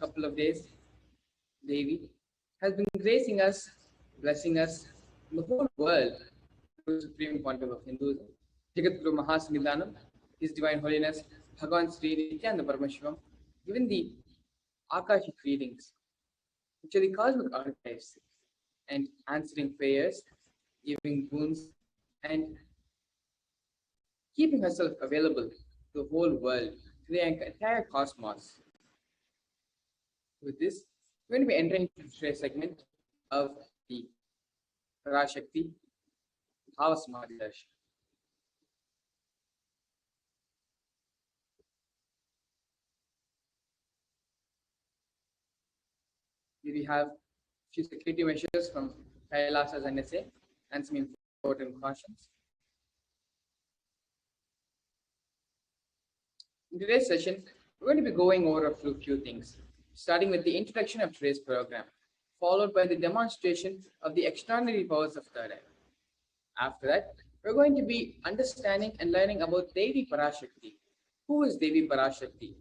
couple of days, Devi has been gracing us, blessing us, in the whole world through Supreme Pontiff of Hinduism, Jagadguru Mahasannidhanam, His Divine Holiness, Bhagavan Sri Nithyananda Paramashivam, given the Akashic readings, which are the cosmic archives, and answering prayers, giving boons, and keeping herself available to the whole world, to the entire cosmos. With this, we're going to be entering into today's segment of the Parashakti Akashic. Here we have a few security measures from Kailasa's NSA and some important cautions. In today's session, we're going to be going over a few things, starting with the introduction of today's program, followed by the demonstration of the extraordinary powers of third eye. After that, we're going to be understanding and learning about Devi Parashakti. Who is Devi Parashakti?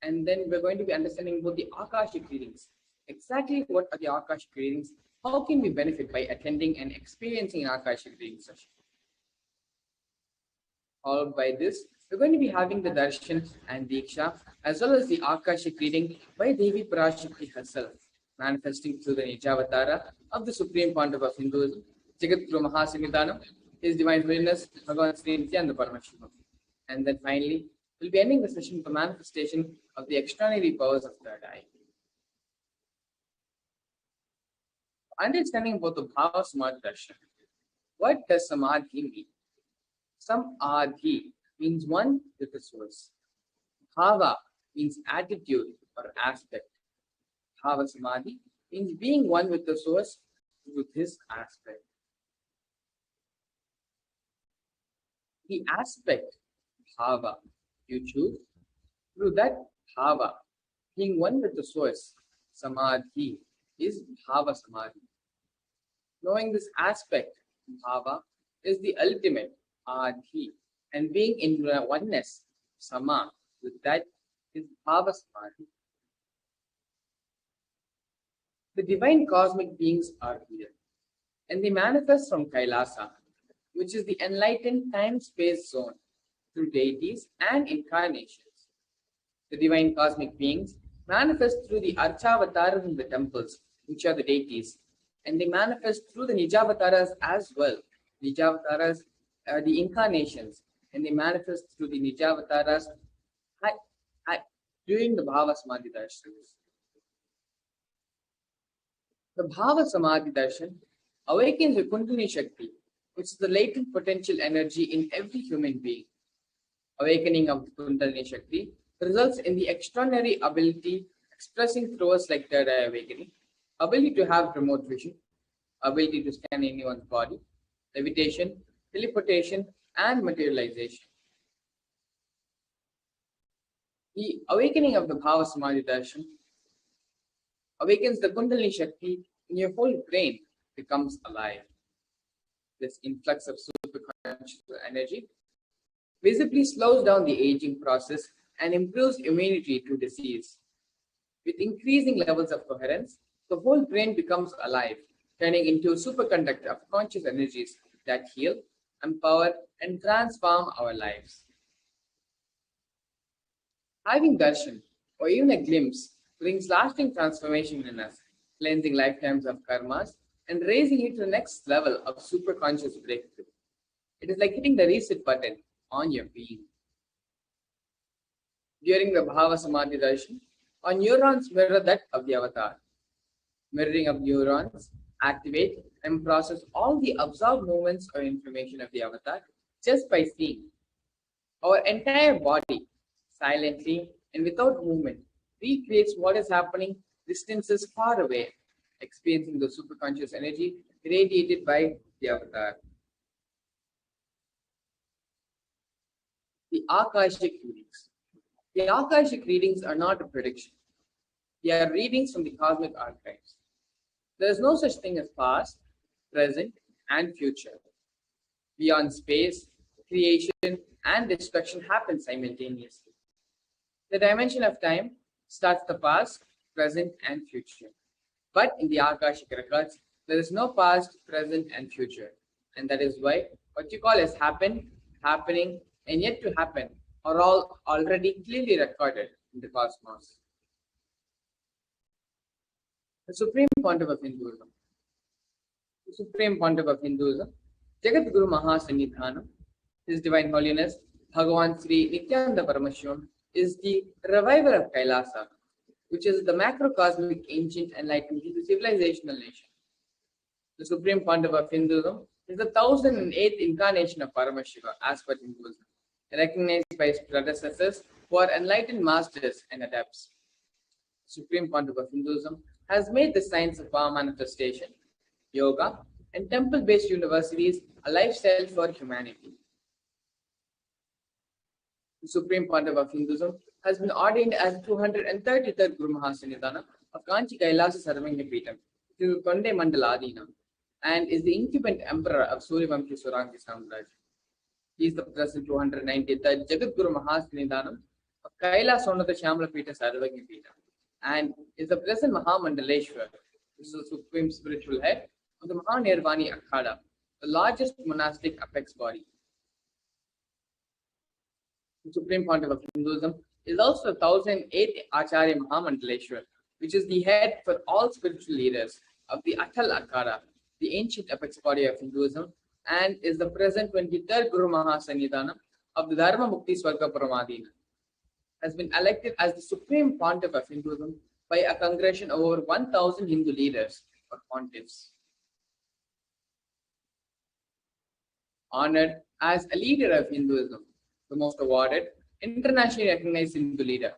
And then we're going to be understanding about the Akashic readings. Exactly what are the Akashic readings? How can we benefit by attending and experiencing an Akashic reading session? Followed by this, we're going to be having the darshan and diksha, as well as the Akashic reading by Devi Parashakti herself, manifesting through the Nijavatara of the Supreme Pontiff of Hinduism, Jagadguru Mahasannidhanam, His Divine Holiness, Bhagavan Sri Nithyananda Paramashivam. And then finally, we'll be ending the session with the manifestation of the extraordinary powers of third eye. Understanding about the Bhava Samadhi darshan. What does Samadhi mean? Samadhi means one with the source. Bhava means attitude or aspect. Bhava Samadhi means being one with the source with his aspect. The aspect, bhava, you choose. Through that bhava, being one with the source, samadhi, is bhava samadhi. Knowing this aspect, bhava, is the ultimate, adhi, and being in oneness, sama, with that is bhava samadhi. The divine cosmic beings are here, and they manifest from Kailasa, which is the enlightened time-space zone, through deities and incarnations. The divine cosmic beings manifest through the Archavataras in the temples, which are the deities, and they manifest through the Nijavataras as well. Nijavataras are the incarnations, and they manifest through the Nijavataras during the Bhava Samadhi darshans. The Bhava Samadhi darshan awakens the Kundalini Shakti, which is the latent potential energy in every human being. Awakening of the Kundalini Shakti results in the extraordinary ability expressing through us like third eye awakening, ability to have remote vision, ability to scan anyone's body, levitation, teleportation, and materialization. The awakening of the Bhava Samadhi darshan awakens the Kundalini Shakti in your whole brain becomes alive. This influx of superconscious energy visibly slows down the aging process and improves immunity to disease. With increasing levels of coherence, the whole brain becomes alive, turning into a superconductor of conscious energies that heal, empower, and transform our lives. Having darshan, or even a glimpse, brings lasting transformation in us, cleansing lifetimes of karmas and raising it to the next level of superconscious breakthrough. It is like hitting the reset button on your being. During the Bhava Samadhi darshan, our neurons mirror that of the avatar. Mirroring of neurons activate and process all the absorbed movements or information of the avatar just by seeing. Our entire body, silently and without movement, recreates what is happening distances far away, experiencing the superconscious energy radiated by the avatar. The Akashic readings. The Akashic readings are not a prediction. They are readings from the cosmic archives. There is no such thing as past, present, and future. Beyond space, creation and destruction happen simultaneously. The dimension of time starts the past present, and future. But in the Akashic records, there is no past, present, and future. And that is why what you call as happened, happening, and yet to happen are all already clearly recorded in the cosmos. The Supreme Pontiff of Hinduism. The Supreme Pontiff of Hinduism, Jagat Guru Mahasannidhanam, His Divine Holiness, Bhagavan Sri Nithyananda Paramashivam, is the reviver of Kailasa, which is the macrocosmic ancient enlightened Hindu civilizational nation. The Supreme Pontiff of Hinduism is the 1008th incarnation of Paramashiva as per Hinduism, recognized by his predecessors who are enlightened masters and adepts. The Supreme Pontiff of Hinduism has made the science of power manifestation, yoga, and temple-based universities a lifestyle for humanity. The Supreme Pontiff of Hinduism has been ordained as 233rd Guru Mahasannidhanam of Kanchi Kailasa Sarvanya Peetham, to Konde Mandaladina, and is the incumbent emperor of Suryavamshi Surangi Samraj. He is the present 293rd Jagat Guru Mahasannidhanam of Kailasa Sonata Shamala Peetha Sarvanya Peetham, and is the present Mahamandaleshwar. This is the supreme spiritual head of the Mahanirvani Akhada, the largest monastic apex body. The Supreme Pontiff of Hinduism is also the 1008th Acharya Mahamandaleshwar, which is the head for all spiritual leaders of the Atal Akhada, the ancient apex body of Hinduism, and is the present 23rd Guru Mahasannidhanam of the Dharma Mukti Swarga Paramadina. Has been elected as the Supreme Pontiff of Hinduism by a congregation of over 1000 Hindu leaders or pontiffs. Honored as a leader of Hinduism, the most awarded, internationally recognized Hindu leader,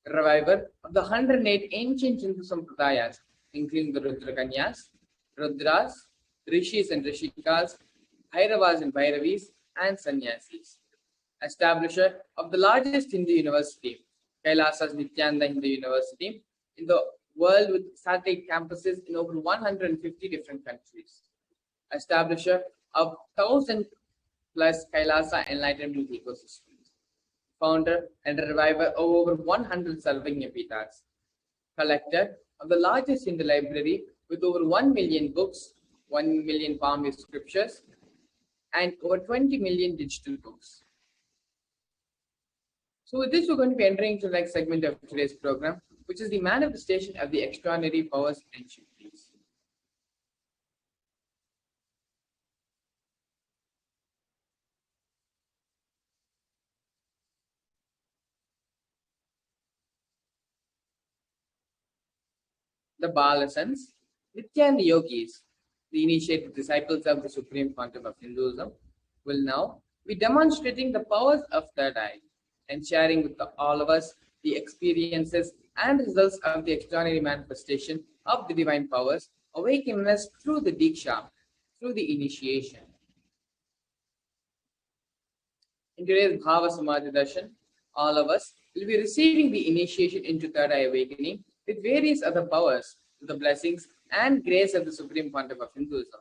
reviver of the 108 ancient Hindu Sampradayas, including the Rudrakanyas, Rudras, Rishis and Rishikas, Bhairavas and Bhairavis, and Sannyasis. Establisher of the largest Hindu university, Kailasa's Nithyananda Hindu University, in the world with satellite campuses in over 150 different countries. Establisher of 1000 plus Kailasa enlightenment ecosystems. Founder and reviver of over 100 Sarvanya Peethas. Collector of the largest Hindu library with over 1 million books, 1 million palm scriptures, and over 20 million digital books. So with this, we're going to be entering into the next segment of today's program, which is the manifestation of the extraordinary powers and Shaktis. The Balasans, Nithyananda Yogis, the initiated disciples of the Supreme Pontiff of Hinduism, will now be demonstrating the powers of third eye and sharing with all of us the experiences and results of the extraordinary manifestation of the divine powers awakened us through the Diksha, through the initiation. In today's Bhava Samadhi Darshan, all of us will be receiving the initiation into third eye awakening with various other powers, the blessings and grace of the Supreme Pontiff of Hinduism.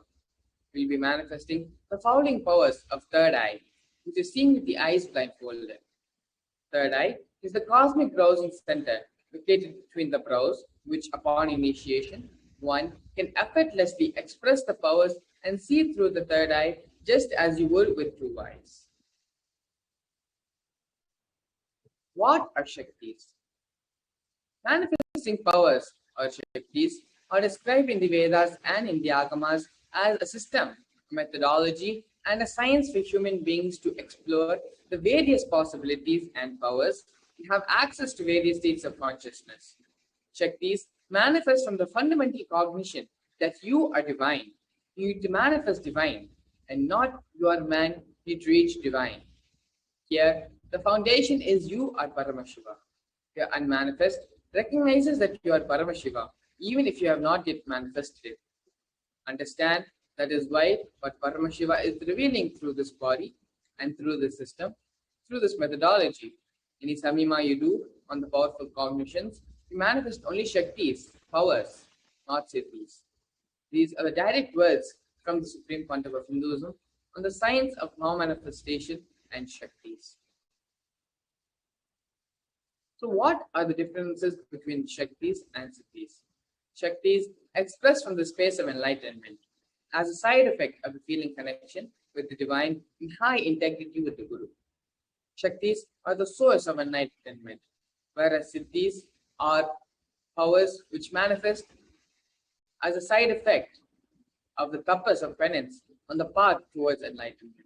We will be manifesting the following powers of third eye, which is seen with the eyes blindfolded. Third eye is the cosmic browsing center located between the brows, which upon initiation, one can effortlessly express the powers and see through the third eye just as you would with two eyes. What are Shaktis? Manifesting powers or Shaktis are described in the Vedas and in the Agamas as a system, a methodology, and a science for human beings to explore the various possibilities and powers and have access to various states of consciousness. Shaktis manifest from the fundamental cognition that you are divine. You need to manifest divine, and not you are man, you need to reach divine. Here, the foundation is you are Paramashiva. Your unmanifest recognizes that you are Paramashiva, even if you have not yet manifested it. Understand that is why what Paramashiva is revealing through this body and through this system, through this methodology. Any samima you do on the powerful cognitions, you manifest only Shaktis, powers, not siddhis. These are the direct words from the Supreme Pontiff of Hinduism on the science of power manifestation and Shaktis. So what are the differences between Shaktis and Siddhis? Shaktis expressed from the space of enlightenment as a side effect of the feeling connection with the divine in high integrity with the Guru. Shaktis are the source of enlightenment, whereas Siddhis are powers which manifest as a side effect of the tapas of penance on the path towards enlightenment.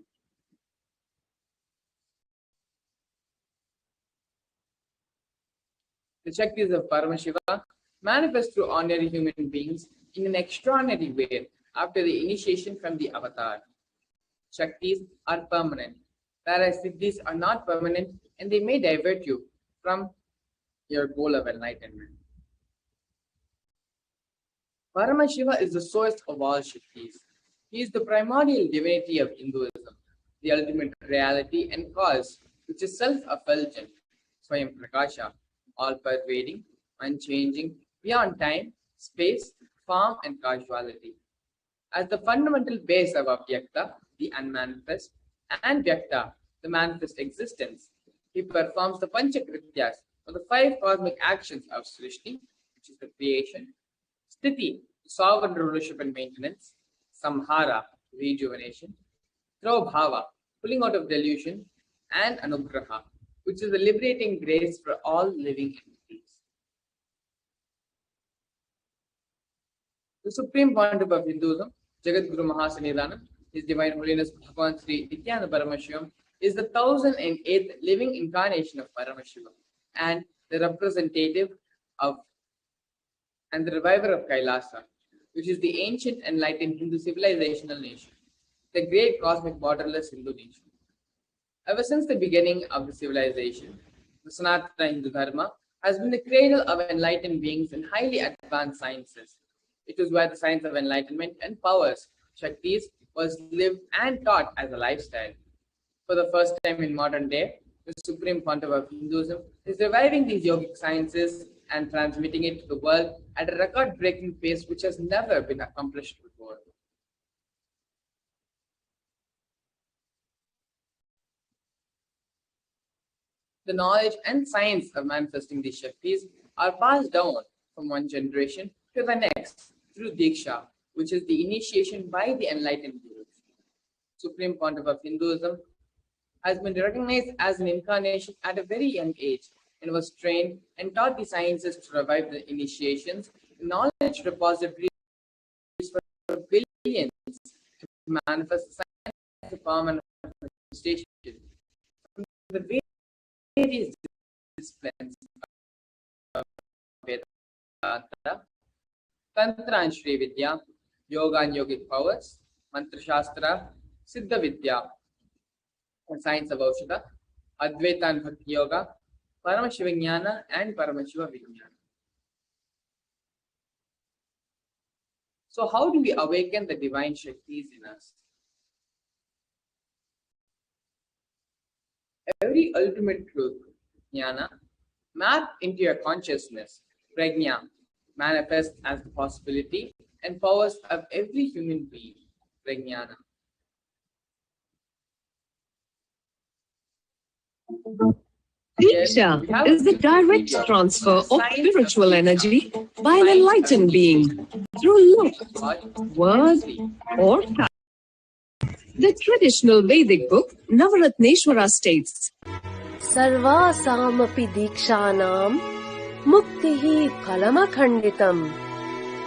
The Shaktis of Paramashiva manifest through ordinary human beings in an extraordinary way after the initiation from the avatar. Shaktis are permanent, whereas Siddhis are not permanent and they may divert you from your goal of enlightenment. Paramashiva is the source of all Shaktis. He is the primordial divinity of Hinduism, the ultimate reality and cause, which is self-effulgent, Swayam Prakasha, all-pervading, unchanging, beyond time, space, form, and causality. As the fundamental base of Avyakta, the unmanifest, and Vyakta, the manifest existence, he performs the Panchakrityas, or the 5 cosmic actions of Srishti, which is the creation, Sthiti, sovereign rulership and maintenance, Samhara, rejuvenation, Bhava, pulling out of delusion, and Anugraha, which is the liberating grace for all living entities. The Supreme Pontiff of Hinduism, Jagat Guru Mahasanidhanam, His Divine Holiness Bhagavan Sri Nithyananda Paramashivam, is the 1008th living incarnation of Paramashivam and the representative of and the reviver of Kailasa, which is the ancient enlightened Hindu civilizational nation, the great cosmic borderless Hindu nation. Ever since the beginning of the civilization, the Sanatana Hindu Dharma has been the cradle of enlightened beings in highly advanced sciences. It is where the science of enlightenment and powers, Shaktis, was lived and taught as a lifestyle. For the first time in modern day, the Supreme Pontiff of Hinduism is reviving these yogic sciences and transmitting it to the world at a record-breaking pace which has never been accomplished before. The knowledge and science of manifesting these Shaktis are passed down from one generation to the next through Diksha, which is the initiation by the enlightened Gurus. Supreme Pontiff of Hinduism has been recognized as an incarnation at a very young age and was trained and taught the sciences to revive the initiations, knowledge repositories for billions to manifest the science of power manifestation from the various disciplines of Vedanta, Tantra and Shri Vidya, Yoga and Yogic powers, Mantra Shastra, Siddha Vidya, science of Aushadha, Advaita and Bhakti Yoga, Paramashiva and Paramashiva Vijnana. So how do we awaken the divine Shaktis in us? Every ultimate truth, Jnana, mapped into your consciousness, Prajna, manifests as the possibility and powers of every human being, Prajnana. Diksha is the direct transfer of spiritual energy by an enlightened being through look, word, or touch. The traditional Vedic book Navaratneshwara states, Sarvasamapi dikshanam muktihi phalamakhanditam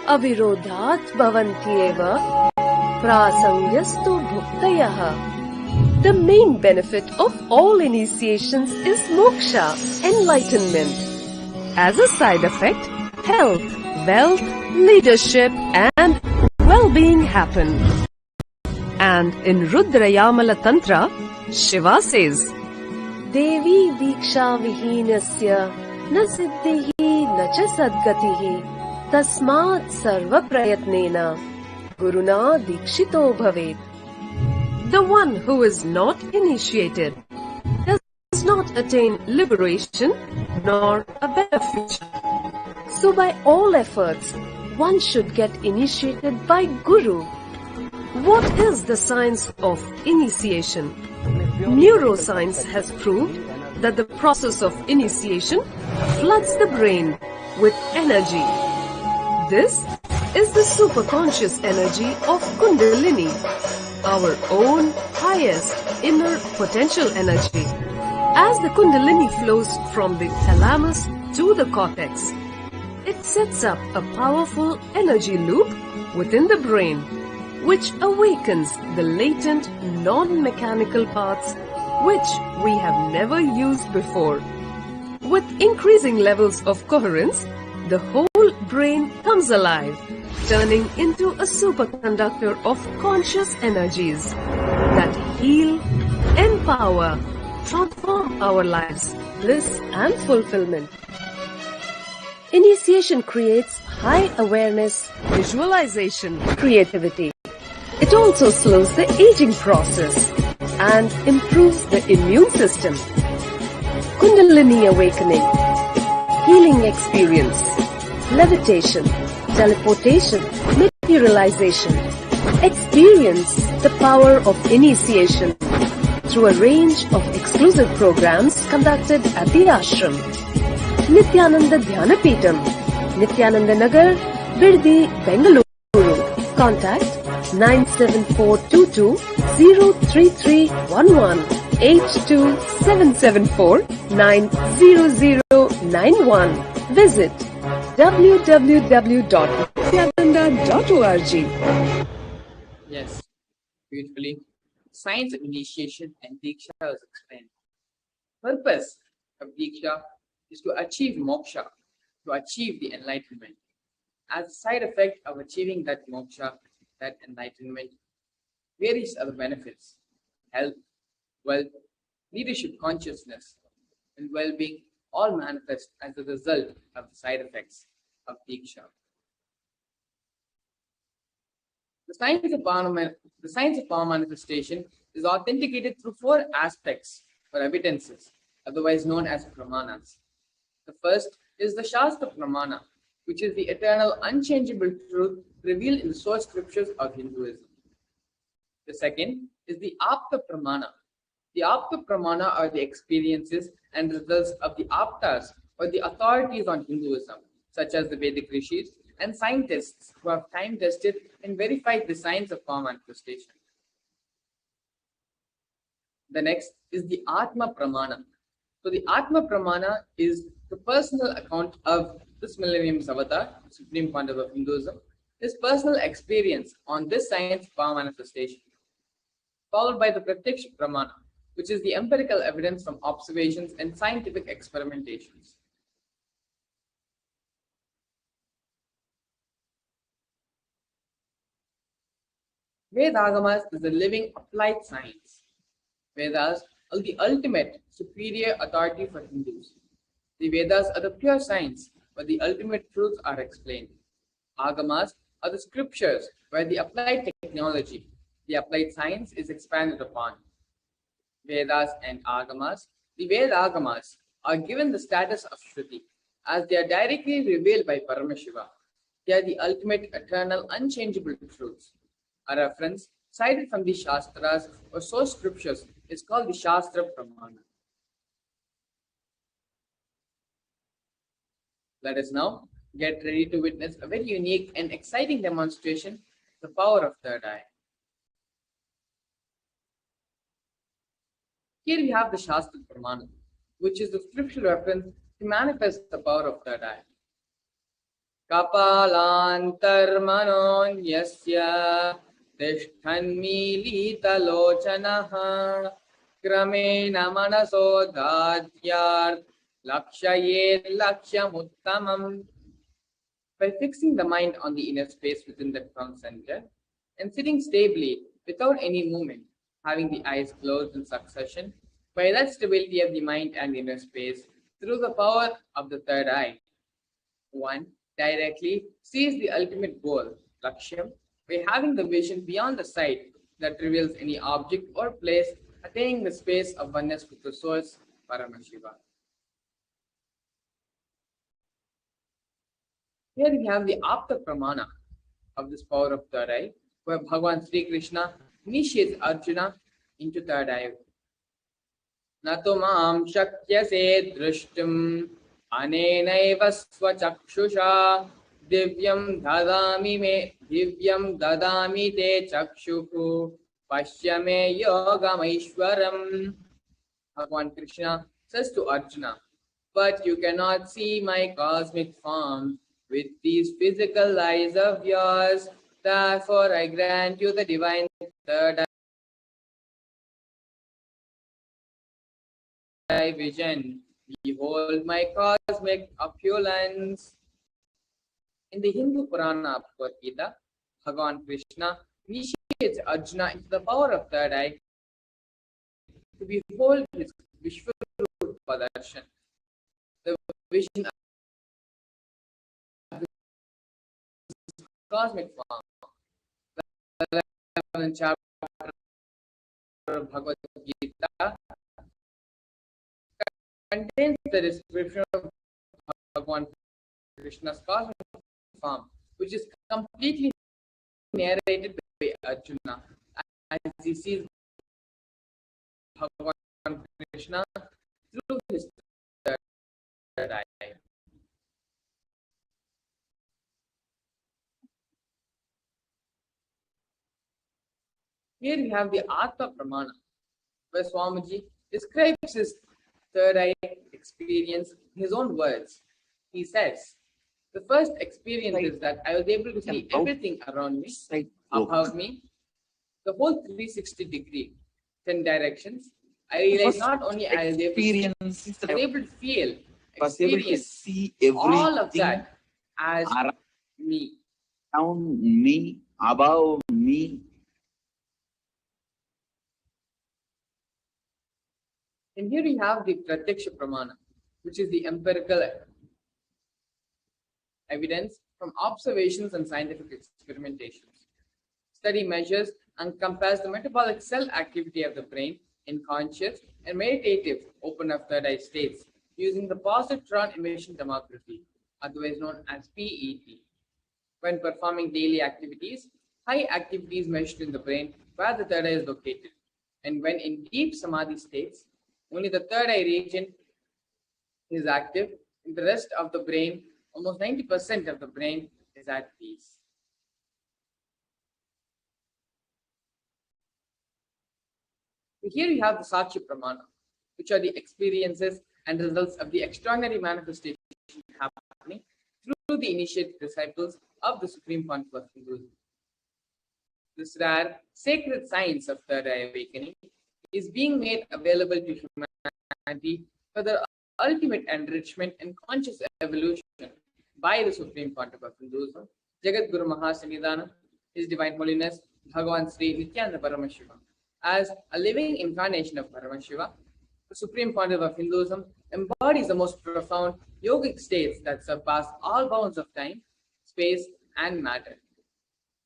avirodhat bhavantyeva prasangyastu bhuktayah. The main benefit of all initiations is moksha, enlightenment. As a side effect, health, wealth, leadership and well-being happen. And in Rudrayamala Tantra, Shiva says, Devi diksha vihinasya na siddhihi na cha sadgatihi tasmat sarva prayatnena guruna dikshito bhavet. The one who is not initiated does not attain liberation nor a better future. So by all efforts, one should get initiated by Guru. What is the science of initiation? Neuroscience has proved that the process of initiation floods the brain with energy. This is the superconscious energy of Kundalini, our own highest inner potential energy. As the Kundalini flows from the thalamus to the cortex, it sets up a powerful energy loop within the brain, which awakens the latent non-mechanical parts which we have never used before. With increasing levels of coherence, the whole brain comes alive, turning into a superconductor of conscious energies that heal, empower, transform our lives, bliss and fulfillment. Initiation creates high awareness, visualization, creativity. It also slows the aging process and improves the immune system. Kundalini awakening, healing experience, levitation, teleportation, materialization. Experience the power of initiation through a range of exclusive programs conducted at the ashram. Nithyananda Dhyanapitham, Nithyananda Nagar, Birdi, Bengaluru. Contact 97422-03311 82774-90091. Visit www.nithyananda.org. Yes, beautifully. Science of initiation and Diksha was explained. Purpose of Diksha is to achieve moksha, to achieve the enlightenment. As a side effect of achieving that moksha, that enlightenment, various other benefits, health, wealth, leadership consciousness, and well-being all manifest as a result of the side effects of Diksha. The science of power manifestation is authenticated through four aspects or evidences, otherwise known as pramanas. The first is the Shastra Pramana, which is the eternal, unchangeable truth revealed in the source scriptures of Hinduism. The second is the Apta Pramana. The Apta Pramana are the experiences and results of the Aptas, or the authorities on Hinduism, such as the Vedic rishis and scientists who have time tested and verified the science of power manifestation. The next is the Atma Pramana. So the Atma Pramana is the personal account of this millennium's avatar, Supreme Pontiff of Hinduism, his personal experience on this science of power manifestation, followed by the Pratyaksha Pramana, which is the empirical evidence from observations and scientific experimentations. Vedagamas is a living applied science. Vedas are the ultimate superior authority for Hindus. The Vedas are the pure science where the ultimate truths are explained. Agamas are the scriptures where the applied technology, the applied science is expanded upon. Vedas and Agamas, the Vedagamas are given the status of Shruti as they are directly revealed by Paramashiva. They are the ultimate, eternal, unchangeable truths. A reference cited from the Shastras or source scriptures is called the Shastra Pramana. Let us now get ready to witness a very unique and exciting demonstration of the power of third eye. Here we have the Shastra Pramana, which is the scriptural reference to manifest the power of third eye. Kapalantarmanonyasya tishthanmilitalochanaha kramena manasodhadyart lakshayet lakshyamuttamam. By fixing the mind on the inner space within the crown center and sitting stably without any movement, having the eyes closed in succession, by that stability of the mind and inner space through the power of the third eye, one directly sees the ultimate goal, Lakshyam, by having the vision beyond the sight that reveals any object or place, attaining the space of oneness with the source, Paramashiva. Here we have the Apta Pramana of this power of third eye, where Bhagavan Sri Krishna initiates Arjuna into third eye. न तु मां शक्यसे द्रष्टुम् अनेनैव स्वचक्षुषा दिव्यं ददामि ते चक्षुः पश्य मे योगमैश्वरम्. Bhagavan Krishna says to Arjuna, but you cannot see my cosmic form with these physical eyes of yours. Therefore, I grant you the divine third eye vision. Behold my cosmic opulence. In the Hindu Purana Bhagavad Gita, Bhagavan Krishna initiates Arjuna into the power of third eye to behold his Vishwarupa Darshan, the vision of his cosmic form. The 11th chapter of Bhagavad Gita contains the description of Bhagavan Krishna's cosmic form, which is completely narrated by Arjuna as he sees Bhagavan Krishna through his third eye. Here we have the Atma Pramana, where Swamiji describes his third eye experience in his own words. He says, the first experience is that I was able to see everything around me, above me, the whole 360 degree, 10 directions. I realized not only I was able to feel, experience all of that as me. Around me, above me. And here we have the Pratyaksha Pramana, which is the empirical evidence from observations and scientific experimentations. Study measures and compares the metabolic cell activity of the brain in conscious and meditative open of third eye states using the positron emission tomography, otherwise known as PET. When performing daily activities, high activity is measured in the brain where the third eye is located. And when in deep samadhi states, only the third eye region is active. In the rest of the brain, almost 90% of the brain is at peace. Here we have the Sakshi Pramana, which are the experiences and results of the extraordinary manifestation happening through the initiated disciples of the Supreme Pontiff of Hinduism. This rare, sacred science of third eye awakening is being made available to humanity for the ultimate enrichment and conscious evolution by the Supreme Pontiff of Hinduism, Jagat Guru Mahasannidhanam, His Divine Holiness, Bhagavan Sri Nithyananda Paramashivam. As a living incarnation of Paramashiva, the Supreme Pontiff of Hinduism embodies the most profound yogic states that surpass all bounds of time, space, and matter.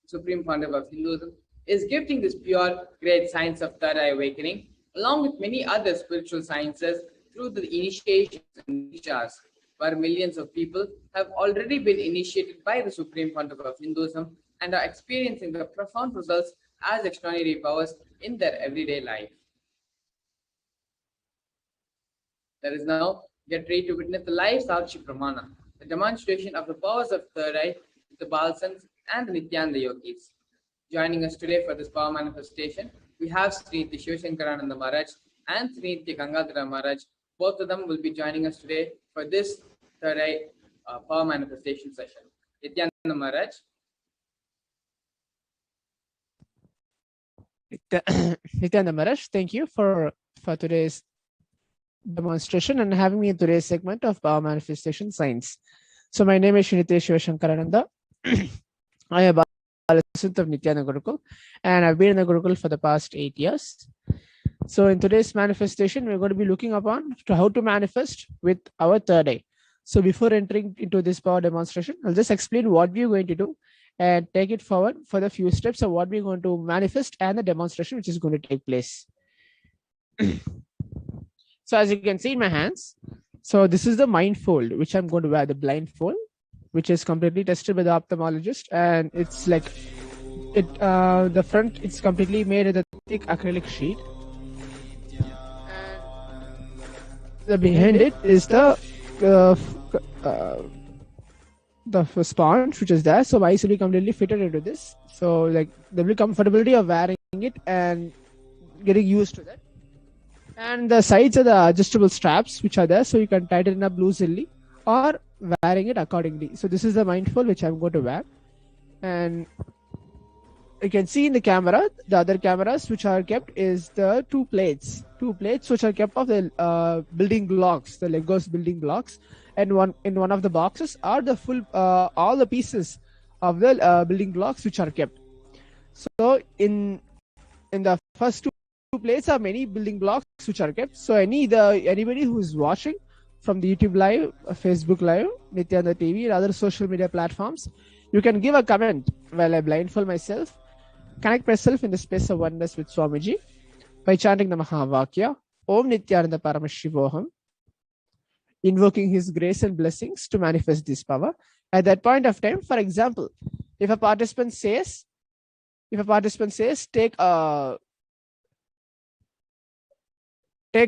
The Supreme Pontiff of Hinduism is gifting this pure, great science of third eye awakening, along with many other spiritual sciences, through the initiations and dikshas, where millions of people have already been initiated by the Supreme Pontiff of Hinduism and are experiencing the profound results as extraordinary powers in their everyday life. Let us now get ready to witness the live Sakshi Pramana, the demonstration of the powers of third eye with the Balsans and the Nityananda Yogis. Joining us today for this power manifestation, we have Sri Shivashankarananda Maharaj and Sri Gangadhara Maharaj. Both of them will be joining us today for this third eye power manifestation session. Nityananda Maharaj. Nithyananda Maharaj, thank you for today's demonstration and having me in today's segment of Power Manifestation Science. So my name is Sri Shivashankarananda. I am a student of Nityananda Gurukul and I've been in the Gurukul for the past 8 years. So in today's manifestation, we're going to be looking upon how to manifest with our third eye. So before entering into this power demonstration, I'll just explain what we're going to do and take it forward for the few steps of what we're going to manifest and the demonstration which is going to take place. So as you can see in my hands, so this is the mindfold which I'm going to wear, the blindfold, which is completely tested by the ophthalmologist, and it's like the front, it's completely made of a thick acrylic sheet. And behind it is the sponge which is there. So my eyes will be completely fitted into this. So like there will be comfortability of wearing it and getting used to that. And the sides are the adjustable straps which are there, so you can tighten up loosely or wearing it accordingly. So this is the mindful which I'm going to wear, and you can see in the camera, the other cameras which are kept is the two plates which are kept of the building blocks, the Legos building blocks, and in one of the boxes are the full all the pieces of the building blocks which are kept. So in the first two plates are many building blocks which are kept. So anybody who is watching from the YouTube live, Facebook live, Nithyananda TV, and other social media platforms, you can give a comment while I blindfold myself. Connect myself in the space of oneness with Swamiji by chanting the Mahavakya, Om Nithyananda Paramashivoham, invoking his grace and blessings to manifest this power. At that point of time, for example, if a participant says, take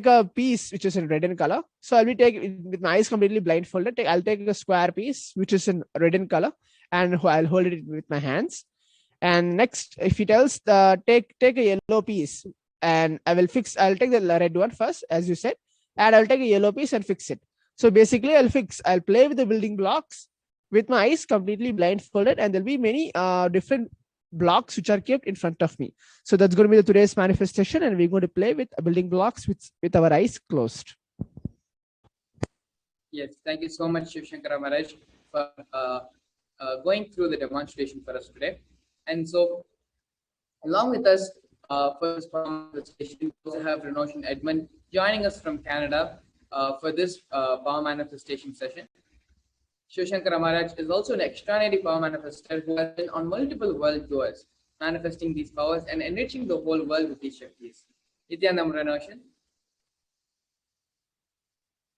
a piece which is in red in color. So I'll be taking, with my eyes completely blindfolded, I'll take a square piece which is in red in color, and I'll hold it with my hands. And next, if he tells take a yellow piece, and I'll take the red one first, as you said, and I'll take a yellow piece and fix it. So basically I'll play with the building blocks with my eyes completely blindfolded, and there'll be many different blocks which are kept in front of me. So that's going to be today's manifestation, and we're going to play with building blocks with our eyes closed. Yes, thank you so much, Shiv Shankara Maharaj, for going through the demonstration for us today. And so, along with us for this power manifestation, we also have Renoshan Edmund joining us from Canada for this power manifestation session. Shiv Shankara Maharaj is also an extraordinary power manifester who has been on multiple world tours, manifesting these powers and enriching the whole world with these Shaktis. Nithyanandam Renoshan.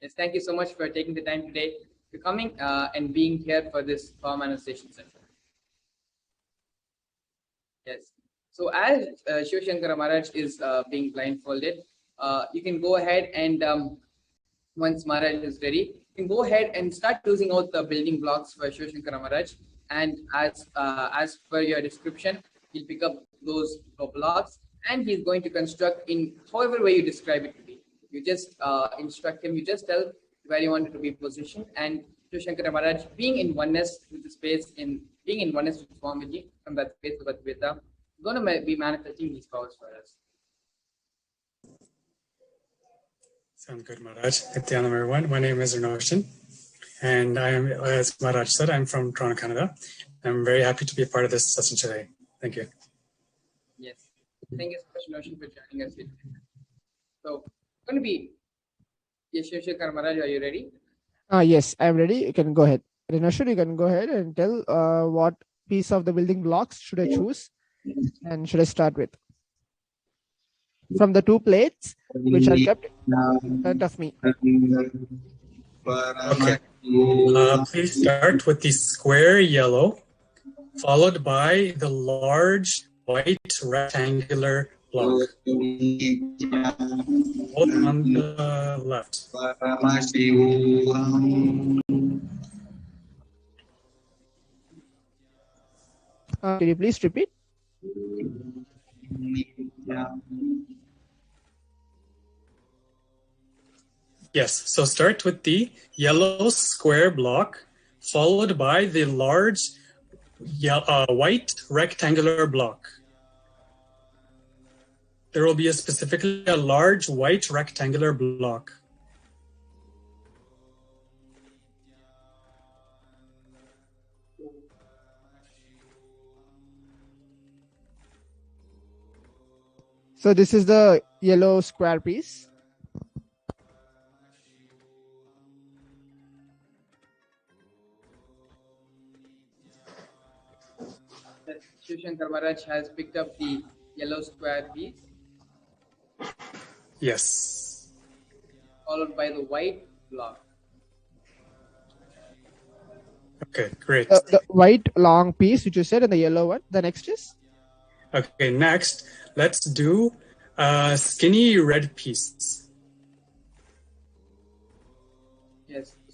Yes, thank you so much for taking the time today to coming and being here for this power manifestation session. Yes. So as Shiv Shankara Maharaj is being blindfolded, you can go ahead and once Maharaj is ready, you can go ahead and start using out the building blocks for Shiv Shankara Maharaj. And as per your description, he'll pick up those blocks and he's going to construct in however way you describe it to be. You just instruct him, you just tell where you want it to be positioned, and Shiv Shankara Maharaj, being in oneness with the space, being in oneness with Swamiji from that space of Advaita, is going to be manifesting these powers for us. Sounds good, Maharaj. Nithyanam, everyone. My name is Renoshan, and I am, as Maharaj said, I'm from Toronto, Canada. I'm very happy to be a part of this session today. Thank you. Yes. Thank you so much, Renoshan, for joining us here. So, it's going to be, yes, Shiv Shankara Maharaj, are you ready? Yes, I'm ready. You can go ahead. Renoshan, you can go ahead and tell what piece of the building blocks should I choose and should I start with? From the two plates which are kept in front of me. Okay. Please start with the square yellow, followed by the large white rectangular block. Both on the left. Can you please repeat? Yes, so start with the yellow square block, followed by the large white rectangular block. There will be specifically a large white rectangular block. So this is the yellow square piece. Shiv Shankara Maharaj has picked up the yellow square piece. Yes. Followed by the white block. Okay, great. The white long piece which you said, and the yellow one. The next is? Okay, next, let's do a skinny red piece.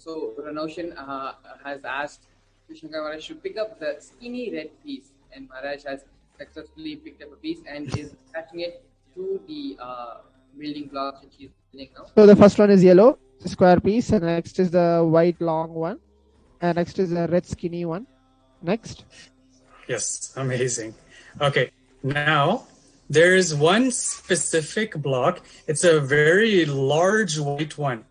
So Ranoshan has asked Shankar Maharaj to pick up the skinny red piece, and Maharaj has successfully picked up a piece and is attaching it to the building blocks which he is building now. So the first one is yellow square piece, and next is the white long one, and next is the red skinny one. Next. Yes, amazing. Okay, now there is one specific block. It's a very large white one.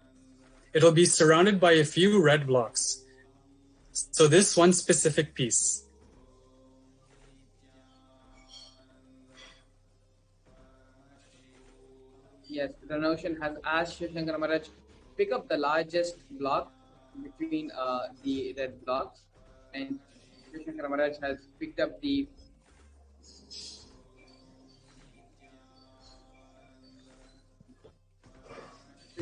It'll be surrounded by a few red blocks. So this one specific piece. Yes, Ranoshan has asked Shankar Maharaj to pick up the largest block between the red blocks, and Shankar Maharaj has picked up the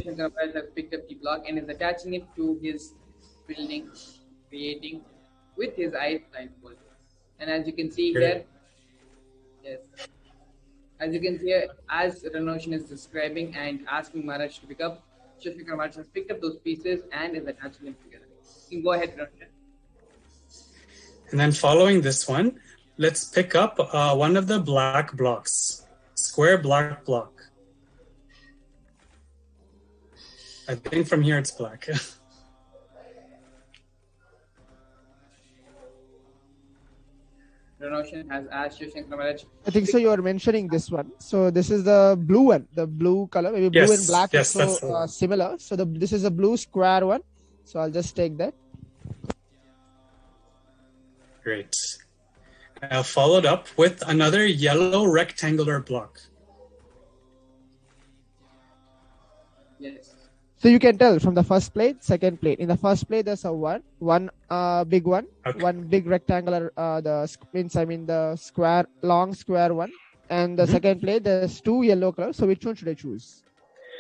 Shankar Maharaj has picked up the block and is attaching it to his building, creating with his eyes blindfolded. And as you can see here, yes, as you can see here, as Ranoshan is describing and asking Maharaj to pick up, Shankar Maharaj has picked up those pieces and is attaching them together. You can go ahead, Ranoshan. And then following this one, let's pick up one of the black blocks, square black block. I think from here it's black. Ranoshan has asked Shankar Maharaj. I think so. You are mentioning this one. So this is the blue one, the blue color, maybe blue and black. Yes, that's so similar. So this is a blue square one. So I'll just take that. Great. Followed up with another yellow rectangular block. Yes. So you can tell from the first plate, second plate. In the first plate, there's a one big one, Okay. one big rectangular. The square, long square one, and the second plate there's two yellow colors. So which one should I choose?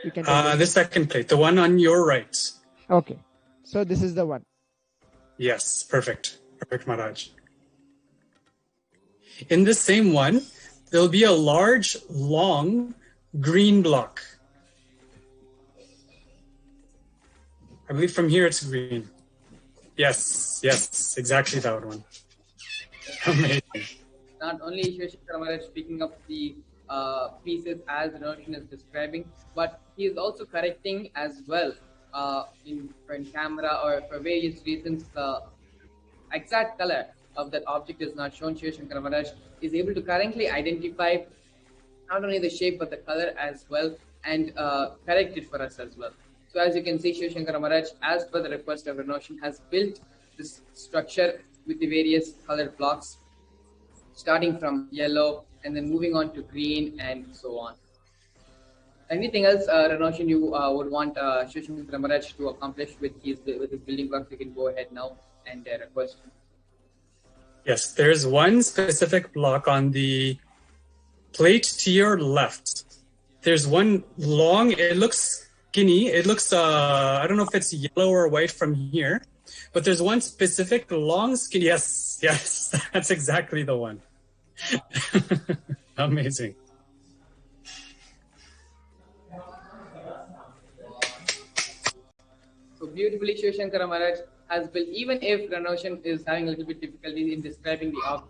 You can tell me. The second plate, the one on your right. Okay. So this is the one. Yes, perfect. Perfect, Maharaj. In the same one, there'll be a large, long green block. I believe from here it's green. Yes, exactly that one. Amazing. Not only Shankar Maharaj picking up the pieces as Ranoshan is describing, but he is also correcting as well in camera or for various reasons. The exact color of that object is not shown. Shankar Maharaj is able to currently identify not only the shape but the color as well and correct it for us as well. So as you can see, Shankar Maharaj, as per the request of Ranoshan, has built this structure with the various colored blocks, starting from yellow and then moving on to green and so on. Anything else, Ranoshan, you would want Shankar Maharaj to accomplish with his building blocks? You can go ahead now and request. Yes, there's one specific block on the plate to your left. There's one long, it looks skinny. It looks, I don't know if it's yellow or white from here, but there's one specific long skinny. Yes, that's exactly the one. Amazing. So beautifully, Shankar Maharaj has built, even if Ranoshan is having a little bit difficulty in describing the object,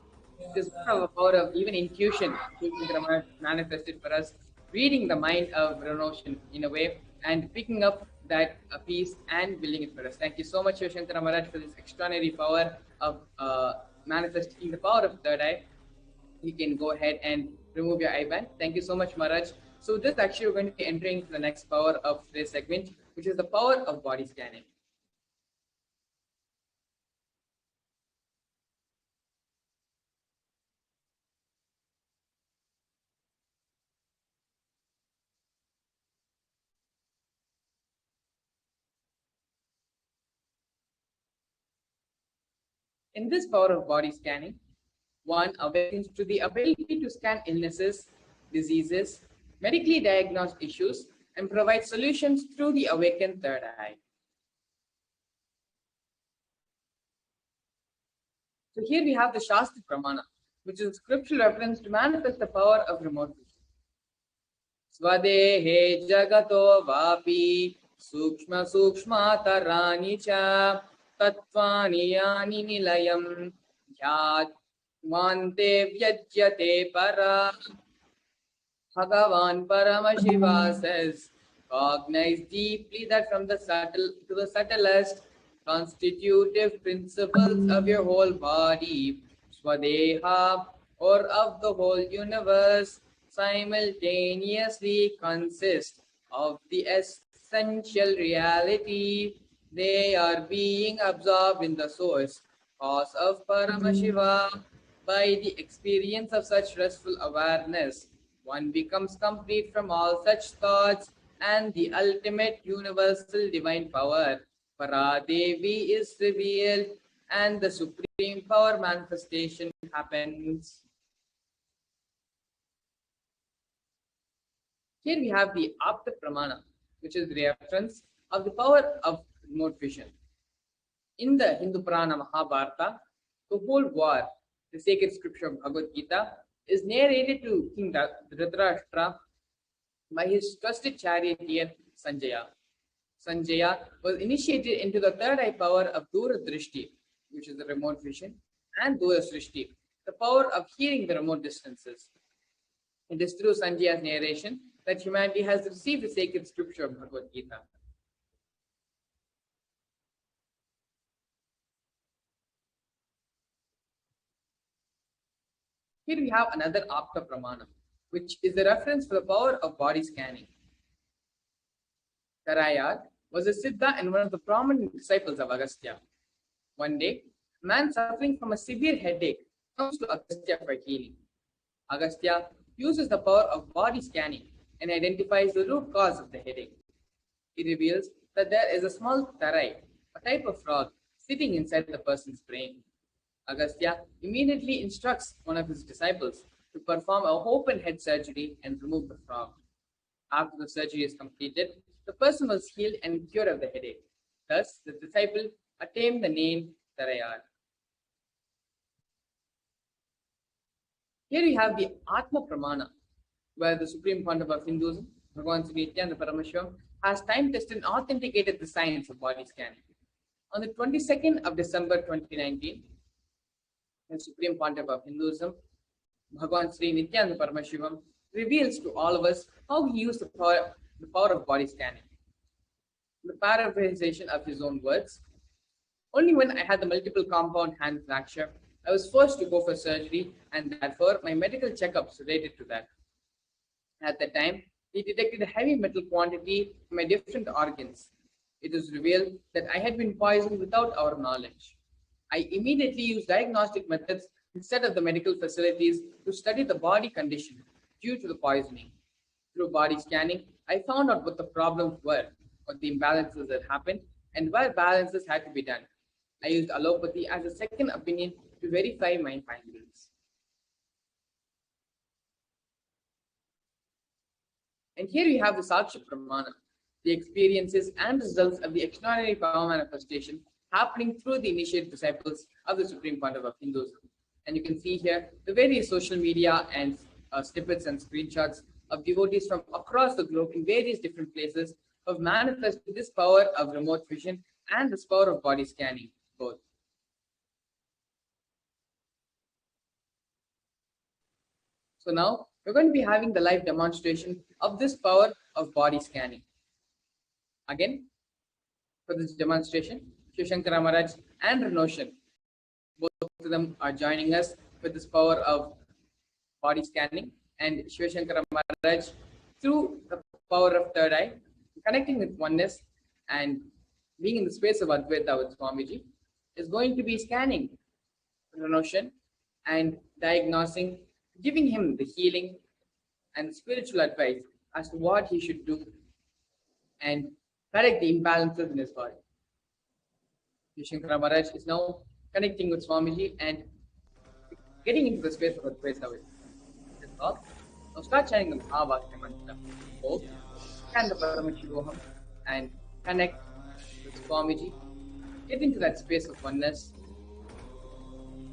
this power of even intuition, Shankar Maharaj manifested for us, reading the mind of Ranoshan in a way and picking up that piece and building it for us. Thank you so much, Shankar Maharaj, for this extraordinary power of manifesting the power of third eye. You can go ahead and remove your eye band. Thank you so much, Maharaj. So this actually we're going to be entering into the next power of today's segment, which is the power of body scanning. In this power of body scanning, one awakens to the ability to scan illnesses, diseases, medically diagnosed issues, and provide solutions through the awakened third eye. So here we have the Shastra Pramana, which is a scriptural reference to manifest the power of remote vision. Swadehe jagato vapi Sukshma Sukshmatarani cha Tattvani yani nilayam Yat Mante Vyajyate para. Bhagavan Paramashiva says, cognize deeply that from the subtle to the subtlest constitutive principles of your whole body, Swadeha, or of the whole universe, simultaneously consist of the essential reality. They are being absorbed in the source, cause of Paramashiva. By the experience of such restful awareness, one becomes complete from all such thoughts, and the ultimate universal divine power, Paradevi, is revealed, and the supreme power manifestation happens. Here we have the Apta Pramana, which is the reference of the power of remote vision. In the Hindu Purana Mahabharata, the whole war, the sacred scripture of Bhagavad Gita, is narrated to King Dhritarashtra by his trusted charioteer Sanjaya. Sanjaya was initiated into the third eye power of Dura Drishti, which is the remote vision, and Dura Srishti, the power of hearing the remote distances. It is through Sanjaya's narration that humanity has received the sacred scripture of Bhagavad Gita. Here we have another Apta Pramana, which is a reference for the power of body scanning. Tarayat was a Siddha and one of the prominent disciples of Agastya. One day, a man suffering from a severe headache comes to Agastya for healing. Agastya uses the power of body scanning and identifies the root cause of the headache. He reveals that there is a small tarai, a type of frog, sitting inside the person's brain. Agastya immediately instructs one of his disciples to perform a open head surgery and remove the frog. After the surgery is completed, the person was healed and cured of the headache. Thus, the disciple attained the name Tarayat. Here we have the Atma Pramana, where the Supreme Pontiff of Hinduism, Bhagavan Sri Nithyananda Paramashivam, has time-tested and authenticated the science of body scanning. On the 22nd of December 2019, the Supreme Pontiff of Hinduism, Bhagavan Sri Nithyananda Paramashivam, reveals to all of us how he used the power of body scanning. The paraphrasation of his own words: only when I had the multiple compound hand fracture, I was forced to go for surgery, and therefore my medical checkups related to that. At the time, he detected a heavy metal quantity in my different organs. It was revealed that I had been poisoned without our knowledge. I immediately used diagnostic methods instead of the medical facilities to study the body condition due to the poisoning. Through body scanning, I found out what the problems were, what the imbalances that happened, and where balances had to be done. I used allopathy as a second opinion to verify my findings. And here we have the Saksha Pramana, the experiences and results of the extraordinary power manifestation happening through the initiated disciples of the Supreme Pontiff of Hinduism. And you can see here the various social media and snippets and screenshots of devotees from across the globe in various different places have manifested this power of remote vision and this power of body scanning, both. So now we're going to be having the live demonstration of this power of body scanning. Again, for this demonstration, Shiv Shankara Maharaj and Renoshan, both of them are joining us with this power of body scanning, and Shiv Shankara Maharaj, through the power of third eye, connecting with oneness and being in the space of Advaita with Swamiji, is going to be scanning Renoshan and diagnosing, giving him the healing and spiritual advice as to what he should do and correct the imbalances in his body. Shankara Maharaj is now connecting with Swamiji and getting into the space of Advaita with his thought. Now start chanting the Mahavakya mantra. Both and the Paramashivoham and connect with Swamiji. Get into that space of oneness.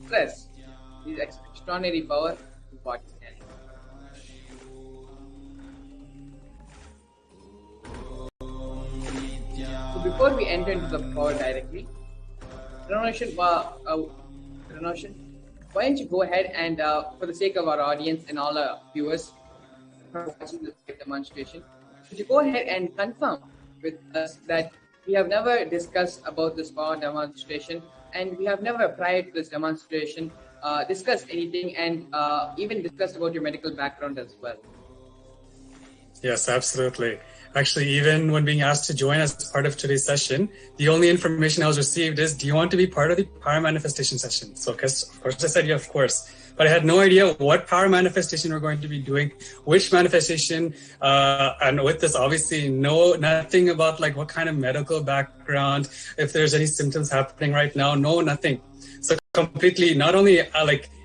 Stress this extraordinary power of body scanning. before we enter into the power directly, Ranashan, why don't you go ahead and, for the sake of our audience and all our viewers who are watching this demonstration, could you go ahead and confirm with us that we have never discussed about this power demonstration, and we have never, prior to this demonstration, discussed anything, and even discussed about your medical background as well? Yes, absolutely. Actually, even when being asked to join as part of today's session, the only information I was received is, do you want to be part of the power manifestation session? So of course I said, yeah, of course. But I had no idea what power manifestation we're going to be doing, which manifestation, and with this, obviously, nothing about like what kind of medical background, if there's any symptoms happening right now, nothing. So completely, not only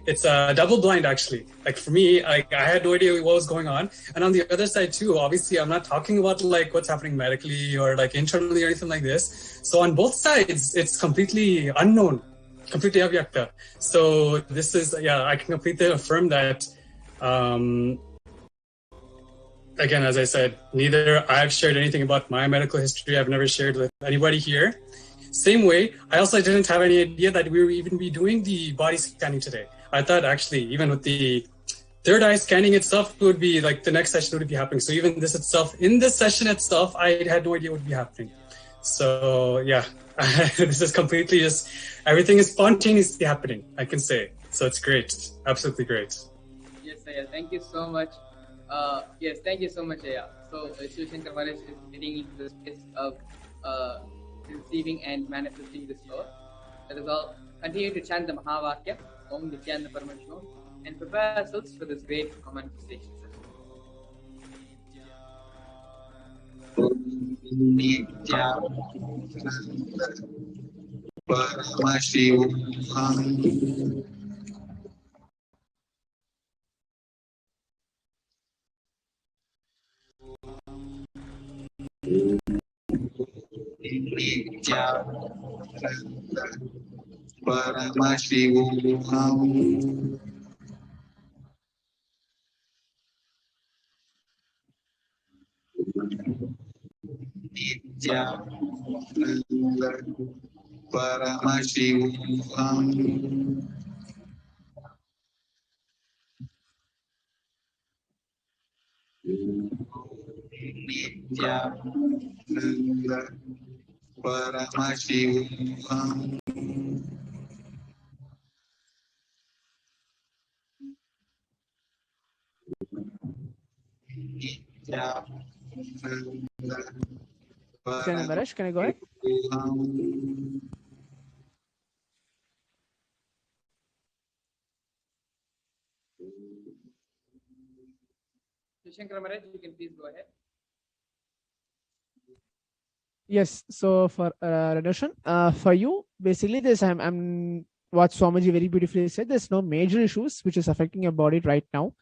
it's a double blind actually. Like for me, I had no idea what was going on. And on the other side too, obviously I'm not talking about like what's happening medically or like internally or anything like this. So on both sides, it's completely unknown, completely avyakta. So this is, I can completely affirm that. Again, as I said, neither I've shared anything about my medical history. I've never shared with anybody here. Same way, I also didn't have any idea that we would even be doing the body scanning today. I thought actually, even with the third eye scanning itself, would be like the next session would be happening. So even this itself, in this session itself, I had no idea what would be happening. So yeah, this is completely just, everything is spontaneously happening, I can say. So it's great, absolutely great. Yes, Aya, thank you so much. Yes, thank you so much, Aya. So Shivashankar Maharaj is getting into the space of receiving and manifesting this power. That is all. Continue to chant the Mahavakya, Om Nithyananda Paramashivam, and prepare ourselves for this great manifestation session. Paramashivoham. Paramashivoham. Nithyananda Paramashivoham. Nithyananda Paramashivoham. Nithyananda Maharaj, can I go ahead? Shivashankar Maharaj, you can please go ahead. Yes. So for Radoshan, for you, basically this I'm what Swamiji very beautifully said. There's no major issues which is affecting your body right now,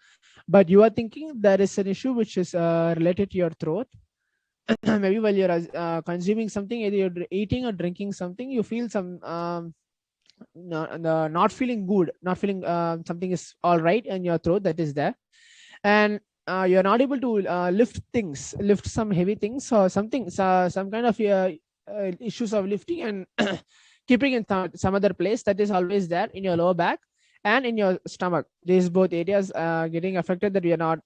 but you are thinking there is an issue which is related to your throat. Maybe while you're consuming something, either you're eating or drinking something, you feel some not feeling good, not feeling something is all right in your throat, that is there, and you're not able to lift some heavy things or something, some kind of issues of lifting and keeping in some other place, that is always there in your lower back and in your stomach. These both areas getting affected, that we are not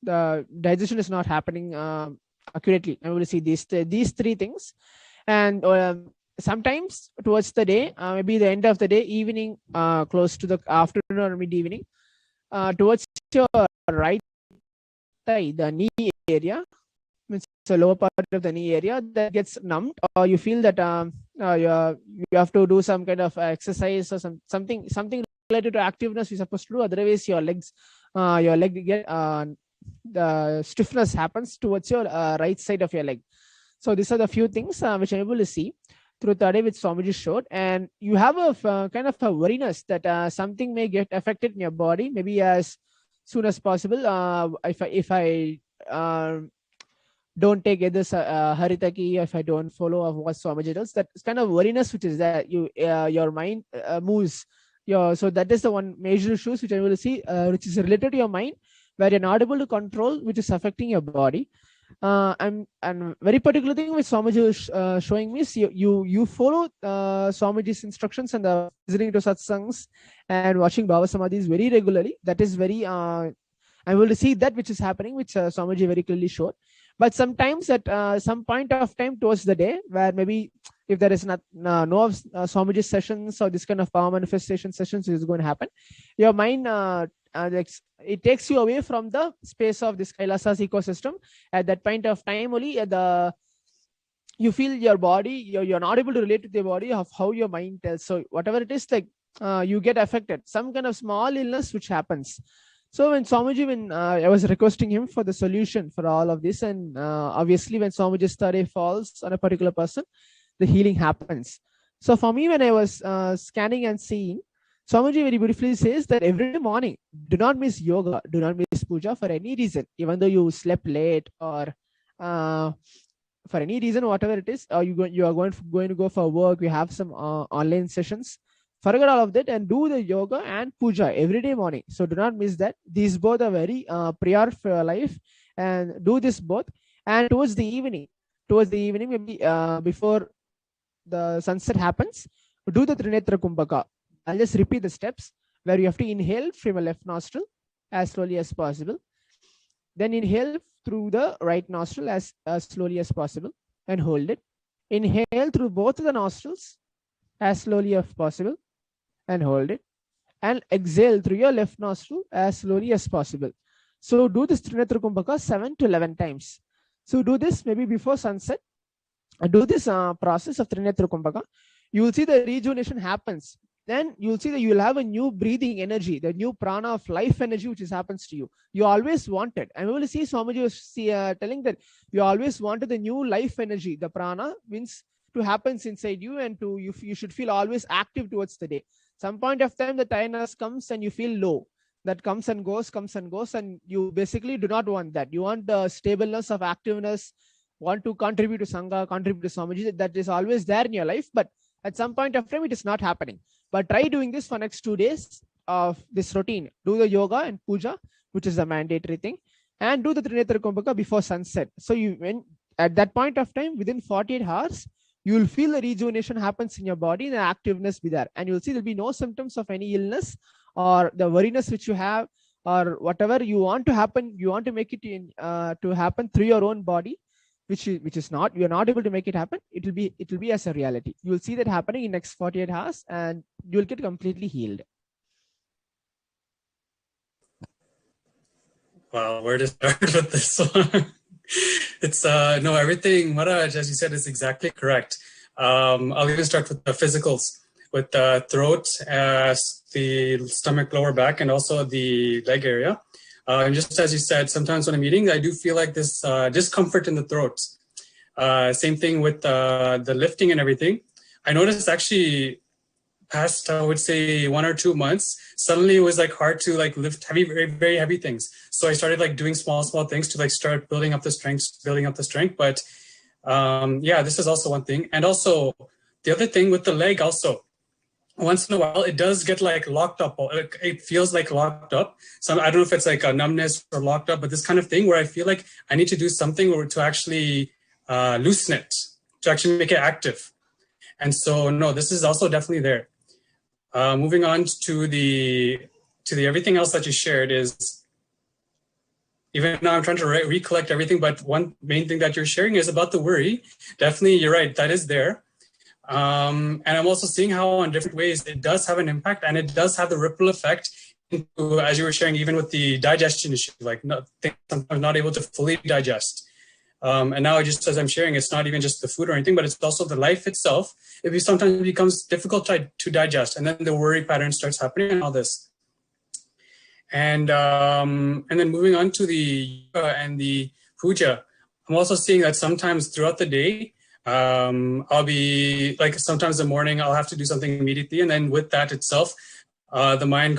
the digestion is not happening accurately. I'm able to see these three things, and sometimes towards the day, maybe the end of the day, evening, close to the afternoon or mid evening, towards your right thigh, the knee area, means the lower part of the knee area, that gets numbed, or you feel that you have to do some kind of exercise or something related to activeness you're supposed to do. Otherwise, your leg get the stiffness happens towards your right side of your leg. So these are the few things which I'm able to see through the day which Swamiji showed, and you have a kind of a worriness that something may get affected in your body, maybe as soon as possible. If I don't take this Haritaki, if I don't follow what Swamiji does, that kind of worriness which is there, your mind moves. So that is the one major issues which I will see, which is related to your mind, where you're not able to control, which is affecting your body. And very particular thing which Swamiji is showing me is you follow Swamiji's instructions and listening to satsangs and watching Bhava Samadhis very regularly. That is very I'm able to see that which is happening, which Swamiji very clearly showed. But sometimes at some point of time towards the day, where maybe if there is no Swamiji's sessions or this kind of power manifestation sessions is going to happen, your mind it takes you away from the space of this Kailasa's ecosystem. At that point of time only, you feel your body, you're not able to relate to the body of how your mind tells. So whatever it is, like you get affected, some kind of small illness which happens. So when Swamiji, I was requesting him for the solution for all of this, and obviously when Swamiji's study falls on a particular person, the healing happens. So for me, when I was scanning and seeing, Swamiji very beautifully says that every morning, do not miss yoga, do not miss puja for any reason, even though you slept late or for any reason, whatever it is, or you are going to go for work, we have some online sessions. Forget all of that and do the yoga and puja every day morning. So do not miss that. These both are very prior for your life, and do this both. And towards the evening, maybe before the sunset happens, do the Trinetra Kumbhaka. I'll just repeat the steps where you have to inhale from your left nostril as slowly as possible. Then inhale through the right nostril as slowly as possible and hold it. Inhale through both of the nostrils as slowly as possible and hold it. And exhale through your left nostril as slowly as possible. So do this Trinetra Kumbhaka 7 to 11 times. So do this maybe before sunset. Do this process of Trinetra Kumbhaka. You will see the rejuvenation happens. Then you'll see that you will have a new breathing energy, the new prana of life energy, which happens to you. You always wanted. I'm able to see Swamiji was telling that you always wanted the new life energy. The prana means to happen inside you, and you should feel always active towards the day. Some point of time, the tiredness comes and you feel low. That comes and goes, and you basically do not want that. You want the stableness of activeness, want to contribute to Sangha, contribute to Swamiji. That is always there in your life, but at some point of time, it is not happening. But try doing this for next 2 days of this routine. Do the yoga and puja, which is a mandatory thing, and do the Trinetra Kumbhaka before sunset. So when at that point of time, within 48 hours, you will feel the rejuvenation happens in your body and the activeness be there. And you'll see there'll be no symptoms of any illness or the worriness which you have or whatever you want to happen. You want to make it to happen through your own body, which is not, you're not able to make it happen. It will be as a reality. You will see that happening in next 48 hours and you'll get completely healed. Wow, where to start with this one? It's no, everything Maharaj, as you said, is exactly correct. I'll even start with the physicals, with the throat, the stomach, lower back, and also the leg area. And just as you said, sometimes when I'm eating, I do feel like this discomfort in the throat. Same thing with the lifting and everything. I noticed actually past, I would say 1 or 2 months, suddenly it was like hard to like lift heavy, very, very heavy things. So I started like doing small things to like start building up the strength. But yeah, this is also one thing. And also the other thing with the leg also, once in a while, it does get like locked up. It feels like locked up. So I don't know if it's like a numbness or locked up, but this kind of thing where I feel like I need to do something or to actually loosen it, to actually make it active. And so, no, this is also definitely there. Moving on to the everything else that you shared is, even now I'm trying to recollect everything, but one main thing that you're sharing is about the worry. Definitely, you're right, that is there. And I'm also seeing how on different ways it does have an impact, and it does have the ripple effect into, as you were sharing, even with the digestion issue, like sometimes not able to fully digest. And now just as I'm sharing, it's not even just the food or anything, but it's also the life itself. It sometimes becomes difficult to digest, and then the worry pattern starts happening and all this. And then moving on to the yoga and the puja, I'm also seeing that sometimes throughout the day, I'll be like, sometimes in the morning I'll have to do something immediately, and then with that itself, the mind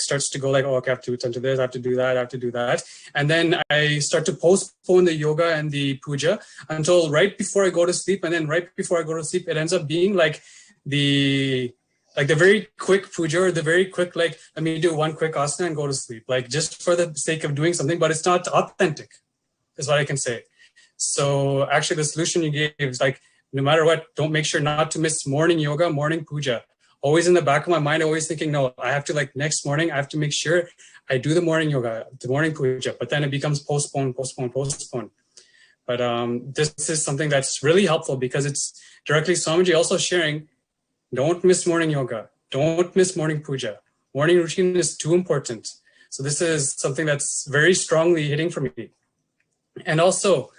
starts to go like, oh, okay, I have to attend to this, I have to do that, I have to do that. And then I start to postpone the yoga and the puja until right before I go to sleep. And then right before I go to sleep, it ends up being like the very quick puja, or the very quick, like, let me do one quick asana and go to sleep, like just for the sake of doing something, but it's not authentic, is what I can say. So actually the solution you gave is like, no matter what, don't make sure not to miss morning yoga, morning puja. Always in the back of my mind, always thinking, no, I have to like next morning, I have to make sure I do the morning yoga, the morning puja, but then it becomes postpone. But this is something that's really helpful because it's directly Swamiji also sharing, don't miss morning yoga, don't miss morning puja. Morning routine is too important. So this is something that's very strongly hitting for me. And also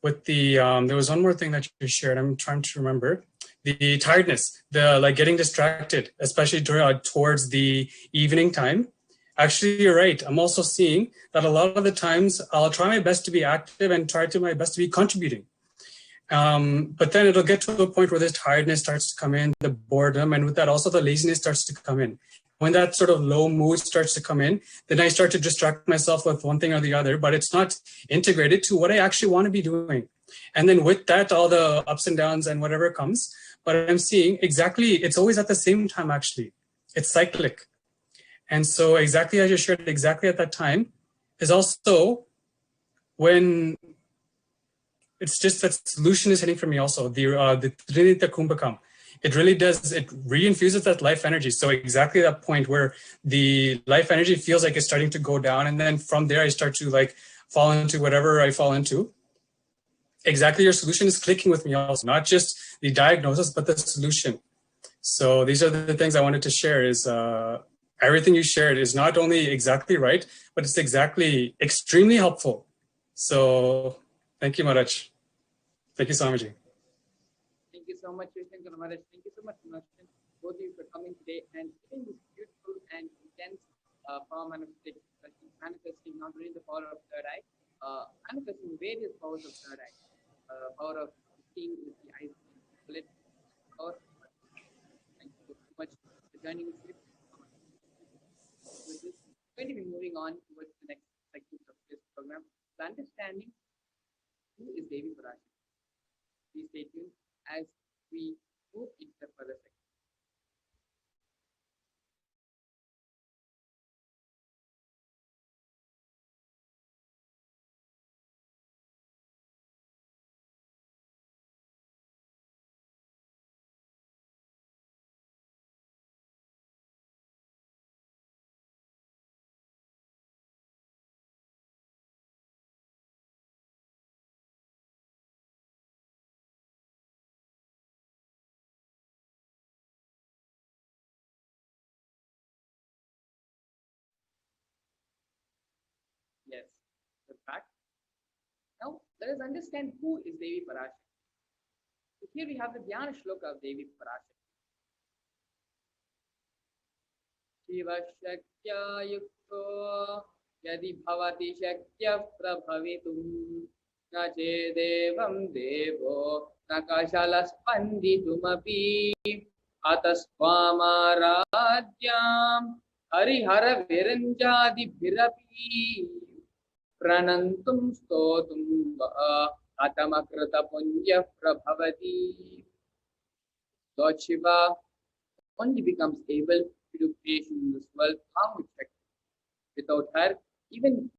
with the, there was one more thing that you shared, I'm trying to remember. The tiredness, the like getting distracted, especially towards the evening time. Actually, you're right. I'm also seeing that a lot of the times I'll try my best to be active and try to my best to be contributing. But then it'll get to a point where this tiredness starts to come in, the boredom, and with that also the laziness starts to come in. When that sort of low mood starts to come in, then I start to distract myself with one thing or the other, but it's not integrated to what I actually want to be doing. And then with that, all the ups and downs and whatever comes, but I'm seeing exactly, it's always at the same time actually. It's cyclic. And so exactly as you shared, exactly at that time is also when it's just that solution is hitting for me also, the Trinita Kumbhakam. It really does, it reinfuses that life energy. So exactly that point where the life energy feels like it's starting to go down. And then from there, I start to like fall into whatever I fall into. Exactly, your solution is clicking with me also, not just the diagnosis, but the solution. So these are the things I wanted to share is everything you shared is not only exactly right, but it's exactly extremely helpful. So thank you, Maharaj. Thank you, Swamiji. Thank you so much, Krishan Maharaj. Thank you so much, Maharaj, both of you for coming today and giving this beautiful and intense power manifestation, manifesting not only the power of third eye, manifesting various powers of third eye, power of seeing with the eyes, split power. Thank you so much for joining us here. With this, we're going to be moving on towards the next segment of this program, the understanding who is Devi Parashakti. Please stay tuned as we move into the further segment. Yes, the fact. Now, let us understand who is Devi Parashakti. So here we have the Dhyana Shloka of Devi Parashakti. Shiva Shaktya Yukto Yadi Bhavati Shaktya Prabhavitum Na Chedevam Devo Nakashala Spanditumapi Atasvama Radyam Harihara Viranjadi Bhirapi Pranantum Stotum Atamakrata Punya Prabhavati. Lord Shiva only becomes able to do creation in this world along with Shakti. Without her, even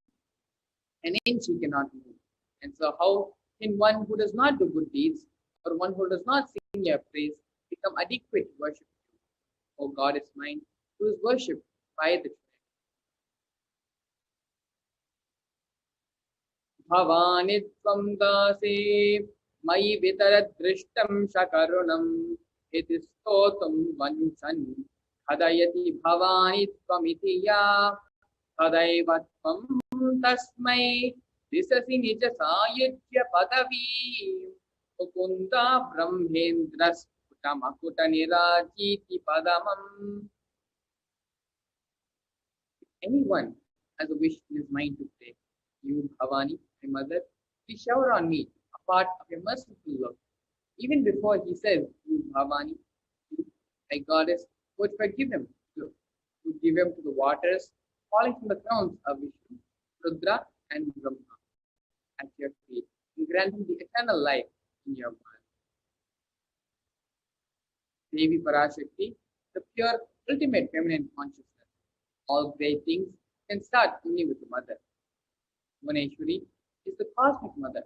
an inch he cannot move. And so how can one who does not do good deeds or one who does not sing your praise become adequate to worship you? O God is mine, who is worshipped by the Bhavani Tvam Dase Mai Vitaradrishtam Shakarunam Iti Stotum Vanchan Hadayati Bhavani Tvamiti Ya Hadaivatvam Tasmai Disasi Nija Sayajya Padavi Mukunda Brahmendras Kutamakuta Nirajiti Padamam. Anyone has a wish in his mind to pray, you Bhavani, my mother, please shower on me a part of your merciful love. Even before he says, you Bhavani, you, my goddess, would forgive him, would give him to the waters falling from the crowns of Vishnu, Rudra, and Brahma at your feet, and grant him the eternal life in your mind. Devi Parashakti, the pure, ultimate feminine consciousness. All great things can start only with the mother. Bhuvneshwari is the cosmic mother.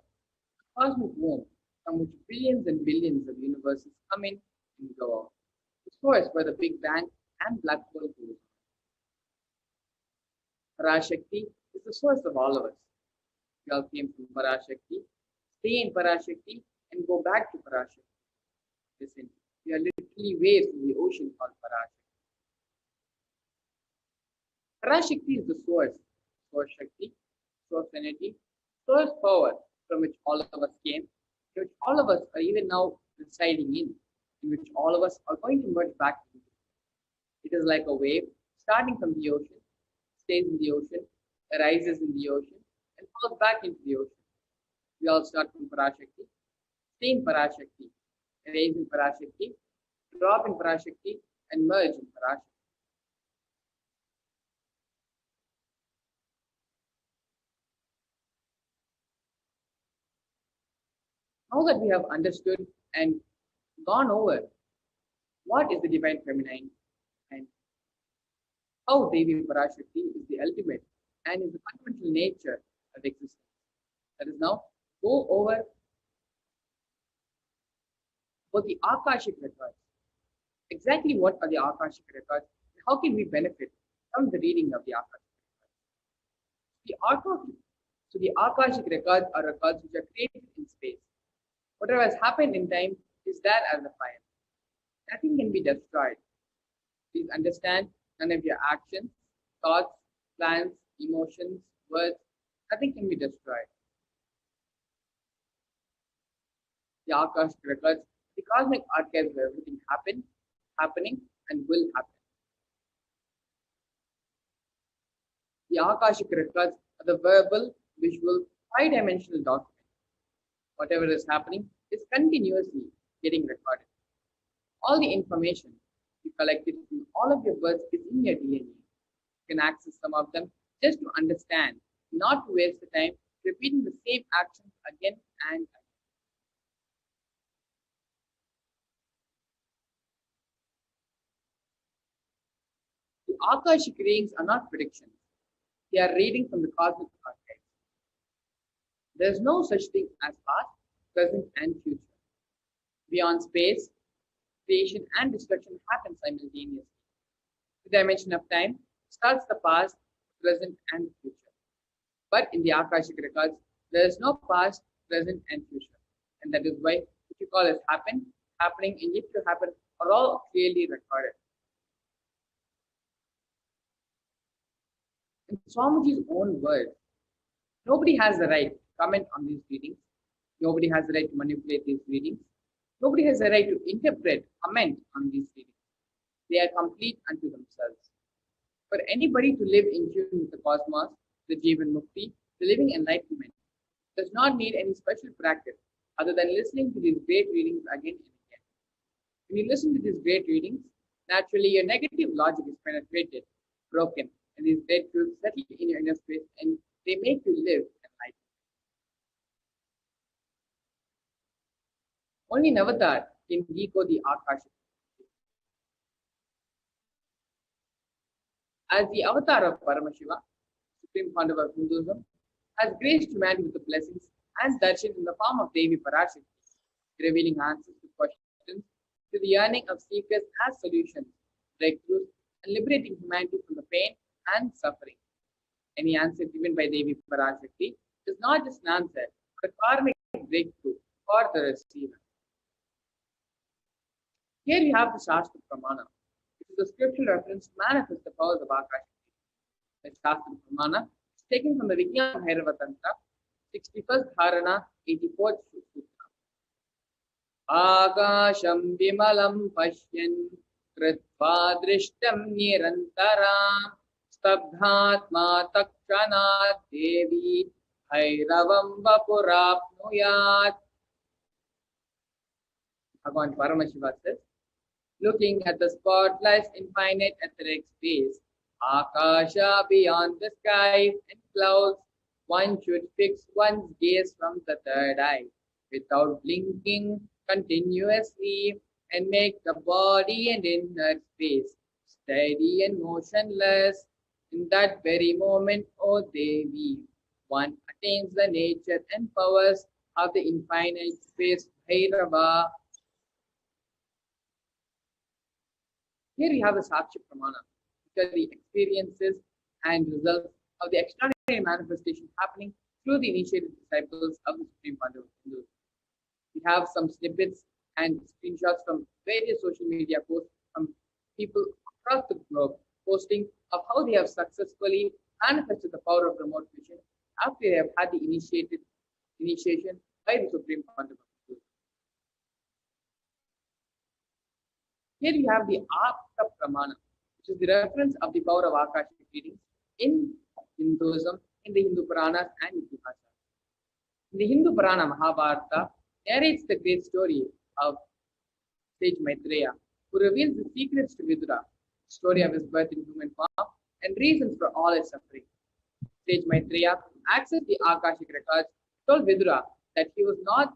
cosmic womb from which billions and billions of universes come in and go out. The source where the Big Bang and black hole goes. Parashakti is the source of all of us. We all came from Parashakti, stay in Parashakti, and go back to Parashakti. Listen, we are literally waves in the ocean called Parashakti. Parashakti is the source Shakti, source energy, source power from which all of us came, which all of us are even now residing in which all of us are going to merge back into. It is like a wave starting from the ocean, stays in the ocean, arises in the ocean, and falls back into the ocean. We all start from Parashakti, stay in Parashakti, rise in Parashakti, drop in Parashakti, and merge in Parashakti. Now that we have understood and gone over what is the divine feminine and how Devi Parashakti is the ultimate and is the fundamental nature of existence, let us now go over the Akashic records. Exactly what are the Akashic records and how can we benefit from the reading of the Akashic records? The Akashic records are records which are created in space. Whatever has happened in time is there as a fire. Nothing can be destroyed. Please understand, none of your actions, thoughts, plans, emotions, words, nothing can be destroyed. The Akashic records, the cosmic archives where everything happened, happening, and will happen. The Akashic records are the verbal, visual, five-dimensional document. Whatever is happening is continuously getting recorded. All the information you collected from all of your births is in your DNA. You can access some of them just to understand, not to waste the time repeating the same actions again and again. The Akashic readings are not predictions. They are reading from the cosmic archives. There is no such thing as past, present, and future. Beyond space, creation and destruction happen simultaneously. The dimension of time starts the past, present, and future. But in the Akashic records, there is no past, present, and future. And that is why what you call as happen, happening, and yet to happen are all clearly recorded. In Swamiji's own words, nobody has the right to comment on these readings. Nobody has the right to manipulate these readings. Nobody has the right to interpret, comment on these readings. They are complete unto themselves. For anybody to live in tune with the cosmos, the Jivan Mukti, the living enlightenment, does not need any special practice other than listening to these great readings again and again. When you listen to these great readings, naturally your negative logic is penetrated, broken, and these great truths settle in your inner space and they make you live enlightened. Only an avatar can decode the Akashic. As the avatar of Paramashiva, Supreme Founder of Hinduism, has graced humanity with the blessings and darshan in the form of Devi Parashakti, revealing answers to questions, to the yearning of seekers as solutions, breakthroughs, and liberating humanity from the pain and suffering. Any answer given by Devi Parashakti is not just an answer, but a karmic breakthrough for the receiver. Here you have the Shastra Pramana, which is a scriptural reference to manifest the powers of Akashic. The Shastra Pramana is taken from the Vijnana Bhairava Tantra, 61st Dharana, 84th Sutra. Akasham Vimalam Pashyan Kritva Drishtam Nirantaram Stabdhatma Takshanat Devi Bhairavam Vapurapnuyat. Bhagavan Paramashiva says, looking at the spotlight's infinite etheric space, Akasha beyond the skies and clouds, one should fix one's gaze from the third eye, without blinking continuously, and make the body and inner space steady and motionless. In that very moment, O Devi, one attains the nature and powers of the infinite space Bhairava. Here we have the Sakshi Pramana, which are the experiences and results of the extraordinary manifestation happening through the initiated disciples of the Supreme Pandava Hindus. We have some snippets and screenshots from various social media posts from people across the globe posting of how they have successfully manifested the power of remote vision after they have had the initiation by the Supreme Pandava Hindus. Here we have the Apta Pramana, which is the reference of the power of Akashic readings in Hinduism, in the Hindu Puranas and Itihasas. In the Hindu Purana, Mahabharata narrates the great story of sage Maitreya, who reveals the secrets to Vidura, the story of his birth in human form, and reasons for all his suffering. Sage Maitreya accessed the Akashic records, told Vidura that he was not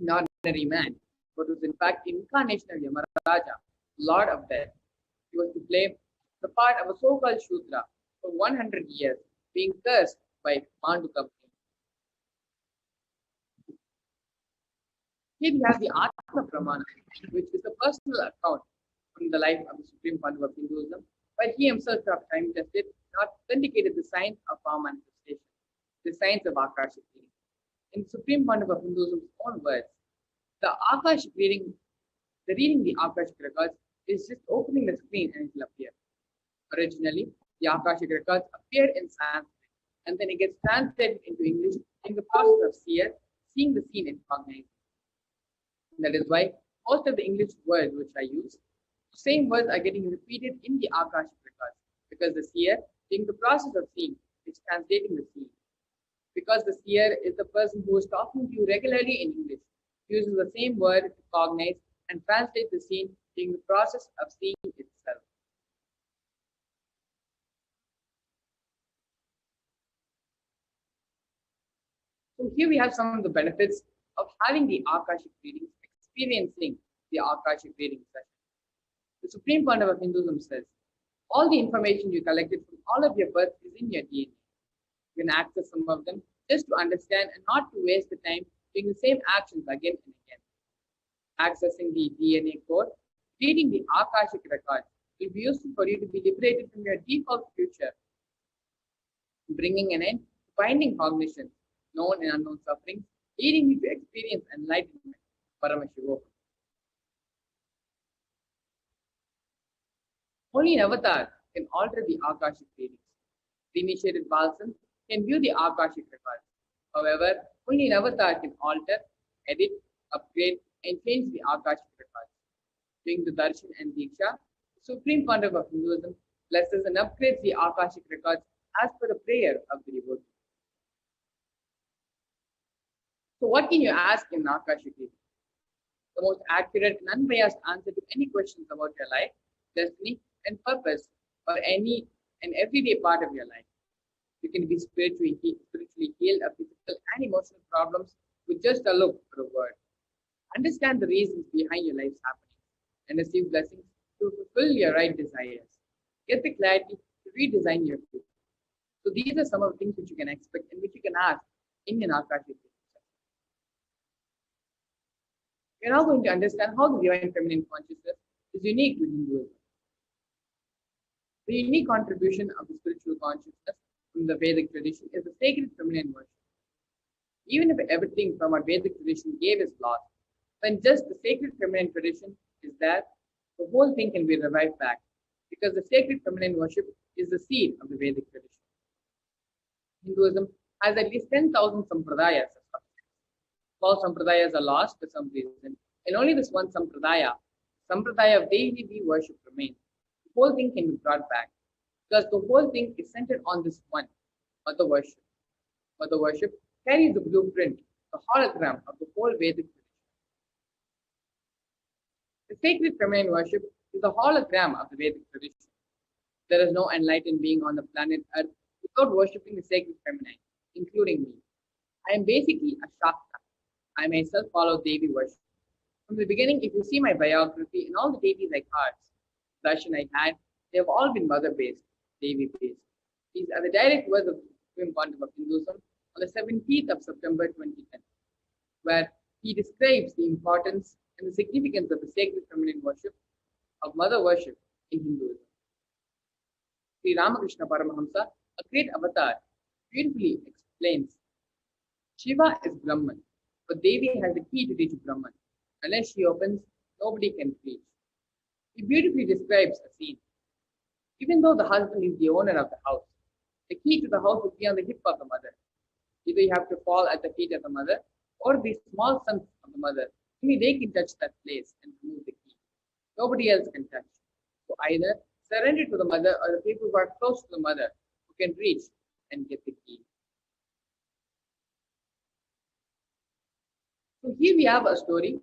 an ordinary man, but was in fact incarnation of Yamaraja, Lord of Death. He was to play the part of a so-called Shudra for 100 years, being cursed by Mandu company. Here we have the Atma Pramana, which is a personal account from the life of the Supreme Pandava of Hinduism, where he himself have time tested and authenticated the science of power manifestation, the science of Akashic reading. In Supreme Pandava of Hinduism's own words, the Akashic reading, the reading the Akashic records is just opening the screen and it will appear. Originally, the Akashic records appeared in Sanskrit and then it gets translated into English in the process of seer seeing the scene and cognizing. That is why most of the English words which I use, the same words are getting repeated in the Akashic records because the seer, in the process of seeing, is translating the scene. Because the seer is the person who is talking to you regularly in English, uses the same word to cognize and translate the scene during the process of seeing itself. So here we have some of the benefits of having the Akashic readings, experiencing the Akashic reading session. The Supreme Pandava of Hinduism says, all the information you collected from all of your birth is in your DNA. You can access some of them just to understand and not to waste the time doing the same actions again and again. Accessing the DNA code, reading the Akashic records will be useful for you to be liberated from your default future, bringing an end to binding cognition, known and unknown sufferings, leading you to experience enlightenment, Paramashivoham. Only an avatar can alter the Akashic readings. The initiated Balsam can view the Akashic records. However, only an avatar can alter, edit, upgrade, and change the Akashic records. During the Darshan and Diksha, the Supreme Pandava of Hinduism blesses and upgrades the Akashic records as per the prayer of the devotee. So what can you ask in Akashic reading? The most accurate and unbiased answer to any questions about your life, destiny, and purpose for any and everyday part of your life. You can be spiritually healed of physical and emotional problems with just a look or a word. Understand the reasons behind your life's happening and receive blessings to fulfill your right desires. Get the clarity to redesign your future. So these are some of the things which you can expect and which you can ask in an Akashic reading. We are now going to understand how the divine feminine consciousness is unique to Hinduism. The unique contribution of the spiritual consciousness from the Vedic tradition is the sacred feminine worship. Even if everything from our Vedic tradition gave is lost, when just the sacred feminine tradition is there, the whole thing can be revived back because the sacred feminine worship is the seed of the Vedic tradition. Hinduism has at least 10,000 sampradayas. All sampradayas are lost for some reason, and only this one sampradaya of Devi worship remains. The whole thing can be brought back because the whole thing is centered on this one, Mother worship. Mother worship carries the blueprint, the hologram of the whole Vedic tradition. The sacred feminine worship is the hologram of the Vedic tradition. There is no enlightened being on the planet Earth without worshipping the sacred feminine, including me. I am basically a Shakta. I myself follow Devi worship. From the beginning, if you see my biography and all the Devis I cards, darshan I had, they have all been mother-based, Devi-based. These are the direct words of the Supreme Pandava of Hinduism, on the 17th of September 2010, where he describes the importance and the significance of the sacred feminine worship of mother worship in Hinduism. Sri Ramakrishna Paramahamsa, a great avatar, beautifully explains Shiva is Brahman, but Devi has the key to reach Brahman. Unless she opens, nobody can reach. He beautifully describes a scene. Even though the husband is the owner of the house, the key to the house will be on the hip of the mother. Either you have to fall at the feet of the mother, or the small sons of the mother. Only they can touch that place and remove the key. Nobody else can touch. So either surrender to the mother, or the people who are close to the mother who can reach and get the key. So here we have a story.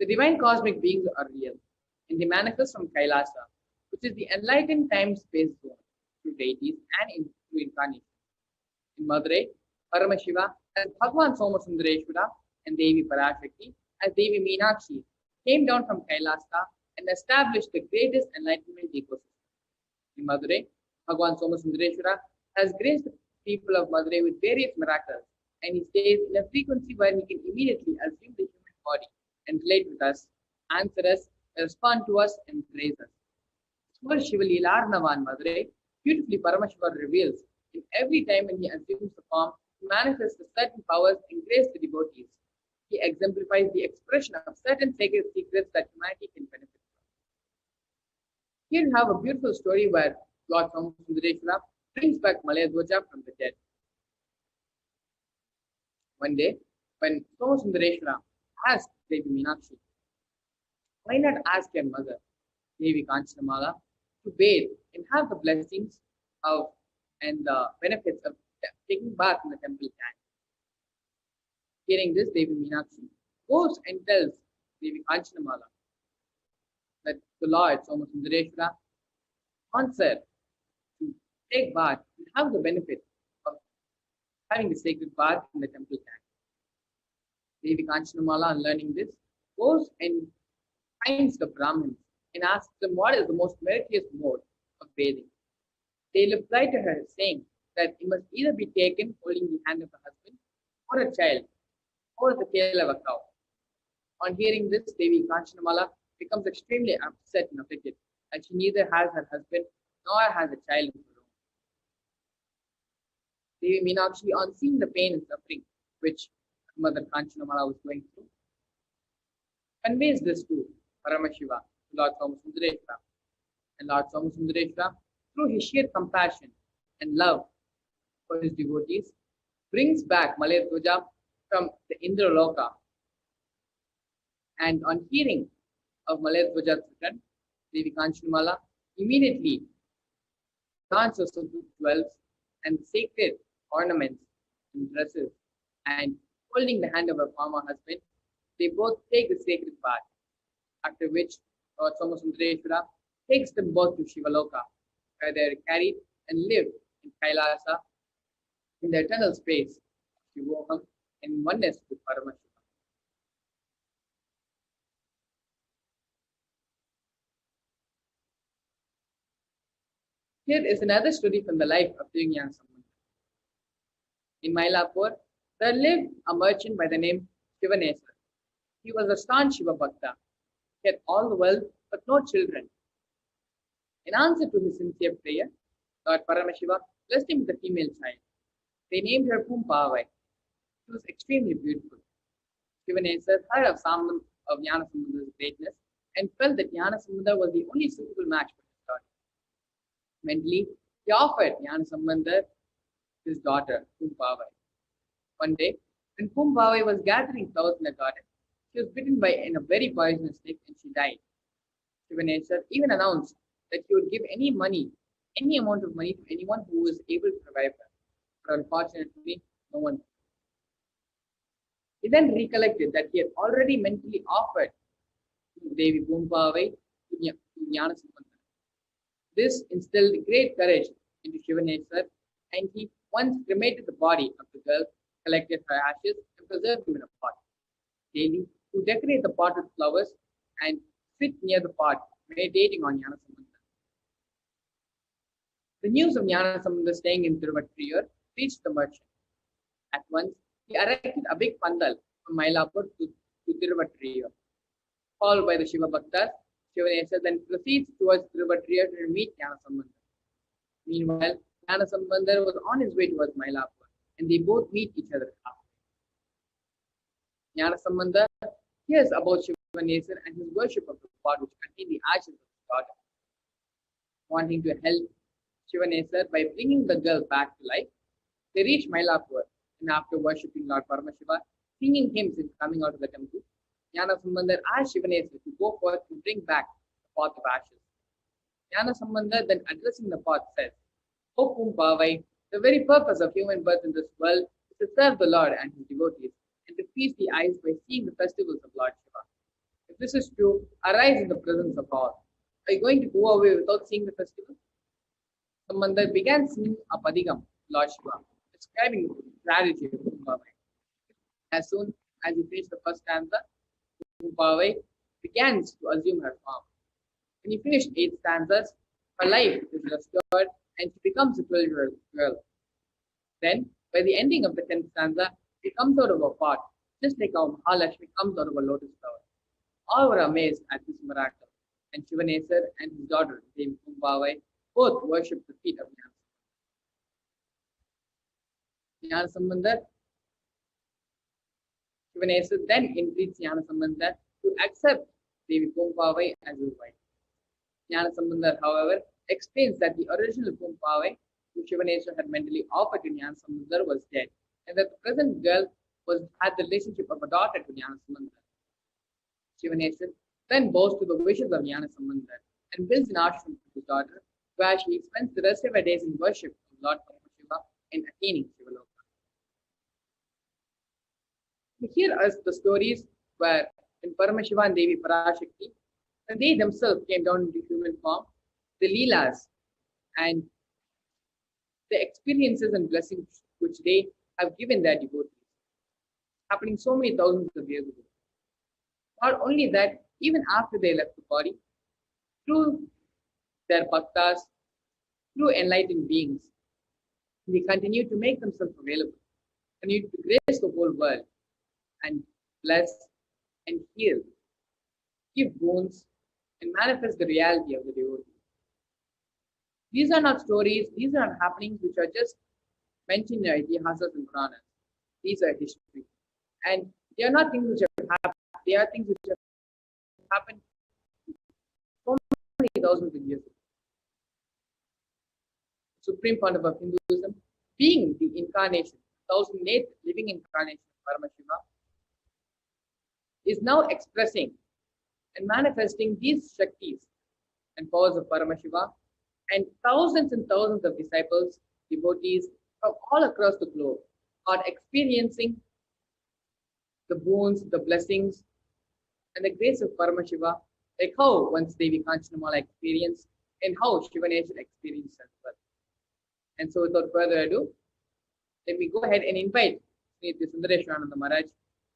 The divine cosmic beings are real, and they manifest from Kailasa, which is the enlightened time-space zone, through deities and through incarnation. In Madurai, Paramashiva as Bhagwan Somasundareshwara and Devi Parashakti as Devi Meenakshi came down from Kailasa and established the greatest enlightenment ecosystem. In Madurai, Bhagwan Somasundareshwara has graced the people of Madurai with various miracles, and he stays in a frequency where he can immediately assume the human body and relate with us, answer us, respond to us, and praise us. Small Shiva Leelarnavan Madurai, beautifully Paramashiva reveals in every time when he assumes the form, he manifests the certain powers and grace the devotees. He exemplifies the expression of certain sacred secrets that humanity can benefit from. Here you have a beautiful story where Lord Somasundareshwara brings back Malayadwaja from the dead. One day, when Somasundareshwara asked Devi Meenakshi, why not ask your mother, Devi Kanchanamala, to bathe and have the blessings of and the benefits of taking bath in the temple tank? Hearing this, Devi Meenakshi goes and tells Devi Kanchanamala that the Lord Somasundareshwara wants her to take bath and have the benefit of having the sacred bath in the temple tank. Devi Kanchanamala, on learning this, goes and finds the Brahmins and asks them what is the most meritorious mode of bathing. They reply to her saying that it must either be taken holding the hand of the husband, or a child, or the tail of a cow. On hearing this, Devi Kanchanamala becomes extremely upset and afflicted, as she neither has her husband nor has a child of her own. Devi Meenakshi, on seeing the pain and suffering which Mother Kanchanamala was going through, conveys this to Paramashiva, Lord Somasundareshwara. And Lord Somasundareshwara, through his sheer compassion and love for his devotees, brings back Malayadwaja from the Indraloka. And on hearing of Malayadwaja's return, Devi Kanchanamala immediately dons herself with jewels and sacred ornaments and dresses, and holding the hand of her former husband, they both take the sacred bath, after which Lord Somasundareshwara takes them both to Shivaloka, where they are carried and live in Kailasa in the eternal space of Shivoham in oneness with Paramashivoham. Here is another story from the life of Nithyananda. In Mylapore, there lived a merchant by the name Shivanesa. He was a staunch Shiva Bhakta. He had all the wealth but no children. In answer to his sincere prayer, Lord Paramashiva blessed him with a female child. They named her Pumpavai. She was extremely beautiful. Shivanesa heard of Jnanasambanda's greatness and felt that Jnanasambanda was the only suitable match for his daughter. Mentally, he offered Jnanasambanda his daughter, Pumpavai. One day, when Pumpavai was gathering flowers in the garden, she was bitten by a very poisonous snake and she died. Shivanesa even announced that he would give any amount of money to anyone who was able to revive her. But unfortunately, no one. He then recollected that he had already mentally offered Devi Pumpavai to Jnanasambanda. This instilled great courage into Shivanesa, and he once cremated the body of the girl, collected her ashes, and preserved them in a pot. Daily, to decorate the pot with flowers and sit near the pot, meditating on Jnanasambanda. The news of Jnanasambandha staying in Tiruvattriyur reached the merchant. At once, he erected a big pandal from Mylapur to Tiruvattriyur. Followed by the Shiva Bhaktas, Shivanesa then proceeds towards Tiruvattriyur to meet Jnanasambandha. Meanwhile, Jnanasambandha was on his way towards Mylapur, and they both meet each other halfway. Jnanasambandha hears about Shivanesa and his worship of the god which contained the ashes of his daughter. Wanting to help Shivanesa by bringing the girl back to life, they reach Mylapur, and after worshipping Lord Paramashiva, singing hymns and coming out of the temple, Jnanasambandha asked Shivanesa to go forth to bring back the pot of ashes. Jnanasambandha then addressing the pot says, O Pumpavai, the very purpose of human birth in this world is to serve the Lord and his devotees, and to feast the eyes by seeing the festivals of Lord Shiva. If this is true, arise in the presence of all. Are you going to go away without seeing the festival? Sambandha began singing a padigam, Lord Shiva, describing the strategy of Pumpavai. As soon as he finished the first stanza, Pumpavai began to assume her form. When he finished 8 stanzas, her life is restored and she becomes a 12-year-old girl. Then, by the ending of the 10th stanza, she comes out of a pot, just like how Mahalakshmi comes out of a lotus flower. All were amazed at this miracle, and Shivanesa and his daughter, Devi Pumpavai, both worshipped the feet of Jnanasambandha. Shivanesa then entreats Jnanasambandha to accept Devi Pumpavai as his wife. Jnanasambandha, however, explains that the original Pumpavai, who Shivanesa had mentally offered to Jnanasambandha, was dead, and that the present girl had the relationship of a daughter to Jnanasambandha. Shivanesa then bows to the wishes of Jnanasambandha and builds an ashram for his daughter, where she spends the rest of her days in worship of Lord Paramashiva and attaining Shivaloka. Here are the stories where when Paramashiva and Devi Parashakti, when they themselves came down into human form, the Leelas and the experiences and blessings which they have given their devotees, happening so many thousands of years ago. Not only that, even after they left the body, through their bhaktas, through enlightened beings, they continue to make themselves available, continue to grace the whole world and bless and heal, give boons, and manifest the reality of the devotee. These are not stories, these are not happenings which are just mentioned in Itihasas and Puranas. These are history. And they are not things which have happened, they are things which have happened so many thousands of years ago. Supreme founder of Hinduism, being the incarnation, 1008th living incarnation of Paramashiva, is now expressing and manifesting these Shaktis and powers of Paramashiva, and thousands and thousands of disciples, devotees from all across the globe are experiencing the boons, the blessings, and the grace of Paramashiva, like how once Devi Kanchanamala experienced and how Shivanesa experienced as well. And so without further ado, let me go ahead and invite Sri Sundareswarananda Maharaj,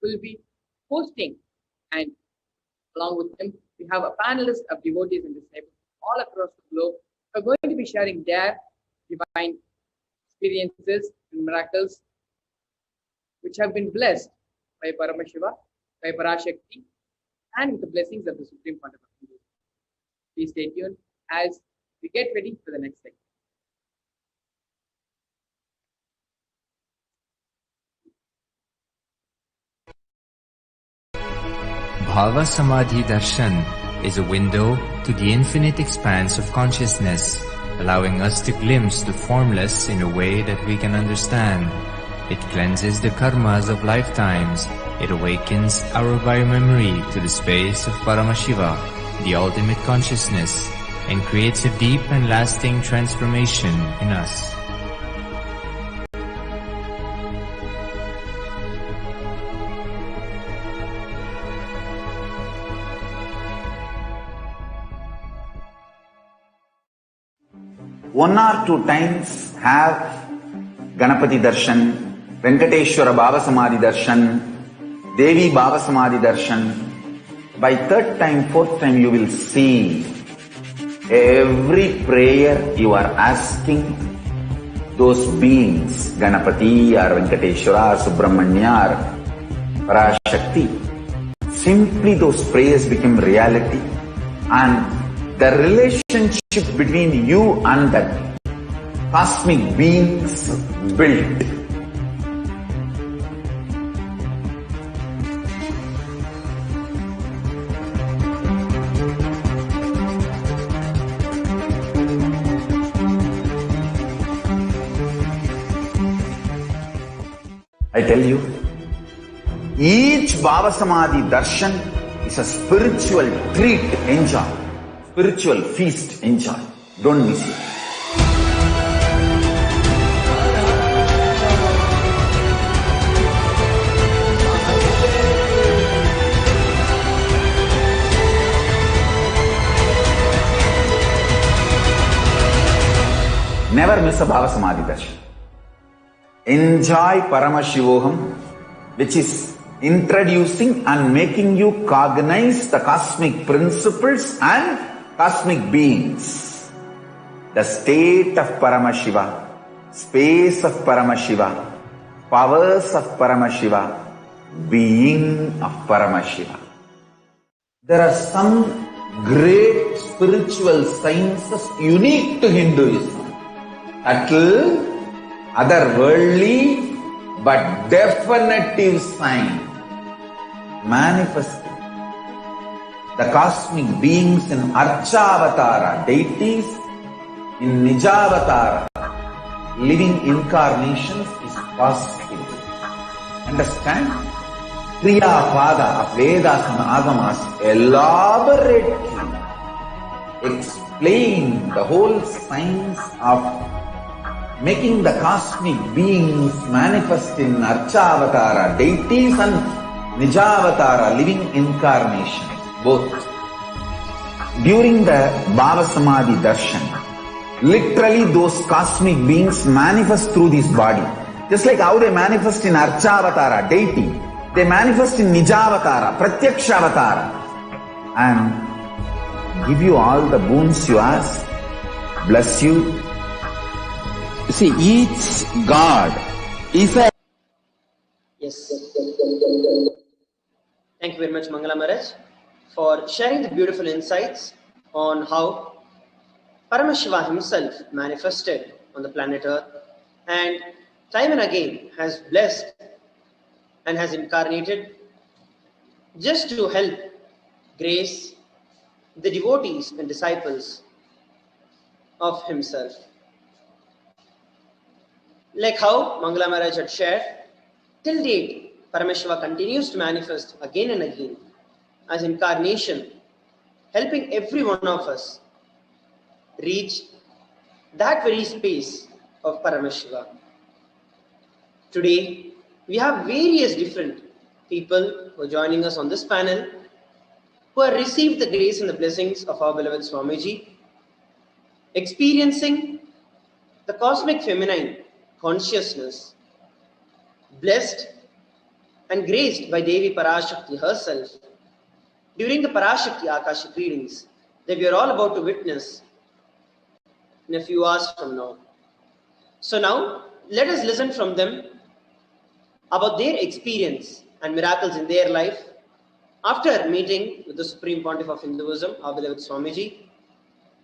who will be hosting, and along with him, we have a panelist of devotees and disciples all across the globe who are going to be sharing their divine experiences and miracles which have been blessed by Paramashiva, by Parashakti, and with the blessings of the Supreme Founder of Hinduism. Please stay tuned as we get ready for the next segment. Bhava Samadhi Darshan is a window to the infinite expanse of consciousness, allowing us to glimpse the formless in a way that we can understand. It cleanses the karmas of lifetimes. It awakens our biomemory to the space of Paramashiva, the ultimate consciousness, and creates a deep and lasting transformation in us. One or two times have Ganapati Darshan, Venkateshwara Bhava Samadhi Darshan, Devi Bhava Samadhi Darshan. By third time, fourth time you will see Every prayer you are asking, those beings, Ganapati or Venkateshwara or Subramanya or Parashakti, simply those prayers become reality, and the relationship between you and that cosmic beings built. I tell you, each Bhava Samadhi Darshan is a spiritual treat. Enjoy. Spiritual feast. Enjoy. Don't miss it. Never miss a Bhava Samadhi Darshan. Enjoy Paramashivoham, which is introducing and making you cognize the cosmic principles and cosmic beings. The state of Paramashiva, space of Paramashiva, powers of Paramashiva, being of Paramashiva. There are some great spiritual sciences unique to Hinduism. Subtle, otherworldly, but definitive sign. Manifesting. The cosmic beings in Archavatara, deities in Nijavatara, living incarnations is possible. Understand? Kriya Pada of Vedas and Agamas elaborately explain the whole science of making the cosmic beings manifest in Archavatara, deities and Nijavatara, living incarnations, both. During the Bhava Samadhi Darshan, literally those cosmic beings manifest through this body. Just like how they manifest in Archavatara, deity, they manifest in Nijavatara, Pratyakshavatara, and give you all the boons you ask, bless you. See, each God is a... Yes. Thank you very much, Mangala Maharaj, for sharing the beautiful insights on how Paramashiva himself manifested on the planet Earth and time and again has blessed and has incarnated just to help grace the devotees and disciples of himself. Like how Mangala Maharaj had shared, till date, Paramashiva continues to manifest again and again as incarnation, helping every one of us reach that very space of Paramashiva. Today, we have various different people who are joining us on this panel who have received the grace and the blessings of our beloved Swamiji, experiencing the cosmic feminine consciousness, blessed and graced by Devi Parashakti herself during the Parashakti Akashic readings that we are all about to witness in a few hours from now. So now, let us listen from them about their experience and miracles in their life after meeting with the Supreme Pontiff of Hinduism, our beloved Swamiji,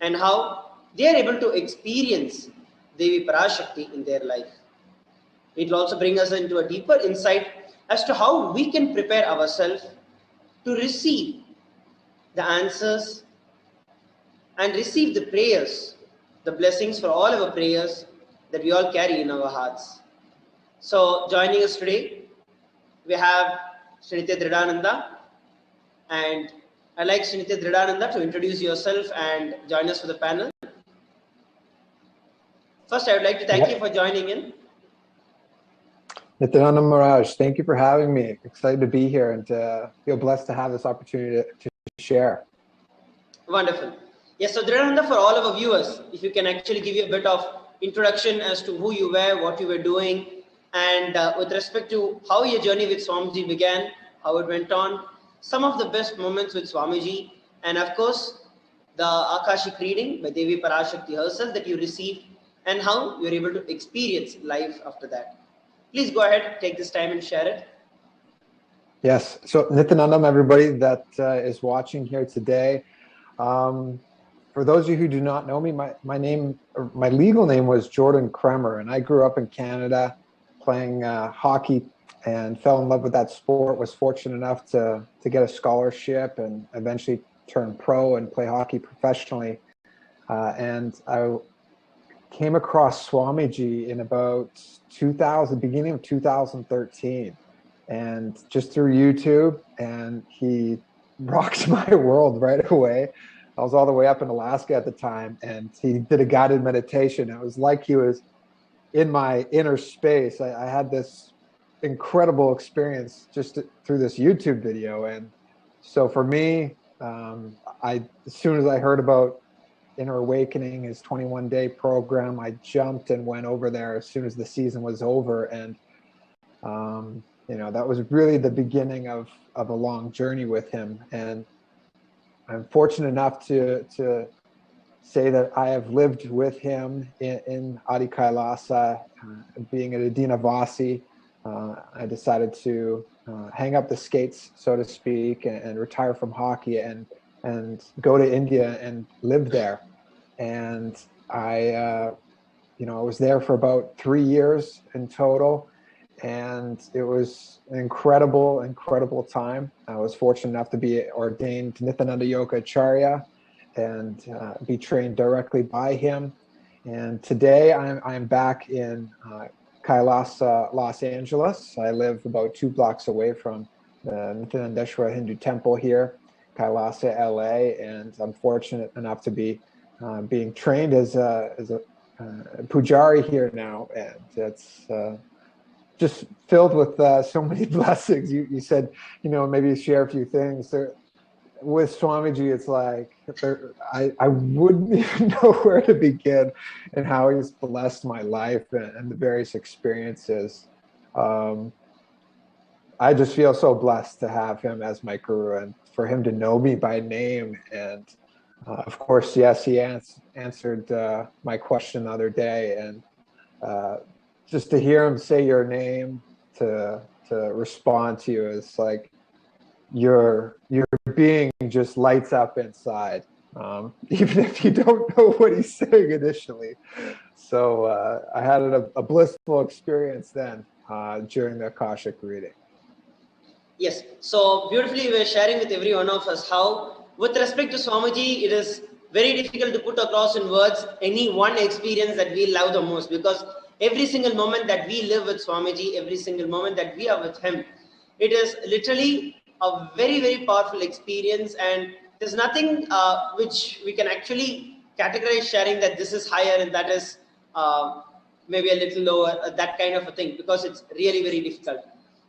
and how they are able to experience Devi Parashakti in their life. It will also bring us into a deeper insight as to how we can prepare ourselves to receive the answers and receive the prayers, the blessings for all our prayers that we all carry in our hearts. So joining us today, we have Srinitya Dhridananda, and I'd like Srinitya Dhridananda to introduce yourself and join us for the panel. First, I would like to thank you for joining in. Nithyananda Maharaj, thank you for having me. Excited to be here and feel blessed to have this opportunity to share. Wonderful. Yes, so Dhridananda, for all of our viewers, if you can actually give you a bit of introduction as to who you were, what you were doing, and with respect to how your journey with Swamiji began, how it went on, some of the best moments with Swamiji, and of course, the Akashic reading by Devi Parashakti herself that you received, and how you're able to experience life after that. Please go ahead, take this time and share it. Yes. So Nithyanandam, everybody that is watching here today. For those of you who do not know me, my legal name was Jordan Kremer, and I grew up in Canada playing hockey and fell in love with that sport. Was fortunate enough to get a scholarship and eventually turn pro and play hockey professionally. And I came across Swamiji in about beginning of 2013, and just through YouTube, and he rocked my world right away. I was all the way up in Alaska at the time, and he did a guided meditation. It was like he was in my inner space. I had this incredible experience just through this YouTube video. And so for me, as soon as I heard about Inner Awakening, his 21-day program, I jumped and went over there as soon as the season was over. And, that was really the beginning of a long journey with him. And I'm fortunate enough to say that I have lived with him in Adi Kailasa, being at Adina Vasi. I decided to hang up the skates, so to speak, and retire from hockey and go to India and live there. And I was there for about 3 years in total. And it was an incredible time. I was fortunate enough to be ordained Nityananda Yoga Acharya and be trained directly by him. And today I'm back in Kailasa, Los Angeles. I live about 2 blocks away from the Nityanandeshwara Hindu temple here, Kailasa, LA. And I'm fortunate enough to be being trained as a pujari here now. And it's just filled with so many blessings. You said, maybe share a few things. With Swamiji, it's like I wouldn't even know where to begin and how he's blessed my life and the various experiences. I just feel so blessed to have him as my guru and for him to know me by name. And of course, yes, he answered my question the other day. And just to hear him say your name, to respond to you, is like your being just lights up inside, even if you don't know what he's saying initially. So I had a blissful experience then during the Akashic reading. Yes, so beautifully we were sharing with every one of us how, with respect to Swamiji, it is very difficult to put across in words any one experience that we love the most, because every single moment that we live with Swamiji, every single moment that we are with him, it is literally a very powerful experience, and there's nothing which we can actually categorize sharing that this is higher and that is maybe a little lower, that kind of a thing, because it's really very difficult.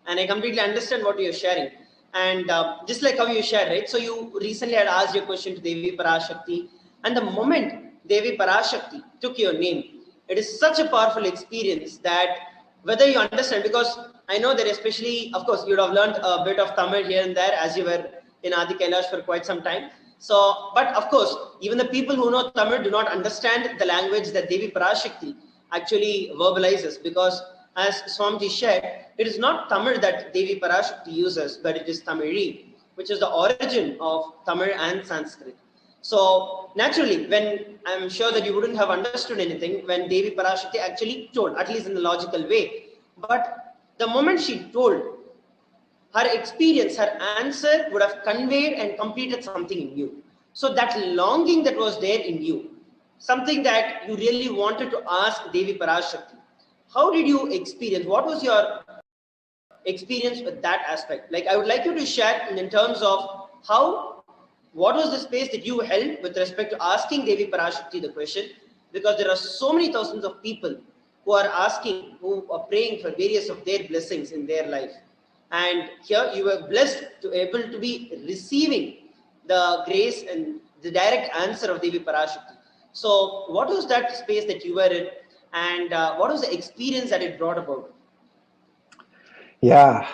And I completely understand what you're sharing. And just like how you shared, right? So you recently had asked your question to Devi Parashakti, and the moment Devi Parashakti took your name, it is such a powerful experience that whether you understand, because I know that especially, of course, you would have learned a bit of Tamil here and there as you were in Adi Kailash for quite some time. So, but of course, even the people who know Tamil do not understand the language that Devi Parashakti actually verbalizes, because as Swamiji shared, it is not Tamil that Devi Parashakti uses, but it is Tamili, which is the origin of Tamil and Sanskrit. So naturally, when I'm sure that you wouldn't have understood anything when Devi Parashakti actually told, at least in the logical way, but the moment she told, her experience, her answer would have conveyed and completed something in you. So that longing that was there in you, something that you really wanted to ask Devi Parashakti, how did you experience? What was your experience with that aspect? Like, I would like you to share in terms of what was the space that you held with respect to asking Devi Parashakti the question? Because there are so many thousands of people who are asking, who are praying for various of their blessings in their life. And here you were blessed to able to be receiving the grace and the direct answer of Devi Parashakti. So what was that space that you were in, and what was the experience that it brought about? Yeah,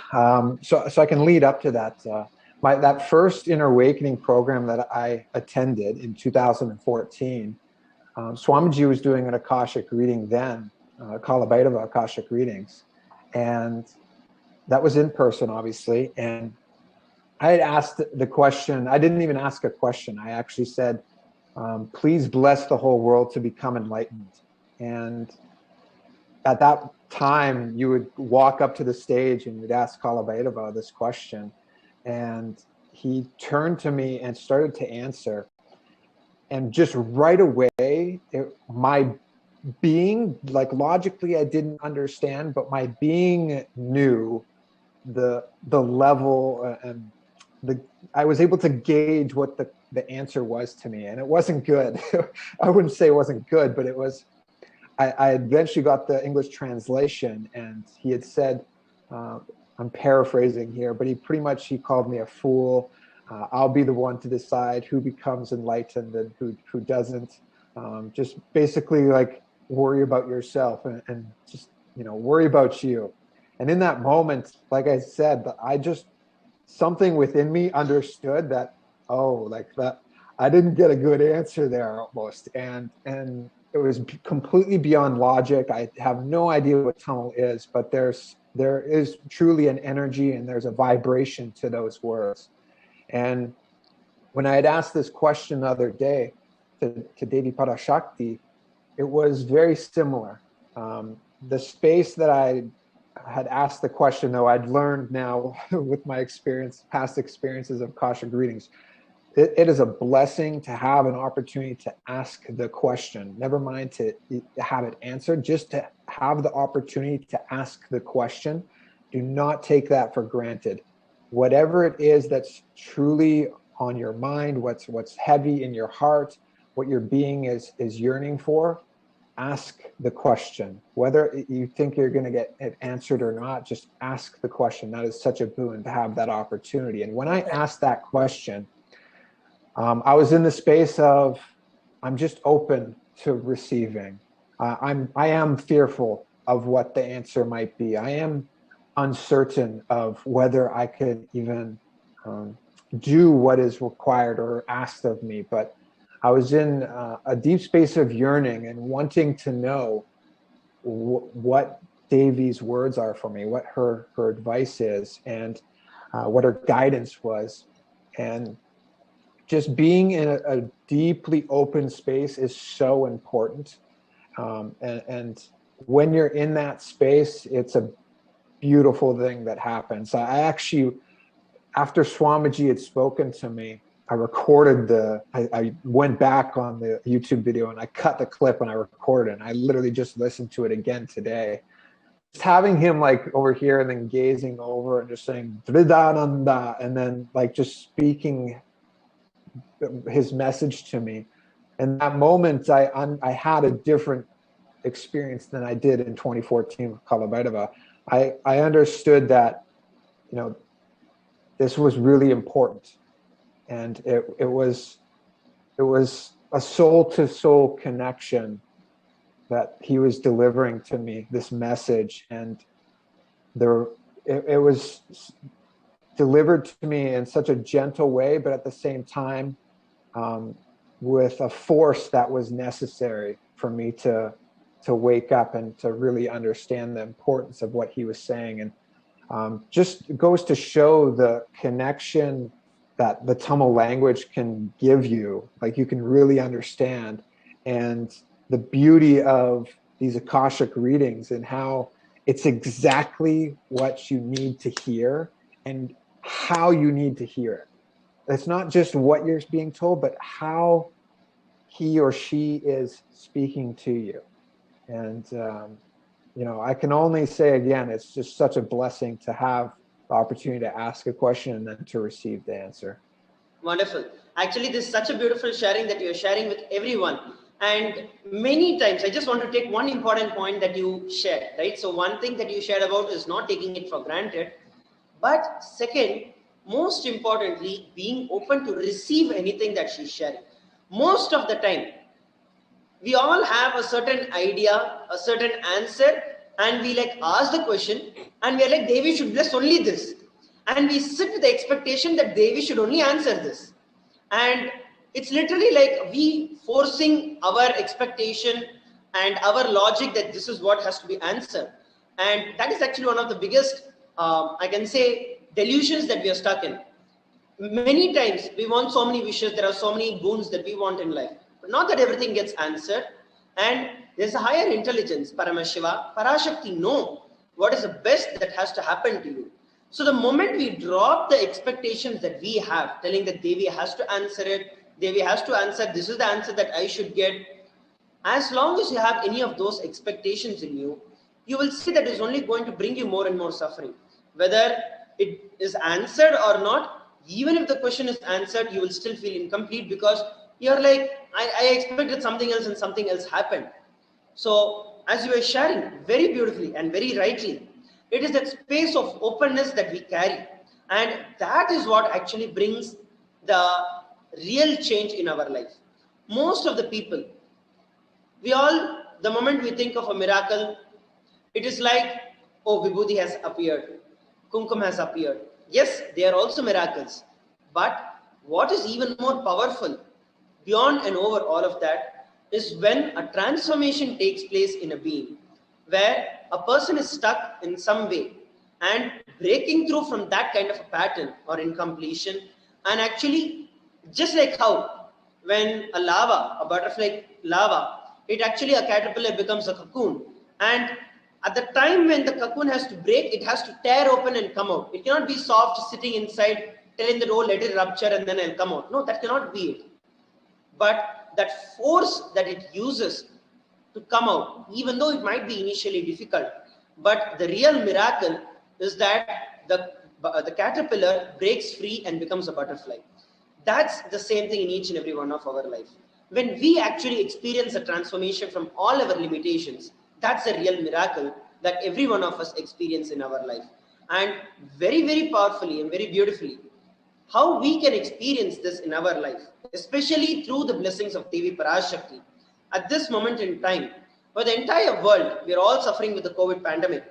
so I can lead up to that. that first inner awakening program that I attended in 2014, Swamiji was doing an Akashic reading then, Kalabhairava Akashic readings. And that was in person, obviously. And I had asked the question, I didn't even ask a question. I actually said, please bless the whole world to become enlightened. And at that time, you would walk up to the stage and you'd ask Kalabhairava this question. And he turned to me and started to answer. And just right away, my being, like logically I didn't understand, but my being knew the level and I was able to gauge what the answer was to me. And it wasn't good. I wouldn't say it wasn't good, but it was, I eventually got the English translation, and he had said, I'm paraphrasing here, but he called me a fool. I'll be the one to decide who becomes enlightened and who doesn't. Just basically like worry about yourself and just, worry about you. And in that moment, like I said, something within me understood that, I didn't get a good answer there almost. And it was completely beyond logic. I have no idea what Tamil is, but there is truly an energy and there's a vibration to those words. And when I had asked this question the other day to Devi Parashakti, it was very similar. The space that I had asked the question, though, I'd learned now with my past experiences of Akashic readings, it is a blessing to have an opportunity to ask the question, never mind to have it answered, just to have the opportunity to ask the question. Do not take that for granted. Whatever it is that's truly on your mind, what's heavy in your heart, what your being is yearning for, ask the question. Whether you think you're going to get it answered or not, just ask the question. That is such a boon to have that opportunity. And when I asked that question, I was in the space of, I'm just open to receiving. I am fearful of what the answer might be. I am uncertain of whether I could even do what is required or asked of me. But I was in a deep space of yearning and wanting to know what Devi's words are for me, what her advice is, and what her guidance was. And just being in a deeply open space is so important. And when you're in that space, it's a beautiful thing that happens. I actually, after Swamiji had spoken to me, I recorded I went back on the YouTube video and I cut the clip and I recorded it. And I literally just listened to it again today. Just having him like over here and then gazing over and just saying Vridananda and then like just speaking his message to me. And that moment I had a different experience than I did in 2014 with Kalabhairava. I understood that, this was really important. And it was a soul-to-soul connection that he was delivering to me, this message. And it was delivered to me in such a gentle way, but at the same time, with a force that was necessary for me to wake up and to really understand the importance of what he was saying. And just goes to show the connection that the Tamil language can give you, like you can really understand, and the beauty of these Akashic readings and how it's exactly what you need to hear and how you need to hear it. It's not just what you're being told, but how he or she is speaking to you. And, I can only say again, it's just such a blessing to have the opportunity to ask a question and then to receive the answer. Wonderful. Actually, this is such a beautiful sharing that you're sharing with everyone. And many times, I just want to take one important point that you shared, right? So one thing that you shared about is not taking it for granted. But second, most importantly, being open to receive anything that she's sharing. Most of the time, we all have a certain idea, a certain answer, and we like ask the question and we are like, Devi should bless only this. And we sit with the expectation that Devi should only answer this. And it's literally like we forcing our expectation and our logic that this is what has to be answered. And that is actually one of the biggest, I can say, delusions that we are stuck in. Many times we want so many wishes, there are so many boons that we want in life, but not that everything gets answered. And there's a higher intelligence, Paramashiva, Parashakti know what is the best that has to happen to you. So the moment we drop the expectations that we have, telling that Devi has to answer it, Devi has to answer, this is the answer that I should get. As long as you have any of those expectations in you, you will see that it's only going to bring you more and more suffering. Whether it is answered or not, even if the question is answered, you will still feel incomplete because you're like, I expected something else and something else happened. So as you were sharing very beautifully and very rightly, it is that space of openness that we carry. And that is what actually brings the real change in our life. Most of the people, we all, the moment we think of a miracle, it is like, oh, Vibhuti has appeared, Kumkum has appeared. Yes, they are also miracles. But what is even more powerful, beyond and over all of that, is when a transformation takes place in a being, where a person is stuck in some way and breaking through from that kind of a pattern or incompletion. And actually, just like how when a butterfly lava, it actually a caterpillar becomes a cocoon. And at the time when the cocoon has to break, it has to tear open and come out. It cannot be soft sitting inside, telling that, oh, let it rupture and then it'll come out. No, that cannot be it. But that force that it uses to come out, even though it might be initially difficult, but the real miracle is that the caterpillar breaks free and becomes a butterfly. That's the same thing in each and every one of our life. When we actually experience a transformation from all our limitations, that's a real miracle that every one of us experience in our life. And very, very powerfully and very beautifully, how we can experience this in our life, especially through the blessings of Devi Parashakti. At this moment in time, for the entire world, we are all suffering with the COVID pandemic.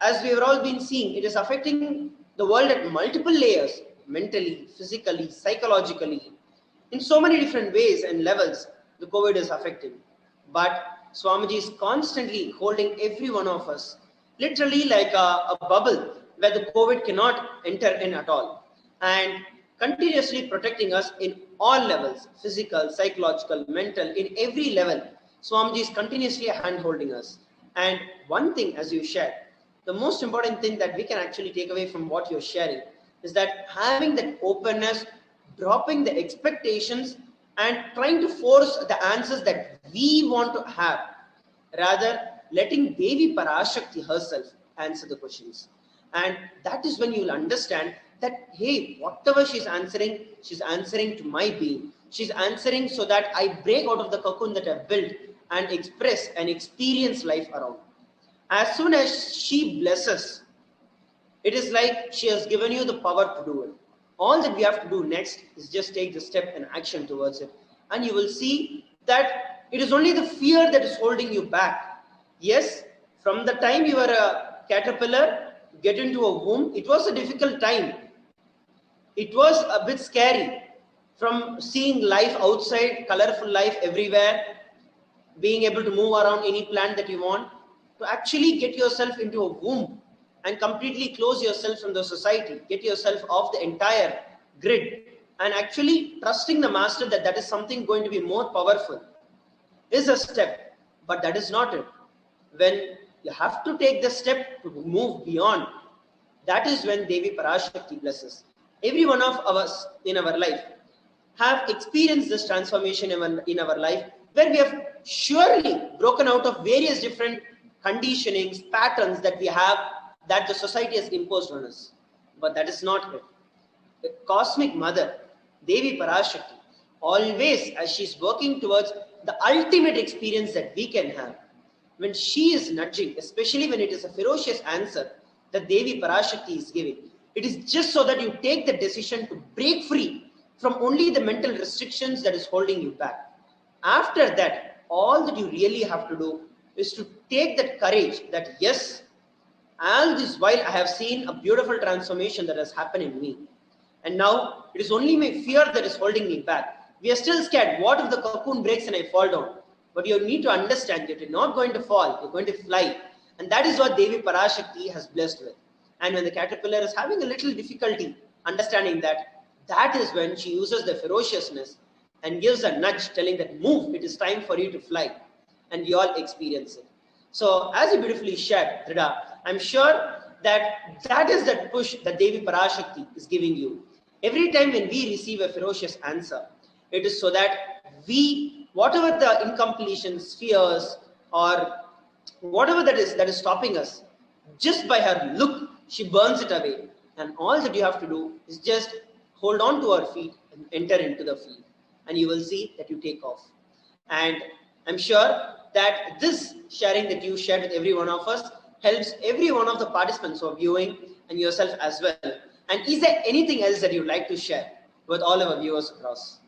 As we have all been seeing, it is affecting the world at multiple layers, mentally, physically, psychologically. In so many different ways and levels, the COVID is affecting. But Swamiji is constantly holding every one of us, literally like a bubble where the COVID cannot enter in at all, and continuously protecting us in all levels, physical, psychological, mental, in every level. Swamiji is continuously hand-holding us. And one thing, as you shared, the most important thing that we can actually take away from what you're sharing is that having that openness, dropping the expectations, and trying to force the answers that we want to have, rather letting Devi Parashakti herself answer the questions. And that is when you will understand that, hey, whatever she's answering to my being. She's answering so that I break out of the cocoon that I've built and express and experience life around. As soon as she blesses, it is like she has given you the power to do it. All that we have to do next is just take the step and action towards it. And you will see that it is only the fear that is holding you back. Yes, from the time you were a caterpillar, get into a womb, it was a difficult time. It was a bit scary from seeing life outside, colorful life everywhere, being able to move around any plant that you want, to actually get yourself into a womb and completely close yourself from the society, get yourself off the entire grid, and actually trusting the master that that is something going to be more powerful is a step, but that is not it. When you have to take the step to move beyond, that is when Devi Parashakti blesses. Every one of us in our life have experienced this transformation in our life, where we have surely broken out of various different conditionings, patterns that we have, that the society has imposed on us. But that is not it. The cosmic mother, Devi Parashakti, always as she's working towards the ultimate experience that we can have, when she is nudging, especially when it is a ferocious answer that Devi Parashakti is giving, it is just so that you take the decision to break free from only the mental restrictions that is holding you back. After that, all that you really have to do is to take that courage that, yes, All this while I have seen a beautiful transformation that has happened in me. And now it is only my fear that is holding me back. We are still scared. What if the cocoon breaks and I fall down? But you need to understand that you're not going to fall, you're going to fly. And that is what Devi Parashakti has blessed with. And when the caterpillar is having a little difficulty understanding that, that is when she uses the ferociousness and gives a nudge telling that move, it is time for you to fly. And we all experience it. So as you beautifully shared, Drida, I'm sure that that is that push that Devi Parashakti is giving you. Every time when we receive a ferocious answer, it is so that we, whatever the incompletions, fears, or whatever that is stopping us, just by her look, she burns it away. And all that you have to do is just hold on to her feet and enter into the field. And you will see that you take off. And I'm sure that this sharing that you shared with every one of us helps every one of the participants who are viewing and yourself as well. And is there anything else that you'd like to share with all our viewers across?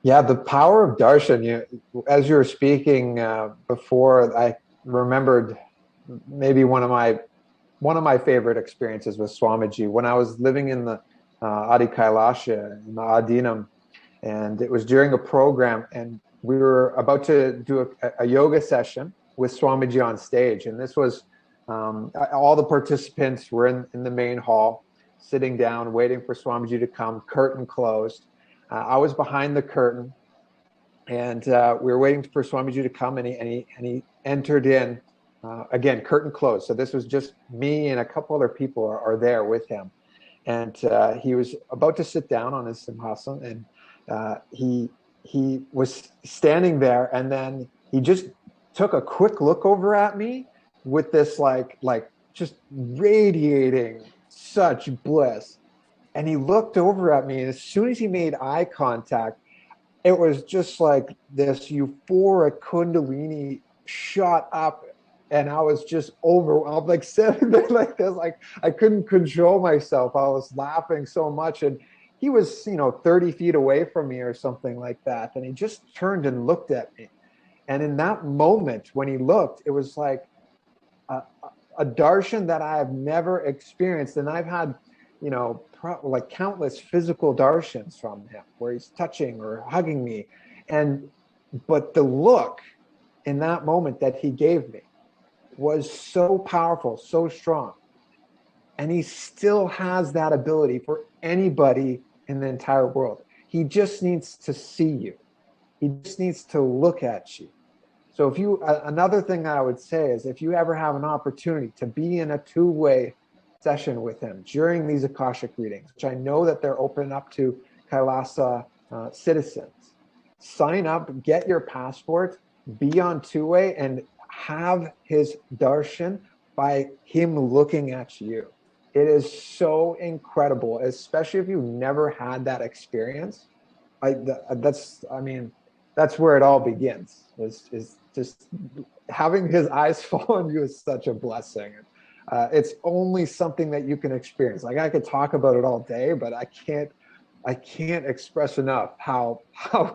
Yeah, the power of darshan. As you were speaking before, I remembered maybe one of my favorite experiences with Swamiji when I was living in the Adi Kailasa, in the Adinam, and it was during a program, and we were about to do a yoga session with Swamiji on stage, and this was all the participants were in the main hall, sitting down, waiting for Swamiji to come. Curtain closed. I was behind the curtain, and we were waiting for Swamiji to come, and he entered in. Again, curtain closed. So this was just me and a couple other people are there with him, and he was about to sit down on his simhasana, and he was standing there, and then he just took a quick look over at me with this like just radiating such bliss. And he looked over at me, and as soon as he made eye contact, it was just like this euphoric kundalini shot up, and I was just overwhelmed, like sitting there like this, like I couldn't control myself. I was laughing so much, and he was 30 feet away from me or something like that, and he just turned and looked at me. And in that moment when he looked, it was like a darshan that I have never experienced. And I've had like countless physical darshans from him where he's touching or hugging me, but the look in that moment that he gave me was so powerful, so strong. And he still has that ability for anybody in the entire world. He just needs to see you. He just needs to look at you. So another thing that I would say is, if you ever have an opportunity to be in a two-way session with him during these Akashic readings, which I know that they're open up to Kailasa citizens, sign up, get your passport, be on two-way, and have his darshan by him looking at you. It is so incredible, especially if you've never had that experience. That's where it all begins. Is just having his eyes fall on you is such a blessing. It's only something that you can experience. Like, I could talk about it all day, but I can't express enough how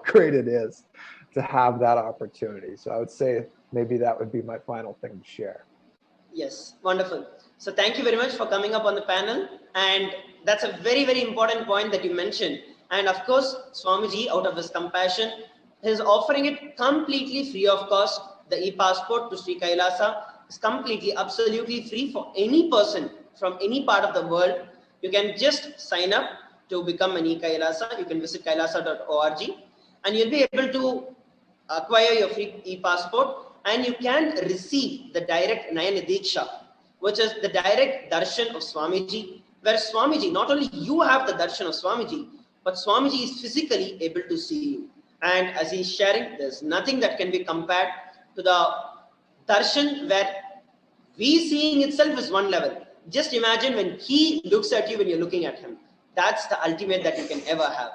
great it is to have that opportunity. So I would say maybe that would be my final thing to share. Yes, wonderful. So thank you very much for coming up on the panel. And that's a very, very important point that you mentioned. And of course, Swamiji, out of his compassion, is offering it completely free of cost. The e-passport to Sri Kailasa is completely, absolutely free for any person from any part of the world. You can just sign up to become an e-Kailasa. You can visit kailasa.org, and you'll be able to acquire your free e-passport, and you can receive the direct Nayana Diksha, which is the direct darshan of Swamiji, where Swamiji, not only you have the darshan of Swamiji, but Swamiji is physically able to see you. And as he's sharing, there's nothing that can be compared to the darshan where we seeing itself is one level. Just imagine when he looks at you when you're looking at him. That's the ultimate that you can ever have.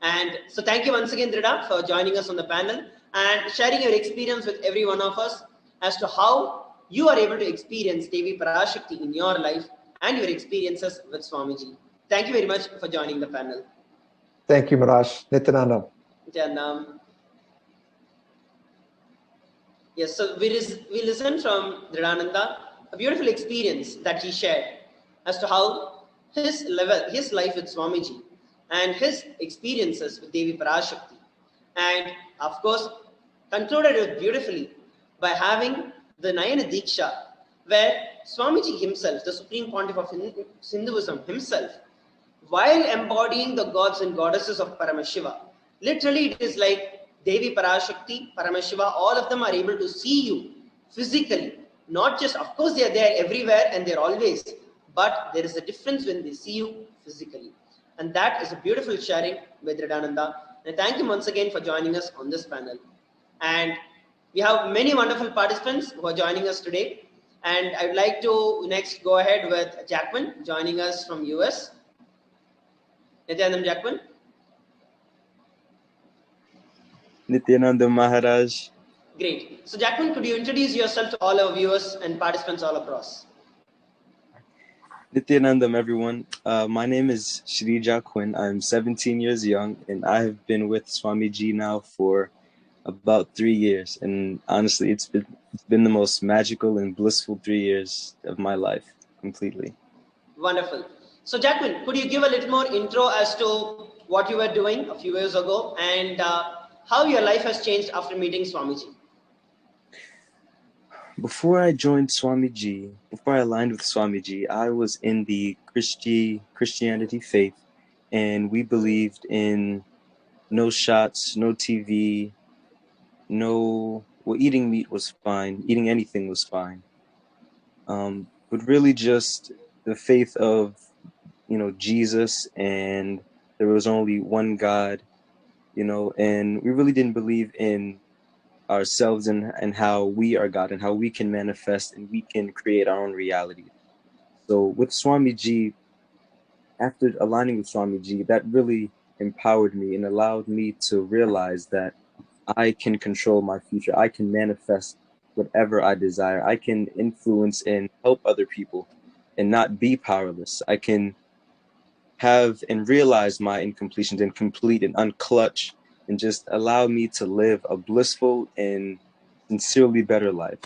And so thank you once again, Drida, for joining us on the panel and sharing your experience with every one of us as to how you are able to experience Devi Parashakti in your life and your experiences with Swamiji. Thank you very much for joining the panel. Thank you, Maraj. Nithyananda. Yes, so we listen from Dridananda a beautiful experience that he shared as to how his life with Swamiji and his experiences with Devi Parashakti. And of course, concluded it beautifully by having the Nayana Diksha, where Swamiji himself, the Supreme Pontiff of Hinduism himself, while embodying the gods and goddesses of Paramashiva, literally it is like Devi Parashakti, Paramashiva, all of them are able to see you physically. Not just, of course, they are there everywhere and they're always, but there is a difference when they see you physically. And that is a beautiful sharing with Ridananda. And thank you once again for joining us on this panel. And we have many wonderful participants who are joining us today. And I would like to next go ahead with Jackman joining us from US. Nithyananda Jackman. Nithyananda Maharaj. Great. So Jackman, could you introduce yourself to all our viewers and participants all across? Nithyanandam, everyone. My name is Shri Jaquin. I'm 17 years young, and I have been with Swamiji now for about 3 years. And honestly, it's been the most magical and blissful 3 years of my life, completely. Wonderful. So Jaquin, could you give a little more intro as to what you were doing a few years ago and how your life has changed after meeting Swamiji? Before I joined Swamiji, before I aligned with Swamiji, I was in the Christianity faith, and we believed in no shots, no TV, eating meat was fine, eating anything was fine. But really just the faith of, Jesus, and there was only one God, and we really didn't believe in ourselves and how we are God and how we can manifest and we can create our own reality. So with Swamiji, after aligning with Swamiji, that really empowered me and allowed me to realize that I can control my future. I can manifest whatever I desire. I can influence and help other people and not be powerless. I can have and realize my incompletions and complete and unclutch and just allow me to live a blissful and sincerely better life.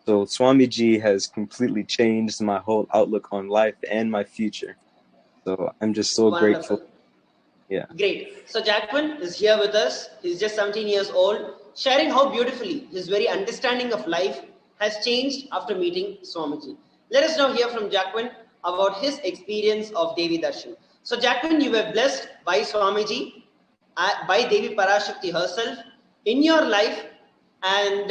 So Swamiji has completely changed my whole outlook on life and my future. So I'm just so Wonderful. grateful. Yeah. Great. So Jaquin is here with us. He's just 17 years old, sharing how beautifully his very understanding of life has changed after meeting Swamiji. Let us now hear from Jaquin about his experience of Devi Darshan. So Jaquin, you were blessed by Swamiji, by Devi Parashakti herself in your life, and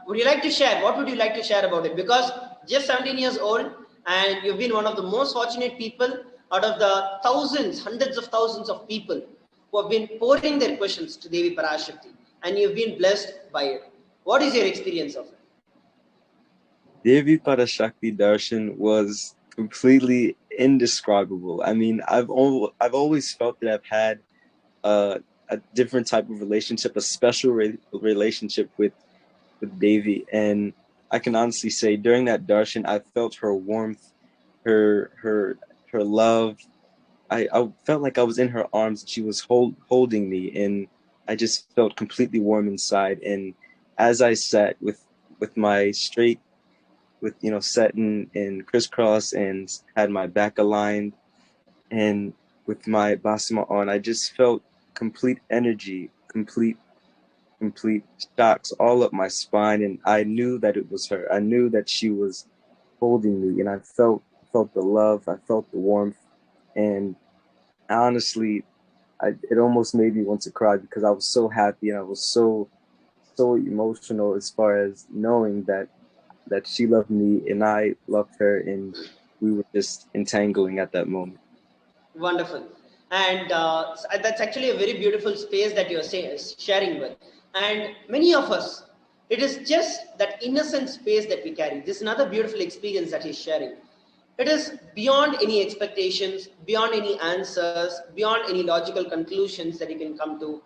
would you like to share? What would you like to share about it? Because just 17 years old, and you've been one of the most fortunate people out of the thousands, hundreds of thousands of people who have been pouring their questions to Devi Parashakti, and you've been blessed by it. What is your experience of it? Devi Parashakti Darshan was completely indescribable. I mean, I've always felt that I've had a different type of relationship, a special relationship with Devi, and I can honestly say during that darshan, I felt her warmth, her love. I felt like I was in her arms. She was holding me, and I just felt completely warm inside. And as I sat with my straight, with set in crisscross and had my back aligned, and with my basma on, I just felt complete energy, complete shocks all up my spine, and I knew that it was her. I knew that she was holding me, and I felt the love, I felt the warmth, and honestly, it almost made me want to cry because I was so happy and I was so emotional as far as knowing that she loved me and I loved her, and we were just entangling at that moment. Wonderful. And that's actually a very beautiful space that you're sharing with. And many of us, it is just that innocent space that we carry. This is another beautiful experience that he's sharing. It is beyond any expectations, beyond any answers, beyond any logical conclusions that you can come to.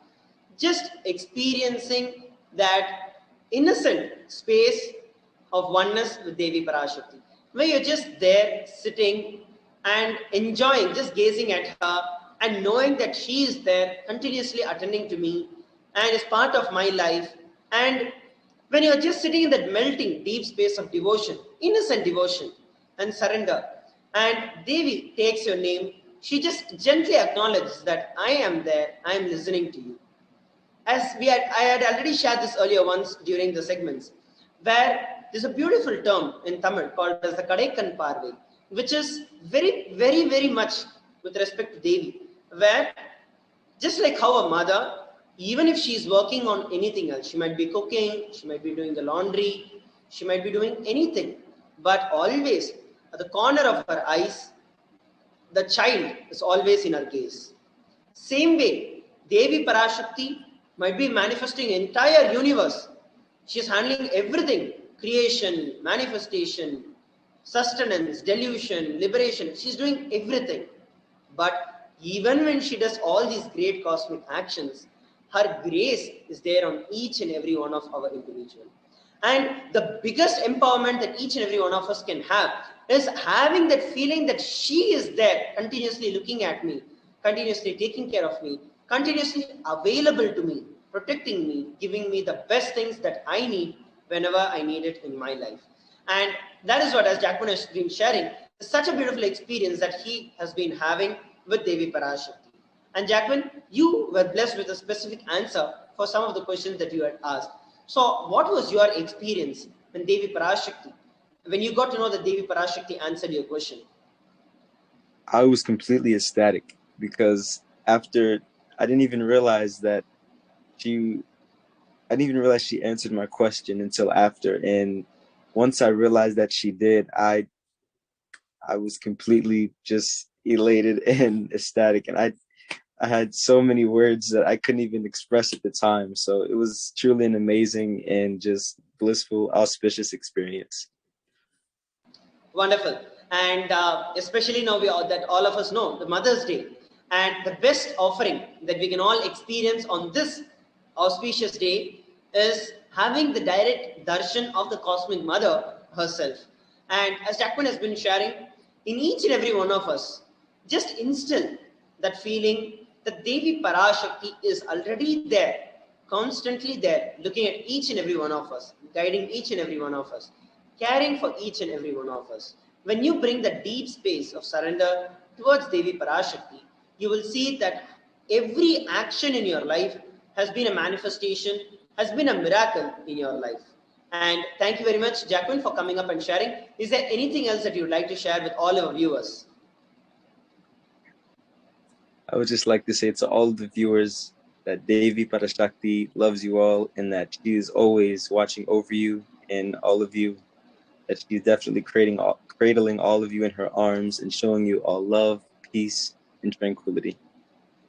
Just experiencing that innocent space of oneness with Devi Parashakti, where you're just there sitting and enjoying, just gazing at her and knowing that she is there continuously attending to me and is part of my life. And when you're just sitting in that melting deep space of devotion, innocent devotion and surrender. And Devi takes your name. She just gently acknowledges that I am there, I am listening to you. I had already shared this earlier once during the segments, where there's a beautiful term in Tamil called as the Kadaikan Parve, which is very, very, very much with respect to Devi, where just like how a mother, even if she's working on anything else, she might be cooking, she might be doing the laundry, she might be doing anything, but always at the corner of her eyes, the child is always in her gaze. Same way, Devi Parashakti might be manifesting entire universe. She's handling everything, creation, manifestation, sustenance, delusion, liberation. She's doing everything. But even when she does all these great cosmic actions, her grace is there on each and every one of our individual. And the biggest empowerment that each and every one of us can have is having that feeling that she is there, continuously looking at me, continuously taking care of me, continuously available to me, protecting me, giving me the best things that I need whenever I need it in my life. And that is what, as Jackman has been sharing, is such a beautiful experience that he has been having with Devi Parashakti. And Jackman, you were blessed with a specific answer for some of the questions that you had asked. So what was your experience when Devi Parashakti, when you got to know that Devi Parashakti answered your question? I was completely ecstatic because after I didn't even realize she answered my question until after. And once I realized that she did, I was completely just elated and ecstatic. And I had so many words that I couldn't even express at the time. So it was truly an amazing and just blissful, auspicious experience. Wonderful. And especially now that all of us know the Mother's Day, and the best offering that we can all experience on this auspicious day is having the direct darshan of the Cosmic Mother herself. And as Jackman has been sharing, in each and every one of us, just instill that feeling that Devi Parashakti is already there, constantly there, looking at each and every one of us, guiding each and every one of us, caring for each and every one of us. When you bring the deep space of surrender towards Devi Parashakti, you will see that every action in your life has been a manifestation, has been a miracle in your life. And thank you very much, Jackman, for coming up and sharing. Is there anything else that you would like to share with all our viewers? I would just like to say to all the viewers that Devi Parashakti loves you all and that she is always watching over you and all of you, that she's definitely cradling all of you in her arms and showing you all love, peace, and tranquility.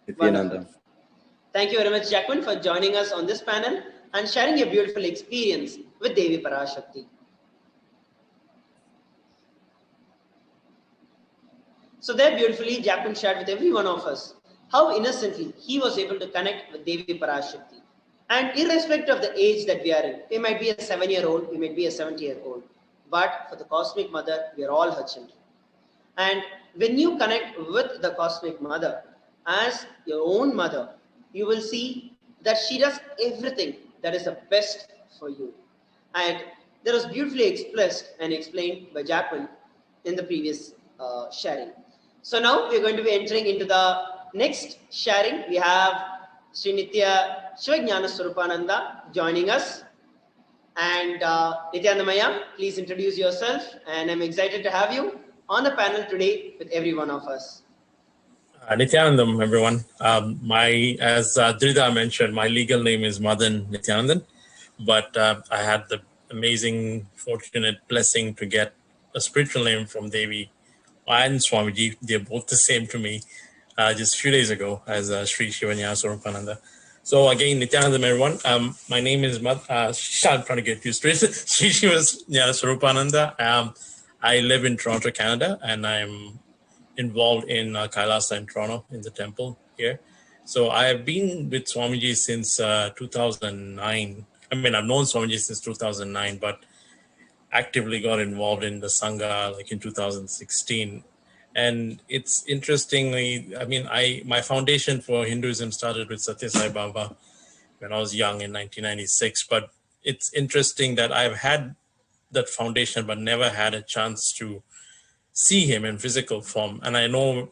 Nithyananda. Thank you very much, Jackman, for joining us on this panel and sharing your beautiful experience with Devi Parashakti. So there beautifully, Jackman shared with every one of us how innocently he was able to connect with Devi Parashakti. And irrespective of the age that we are in, we might be a 7-year-old, we might be a 70-year-old, but for the Cosmic Mother, we are all her children. And when you connect with the Cosmic Mother as your own mother, you will see that she does everything that is the best for you. And that was beautifully expressed and explained by Jackman in the previous sharing. So now we're going to be entering into the next sharing. We have Sri Nithya Shivajnana Swarupananda joining us. And Nithyanandamaya, please introduce yourself. And I'm excited to have you on the panel today with every one of us. Nithyanandam, everyone. As Drida mentioned, my legal name is Madan Nithyanandan, but I had the amazing, fortunate blessing to get a spiritual name from Devi and Swamiji. They're both the same to me just a few days ago as Sri Shivajnana Swarupananda. So again, Nithyanandam, everyone. My name is I'm trying to get used to it. Sri Shivajnana Swarupananda. I live in Toronto, Canada, and I'm involved in Kailasa in Toronto in the temple here. So I have been with Swamiji since 2009. I mean, I've known Swamiji since 2009, but actively got involved in the Sangha like in 2016. And it's interestingly, I mean, my foundation for Hinduism started with Satya Sai Baba when I was young in 1996. But it's interesting that I've had that foundation, but never had a chance to see him in physical form. And I know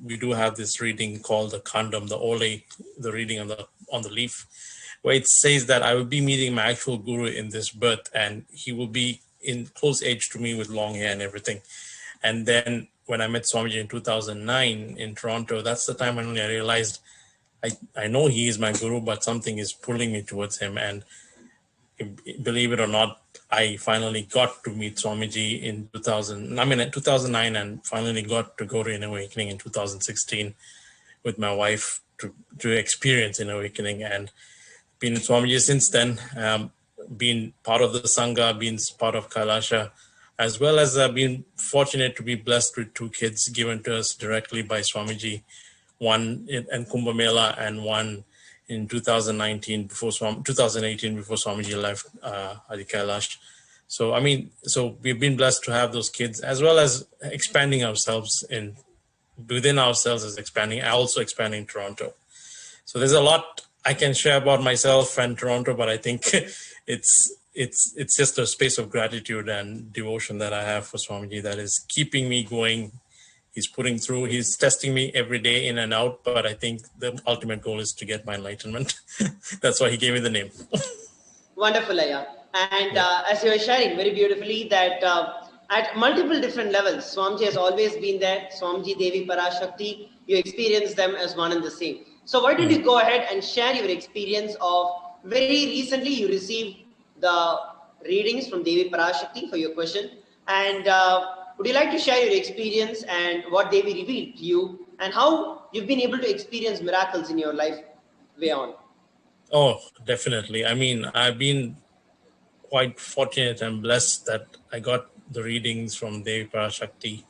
we do have this reading called the Khandam, the Ole, the reading on the leaf, where it says that I will be meeting my actual guru in this birth, and he will be in close age to me with long hair and everything. And then when I met Swamiji in 2009 in Toronto, that's the time when I realized I know he is my guru, but something is pulling me towards him. And believe it or not, I finally got to meet Swamiji in 2009, and finally got to go to Inner Awakening in 2016 with my wife to experience Inner Awakening, and been in Swamiji since then, been part of the Sangha, been part of Kailasa, as well as been fortunate to be blessed with 2 kids given to us directly by Swamiji, one in Kumbh Mela and one in 2018 before Swamiji left Adi Kailash. So we've been blessed to have those kids, as well as expanding ourselves within ourselves, as also expanding Toronto. So there's a lot I can share about myself and Toronto, but I think it's just a space of gratitude and devotion that I have for Swamiji that is keeping me going. He's testing me every day in and out, but I think the ultimate goal is to get my enlightenment. That's why he gave me the name. Wonderful, Aya. And as you were sharing very beautifully that at multiple different levels, Swamiji has always been there. Swamiji, Devi, Parashakti, you experience them as one and the same. So why don't you go ahead and share your experience of very recently you received the readings from Devi Parashakti for your question. And would you like to share your experience and what Devi revealed to you and how you've been able to experience miracles in your life way on? Oh, definitely. I mean, I've been quite fortunate and blessed that I got the readings from Devi Parashakti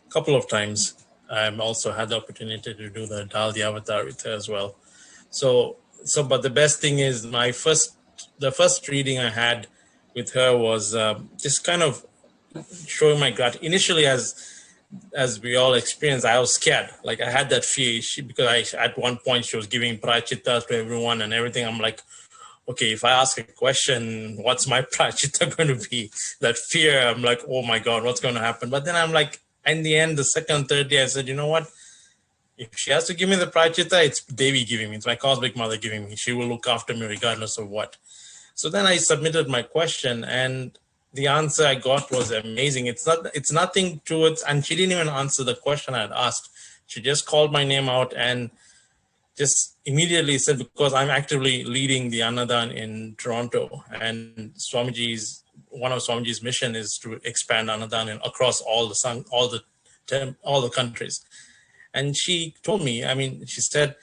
a couple of times. I've also had the opportunity to do the Daldi Avatar with her as well. But the best thing is the first reading I had with her was just kind of showing my gratitude. Initially, as we all experienced, I was scared. Like I had that fear because at one point she was giving prachittas to everyone and everything. I'm like, okay, if I ask a question, what's my prachita going to be? That fear, I'm like, oh my God, what's going to happen? But then I'm like, in the end, the second, third day, I said, you know what? If she has to give me the prachita, it's Devi giving me. It's my cosmic mother giving me. She will look after me regardless of what. So then I submitted my question, and the answer I got was amazing. It's nothing to it, and she didn't even answer the question I had asked. She just called my name out and just immediately said, because I'm actively leading the Annadan in Toronto, and one of Swamiji's mission is to expand Annadan across all the countries. And she told me, she said,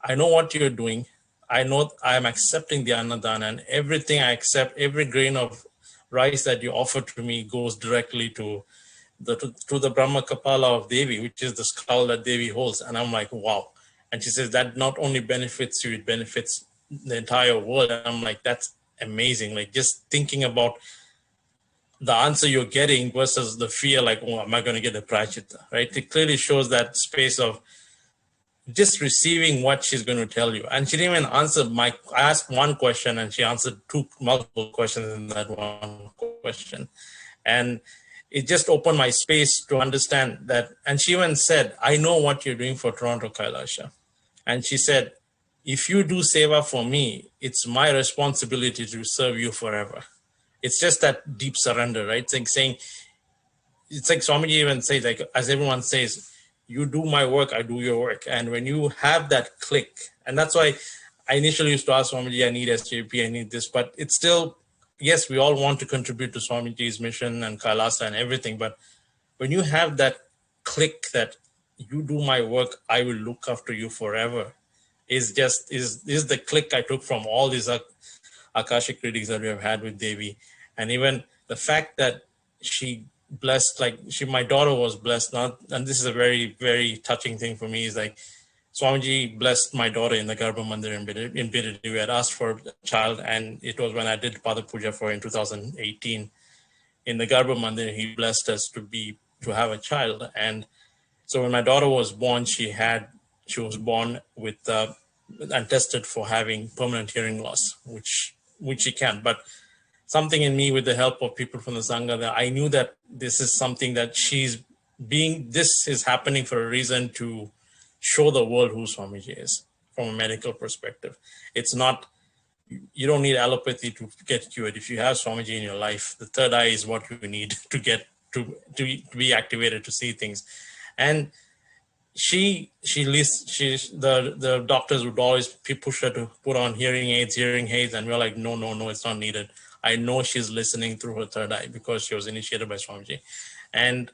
I know what you're doing. I know I'm accepting the Annadan, and everything I accept, every grain of rice that you offer to me goes directly to the Brahma Kapala of Devi, which is the skull that Devi holds. And I'm like, wow. And she says that not only benefits you, it benefits the entire world. And I'm like, that's amazing. Like just thinking about the answer you're getting versus the fear, like, oh, am I going to get a prachita, right? It clearly shows that space of just receiving what she's going to tell you. And she didn't even answer I asked one question and she answered multiple questions in that one question. And it just opened my space to understand that. And she even said, I know what you're doing for Toronto Kailasha. And she said, if you do seva for me, it's my responsibility to serve you forever. It's just that deep surrender, right? It's like Swamiji even says, like, as everyone says, you do my work, I do your work. And when you have that click, and that's why I initially used to ask Swamiji, I need SJP, I need this, but it's still, yes, we all want to contribute to Swamiji's mission and Kailasa and everything, but when you have that click that you do my work, I will look after you forever, is the click I took from all these Akashic readings that we have had with Devi. And even the fact that she blessed, my daughter was blessed, and this is a very, very touching thing for me, is like Swamiji blessed my daughter in the Garbha Mandir in Bidadi. We had asked for a child, and it was when I did Pada Puja for in 2018. In the Garbha Mandir, he blessed us to have a child. And so when my daughter was born, she was born with and tested for having permanent hearing loss, which she can. But something in me with the help of people from the Sangha that I knew that this is something that this is happening for a reason to show the world who Swamiji is from a medical perspective. It's not, you don't need allopathy to get cured. If you have Swamiji in your life, the third eye is what you need to get to be activated to see things. And the doctors would always push her to put on hearing aids, and we're like, no, it's not needed. I know she's listening through her third eye because she was initiated by Swamiji. And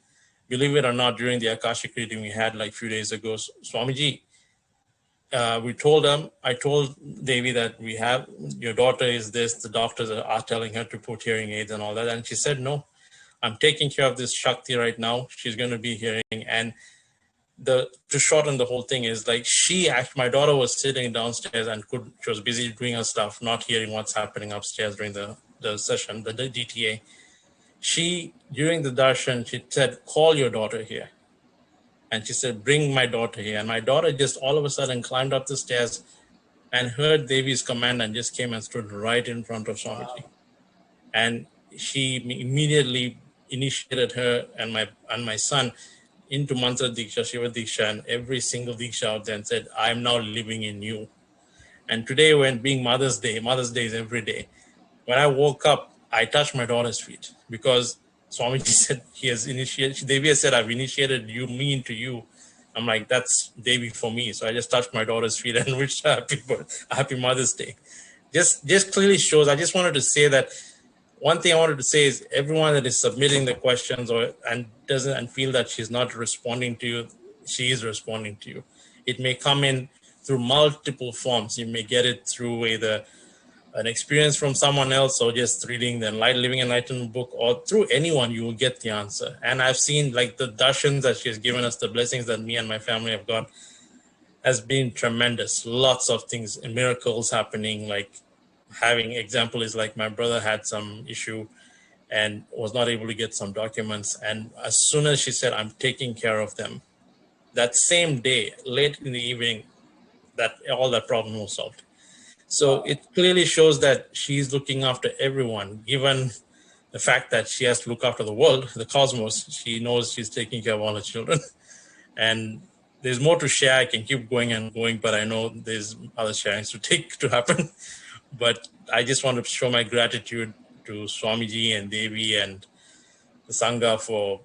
believe it or not, during the Akashic reading we had like a few days ago, Swamiji, I told Devi that we have, your daughter is this, the doctors are telling her to put hearing aids and all that. And she said, no, I'm taking care of this Shakti right now. She's going to be hearing. And to shorten the whole thing is like my daughter was sitting downstairs and she was busy doing her stuff, not hearing what's happening upstairs during the session, the DTA. During the darshan, she said, call your daughter here. And she said, bring my daughter here. And my daughter just all of a sudden climbed up the stairs and heard Devi's command and just came and stood right in front of Swamiji. And she immediately initiated her and my son into Mantra Diksha, Shiva Diksha, and every single Diksha out there and said, I'm now living in you. And today, when being Mother's Day is every day, when I woke up, I touched my daughter's feet because Swamiji said he has initiated, Devi has said, I've initiated me into you. I'm like, that's Devi for me. So I just touched my daughter's feet and wished her happy Mother's Day. Just clearly shows, I just wanted to say that one thing I wanted to say is everyone that is submitting the questions and feel that she's not responding to you, she is responding to you. It may come in through multiple forms. You may get it through either an experience from someone else or just reading the Living Enlightenment book, or through anyone, you will get the answer. And I've seen like the darshans that she has given us, the blessings that me and my family have got has been tremendous. Lots of things, miracles happening, like example is like my brother had some issue and was not able to get some documents. And as soon as she said, I'm taking care of them, that same day, late in the evening, all that problem was solved. So it clearly shows that she's looking after everyone, given the fact that she has to look after the world, the cosmos. She knows she's taking care of all her children. And there's more to share. I can keep going and going, but I know there's other sharings to happen. But I just want to show my gratitude to Swamiji and Devi and the Sangha for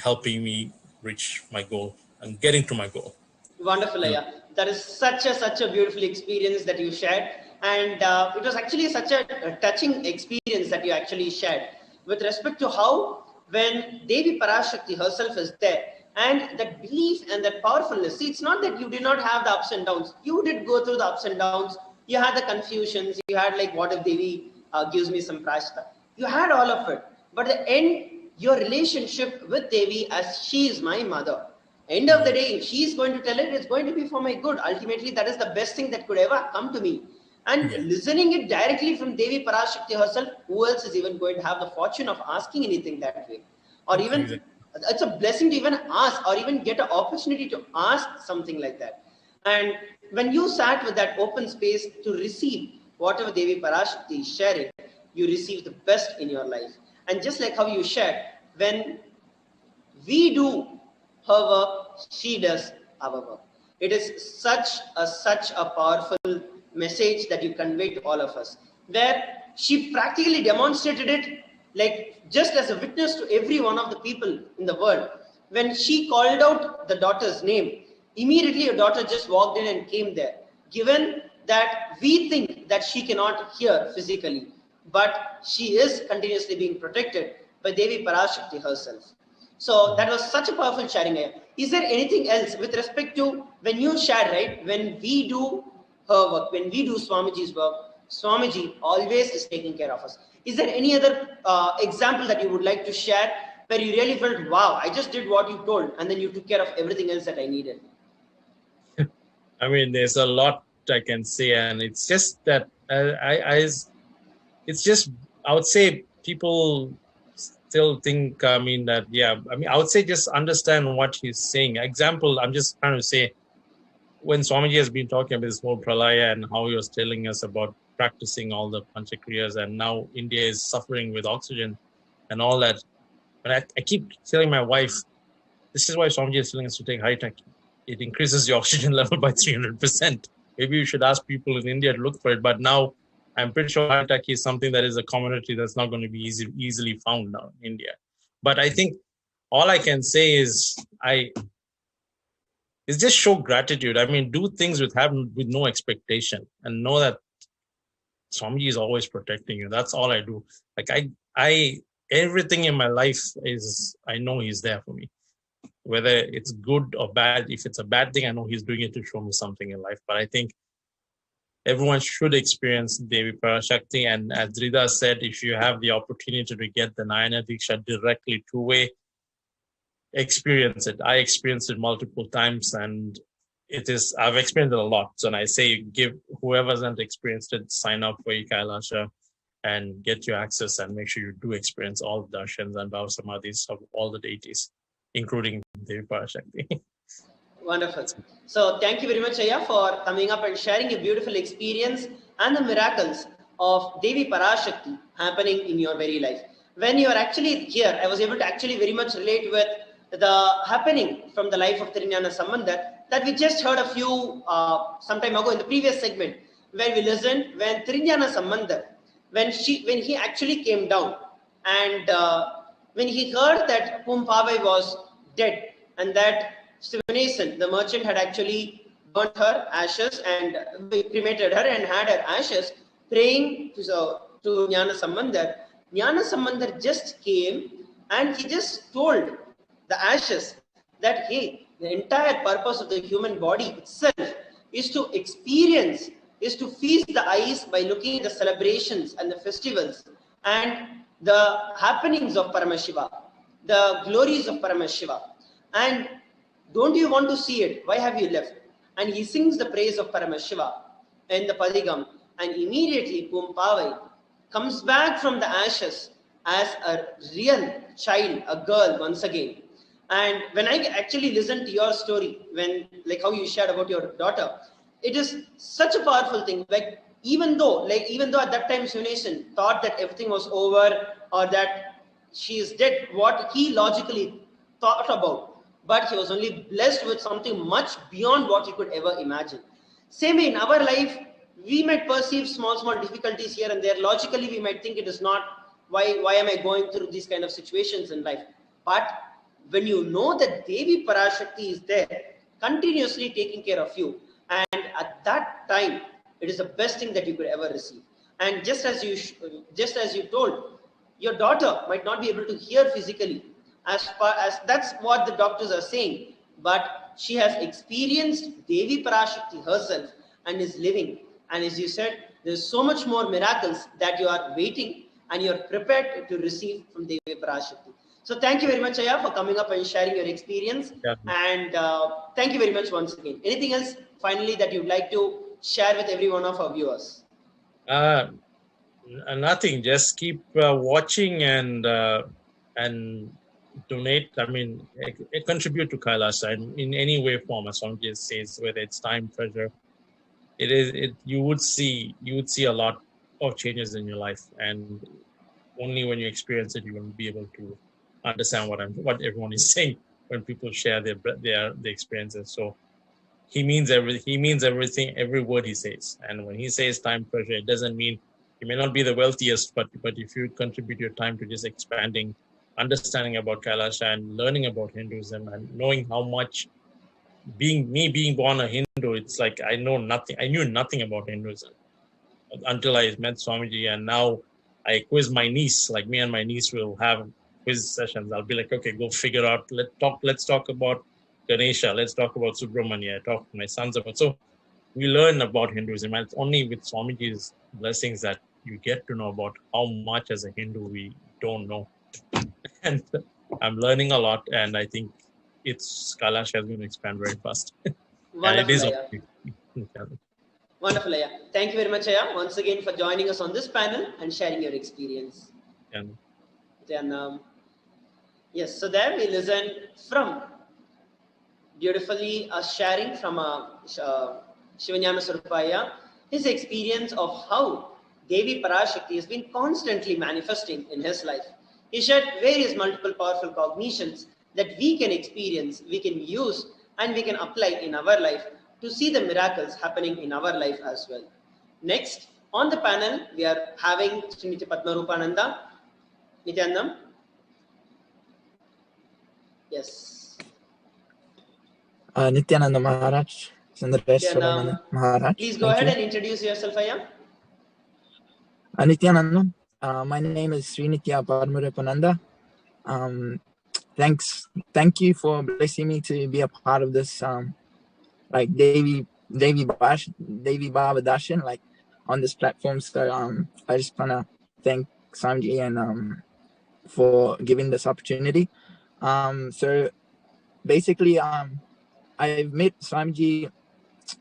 helping me reach my goal and getting to my goal. Wonderful, Ayya. That is such a beautiful experience that you shared. And it was actually such a touching experience that you actually shared with respect to how when Devi Parashakti herself is there, and that belief and that powerfulness. See, it's not that you did not have the ups and downs. You did go through the ups and downs. You had the confusions. You had like, what if Devi gives me some prashta? You had all of it. But at the end, your relationship with Devi as she is my mother. End of the day, if she is going to tell it, it's going to be for my good. Ultimately, that is the best thing that could ever come to me. And listening it directly from Devi Parashakti herself, who else is even going to have the fortune of asking anything that way? Or even, it's a blessing to even ask or even get an opportunity to ask something like that. And when you sat with that open space to receive whatever Devi Parashakti is sharing, you receive the best in your life. And just like how you shared, when we do her work, she does our work. It is such a powerful message that you convey to all of us, where she practically demonstrated it, like just as a witness to every one of the people in the world. When she called out the daughter's name, immediately her daughter just walked in and came there. Given that we think that she cannot hear physically, but she is continuously being protected by Devi Parashakti herself. So that was such a powerful sharing. Is there anything else with respect to when you shared, right? When we do her work, when we do Swamiji's work, Swamiji always is taking care of us. Is there any other example that you would like to share where you really felt, wow, I just did what you told and then you took care of everything else that I needed? I mean, there's a lot I can say, and it's just that I would say people still think, I would say just understand what he's saying. Example, I'm just trying to say, when Swamiji has been talking about this whole pralaya and how he was telling us about practicing all the panchakriyas, and now India is suffering with oxygen and all that. But I keep telling my wife, this is why Swamiji is telling us to take high tech. It increases your oxygen level by 300%. Maybe you should ask people in India to look for it. But now I'm pretty sure high tech is something that is a commodity that's not going to be easily found now in India. But I think all I can say is is just show gratitude. I mean, do things with no expectation and know that Swamiji is always protecting you. That's all I do. Like I everything in my life is, I know he's there for me. Whether it's good or bad, if it's a bad thing, I know he's doing it to show me something in life. But I think everyone should experience Devi Parashakti. And as Drida said, if you have the opportunity to get the Nayana Diksha directly two-way, experience it. I experienced it multiple times, and I've experienced it a lot. So when I say give whoever hasn't experienced it, sign up for Kailasa and get your access, and make sure you do experience all the darshans and bhava samadhis of all the deities, including Devi Parashakti. Wonderful. So thank you very much, Ayya, for coming up and sharing a beautiful experience and the miracles of Devi Parashakti happening in your very life. When you are actually here, I was able to actually very much relate with the happening from the life of Trinyana Sambandar that we just heard a few some time ago in the previous segment, where we listened when Trinyana Sambandar, when he actually came down, and when he heard that Pumpavai was dead and that Sivanesan, the merchant, had actually burnt her ashes and cremated her and had her ashes, praying to Jnana Sambandar. Jnana Sambandar just came and he just told the ashes that, hey, the entire purpose of the human body itself is to experience, is to feast the eyes by looking at the celebrations and the festivals and the happenings of Paramashiva, the glories of Paramashiva. And don't you want to see it? Why have you left? And he sings the praise of Paramashiva in the Padigam, and immediately Pumpavai comes back from the ashes as a real child, a girl once again. And when I actually listened to your story, when like how you shared about your daughter, it is such a powerful thing. Like even though at that time Sunesan thought that everything was over or that she is dead, what he logically thought about, but he was only blessed with something much beyond what he could ever imagine. Same way in our life, we might perceive small difficulties here and there. Logically, we might think it is not, why am I going through these kind of situations in life? But when you know that Devi Parashakti is there, continuously taking care of you, and at that time, it is the best thing that you could ever receive. And just as you told, your daughter might not be able to hear physically, as that's what the doctors are saying, but she has experienced Devi Parashakti herself and is living. And as you said, there's so much more miracles that you are waiting and you are prepared to receive from Devi Parashakti. So thank you very much, Ayya, for coming up and sharing your experience. Yeah. And thank you very much once again. Anything else finally that you'd like to share with every one of our viewers? Nothing. Just keep watching and donate. I mean, contribute to Kailasa in any way, form, as Swamiji says, whether it's time, treasure. You would see a lot of changes in your life, and only when you experience it, you will be able to understand what everyone is saying when people share their experiences. So he means everything, every word he says. And when he says time, treasure, it doesn't mean you may not be the wealthiest, but if you contribute your time to just expanding, understanding about Kailasa and learning about Hinduism and knowing how much, being born a Hindu, it's like I knew nothing about Hinduism until I met Swamiji, and now I quiz my niece. Like me and my niece will have quiz sessions. I'll be like, okay, go figure out. Let's talk about Ganesha. Let's talk about Subramanya. I talk to my sons about. So we learn about Hinduism, and it's only with Swamiji's blessings that you get to know about how much as a Hindu we don't know. And I'm learning a lot, and I think Kailasa is going to expand very fast. Wonderful, Wonderful, Ayya. Thank you very much, Ayya, once again for joining us on this panel and sharing your experience. Then, yes, so there we listen from beautifully sharing from Shivanyana Surupaya his experience of how Devi Parashakti has been constantly manifesting in his life. He shared various multiple powerful cognitions that we can experience, we can use, and we can apply in our life to see the miracles happening in our life as well. Next, on the panel, we are having Srimati Padmarupananda, Nithyanandam. Yes. Nithyananda Maharaj, Nithyanandam, Maharaj. please go ahead and introduce yourself, Aya. Nithyananda, my name is Srinitya Padmarupananda. Thank you for blessing me to be a part of this, like Devi Baba Darshan, like on this platform. So I just wanna thank Swamiji and for giving this opportunity. So basically, I met Swamiji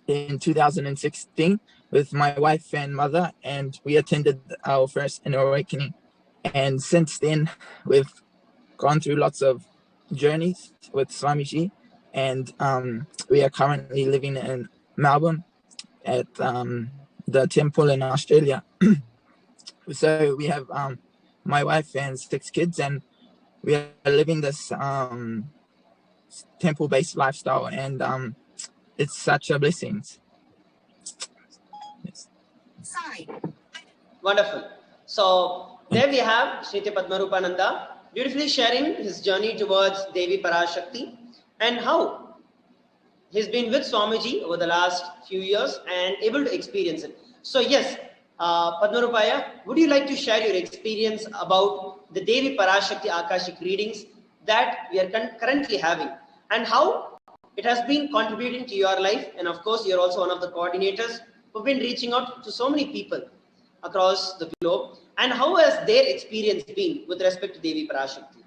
in 2016 with my wife and mother, and we attended our first inner awakening. And since then, we've gone through lots of journeys with Swamiji, and we are currently living in Melbourne at the temple in Australia. So we have my wife and 6 kids, and we are living this temple-based lifestyle, and it's such a blessing. Yes. Wonderful. So there we have Srinitya Padmarupananda beautifully sharing his journey towards Devi Parashakti and how he's been with Swamiji over the last few years and able to experience it. So yes, Padmarupaya, would you like to share your experience about the Devi Parashakti Akashic readings that we are currently having and how it has been contributing to your life? And of course, you're also one of the coordinators who've been reaching out to so many people across the globe, and how has their experience been with respect to Devi Parashakti?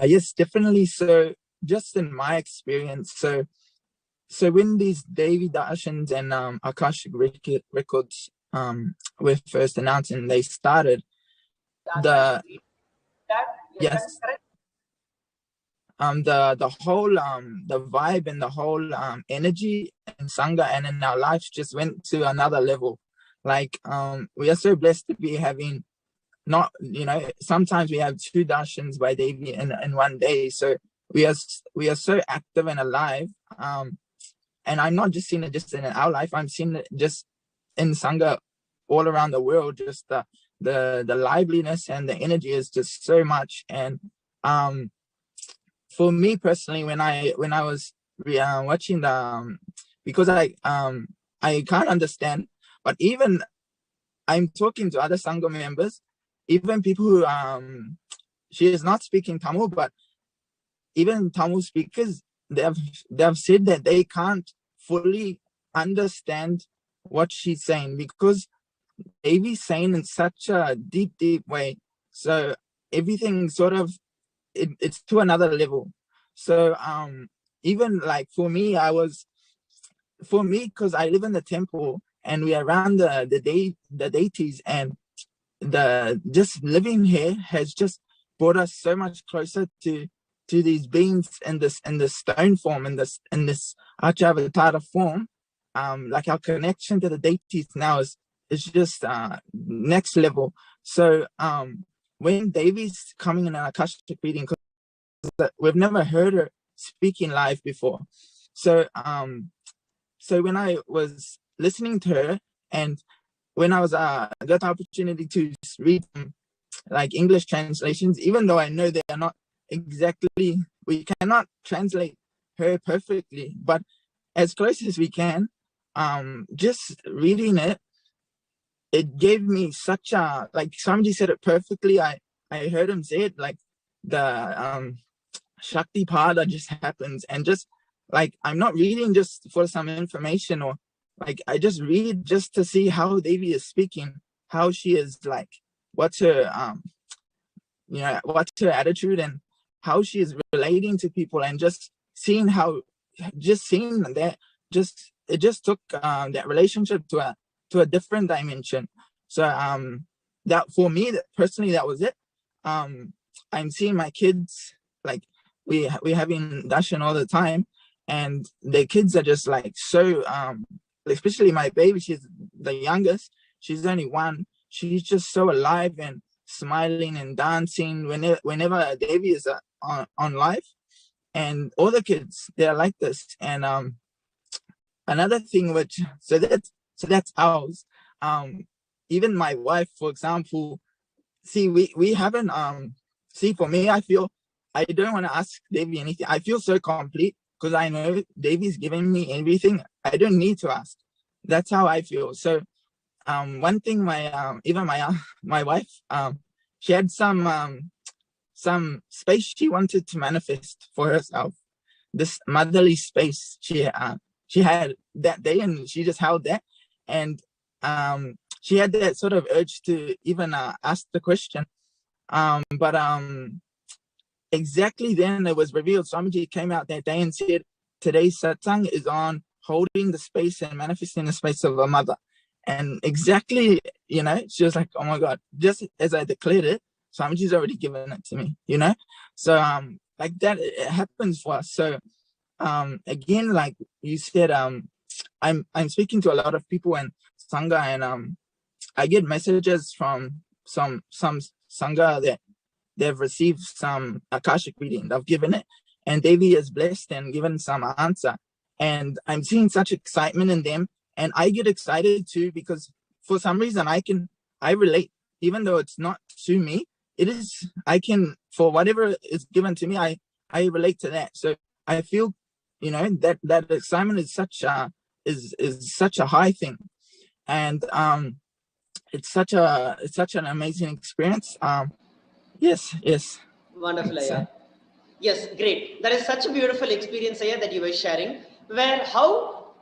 Yes, definitely. So just in my experience, so when these Devi Darshans and Akashic records were first announced and they started, the whole the vibe and the whole energy in Sangha and in our lives just went to another level. Like we are so blessed to be having, not, sometimes we have 2 darshans by Devi in one day. So we are so active and alive. And I'm not just seeing it just in our life, I'm seeing it just in Sangha all around the world. Just the liveliness and the energy is just so much. And for me personally, when I was watching the because I can't understand, but even I'm talking to other Sangha members, even people who she is not speaking Tamil, but even Tamil speakers, they have said that they can't fully understand what she's saying because Devi's saying in such a deep way. So everything sort of it's to another level. So even like for me, because I live in the temple and we are around the deities, and the just living here has just brought us so much closer to these beings in this stone form, in this Achavatara form. Like our connection to the deities now is just next level. So when Devi's coming in an Akashic reading, because we've never heard her speaking live before, so when I was listening to her, and when I was got the opportunity to read like English translations, even though I know they are not exactly, we cannot translate her perfectly, but as close as we can, just reading it gave me such a, like somebody said it perfectly. I heard him say it, like the Shakti Pada just happens, and just like I'm not reading just for some information, or like I just read just to see how Devi is speaking, how she is, like what's her what's her attitude and how she is relating to people, and just seeing that it just took that relationship to a different dimension. So that for me personally, that was it. I'm seeing my kids, like we having darshan all the time, and the kids are just like so. Especially my baby, she's the youngest. She's only 1. She's just so alive and smiling and dancing whenever Devi is on live, and all the kids, they're like this. And another thing, which that's ours. Even my wife, for example, see, we haven't see, for me, I feel I don't want to ask Devi anything. I feel so complete because I know Devi's giving me everything. I don't need to ask. That's how I feel. So one thing, even my wife, she had some space she wanted to manifest for herself. This motherly space she had that day, and she just held that. And she had that sort of urge to even ask the question. But exactly then it was revealed. Swamiji came out that day and said, today's satsang is on holding the space and manifesting the space of a mother. And exactly, she was like, oh my God, just as I declared it, Swamiji's already given it to me, So like that, it happens for us. So again, like you said, I'm speaking to a lot of people and Sangha, and I get messages from some Sangha that they've received some Akashic reading. They've given it, and Devi is blessed and given some answer. And I'm seeing such excitement in them, and I get excited too, because for some reason I relate, even though it's not to me. It is, I can, for whatever is given to me, I relate to that. So I feel, that excitement is such a high thing, and it's such an amazing experience. Yes. Wonderful, Ayya. Yes, great. That is such a beautiful experience, Ayya, that you were sharing, where how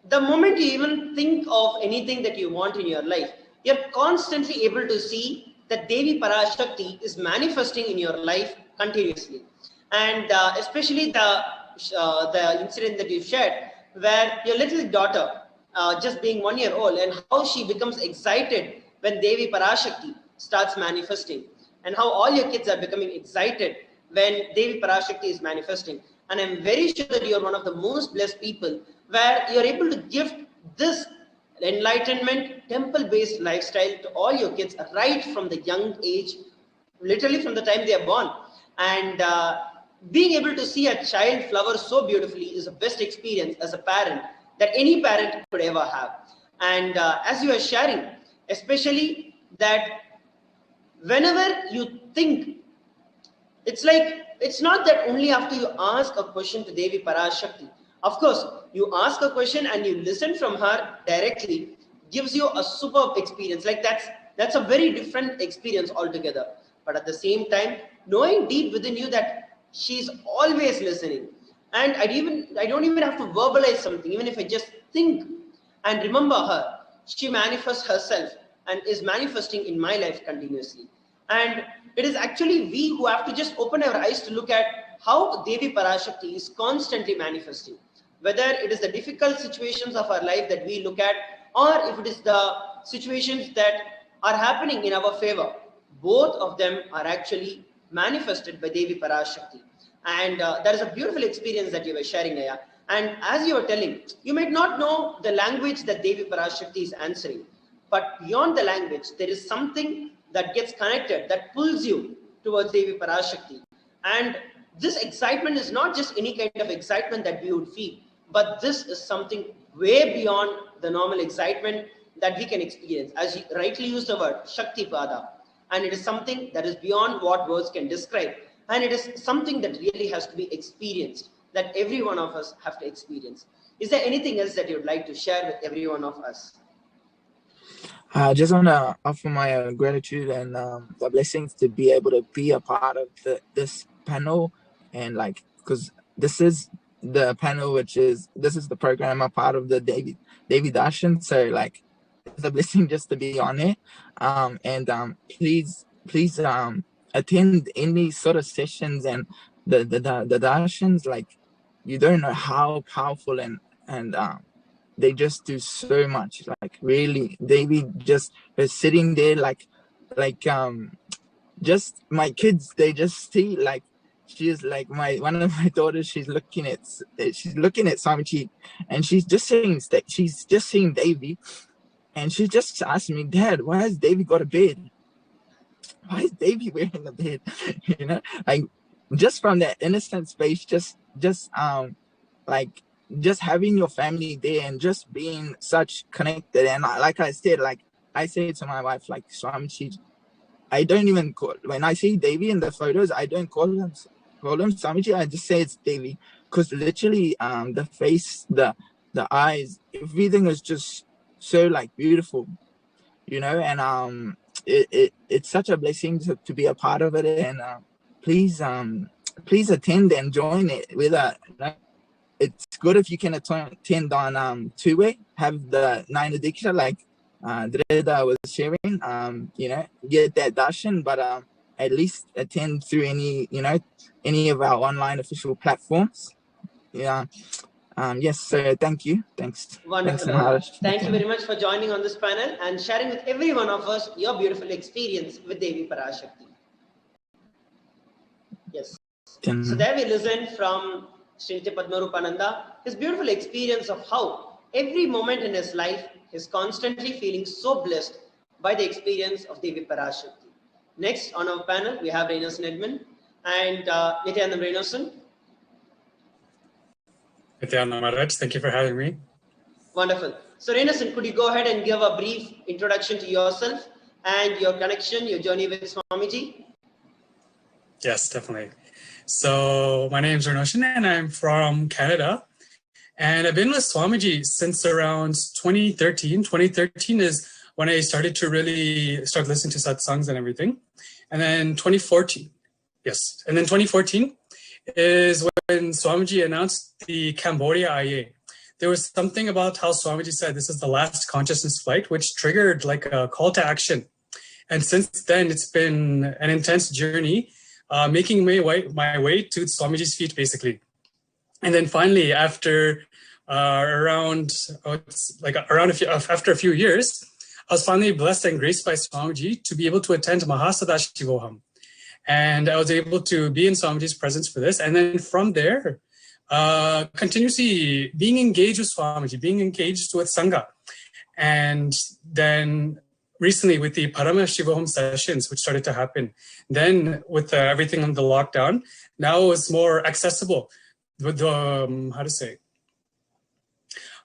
the moment you even think of anything that you want in your life, you're constantly able to see that Devi Parashakti is manifesting in your life continuously. And especially the incident that you shared, where your little daughter, just being 1 year old, and how she becomes excited when Devi Parashakti starts manifesting, and how all your kids are becoming excited when Devi Parashakti is manifesting. And I'm very sure that you're one of the most blessed people, where you're able to gift this enlightenment, temple-based lifestyle to all your kids right from the young age, literally from the time they are born. And being able to see a child flower so beautifully is the best experience as a parent that any parent could ever have. And as you are sharing, especially that whenever you think, it's like, it's not that only after you ask a question to Devi Parashakti. Of course, you ask a question and you listen from her directly, gives you a superb experience. Like that's a very different experience altogether. But at the same time, knowing deep within you that she's always listening, and I don't even have to verbalize something. Even if I just think and remember her, she manifests herself and is manifesting in my life continuously. And it is actually we who have to just open our eyes to look at how Devi Parashakti is constantly manifesting. Whether it is the difficult situations of our life that we look at, or if it is the situations that are happening in our favor, both of them are actually manifested by Devi Parashakti. And that is a beautiful experience that you were sharing, Ayya. And as you were telling, you might not know the language that Devi Parashakti is answering, but beyond the language, there is something that gets connected, that pulls you towards Devi Parashakti. And this excitement is not just any kind of excitement that we would feel, but this is something way beyond the normal excitement that we can experience. As you rightly used the word, Shakti Pada. And it is something that is beyond what words can describe. And it is something that really has to be experienced, that every one of us have to experience. Is there anything else that you would like to share with every one of us? I just want to offer my gratitude and the blessings to be able to be a part of this panel, and like, because this is the panel, this is the program, a part of the Devi Darshan. So like, it's a blessing just to be on it. And please attend any sort of sessions and the darshans. Like, you don't know how powerful and they just do so much. Like, really, Devi just is sitting there like just my kids, they just see like she's like one of my daughters. She's looking at Swamiji, and she's just seeing Davy, and she just asked me, Dad, why has Davy got a bed? Why is Davy wearing a bed? You know, like just from that innocent space, just having your family there and just being such connected. And like I said, like I say to my wife, like Swamiji, I don't even call, when I see Davy in the photos, I don't call him Swamiji. I just say it's Davy, because literally the face, the eyes, everything is just so like beautiful, you know. And it's such a blessing to be a part of it. And please attend and join it with it's good if you can attend on two-way, have the 9 Diksha like Dreda was sharing, you know, get that darshan, but at least attend through any of our online official platforms. Yeah. Yes, so thank you. Thanks. Wonderful. Thanks, Maharaj. Thank you very much for joining on this panel and sharing with every one of us your beautiful experience with Devi Parashakti. Yes. So there we listened from Srinti Padmarupananda, his beautiful experience of how every moment in his life is constantly feeling so blessed by the experience of Devi Parashakti. Next on our panel, we have Reinosan Edmund and Nithyananda Reinosan. Nithyananda Maharaj, thank you for having me. Wonderful. So Reinosan, could you go ahead and give a brief introduction to yourself and your connection, your journey with Swamiji? Yes, definitely. So my name is Reinosan and I'm from Canada. And I've been with Swamiji since around 2013. 2013 is when I started to really start listening to satsangs and everything. And then 2014, yes. And then 2014 is when Swamiji announced the Cambodia IA. There was something about how Swamiji said this is the last consciousness flight, which triggered like a call to action. And since then, it's been an intense journey, making my way to Swamiji's feet, basically. And then finally, after after a few years, I was finally blessed and graced by Swamiji to be able to attend Paramashivoham. And I was able to be in Swamiji's presence for this. And then from there, continuously being engaged with Swamiji, being engaged with Sangha. And then recently with the Paramashivoham sessions, which started to happen. Then with everything on the lockdown, now it was more accessible. With the,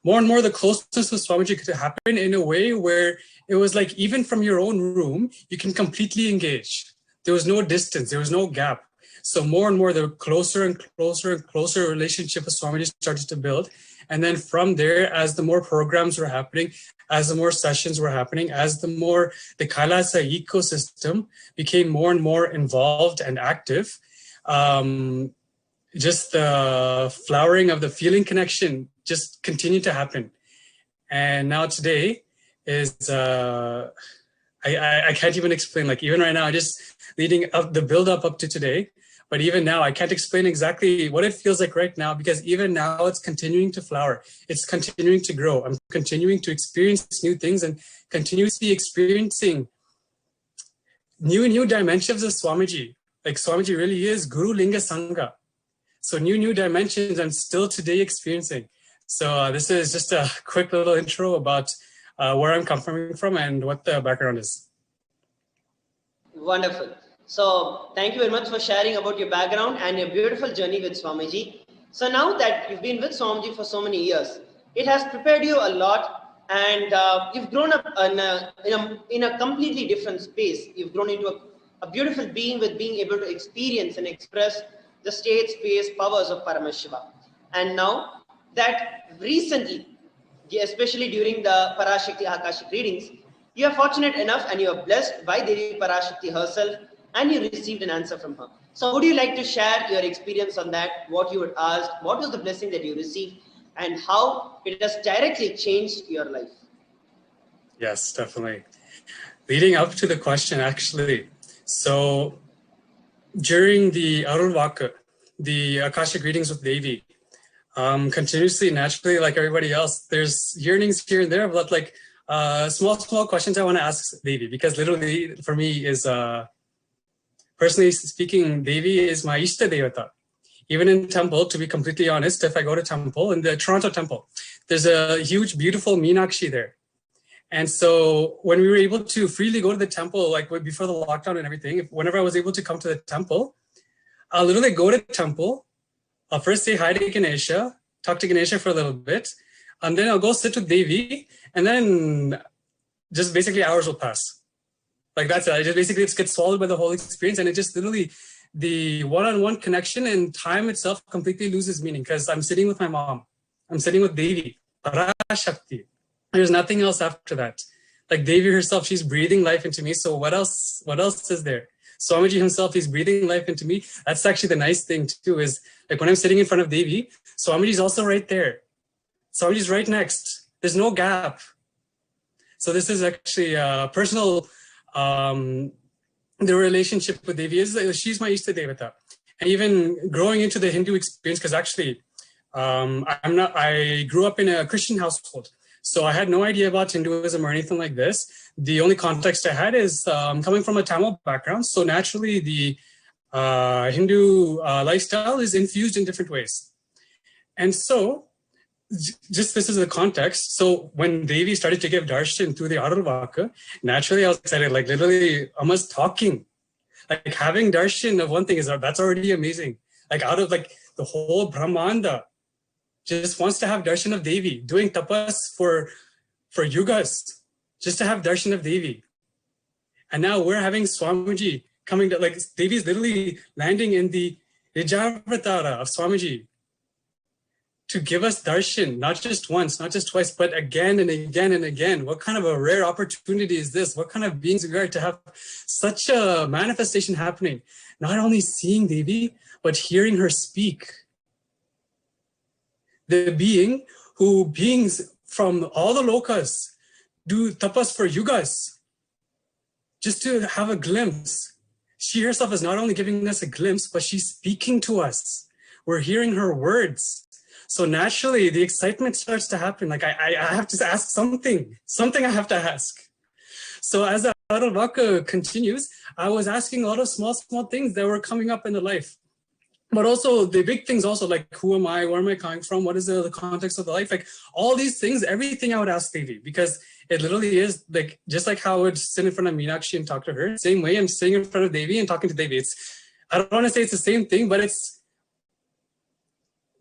more and more the closeness with Swamiji could happen in a way where it was like, even from your own room, you can completely engage. There was no distance, there was no gap. So more and more, the closer and closer and closer relationship with Swamiji started to build. And then from there, as the more programs were happening, as the more sessions were happening, as the more the Kailasa ecosystem became more and more involved and active, just the flowering of the feeling connection just continued to happen. And now today is, I can't even explain, like even right now, just leading up the build up to today. But even now, I can't explain exactly what it feels like right now, because even now it's continuing to flower. It's continuing to grow. I'm continuing to experience new things and continuously experiencing new dimensions of Swamiji. Like Swamiji really is Guru Linga Sangha. So new dimensions I'm still today experiencing. So this is just a quick little intro about where I'm coming from and what the background is. Wonderful. So thank you very much for sharing about your background and your beautiful journey with Swamiji. So now that you've been with Swamiji for so many years, it has prepared you a lot, and you've grown up in a completely different space. You've grown into a beautiful being with being able to experience and express the state, space, powers of Paramashiva. And now that recently, especially during the Parashakti Akashic readings, you are fortunate enough and you are blessed by Devi Parashakti herself, and you received an answer from her. So would you like to share your experience on that, what you were asked, what was the blessing that you received, and how it has directly changed your life? Yes, definitely. Leading up to the question, actually, so during the Arulvaka, the Akashic readings with Devi, continuously, naturally, like everybody else, there's yearnings here and there, but like small questions I want to ask Devi, because literally for me is personally speaking, Devi is my Ishta Devata. Even in temple, to be completely honest, if I go to temple, in the Toronto temple, there's a huge, beautiful Meenakshi there. And so when we were able to freely go to the temple, like before the lockdown and everything, whenever I was able to come to the temple, I'll literally go to the temple. I'll first say hi to Ganesha, talk to Ganesha for a little bit, and then I'll go sit with Devi, and then just basically hours will pass. Like that's it. I just basically it gets swallowed by the whole experience, and it just literally, the one-on-one connection and time itself completely loses meaning because I'm sitting with my mom. I'm sitting with Devi, Parashakti. There's nothing else after that. Like Devi herself, she's breathing life into me. So what else is there? Swamiji himself, he's breathing life into me. That's actually the nice thing too, is like when I'm sitting in front of Devi, Swamiji's also right there. Swamiji's right next. There's no gap. So this is actually personal. The relationship with Devi is she's my Ishta Devata. And even growing into the Hindu experience, because actually I grew up in a Christian household. So I had no idea about Hinduism or anything like this. The only context I had is coming from a Tamil background. So naturally, the Hindu lifestyle is infused in different ways. And so, just this is the context. So when Devi started to give darshan through the Arulvaka, naturally I was excited, like literally almost talking. Like having darshan of one thing that's already amazing. Like out of like the whole Brahmanda, just wants to have darshan of Devi, doing tapas for yugas, just to have darshan of Devi. And now we're having Swamiji coming to, like Devi is literally landing in the Nijavatara of Swamiji to give us darshan, not just once, not just twice, but again and again and again. What kind of a rare opportunity is this? What kind of beings we are to have such a manifestation happening? Not only seeing Devi, but hearing her speak. The beings from all the lokas do tapas for yugas, just to have a glimpse. She herself is not only giving us a glimpse, but she's speaking to us. We're hearing her words. So naturally, the excitement starts to happen. Like I have to ask something I have to ask. So as the Arulvaka continues, I was asking a lot of small things that were coming up in the life. But also the big things also, like who am I, where am I coming from, what is the context of the life, like all these things, everything I would ask Devi, because it literally is like, just like how I would sit in front of Meenakshi and talk to her, same way I'm sitting in front of Devi and talking to Devi. I don't want to say it's the same thing, but it's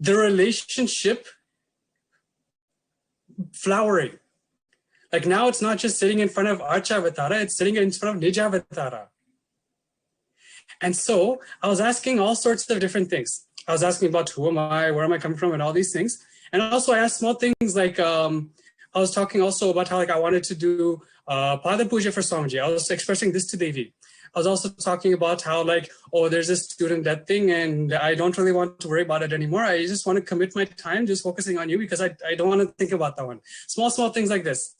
the relationship flowering. Like now it's not just sitting in front of Archavatara, it's sitting in front of Nijavatara. And so I was asking all sorts of different things. I was asking about who am I, where am I coming from, and all these things. And also I asked small things like, I was talking also about how like I wanted to do Pada Puja for Swamiji. I was expressing this to Devi. I was also talking about how like, oh, there's this student debt thing and I don't really want to worry about it anymore. I just want to commit my time just focusing on you because I don't want to think about that one. Small things like this.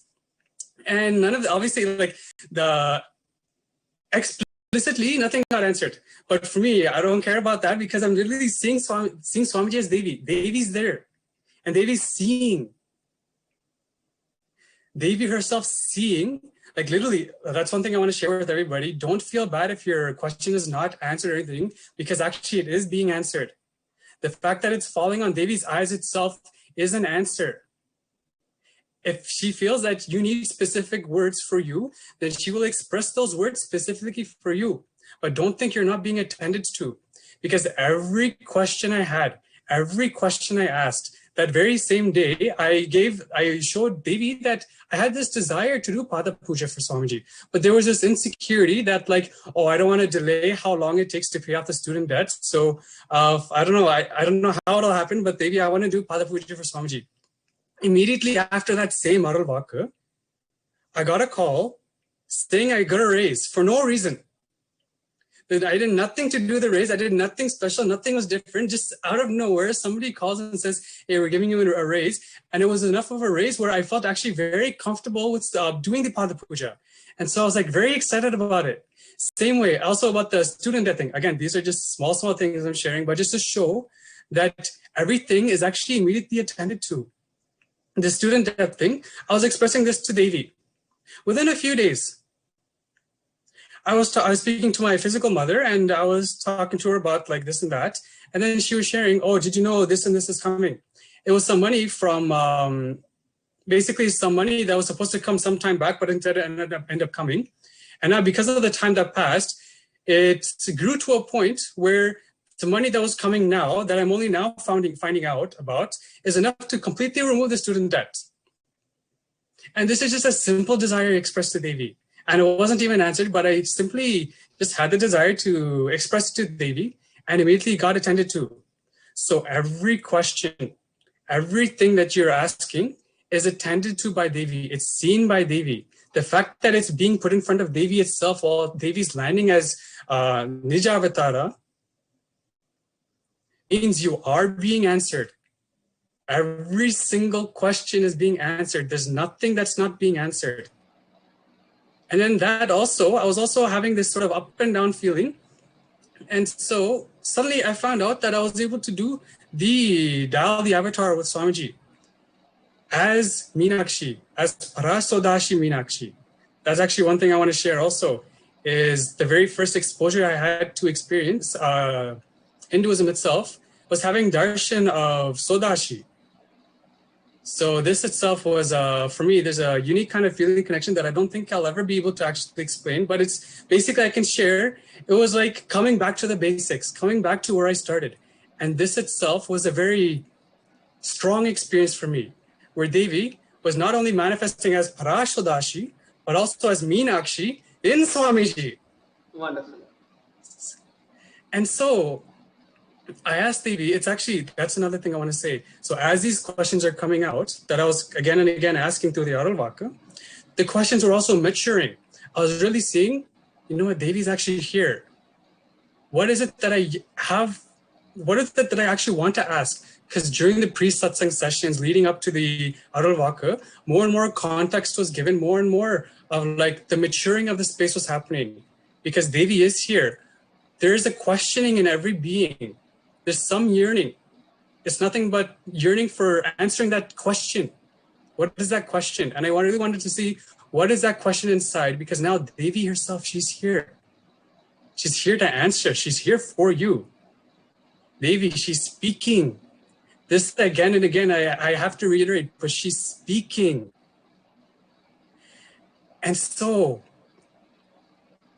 And none of the, obviously like the explicitly nothing got answered. But for me, I don't care about that because I'm literally seeing Swamiji as Devi. Devi's there and Devi's seeing. Devi herself seeing, like literally, that's one thing I want to share with everybody. Don't feel bad if your question is not answered or anything, because actually it is being answered. The fact that it's falling on Devi's eyes itself is an answer. If she feels that you need specific words for you, then she will express those words specifically for you. But don't think you're not being attended to, because every question I had, every question I asked, that very same day, I showed Devi that I had this desire to do Pada Puja for Swamiji. But there was this insecurity that like, oh, I don't want to delay how long it takes to pay off the student debt. So I don't know. I don't know how it'll happen, but Devi, I want to do Pada Puja for Swamiji. Immediately after that same Arulvaka, I got a call saying I got a raise for no reason. I did nothing to do the raise. I did nothing special. Nothing was different. Just out of nowhere, somebody calls and says, hey, we're giving you a raise. And it was enough of a raise where I felt actually very comfortable with doing the Pada Puja. And so I was like very excited about it. Same way, also about the student debt thing. Again, these are just small things I'm sharing, but just to show that everything is actually immediately attended to. The student debt thing, I was expressing this to Devi. Within a few days, I was speaking to my physical mother, and I was talking to her about like this and that. And then she was sharing, oh, did you know this and this is coming? It was some money from basically some money that was supposed to come sometime back, but instead ended up coming. And now because of the time that passed, it grew to a point where the money that was coming now, that I'm only now finding out about, is enough to completely remove the student debt. And this is just a simple desire expressed to Devi. And it wasn't even answered, but I simply just had the desire to express it to Devi and immediately got attended to. So every question, everything that you're asking is attended to by Devi. It's seen by Devi. The fact that it's being put in front of Devi itself while Devi's landing as Nija Avatara means you are being answered. Every single question is being answered. There's nothing that's not being answered. And then that also, I was also having this sort of up and down feeling. And so suddenly I found out that I was able to do the avatar with Swamiji as Meenakshi, as Parasodashi Meenakshi. That's actually one thing I want to share also, is the very first exposure I had to experience Hinduism itself was having darshan of Sodashi. So this itself was, for me, there's a unique kind of feeling connection that I don't think I'll ever be able to actually explain, but it's basically I can share. It was like coming back to the basics, coming back to where I started. And this itself was a very strong experience for me, where Devi was not only manifesting as Parashodashi, but also as Meenakshi in Swamiji. Wonderful. And so I asked Devi, it's actually, that's another thing I want to say. So as these questions are coming out, that I was again and again asking through the Arulvaka, the questions were also maturing. I was really seeing, you know what, Devi's actually here. What is it that I have? What is it that I actually want to ask? Because during the pre-satsang sessions leading up to the Arulvaka, more and more context was given, more and more of like the maturing of the space was happening. Because Devi is here. There is a questioning in every being. There's some yearning. It's nothing but yearning for answering that question. What is that question? And I really wanted to see what is that question inside, because now Devi herself, she's here. She's here to answer. She's here for you. Devi, she's speaking. This again and again, I have to reiterate, but she's speaking. And so,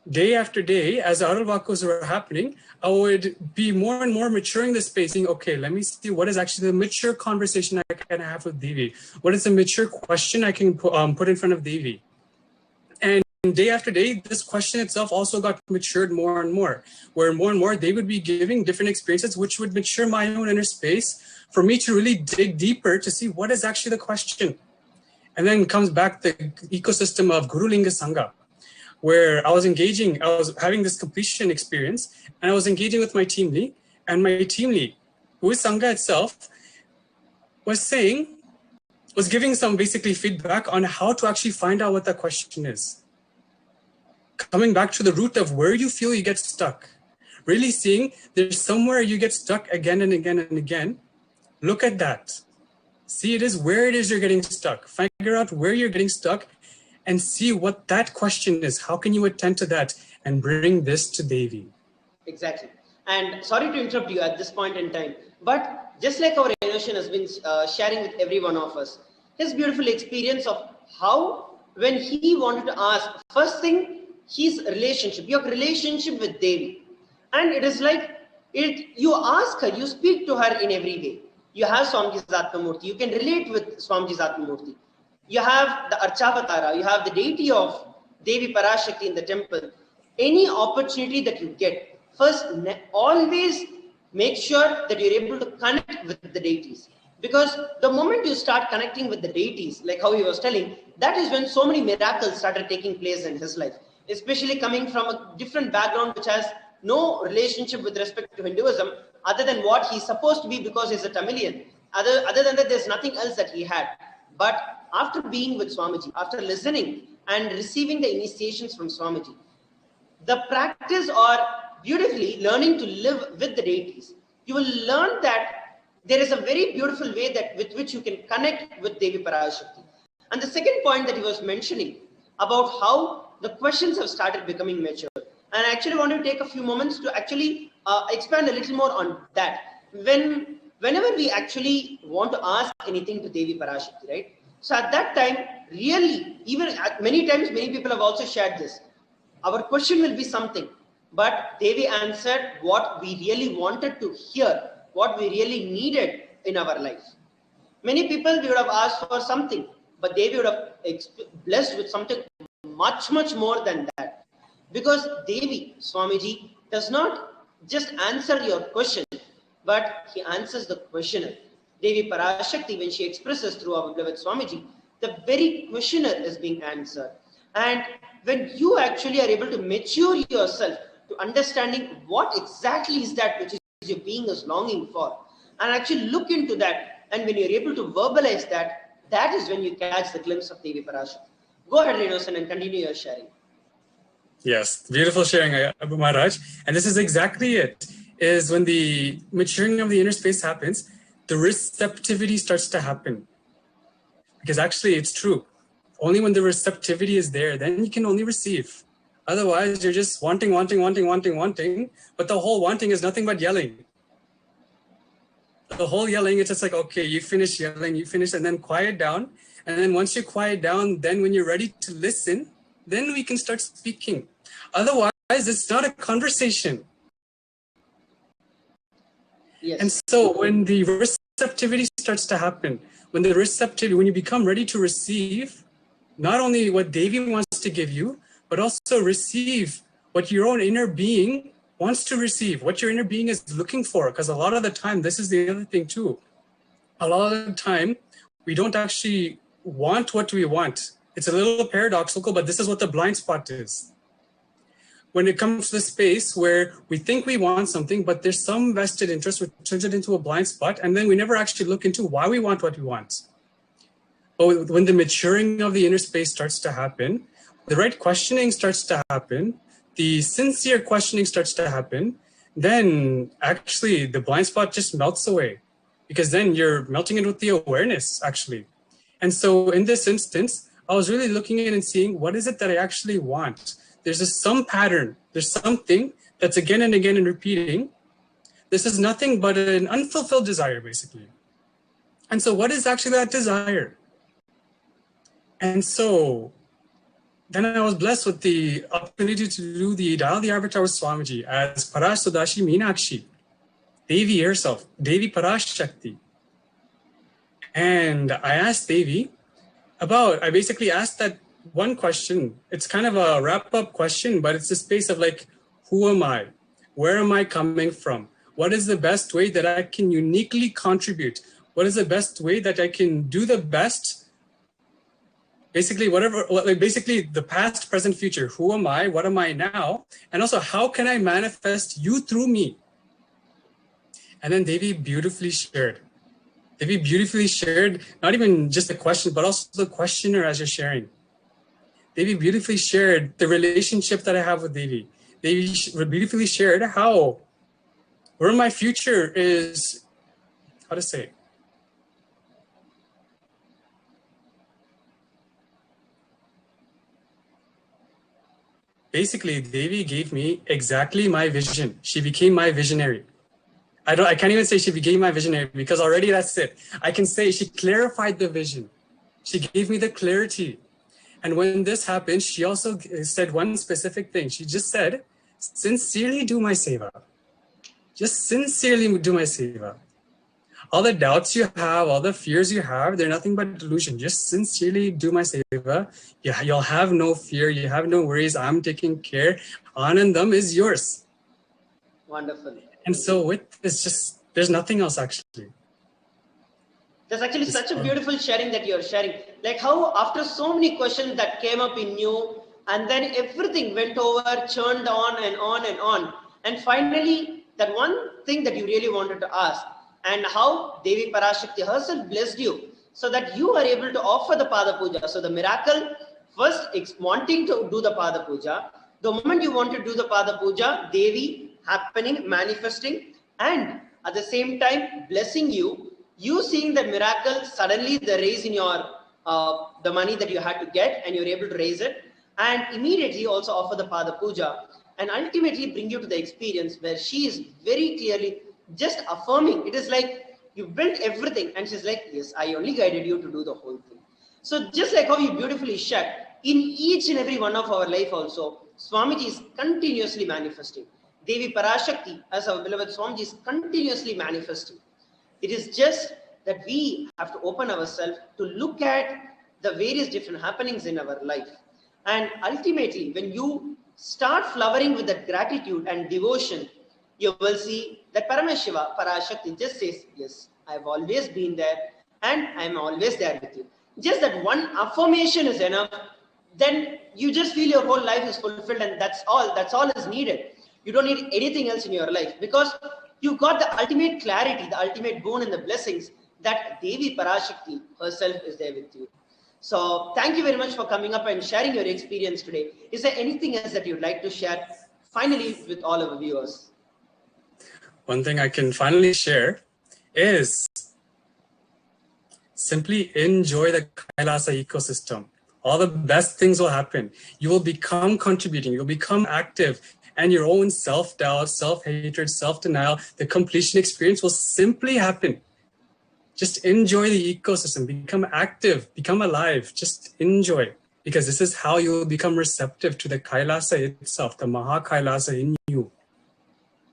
day after day, as Arulvakas were happening, I would be more and more maturing the space, saying, okay, let me see what is actually the mature conversation I can have with Devi. What is the mature question I can put in front of Devi? And day after day, this question itself also got matured more and more, where more and more they would be giving different experiences, which would mature my own inner space for me to really dig deeper to see what is actually the question. And then comes back the ecosystem of Guru Linga Sangha, where I was having this completion experience, and I was engaging with my team lead, and my team lead, who is Sangha itself, was giving some basically feedback on how to actually find out what that question is. Coming back to the root of where you feel you get stuck, really seeing there's somewhere you get stuck again and again and again. Look at that. See it is where it is you're getting stuck. Figure out where you're getting stuck and see what that question is. How can you attend to that and bring this to Devi? Exactly. And sorry to interrupt you at this point in time, but just like our Inoshan has been sharing with every one of us, his beautiful experience of how when he wanted to ask, first thing, his relationship, your relationship with Devi. And it is like, you ask her, you speak to her in every way. You have Swamiji's Atmamurti, you can relate with Swamiji's Atmamurti. You have the Archavatara, you have the deity of Devi Parashakti in the temple. Any opportunity that you get, first, always make sure that you're able to connect with the deities. Because the moment you start connecting with the deities, like how he was telling, that is when so many miracles started taking place in his life. Especially coming from a different background which has no relationship with respect to Hinduism, other than what he's supposed to be because he's a Tamilian. Other than that, there's nothing else that he had. But after being with Swamiji, after listening and receiving the initiations from Swamiji, the practice or beautifully learning to live with the deities, you will learn that there is a very beautiful way that with which you can connect with Devi Parashakti. And the second point that he was mentioning about how the questions have started becoming mature. And I actually want to take a few moments to actually expand a little more on that. Whenever we actually want to ask anything to Devi Parashakti, right? So at that time, really, even many times, many people have also shared this. Our question will be something, but Devi answered what we really wanted to hear, what we really needed in our life. Many people, we would have asked for something, but Devi would have blessed with something much, much more than that. Because Devi, Swamiji, does not just answer your question, but he answers the questioner. Devi Parashakti, when she expresses through our beloved Swamiji, the very questioner is being answered. And when you actually are able to mature yourself to understanding what exactly is that which is your being is longing for, and actually look into that, and when you're able to verbalize that, that is when you catch the glimpse of Devi Parashakti. Go ahead, Renosan, and continue your sharing. Yes, beautiful sharing, Abu Maharaj. And this is exactly it, is when the maturing of the inner space happens, the receptivity starts to happen. Because actually it's true. Only when the receptivity is there, then you can only receive. Otherwise, you're just wanting, but the whole wanting is nothing but yelling. The whole yelling, it's just like, okay, you finish yelling, and then quiet down. And then once you quiet down, then when you're ready to listen, then we can start speaking. Otherwise, it's not a conversation. Yes. And so when the receptivity starts to happen, when you become ready to receive, not only what Devi wants to give you, but also receive what your own inner being wants to receive, what your inner being is looking for. Because a lot of the time, this is the other thing too. A lot of the time, we don't actually want what we want. It's a little paradoxical, but this is what the blind spot is. When it comes to the space where we think we want something, but there's some vested interest which turns it into a blind spot, and then we never actually look into why we want what we want. But when the maturing of the inner space starts to happen, the right questioning starts to happen, the sincere questioning starts to happen, then actually the blind spot just melts away, because then you're melting it with the awareness, actually. And so in this instance, I was really looking at and seeing, what is it that I actually want? There's some pattern, there's something that's again and again and repeating. This is nothing but an unfulfilled desire, basically. And so what is actually that desire? And so then I was blessed with the opportunity to do the Dial the Avatar with Swamiji as Parashakti Meenakshi, Devi herself, Devi Parashakti. And I asked Devi I basically asked that one question. It's kind of a wrap-up question, but it's a space of like, who am I? Where am I coming from? What is the best way that I can uniquely contribute? What is the best way that I can do the best? Basically, basically the past, present, future. Who am I? What am I now? And also, how can I manifest you through me? And then Devi beautifully shared. Devi beautifully shared, not even just the question, but also the questioner as you're sharing. Devi beautifully shared the relationship that I have with Devi. Devi beautifully shared where my future is, how to say, basically Devi gave me exactly my vision. She became my visionary. I can't even say she became my visionary, because already that's it. I can say she clarified the vision. She gave me the clarity. And when this happened, she also said one specific thing. She just said, sincerely do my seva. Just sincerely do my seva. All the doubts you have, all the fears you have, they're nothing but delusion. Just sincerely do my seva. You'll have no fear. You have no worries. I'm taking care. Anandam is yours. Wonderful. And so with this, there's nothing else actually. There's actually such a beautiful sharing that you're sharing. Like how after so many questions that came up in you, and then everything went over, churned on and on and on. And finally, that one thing that you really wanted to ask, and how Devi Parashakti herself blessed you so that you are able to offer the Pada Puja. So the miracle, first wanting to do the Pada Puja, the moment you want to do the Pada Puja, Devi happening, manifesting, and at the same time blessing you, you seeing the miracle, suddenly the raise in your, the money that you had to get, and you're able to raise it. and immediately also offer the Pada Puja and ultimately bring you to the experience where she is very clearly just affirming. It is like you built everything and she's like, yes, I only guided you to do the whole thing. So just like how you beautifully shared, in each and every one of our life also, Swamiji is continuously manifesting. Devi Parashakti, as our beloved Swamiji, is continuously manifesting. It is just that we have to open ourselves to look at the various different happenings in our life. And ultimately, when you start flowering with that gratitude and devotion, you will see that Paramashiva, Parashakti just says, yes, I've always been there and I'm always there with you. Just that one affirmation is enough. Then you just feel your whole life is fulfilled, and that's all is needed. You don't need anything else in your life, because you got the ultimate clarity, the ultimate boon and the blessings that Devi Parashakti herself is there with you. So thank you very much for coming up and sharing your experience today. Is there anything else that you'd like to share finally with all our viewers? One thing I can finally share is simply enjoy the Kailasa ecosystem. All the best things will happen. You will become contributing, you'll become active, and your own self-doubt, self-hatred, self-denial, the completion experience will simply happen. Just enjoy the ecosystem, become active, become alive, just enjoy. Because this is how you will become receptive to the Kailasa itself, the Maha Kailasa in you.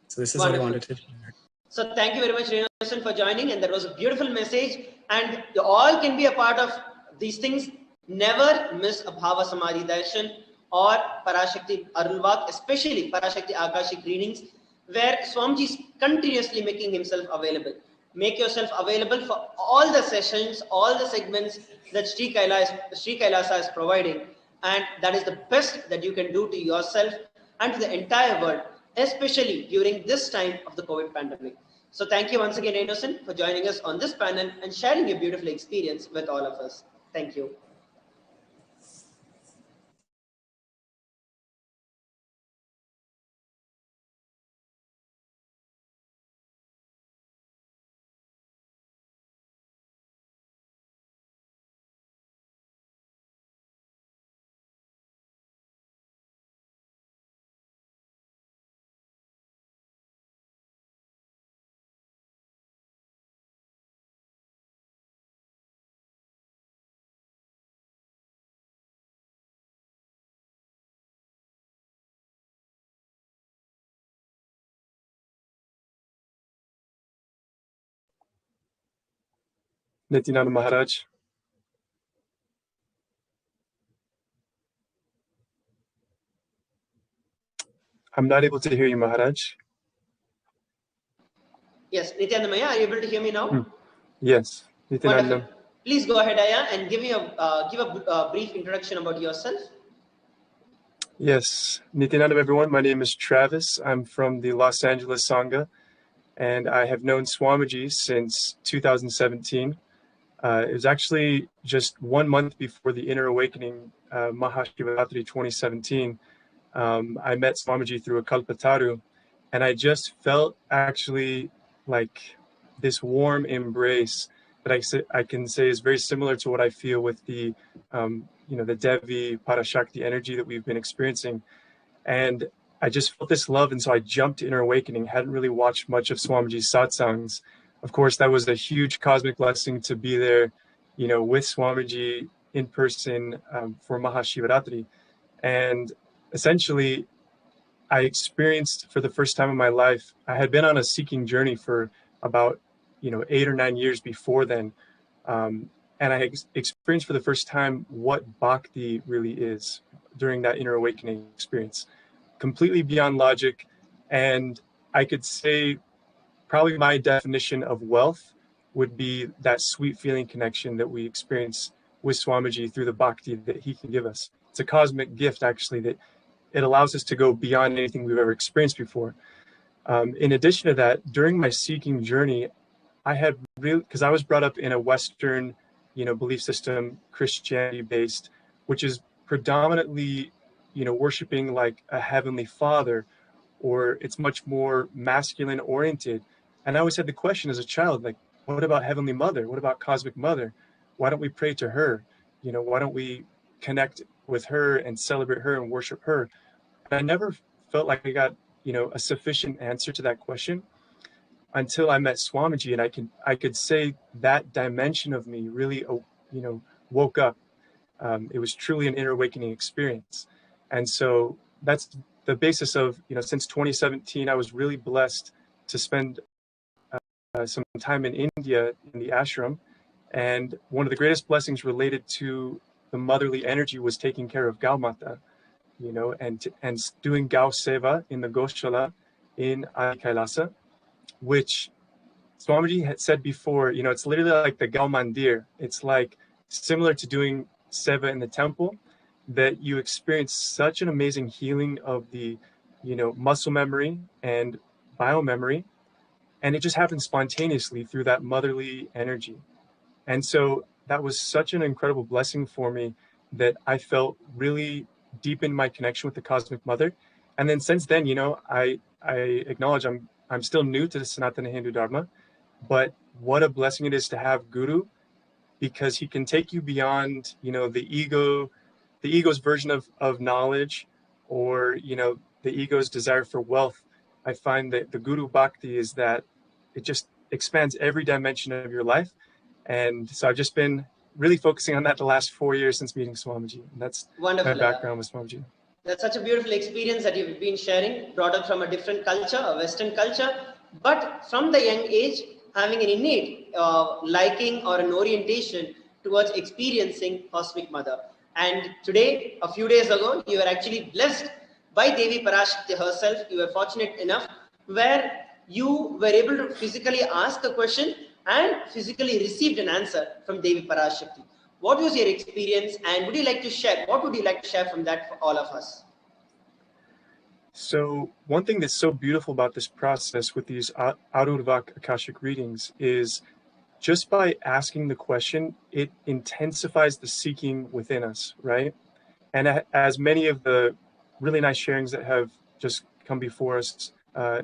So this is what I wanted to share. So thank you very much, Renasan, for joining, and that was a beautiful message. And you all can be a part of these things. Never miss a Bhava Samadhi Darshan or Parashakti Arulvak, especially Parashakti Akashic readings, where Swamiji is continuously making himself available. Make yourself available for all the sessions, all the segments that Sri Kailasa is providing. And that is the best that you can do to yourself and to the entire world, especially during this time of the COVID pandemic. So thank you once again, Renasan, for joining us on this panel and sharing your beautiful experience with all of us. Thank you. Nithyananda Maharaj. I'm not able to hear you, Maharaj. Yes, Nithyananda Maya, are you able to hear me now? Yes, Nithyananda. Wonderful. Please go ahead, Aya, and give a brief introduction about yourself. Yes, Nithyananda, everyone. My name is Travis. I'm from the Los Angeles Sangha, and I have known Swamiji since 2017. It was actually just 1 month before the Inner Awakening Mahashivaratri 2017. I met Swamiji through a Kalpataru, and I just felt actually like this warm embrace that I can say is very similar to what I feel with the the Devi Parashakti energy that we've been experiencing. And I just felt this love, and so I jumped to Inner Awakening. Hadn't really watched much of Swamiji's satsangs. Of course, that was a huge cosmic blessing to be there, with Swamiji in person for Mahashivaratri. And essentially, I experienced for the first time in my life, I had been on a seeking journey for about 8 or 9 years before then. And I experienced for the first time what bhakti really is during that Inner Awakening experience. Completely beyond logic. And I could say probably my definition of wealth would be that sweet feeling connection that we experience with Swamiji through the bhakti that he can give us. It's a cosmic gift, actually, that it allows us to go beyond anything we've ever experienced before. In addition to that, during my seeking journey, I had because I was brought up in a Western, belief system, Christianity based, which is predominantly, worshiping like a heavenly father, or it's much more masculine oriented. And I always had the question as a child, like, what about Heavenly Mother? What about Cosmic Mother? Why don't we pray to her? Why don't we connect with her and celebrate her and worship her. And I never felt like I got, a sufficient answer to that question until I met Swamiji, and I could say that dimension of me really, woke up. It was truly an inner awakening experience. And so that's the basis of, since 2017, I was really blessed to spend some time in India in the ashram. And one of the greatest blessings related to the motherly energy was taking care of Gau Mata, and doing Gau Seva in the Goshala in Adi Kailasa, which Swamiji had said before, it's literally like the Gau Mandir. It's like similar to doing Seva in the temple, that you experience such an amazing healing of the, muscle memory and biomemory. And it just happens spontaneously through that motherly energy. And so that was such an incredible blessing for me that I felt really deep in my connection with the Cosmic Mother. And then since then, I acknowledge I'm still new to the Sanatana Hindu Dharma, but what a blessing it is to have Guru, because he can take you beyond, the ego's version of knowledge, or, the ego's desire for wealth. I find that the Guru Bhakti is that it just expands every dimension of your life. And so I've just been really focusing on that the last 4 years since meeting Swamiji. And that's Wonderful. my background with Swamiji. That's such a beautiful experience that you've been sharing, brought up from a different culture, a Western culture, but from the young age, having an innate liking or an orientation towards experiencing Cosmic Mother. And today, a few days ago, you were actually blessed by Devi Parashakti herself. You were fortunate enough where you were able to physically ask a question and physically received an answer from Devi Parashakti. What was your experience, and would you like to share? What would you like to share from that for all of us? So one thing that's so beautiful about this process with these Auruvak Akashic readings is just by asking the question, it intensifies the seeking within us, right? And as many of the really nice sharings that have just come before us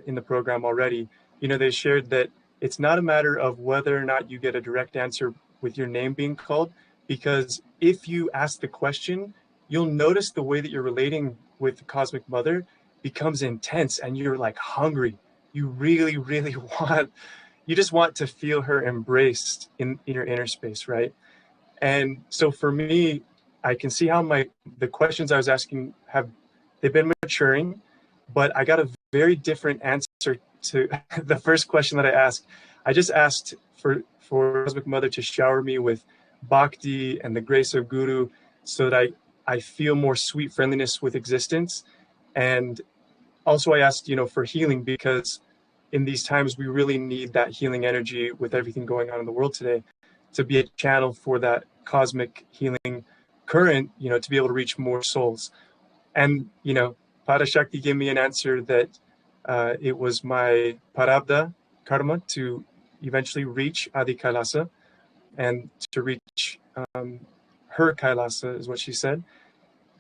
in the program already, they shared that it's not a matter of whether or not you get a direct answer with your name being called, because if you ask the question, you'll notice the way that you're relating with the Cosmic Mother becomes intense, and you're like hungry. You really, really you just want to feel her embraced in your inner space, right? And so for me, I can see how the questions I was asking they've been maturing, but I got a very different answer to the first question that I asked. I just asked for Cosmic Mother to shower me with bhakti and the grace of Guru, so that I feel more sweet friendliness with existence. And also I asked, for healing, because in these times we really need that healing energy with everything going on in the world today, to be a channel for that cosmic healing current, to be able to reach more souls. And, Parashakti gave me an answer that it was my Parabdha karma to eventually reach Adi Kailasa, and to reach her Kailasa is what she said.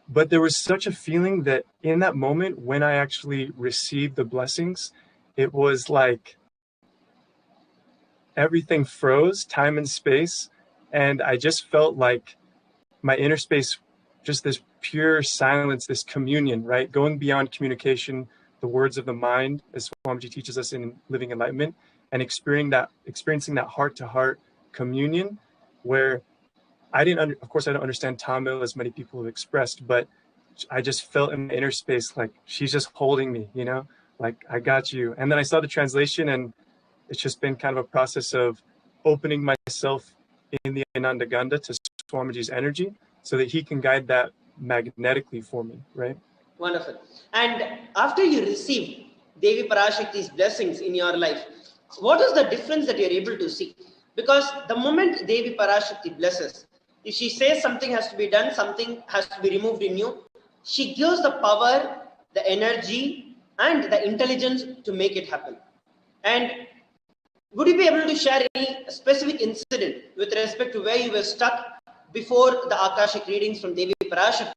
But there was such a feeling that in that moment when I actually received the blessings, it was like everything froze, time and space, and I just felt like my inner space, just this pure silence, this communion, right? Going beyond communication, the words of the mind, as Swamiji teaches us in Living Enlightenment, and experiencing that heart-to-heart communion, where of course I don't understand Tamil as many people have expressed, but I just felt in the inner space like she's just holding me, like I got you. And then I saw the translation, and it's just been kind of a process of opening myself in the Ananda Ganda to Swamiji's energy, so that he can guide that magnetically for me, right? Wonderful. And after you received Devi Parashakti's blessings in your life, what is the difference that you're able to see? Because the moment Devi Parashakti blesses, if she says something has to be done, something has to be removed in you, she gives the power, the energy, and the intelligence to make it happen. And would you be able to share any specific incident with respect to where you were stuck before the Akashic readings from Devi Parashakti,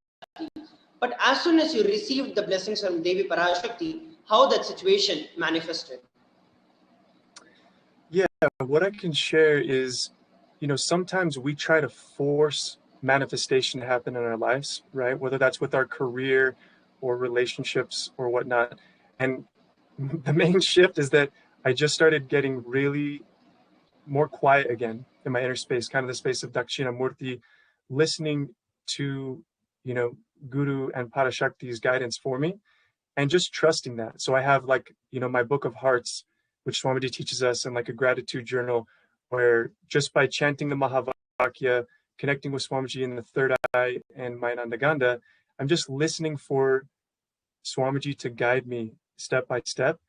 but as soon as you received the blessings from Devi Parashakti, how that situation manifested? Yeah, what I can share is, sometimes we try to force manifestation to happen in our lives, right? Whether that's with our career or relationships or whatnot. And the main shift is that I just started getting really more quiet again in my inner space, kind of the space of Dakshinamurti, listening to, Guru and Parashakti's guidance for me and just trusting that. So I have my book of hearts, which Swamiji teaches us, and like a gratitude journal where just by chanting the Mahavakya, connecting with Swamiji in the third eye and my Nandaganda, I'm just listening for Swamiji to guide me step by step.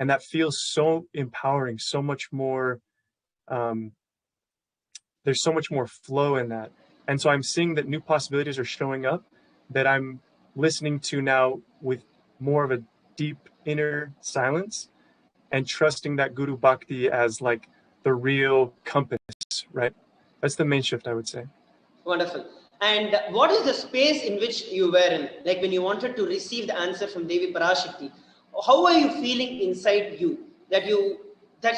And that feels so empowering, so much more, there's so much more flow in that. And so I'm seeing that new possibilities are showing up that I'm listening to now with more of a deep inner silence and trusting that Guru Bhakti as like the real compass, right? That's the main shift, I would say. Wonderful. And what is the space in which you were in? Like when you wanted to receive the answer from Devi Parashakti, how are you feeling inside you that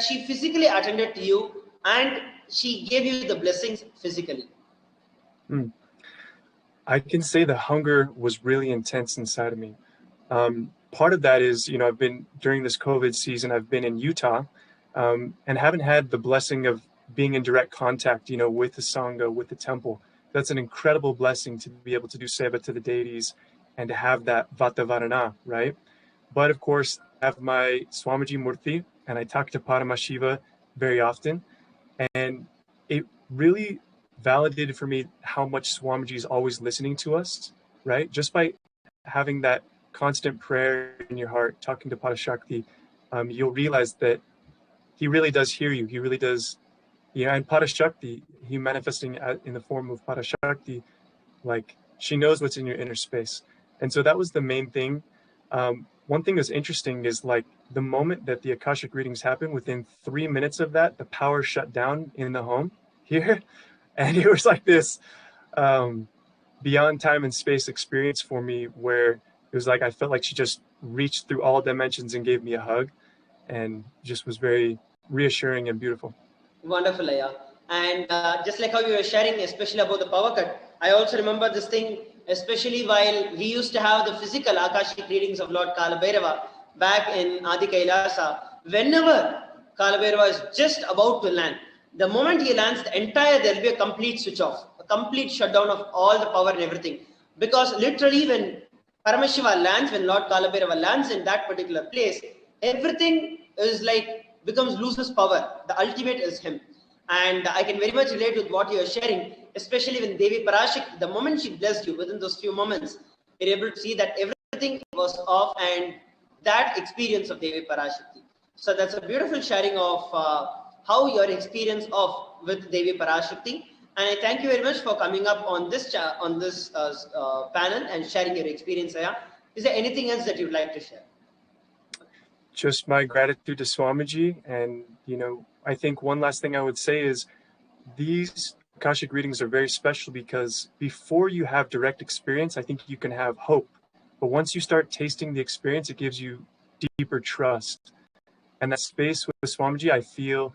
she physically attended to you and she gave you the blessings physically? I can say the hunger was really intense inside of me. Part of that is, I've been, during this COVID season, I've been in Utah and haven't had the blessing of being in direct contact, with the Sangha, with the temple. That's an incredible blessing to be able to do seva to the deities and to have that Vatavarana, right? But of course, I have my Swamiji Murti and I talk to Paramashiva very often. And it really validated for me how much Swamiji is always listening to us, right? Just by having that constant prayer in your heart, talking to Parashakti, you'll realize that he really does hear you. He really does. And Parashakti, he manifesting in the form of Parashakti, like she knows what's in your inner space. And so that was the main thing. One thing that's interesting is like the moment that the Akashic readings happened, within 3 minutes of that, the power shut down in the home here. And it was like this beyond time and space experience for me where it was like I felt like she just reached through all dimensions and gave me a hug and just was very reassuring and beautiful. Wonderful, Aya. And just like how you were sharing, especially about the power cut, I also remember this thing, especially while we used to have the physical Akashic readings of Lord Kalabhairava back in Adi Kailasa. Whenever Kalabhairava is just about to land, the moment he lands, there will be a complete switch off, a complete shutdown of all the power and everything. Because literally when Paramashiva lands, when Lord Kalabhairava lands in that particular place, everything is like becomes loses power. The ultimate is him. And I can very much relate with what you are sharing, especially when Devi Parashakti, the moment she blessed you, within those few moments, you're able to see that everything was off and that experience of Devi Parashakti. So that's a beautiful sharing of how your experience with Devi Parashakti. And I thank you very much for coming up on this panel and sharing your experience, Aya. Is there anything else that you'd like to share? Just my gratitude to Swamiji. And, I think one last thing I would say is these Akashic readings are very special because before you have direct experience, I think you can have hope. But once you start tasting the experience, it gives you deeper trust. And that space with Swamiji, I feel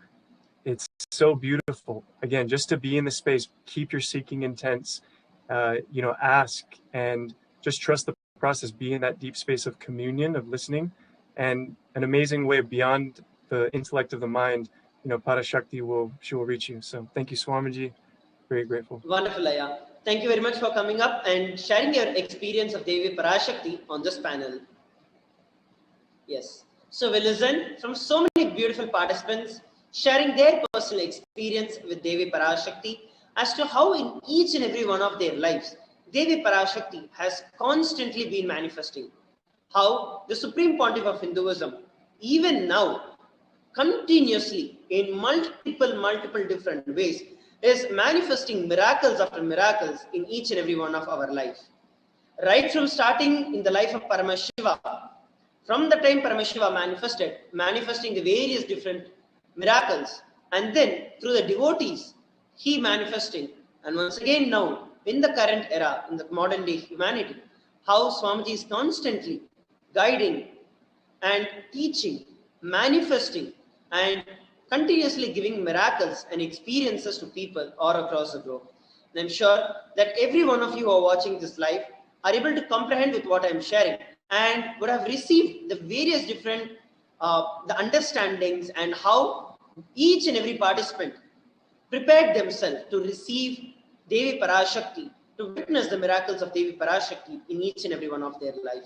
it's so beautiful. Again, just to be in the space, keep your seeking intense, ask and just trust the process, be in that deep space of communion, of listening, and an amazing way beyond the intellect of the mind, Parashakti she will reach you. So thank you, Swamiji. Very grateful. Wonderful, Aya. Thank you very much for coming up and sharing your experience of Devi Parashakti on this panel. Yes. So we listen from so many beautiful participants sharing their personal experience with Devi Parashakti as to how in each and every one of their lives, Devi Parashakti has constantly been manifesting. How the Supreme Pontiff of Hinduism, even now, continuously in multiple different ways, is manifesting miracles after miracles in each and every one of our lives. Right from starting in the life of Paramashiva, from the time Paramashiva manifesting the various different miracles, and then through the devotees, he manifesting, and once again now, in the current era, in the modern day humanity, how Swamiji is constantly guiding and teaching, manifesting, and continuously giving miracles and experiences to people all across the globe. And I'm sure that every one of you who are watching this live are able to comprehend with what I'm sharing and would have received the various different the understandings and how each and every participant prepared themselves to receive Devi Parashakti, to witness the miracles of Devi Parashakti in each and every one of their life.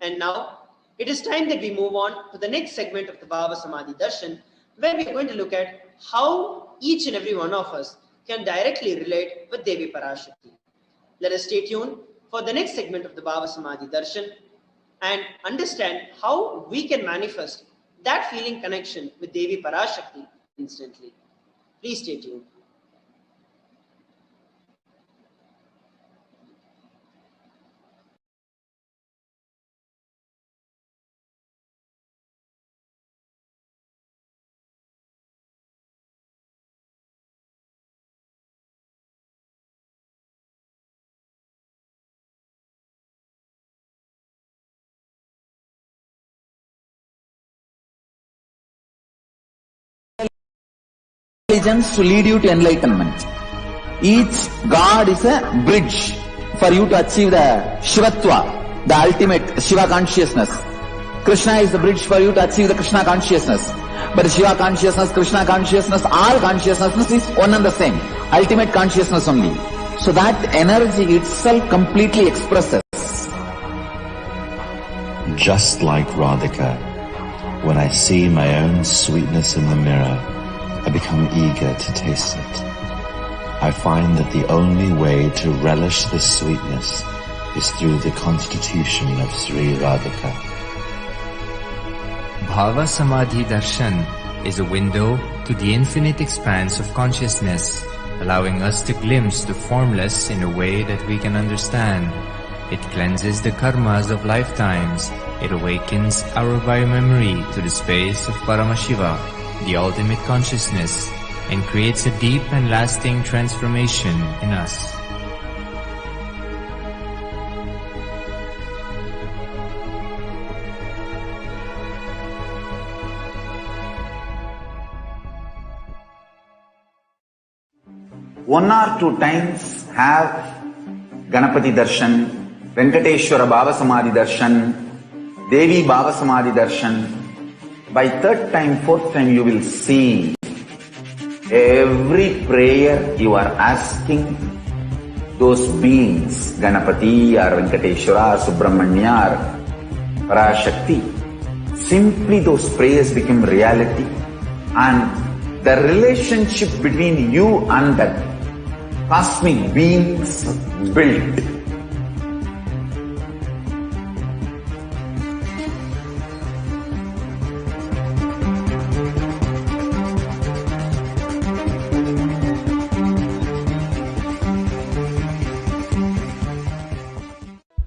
And now it is time that we move on to the next segment of the Bhava Samadhi Darshan, where we are going to look at how each and every one of us can directly relate with Devi Parashakti. Let us stay tuned for the next segment of the Bhava Samadhi Darshan and understand how we can manifest that feeling connection with Devi Parashakti instantly. Please stay tuned. Intelligence to lead you to enlightenment. Each God is a bridge for you to achieve the Shivatva, the ultimate Shiva consciousness. Krishna is the bridge for you to achieve the Krishna consciousness. But Shiva consciousness, Krishna consciousness, all consciousness is one and the same. Ultimate consciousness only. So that energy itself completely expresses. Just like Radhika, when I see my own sweetness in the mirror, I become eager to taste it. I find that the only way to relish this sweetness is through the constitution of Sri Radhika. Bhava Samadhi Darshan is a window to the infinite expanse of consciousness, allowing us to glimpse the formless in a way that we can understand. It cleanses the karmas of lifetimes. It awakens our biomemory to the space of Paramashiva, the ultimate consciousness, and creates a deep and lasting transformation in us. One or two times have Ganapati Darshan, Venkateshwara Bhava Samadhi Darshan, Devi Bhava Samadhi Darshan. By third time, fourth time, you will see every prayer you are asking those beings, Ganapati or Venkateshwara, Subramanya or Parashakti. Simply those prayers become reality, and the relationship between you and that cosmic beings built.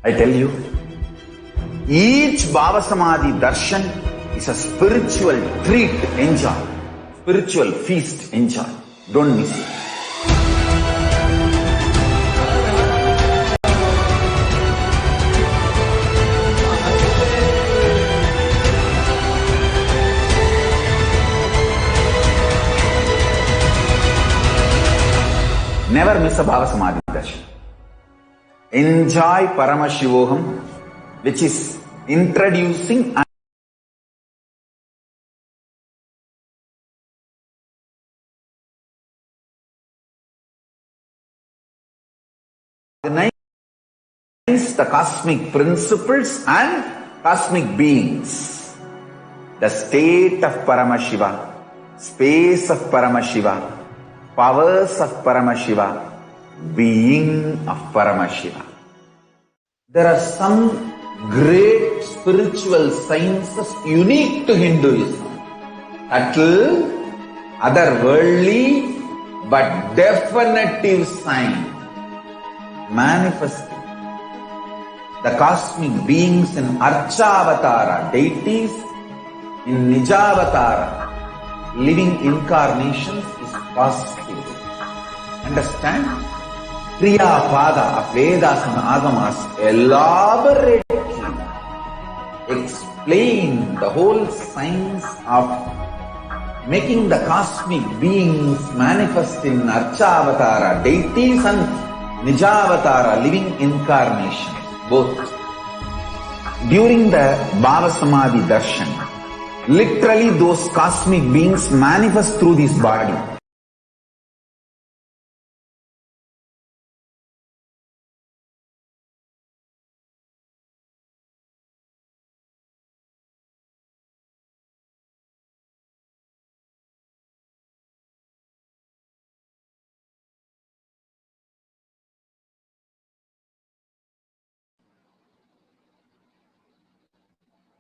I tell you, each Bhava Samadhi Darshan is a spiritual treat, enjoy. Spiritual feast, enjoy. Don't miss it. Never miss a Bhava Samadhi Darshan. Enjoy Paramashivoham, which is introducing the cosmic principles and cosmic beings. The state of Paramashiva, space of Paramashiva, powers of Paramashiva, being of Paramashiva. There are some great spiritual sciences unique to Hinduism. Subtle, otherworldly, but definitive sign. Manifesting the cosmic beings in Archavatara, deities in Nijavatara, living incarnations is possible. Understand? Kriya Pada of Vedas and Agamas elaborately explain the whole science of making the cosmic beings manifest in Archavatara deities and Nijavatara living incarnation, both. During the Bhava Samadhi Darshan, literally those cosmic beings manifest through this body.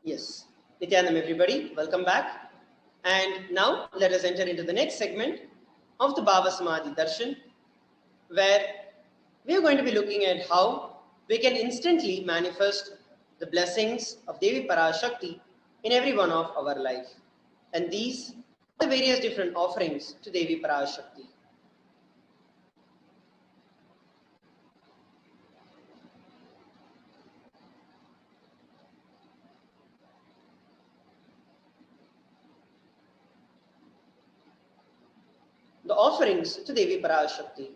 Yes. Nithyanam everybody, welcome back. And now let us enter into the next segment of the Bhava Samadhi Darshan, where we are going to be looking at how we can instantly manifest the blessings of Devi Parashakti in every one of our life. And these are the various different offerings to Devi Parashakti. The offerings to Devi Parashakti.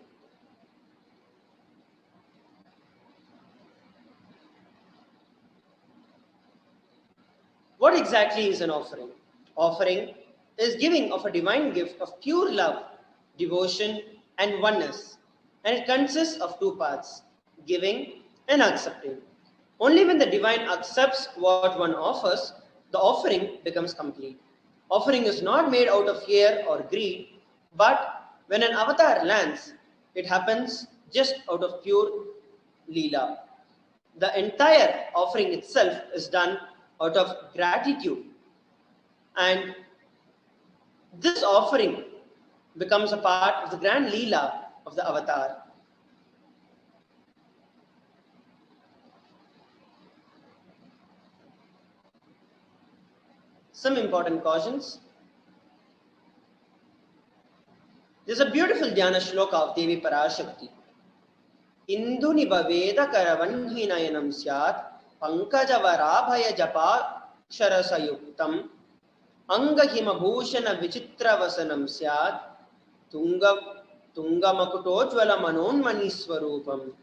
What exactly is an offering? Offering is giving of a divine gift of pure love, devotion, and oneness. And it consists of two parts, giving and accepting. Only when the divine accepts what one offers, the offering becomes complete. Offering is not made out of fear or greed, but when an avatar lands, it happens just out of pure Leela. The entire offering itself is done out of gratitude. And this offering becomes a part of the grand Leela of the avatar. Some important cautions. There's a beautiful Dhyana Shloka of Devi Parashakti. Indu nibaveda karavanhinayanam syat pankajavaraabhaya japa sharasayuktam angahimabhushana vichitravasanam syat tungamakutojvala manonmani swarupam.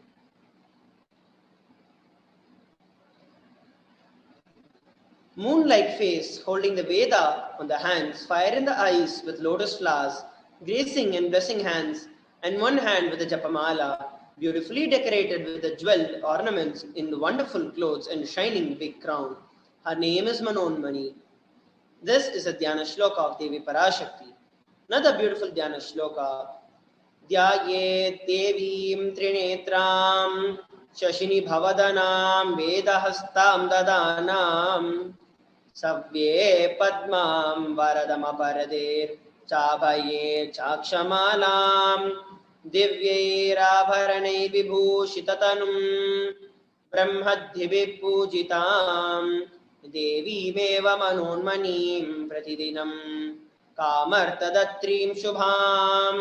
Moon-like face holding the Veda on the hands, fire in the eyes with lotus flowers, gracing and blessing hands, and one hand with a japamala, beautifully decorated with the jeweled ornaments in the wonderful clothes and shining big crown. Her name is Manonmani. This is a Dhyana Shloka of Devi Parashakti. Another beautiful Dhyana Shloka. Dhyayet Devim Trinetram Shashini Bhavadanam Vedahastam Dadanam Savye Padmam Varadama Paradir Chabhaye Chakshamalam Divye Rabharanai Vibhushitatanum Brahmadhivi Pujitam Devi Meva Manonmanim Pratidinam Kamartadatrim Shubham.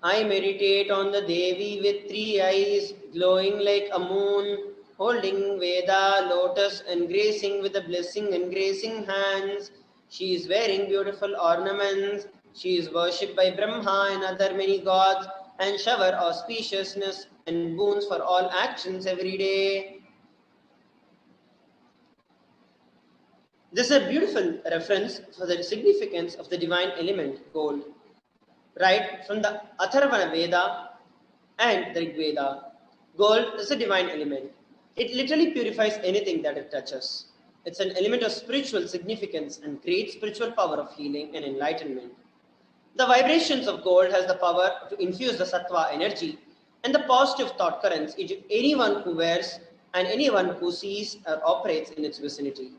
I meditate on the Devi with 3 eyes, glowing like a moon, holding Veda, lotus, and gracing with the blessing and gracing hands. She is wearing beautiful ornaments. She is worshipped by Brahma and other many gods, and shower auspiciousness and boons for all actions every day. This is a beautiful reference for the significance of the divine element, gold. Right from the Atharvana Veda and the Rig Veda. Gold is a divine element. It literally purifies anything that it touches. It's an element of spiritual significance and great spiritual power of healing and enlightenment. The vibrations of gold has the power to infuse the sattva energy and the positive thought currents into anyone who wears and anyone who sees or operates in its vicinity.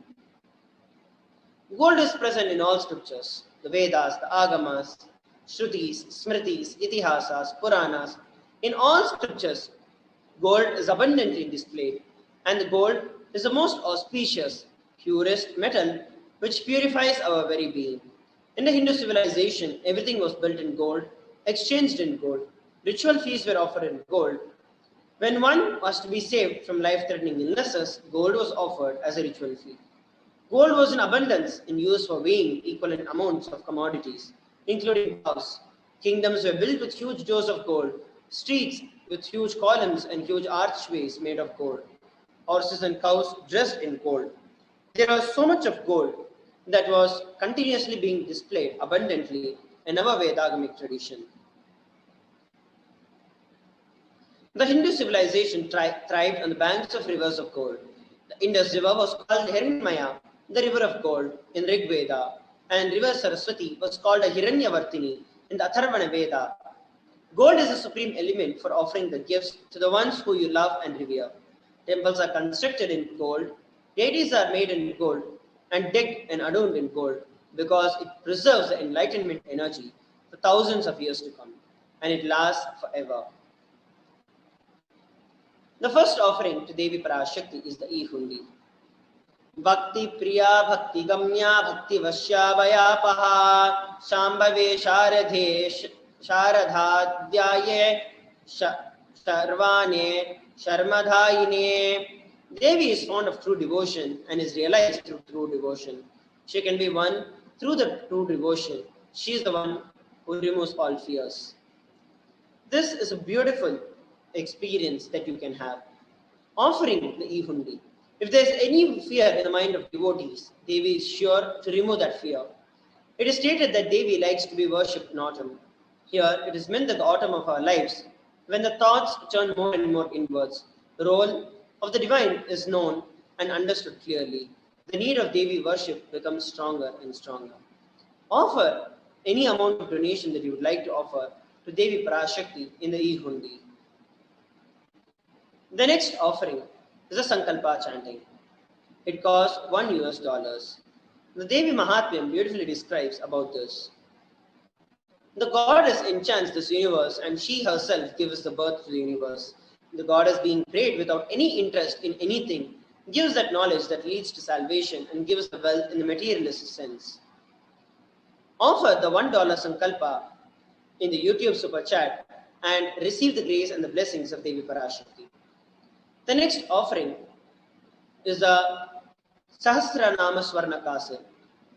Gold is present in all scriptures, the Vedas, the Agamas, Shrutis, Smritis, Itihasas, Puranas. In all scriptures, gold is abundantly displayed, and the gold is the most auspicious, purest metal which purifies our very being. In the Hindu civilization, everything was built in gold, exchanged in gold. Ritual feasts were offered in gold. When one was to be saved from life-threatening illnesses, gold was offered as a ritual fee. Gold was in abundance in use for weighing equivalent amounts of commodities, including cows. Kingdoms were built with huge doors of gold, streets with huge columns and huge archways made of gold, horses and cows dressed in gold. There was so much of gold that was continuously being displayed abundantly in our Vedagamic tradition. The Hindu civilization thrived on the banks of rivers of gold. The Indus River was called Hiranyamaya, the river of gold, in Rig Veda, and river Saraswati was called a Hiranyavartini in the Atharvana Veda. Gold is the supreme element for offering the gifts to the ones who you love and revere. Temples are constructed in gold, deities are made in gold, and decked and adorned in gold because it preserves the enlightenment energy for thousands of years to come, and it lasts forever. The first offering to Devi Parashakti is the e-hundi. Bhakti Priya Bhakti Gamya Bhakti Vashyavayapaha Shambhave Sharadhadhyaye Sharvane Sharmadhayine. Devi is fond of true devotion and is realized through true devotion. She can be won through the true devotion. She is the one who removes all fears. This is a beautiful experience that you can have. Offering the e-hundi. If there is any fear in the mind of devotees, Devi is sure to remove that fear. It is stated that Devi likes to be worshipped in autumn. Here, it is meant that the autumn of our lives, when the thoughts turn more and more inwards, the role of the divine is known and understood clearly. The need of Devi worship becomes stronger and stronger. Offer any amount of donation that you would like to offer to Devi Parashakti in the e-hundi. The next offering is a Sankalpa chanting. It costs $1. The Devi Mahatmyam beautifully describes about this. The goddess enchants this universe and she herself gives the birth to the universe. The goddess being prayed without any interest in anything gives that knowledge that leads to salvation and gives the wealth in the materialist sense. Offer the $1 Sankalpa in the YouTube super chat and receive the grace and the blessings of Devi Parashakti. The next offering is the Sahasranama Swarna Kasir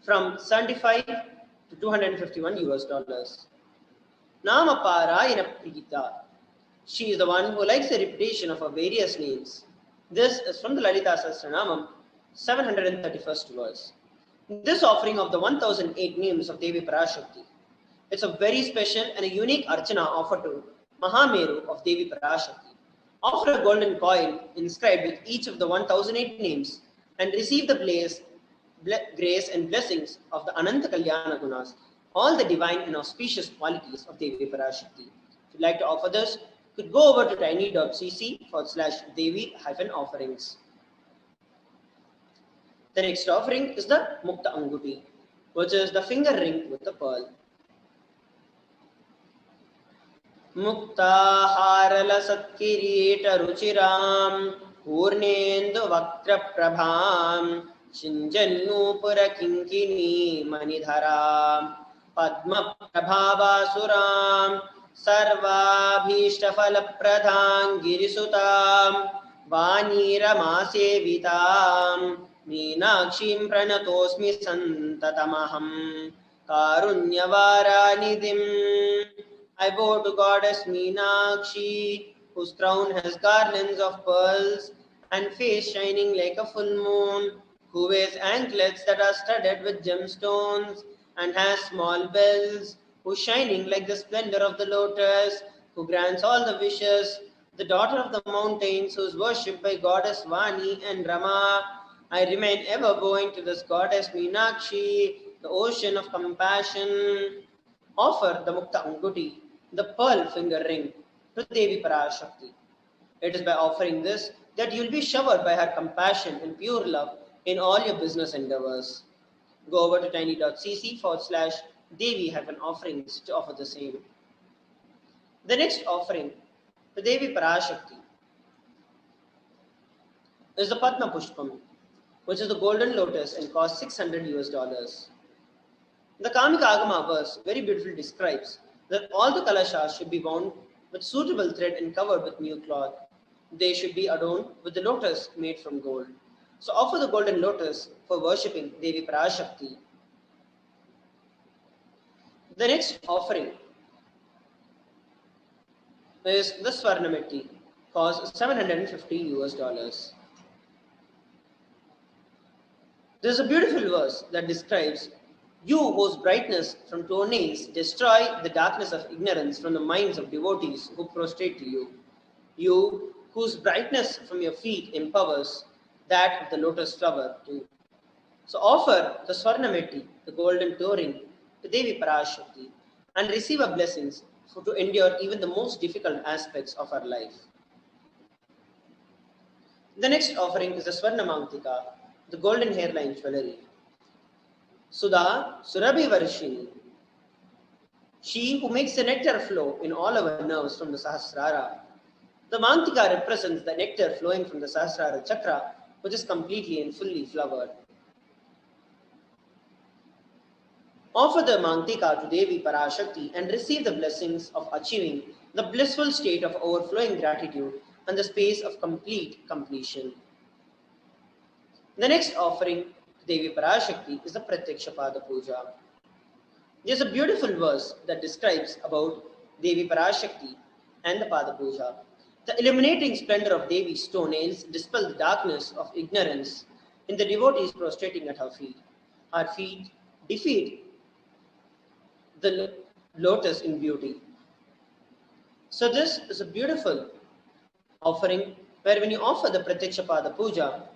from 75 to $251. Nama Parayana Prigita. She is the one who likes the repetition of her various names. This is from the Lalita Sahasranamam, 731st verse. This offering of the 1008 names of Devi Parashakti. It's a very special and a unique archana offered to Mahameru of Devi Parashakti. Offer a golden coin inscribed with each of the 1008 names and receive the grace and blessings of the Ananta Kalyana Gunas, all the divine and auspicious qualities of Devi Parashakti. If you'd like to offer this, you could go over to tiny.cc/Devi-offerings. The next offering is the Mukta Anguti, which is the finger ring with the pearl. Muktaharala Satkirita Ruchiram Purnendu Vaktra Prabham Shinjannupura Kinkini Manidharam Padma Prabhavasuram Sarvabhishtafala Pradhan Girisutam Vanira Masevitam Meenakshim Pranatosmi Santatamaham Karunyavaranidhim. I bow to Goddess Meenakshi, whose crown has garlands of pearls and face shining like a full moon, who wears anklets that are studded with gemstones and has small bells, who is shining like the splendor of the lotus, who grants all the wishes, the daughter of the mountains, who is worshipped by Goddess Vani and Rama. I remain ever bowing to this Goddess Meenakshi, the ocean of compassion. Offer the Mukta Anguti, the pearl finger ring, to Devi Parashakti. It is by offering this that you will be showered by her compassion and pure love in all your business endeavors. Go over to tiny.cc/Devi-offerings to offer the same. The next offering to Devi Parashakti is the Padma Pushpam, which is the golden lotus and costs $600. The Kamika Agama verse very beautifully describes that all the kalashas should be wound with suitable thread and covered with new cloth. They should be adorned with the lotus made from gold. So offer the golden lotus for worshipping Devi Parashakti. The next offering is the Swarnameti, costs $750. There is a beautiful verse that describes, "You whose brightness from toenails destroy the darkness of ignorance from the minds of devotees who prostrate to you. You whose brightness from your feet empowers that of the lotus flower too." So offer the Swarnameti, the golden toe ring, to Devi Parashakti and receive her blessings to endure even the most difficult aspects of our life. The next offering is the Swarnamantika, the golden hairline jewelry. Sudha Surabhi Varshini, she who makes the nectar flow in all our nerves from the Sahasrara. The Mantika represents the nectar flowing from the Sahasrara chakra, which is completely and fully flowered. Offer the Mantika to Devi Parashakti and receive the blessings of achieving the blissful state of overflowing gratitude and the space of complete completion. The next offering to Devi Parashakti is the Pratyaksha Pada Puja. There's a beautiful verse that describes about Devi Parashakti and the Pada Puja. The illuminating splendor of Devi's toenails dispel the darkness of ignorance in the devotees prostrating at her feet. Her feet defeat the lotus in beauty. So this is a beautiful offering where when you offer the Pratyaksha Pada Puja,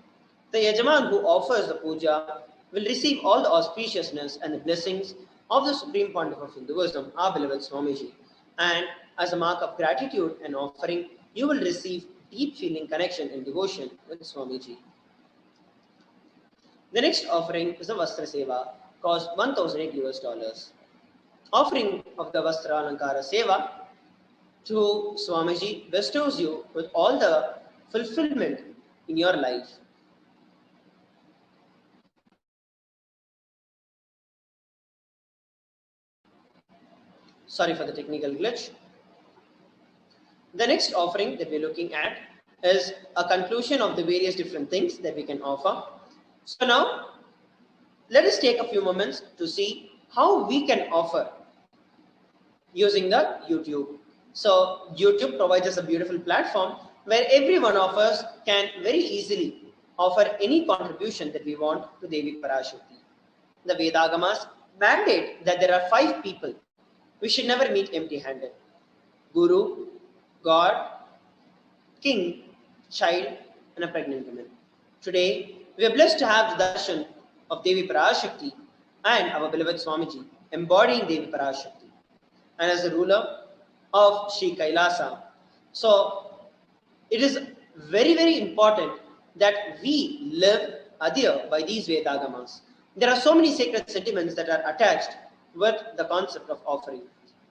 the Yajaman who offers the puja will receive all the auspiciousness and the blessings of the Supreme Pontiff of Hinduism, our beloved Swamiji. And as a mark of gratitude and offering, you will receive deep feeling connection and devotion with Swamiji. The next offering is the Vastra Seva, cost $1,008. Offering of the Vastra Alankara Seva to Swamiji bestows you with all the fulfillment in your life. Sorry for the technical glitch. The next offering that we're looking at is a conclusion of the various different things that we can offer. So now, let us take a few moments to see how we can offer using the YouTube. So YouTube provides us a beautiful platform where every one of us can very easily offer any contribution that we want to Devi Parashakti. The Vedagamas mandate that there are 5 people we should never meet empty-handed: Guru, God, King, child, and a pregnant woman. Today, we are blessed to have the darshan of Devi Parashakti and our beloved Swamiji embodying Devi Parashakti and as the ruler of Sri Kailasa. So, it is very, very important that we live adhere by these Vedagamas. There are so many sacred sentiments that are attached with the concept of offering.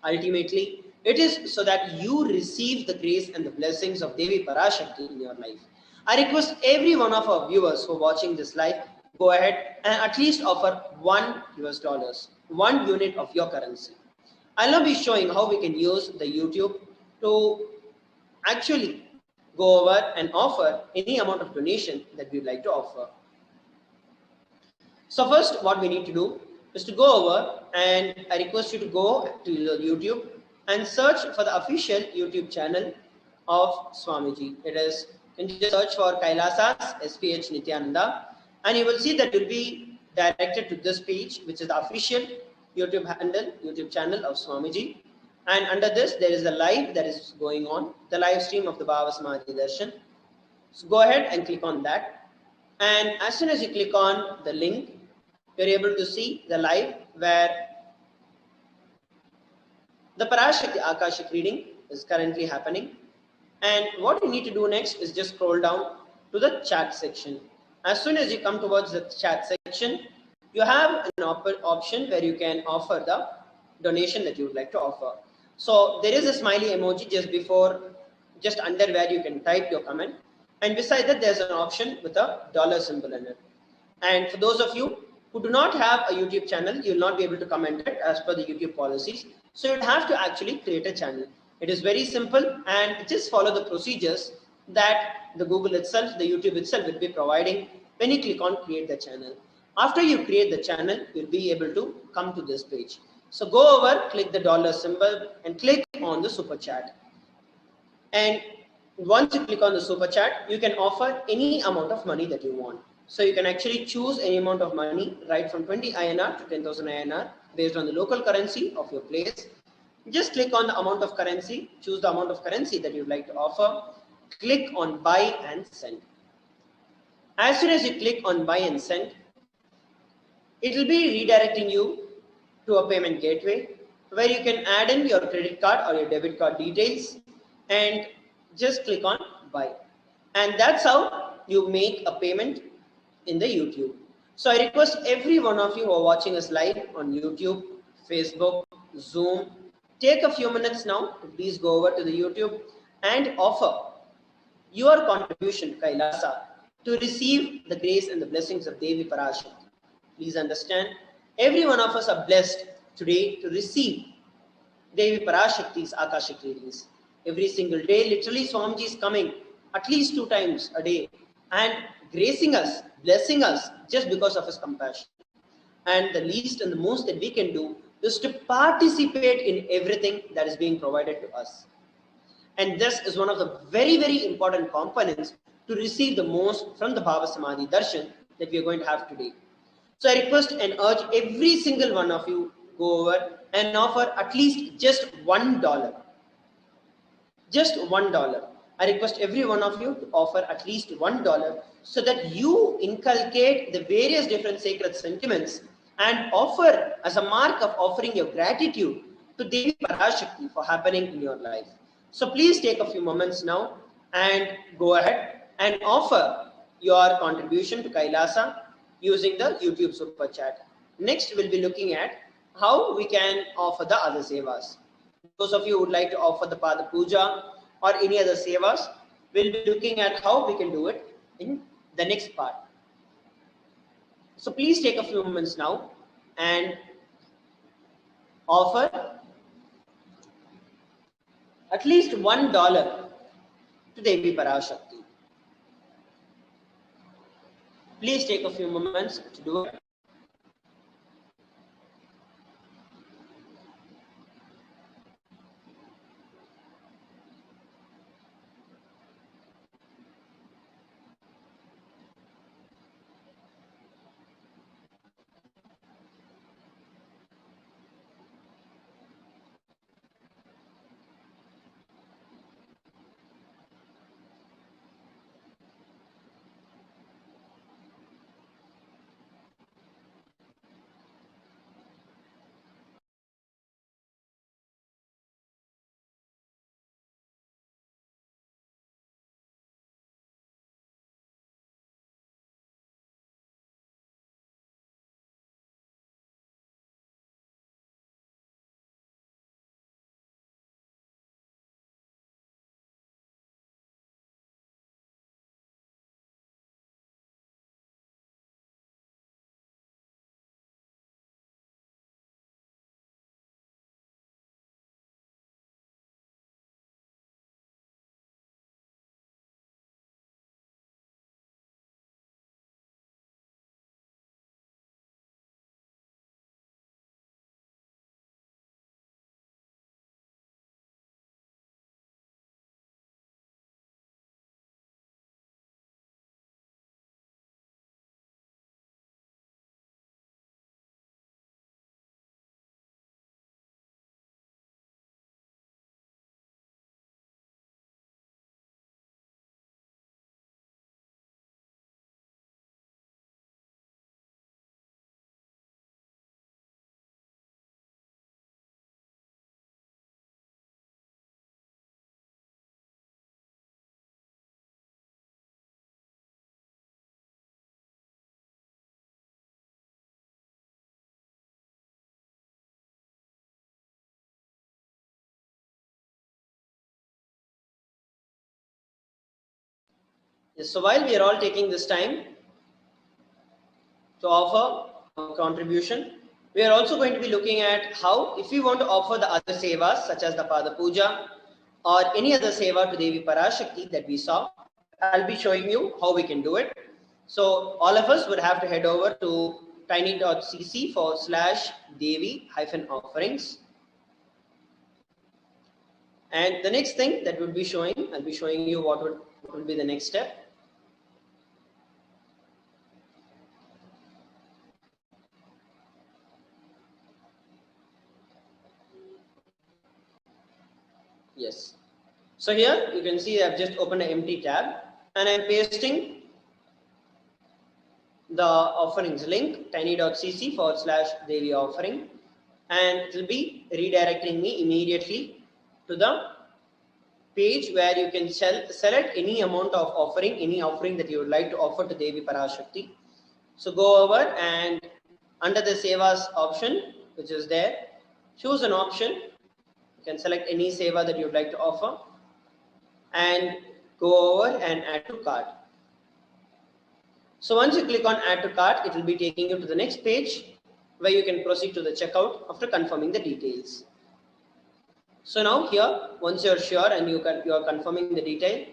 Ultimately, it is so that you receive the grace and the blessings of Devi Parashakti in your life. I request every one of our viewers who are watching this live, go ahead and at least offer $1, 1 unit of your currency. I'll now be showing how we can use the YouTube to actually go over and offer any amount of donation that we'd like to offer. So first, what we need to do is to go over, and I request you to go to YouTube and search for the official YouTube channel of Swamiji. It is, you can just search for Kailasa's HDH Nithyananda, and you will see that you'll be directed to this page, which is the official YouTube handle, YouTube channel of Swamiji. And under this, there is a live that is going on, the live stream of the Bhava Samadhi Darshan. So go ahead and click on that. And as soon as you click on the link, you're able to see the live where the Parashakti Akashic reading is currently happening. And what you need to do next is just scroll down to the chat section. As soon as you come towards the chat section, you have an option where you can offer the donation that you would like to offer. So there is a smiley emoji just under where you can type your comment. And beside that, there's an option with a dollar symbol in it. And for those of you who do not have a YouTube channel, you will not be able to comment it as per the YouTube policies. So you'd have to actually create a channel. It is very simple and just follow the procedures that the Google itself, the YouTube itself will be providing when you click on create the channel. After you create the channel, you'll be able to come to this page. So go over, click the dollar symbol and click on the super chat. And once you click on the super chat, you can offer any amount of money that you want. So you can actually choose any amount of money, right from 20 INR to 10,000 INR based on the local currency of your place. Just click on the amount of currency, choose the amount of currency that you'd like to offer, click on buy and send. As soon as you click on buy and send, it will be redirecting you to a payment gateway where you can add in your credit card or your debit card details and just click on buy. And that's how you make a payment in the YouTube. So I request every one of you who are watching us live on YouTube, Facebook, Zoom, take a few minutes now to please go over to the YouTube and offer your contribution to Kailasa to receive the grace and the blessings of Devi Parashakti. Please understand, every one of us are blessed today to receive Devi Parashakti's Akashic readings. Every single day, literally Swamiji is coming at least 2 times a day and gracing us, blessing us just because of his compassion. And the least and the most that we can do is to participate in everything that is being provided to us. And this is one of the very, very important components to receive the most from the Bhava Samadhi Darshan that we are going to have today. So I request and urge every single one of you go over and offer at least just $1. Just $1. I request every one of you to offer at least $1 so that you inculcate the various different sacred sentiments and offer as a mark of offering your gratitude to Devi Parashakti for happening in your life. So please take a few moments now and go ahead and offer your contribution to Kailasa using the YouTube Super Chat. Next, we'll be looking at how we can offer the other sevas. Those of you who would like to offer the Pada Puja or any other sevas, we'll be looking at how we can do it in the next part. So please take a few moments now and offer at least $1 to Devi Parashakti. Please take a few moments to do it. Yes, so while we are all taking this time to offer a contribution, we are also going to be looking at how, if we want to offer the other sevas, such as the Pada Puja, or any other seva to Devi Parashakti that we saw, I'll be showing you how we can do it. So all of us would have to head over to tiny.cc/Devi-offerings. And the next thing that would be showing, I'll be showing you what will be the next step. Yes. So here you can see I've just opened an empty tab and I'm pasting the offerings link, tiny.cc/Devi offering, and it will be redirecting me immediately to the page where you can select any amount of offering, any offering that you would like to offer to Devi Parashakti. So go over and under the Sevas option, which is there, choose an option. You can select any seva that you would like to offer and go over and add to cart. So once you click on add to cart, it will be taking you to the next page where you can proceed to the checkout after confirming the details. So now here, once you're sure and you are confirming the detail,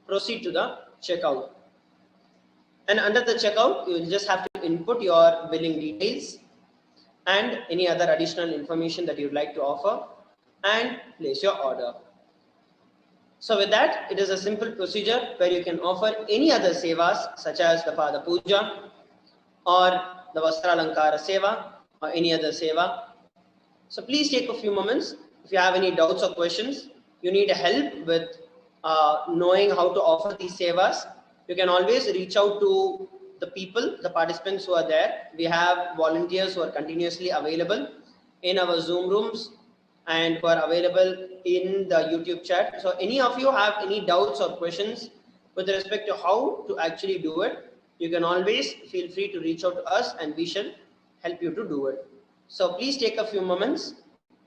proceed to the checkout. And under the checkout, you will just have to input your billing details and any other additional information that you'd like to offer and place your order. So with that, it is a simple procedure where you can offer any other sevas such as the Pada Puja or the Vastralankara Seva or any other seva. So please take a few moments. If you have any doubts or questions, you need help with knowing how to offer these sevas, you can always reach out to the people, the participants who are there. We have volunteers who are continuously available in our Zoom rooms and who are available in the YouTube chat. So any of you have any doubts or questions with respect to how to actually do it, you can always feel free to reach out to us and we shall help you to do it. So please take a few moments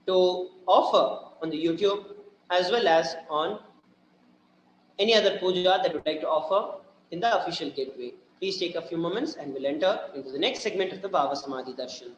to offer on the YouTube as well as on any other puja that you would like to offer in the official gateway. Please take a few moments and we'll enter into the next segment of the Bhava Samadhi Darshan.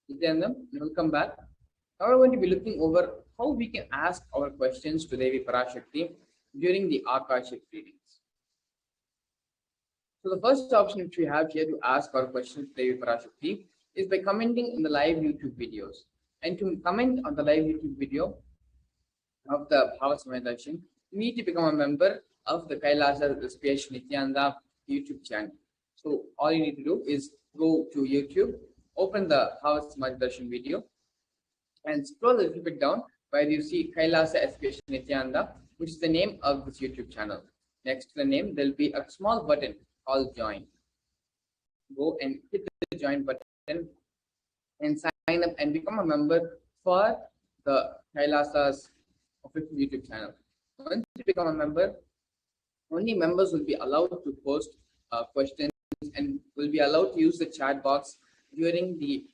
Nithyanandam, welcome back. Now we're going to be looking over how we can ask our questions to Devi Parashakti during the Akashic readings. So the first option which we have here to ask our questions to Devi Parashakti is by commenting in the live YouTube videos. And to comment on the live YouTube video of the Bhavasamaya Darshan, you need to become a member of the Kailasa HDH Nithyananda YouTube channel. So all you need to do is go to YouTube, open the Bhavasamaya Darshan video, and scroll a little bit down where you see Kailasa HDH Nithyananda, which is the name of this YouTube channel. Next to the name, there will be a small button called Join. Go and hit the Join button and sign up and become a member for the Kailasa's official YouTube channel. Once you become a member, only members will be allowed to post questions and will be allowed to use the chat box during the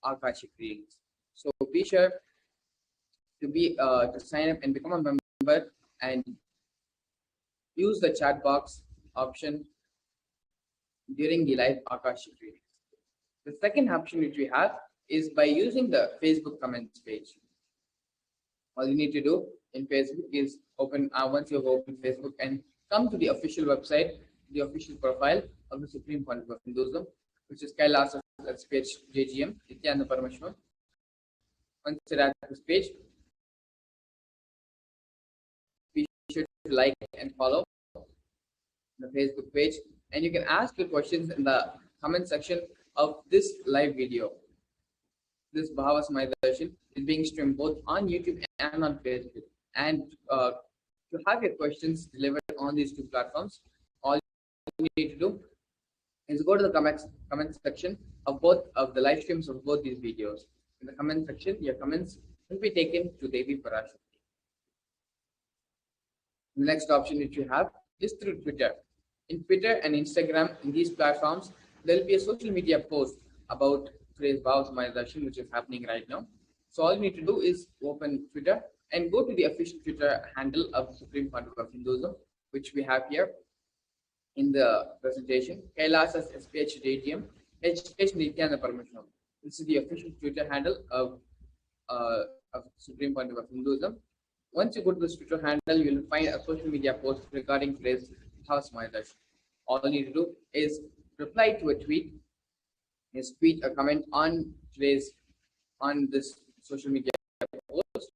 Akashic readings. So be sure to sign up and become a member and use the chat box option during the live Akashic readings. The second option which we have is by using the Facebook comments page. All you need to do in Facebook is open, once you have opened Facebook, and come to the official website, the official profile of the Supreme Pontiff of Hinduism, which is Kailasa HDH JGM, Nithyananda Paramashivam. Once you're at this page, be sure to like and follow the Facebook page, and you can ask your questions in the comment section of this live video. This Bhavasamaya Darshan is being streamed both on YouTube and on Facebook. And to have your questions delivered on these two platforms, all you need to do is go to the comment section of both of the live streams of both these videos. In the comment section, your comments will be taken to Devi Parashakti. The next option which you have is through Twitter. In Twitter and Instagram, in these platforms, there will be a social media post about today's Bhavasamaya Darshan, which is happening right now. So all you need to do is open Twitter and go to the official Twitter handle of the Supreme Pontiff of Hinduism, which we have here in the presentation, Kailasa's HDH JGM, HDH Nithyananda Paramashivam. This is the official Twitter handle of Supreme Pontiff of Hinduism. Once you go to this Twitter handle, you will find a social media post regarding today's Bhavasamaya Darshan. All you need to do is reply to a tweet, tweet a comment on this social media post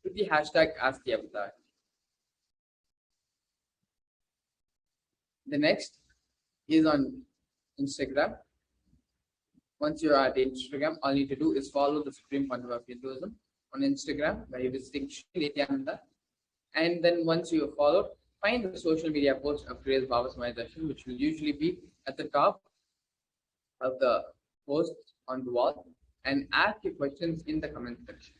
with the hashtag #AskTheAvatar. The next is on Instagram. Once you are at Instagram, all you need to do is follow the Supreme Pontiff of Hinduism on Instagram by visiting Nithyananda. And then once you have followed, find the social media post of today's Bhavasamaya Darshan, which will usually be at the top of the post on the wall, and ask your questions in the comment section.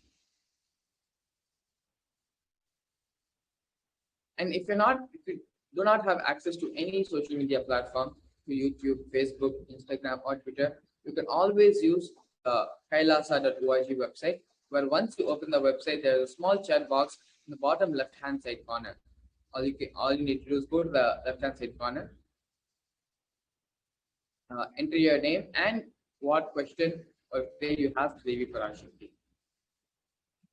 And if you do not have access to any social media platform, to YouTube, Facebook, Instagram, or Twitter, you can always use the kailasa.org website, where once you open the website, there is a small chat box in the bottom left-hand side corner. All you need to do is go to the left-hand side corner, enter your name and what question or query you have to Devi Parashakti.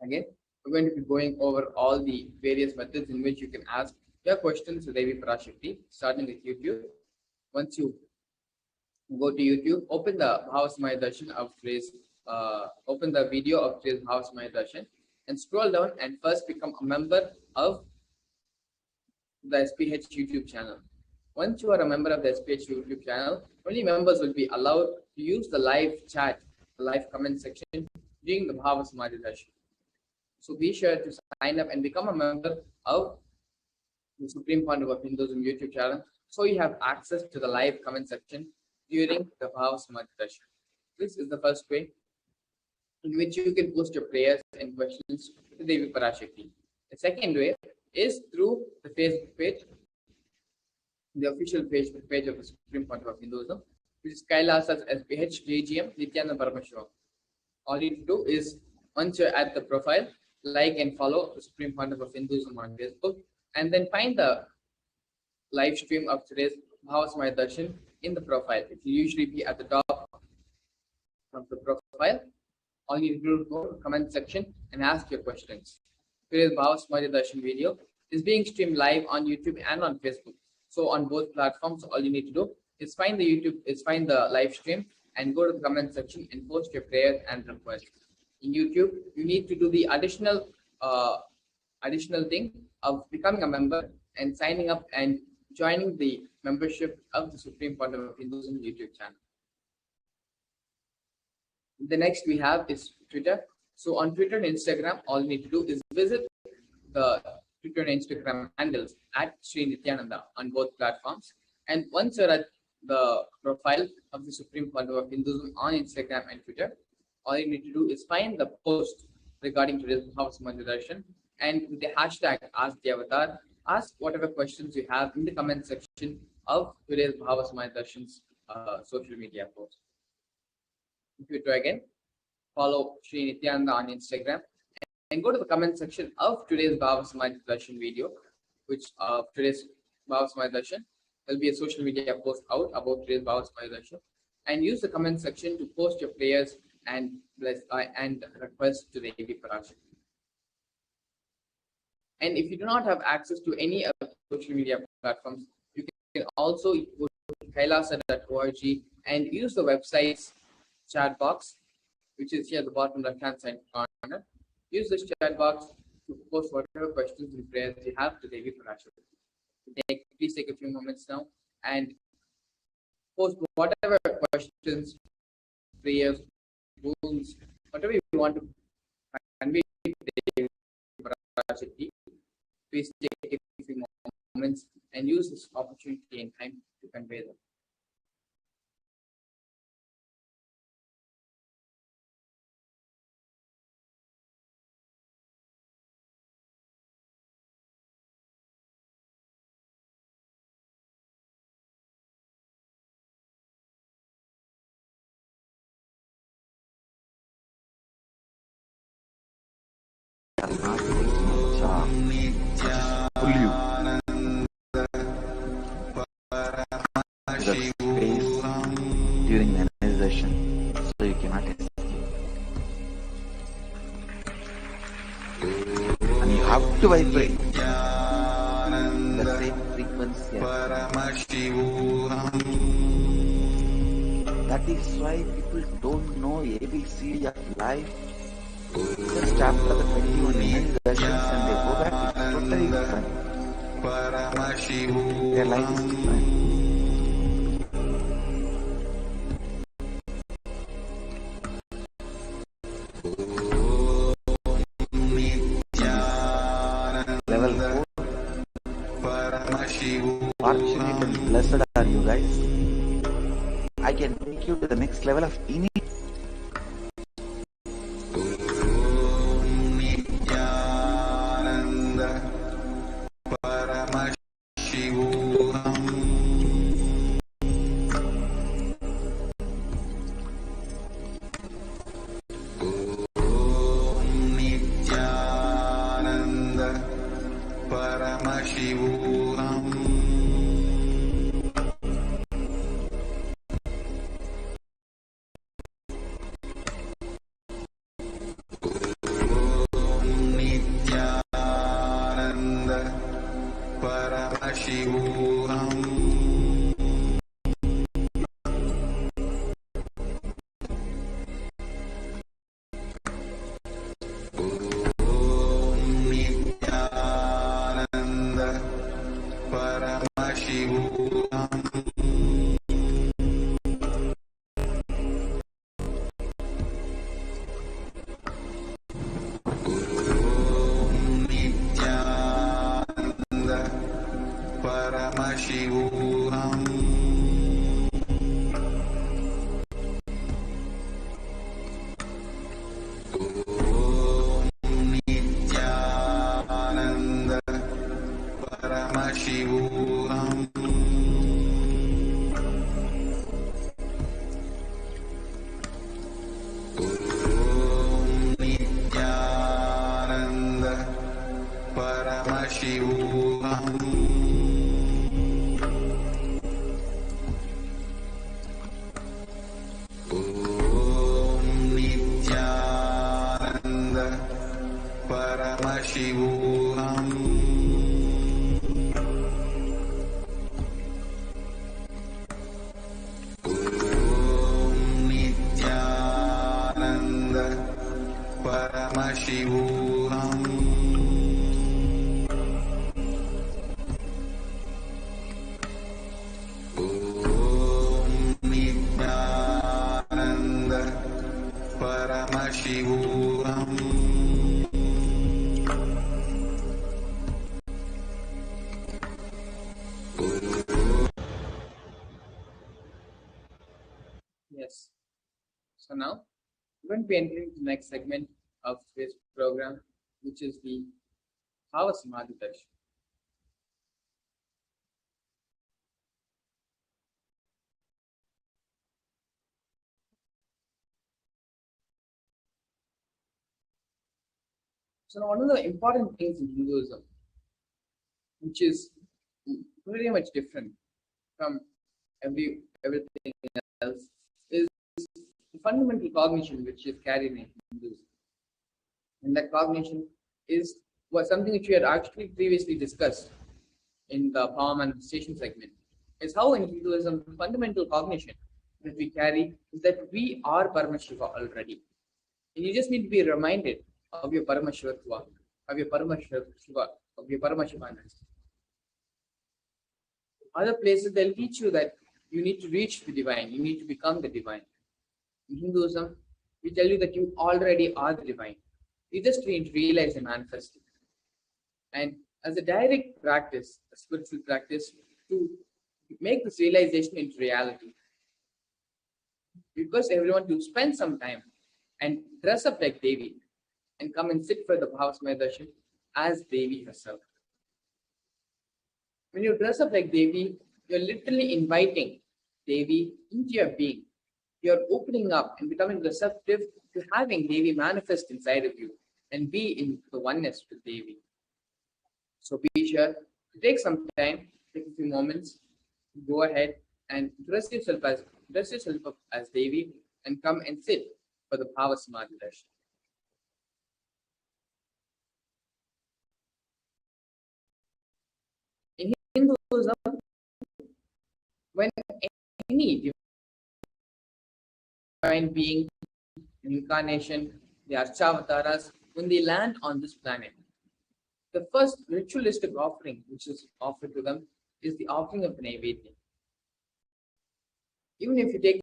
Again, we're going to be going over all the various methods in which you can ask your questions to Devi Parashakti, starting with YouTube. Once you go to YouTube, open the Bhavasamaya Darshan of today's, open the video of today's Bhavasamaya Darshan, and scroll down and first become a member of the SPH YouTube channel. Once you are a member of the SPH YouTube channel, only members will be allowed to use the live chat, the live comment section during the Bhavasamaya Darshan. So be sure to sign up and become a member of the Supreme Pontiff of Hinduism YouTube channel, so you have access to the live comment section during the Bhavasamaya Darshan. This is the first way in which you can post your prayers and questions to Devi Parashakti. The second way is through the Facebook page, the official Facebook page of the Supreme Pontiff of Hinduism, which is Kailasa's HDH JGM Nithyananda Paramashivam. All you need to do is, once you're at the profile, like and follow the Supreme Pontiff of Hinduism on Facebook, and then find the live stream of today's Bhavasamaya Darshan in the profile. It will usually be at the top from the profile. All you need to do is go to the comment section and ask your questions. Today's Bhava Samadhi Darshan video is being streamed live on YouTube and on Facebook. So on both platforms, all you need to do is find the live stream and go to the comment section and post your prayers and requests. In YouTube, you need to do the additional thing of becoming a member and signing up and joining the membership of the Supreme Court of Hinduism YouTube channel. The next we have is Twitter. So on Twitter and Instagram, all you need to do is visit the Twitter and Instagram handles at Sri Nithyananda on both platforms. And once you're at the profile of the Supreme Court of Hinduism on Instagram and Twitter, all you need to do is find the post regarding today's Bhava Samadhi Darshan, and with the hashtag Ask the Avatar, ask whatever questions you have in the comment section of today's Bhava Samadhi Darshan's social media post. Twitter again, follow Sri Nithyananda on Instagram, and go to the comment section of today's Bhava Samadhi Darshan video, which today's Bhava Samadhi Darshan will be a social media post out about today's Bhava Samadhi Darshan, and use the comment section to post your prayers and requests to the Devi Parashakti. And if you do not have access to any of the social media platforms, you can also go to kailasa.org and use the website's chat box, which is here at the bottom left-hand side corner. Use this chat box to post whatever questions and prayers you have to Devi Parashakti. Please take a few moments now and post whatever questions, prayers, rules, whatever you want to convey to Devi Parashakti. Please take a few moments and use this opportunity and time to convey them. During the energization, so you cannot escape. And you have to vibrate the same frequency. That is why people don't know ABCD of life. Just after the 21 energizations and they go back, it's totally different. Their life is different. Level 4. Fortunate and blessed are you guys. I can take you to the next level of initiation. So now we're going to be entering the next segment of today's program, which is the Bhava Samadhi Darshan. So one of the important things in Hinduism, which is very much different from everything else, is the fundamental cognition which is carried in Hinduism. And that cognition was something which we had actually previously discussed in the power manifestation segment. Is how in Hinduism the fundamental cognition that we carry is that we are Paramashiva already. And you just need to be reminded of your Paramashivatva, of your Paramashiva, of your Paramashivaness. Other places they'll teach you that you need to reach the divine, you need to become the divine. In Hinduism, we tell you that you already are the divine. You just need to realize and manifest it. And as a direct practice, a spiritual practice, to make this realization into reality, request everyone to spend some time and dress up like Devi and come and sit for the Bhava Samadhi Darshan as Devi herself. When you dress up like Devi, you're literally inviting Devi into your being. You're opening up and becoming receptive to having Devi manifest inside of you and be in the oneness with Devi. So be sure to take some time, take a few moments, go ahead and dress yourself up as Devi and come and sit for the Bhava Samadhi Darshan. In Hinduism, when any divine being, incarnation, the Archavataras, when they land on this planet, the first ritualistic offering which is offered to them is the offering of the Naivedya. Even if you take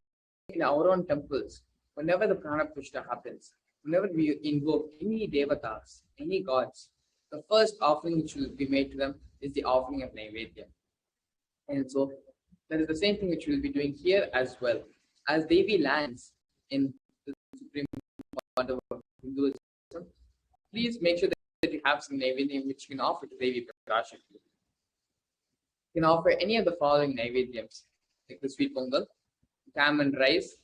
in our own temples, whenever the Pranaprishta happens, whenever we invoke any devatas, any gods, the first offering which will be made to them is the offering of Naivedya. And so that is the same thing which we'll be doing here as well. As Devi lands in the supreme part of Hinduism, please make sure that you have some Naivedya which you can offer to Devi Parashakti. You can offer any of the following Naivedyams, like the sweet pongal, tamarind rice,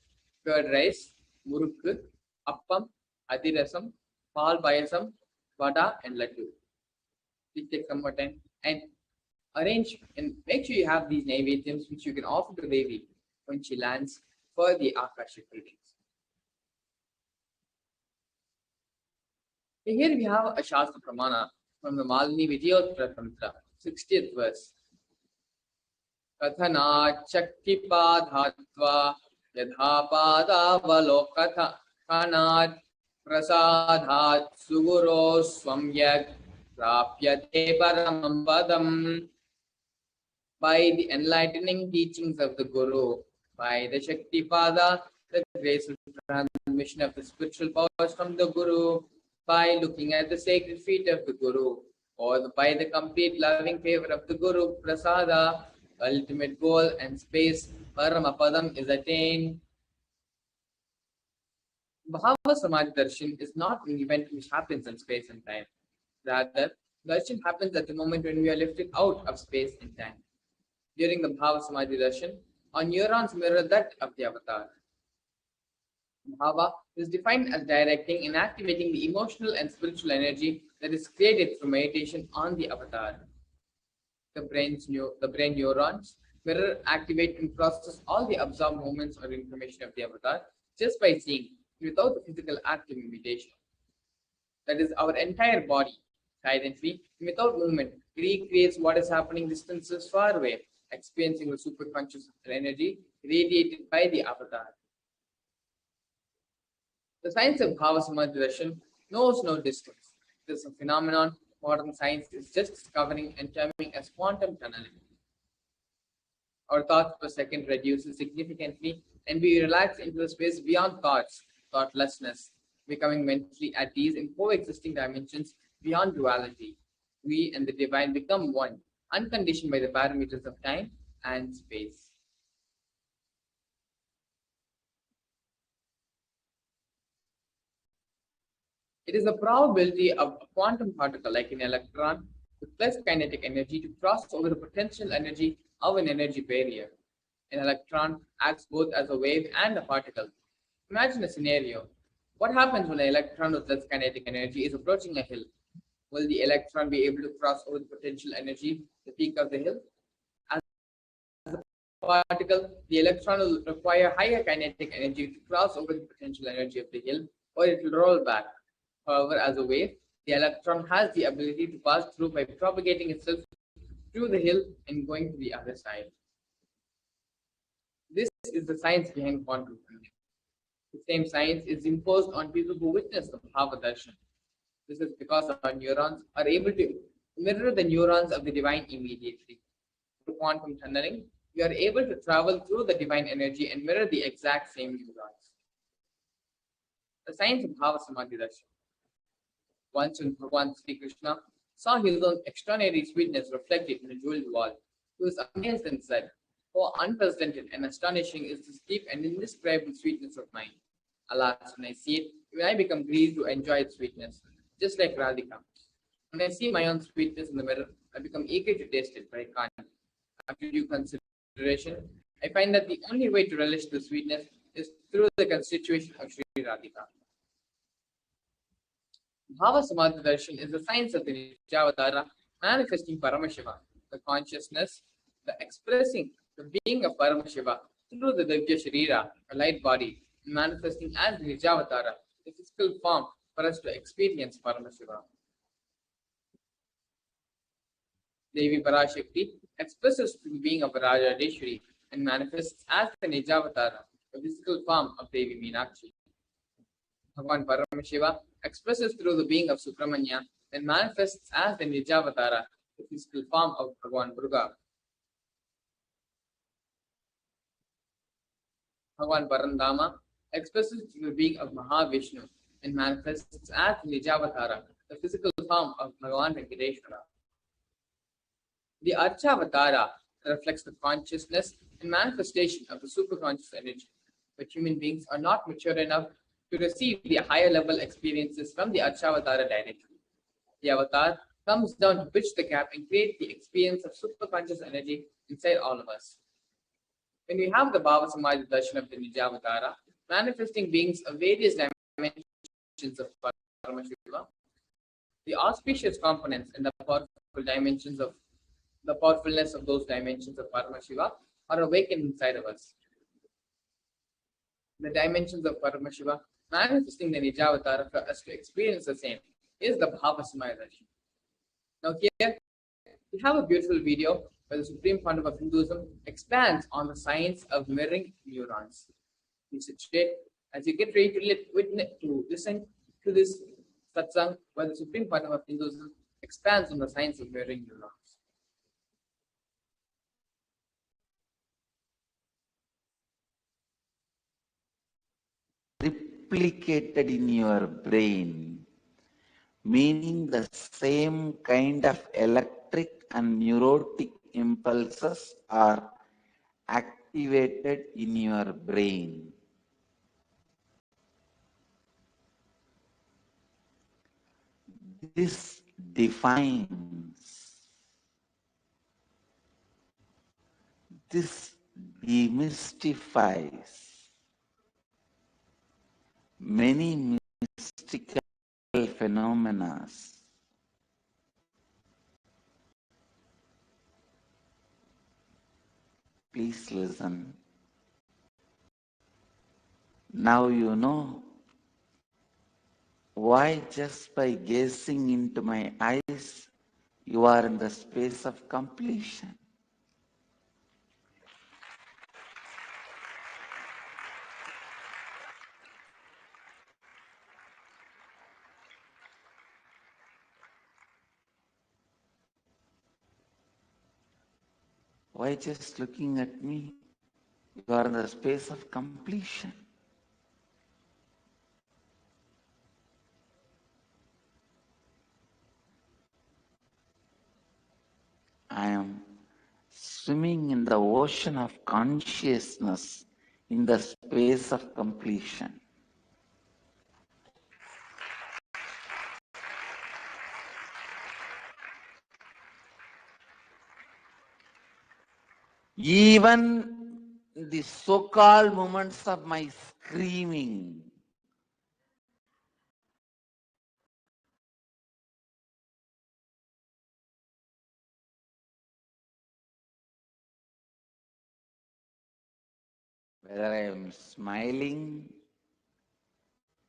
curd rice, murukku, appam, adirasam, pal payasam, vada, and laddu. Please take some more time and arrange and make sure you have these Naivedyams which you can offer to Devi when she lands for the Akashic readings. Here we have a Shastra Pramana from the Malini Vijayottara Tantra, 60th verse. Kathana Chaktipadhatva Yadhapadavaloka Kanad Prasadhat Suguro Swamyak Rapyate Paramam Padam. By the enlightening teachings of the Guru, by the Shaktipada, the graceful transmission of the spiritual powers from the Guru, by looking at the sacred feet of the Guru, or by the complete loving favor of the Guru, Prasada, ultimate goal and space, Paramapadam, is attained. Bhava Samadhi Darshan is not an event which happens in space and time. Rather, Darshan happens at the moment when we are lifted out of space and time. During the Bhava Samadhi Darshan, our neurons mirror that of the avatar. Bhava is defined as directing and activating the emotional and spiritual energy that is created through meditation on the avatar. The brain neurons mirror, activate, and process all the absorbed movements or information of the avatar just by seeing, without the physical act of meditation. That is, our entire body, silently, without movement, recreates what is happening distances far away, experiencing the superconscious energy radiated by the avatar. The science of Bhava Samadhi Darshan knows no distance. It is a phenomenon modern science is just discovering and terming as quantum tunneling. Our thoughts per second reduces significantly and we relax into a space beyond thoughts, thoughtlessness, becoming mentally at ease in coexisting dimensions beyond duality. We and the divine become one, unconditioned by the parameters of time and space. It is the probability of a quantum particle like an electron with less kinetic energy to cross over the potential energy of an energy barrier. An electron acts both as a wave and a particle. Imagine a scenario. What happens when an electron with less kinetic energy is approaching a hill? Will the electron be able to cross over the potential energy, the peak of the hill? As a particle, the electron will require higher kinetic energy to cross over the potential energy of the hill, or it will roll back. However, as a wave, the electron has the ability to pass through by propagating itself through the hill and going to the other side. This is the science behind quantum physics. The same science is imposed on people who witness the Bhava Darshan. This is because our neurons are able to mirror the neurons of the divine immediately. Through quantum tunneling, we are able to travel through the divine energy and mirror the exact same neurons. The science of Bhava Samadhi Darshan. Once when Bhagavan Sri Krishna saw his own extraordinary sweetness reflected in the jeweled wall, he was amazed and said, "How unprecedented and astonishing is this deep and indescribable sweetness of mine. Alas, when I see it, even I become greedy to enjoy its sweetness, just like Radhika. When I see my own sweetness in the mirror, I become eager to taste it, but I can't. After due consideration, I find that the only way to relish the sweetness is through the constitution of Sri Radhika." Bhava Samadhi Darshan is the science of the Nijavatara manifesting Paramashiva, the consciousness, the expressing the being of Paramashiva through the Divya Sharira, a light body, manifesting as the Nijavatara, the physical form for us to experience Paramashiva. Devi Parashakti expresses the being of Rajadeshwari and manifests as the Nijavatara, the physical form of Devi Meenakshi. Bhagavan Paramashiva expresses through the being of Subramanya and manifests as the Nijavatara, the physical form of Bhagavan Durga. Bhagavan Parandama expresses through the being of Mahavishnu and manifests as the Nijavatara, the physical form of Bhagavan Venkateshwara. The Archavatara reflects the consciousness and manifestation of the superconscious energy, but human beings are not mature enough to receive the higher level experiences from the Archavatara directly. The avatar comes down to bridge the gap and create the experience of superconscious energy inside all of us. When we have the Bhava Samadhi Darshan of the Nijavatara, manifesting beings of various dimensions of Paramashiva, the auspicious components and the powerful dimensions of the powerfulness of those dimensions of Paramashiva are awakened inside of us. The dimensions of Paramashiva manifesting the Nijavatara for us to experience the same is the Bhava Samadhi Darshan. Now here we have a beautiful video where the Supreme Pandava of Hinduism expands on the science of mirroring neurons. You sit straight as you get ready to listen to this satsang where the Supreme Pandava of Hinduism expands on the science of mirroring neurons. Replicated in your brain, meaning the same kind of electric and neurotic impulses are activated in your brain. This defines, this demystifies many mystical phenomena. Please listen. Now you know why just by gazing into my eyes, you are in the space of completion. Why just looking at me? You are in the space of completion. I am swimming in the ocean of consciousness in the space of completion. Even the so-called moments of my screaming, whether I am smiling,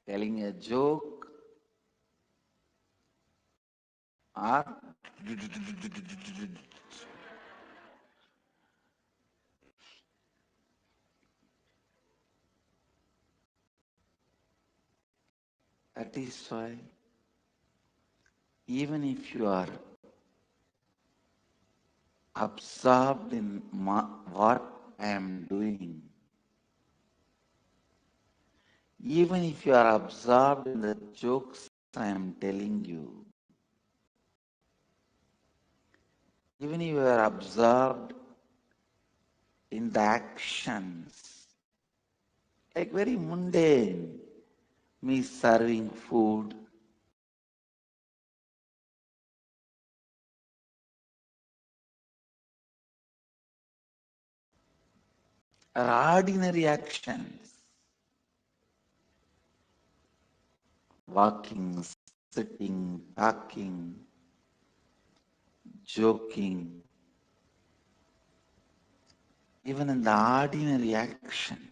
telling a joke, or that is why even if you are absorbed in what I am doing, even if you are absorbed in the jokes I am telling you, even if you are absorbed in the actions, like very mundane, me serving food, or ordinary actions, walking, sitting, talking, joking, even in the ordinary actions.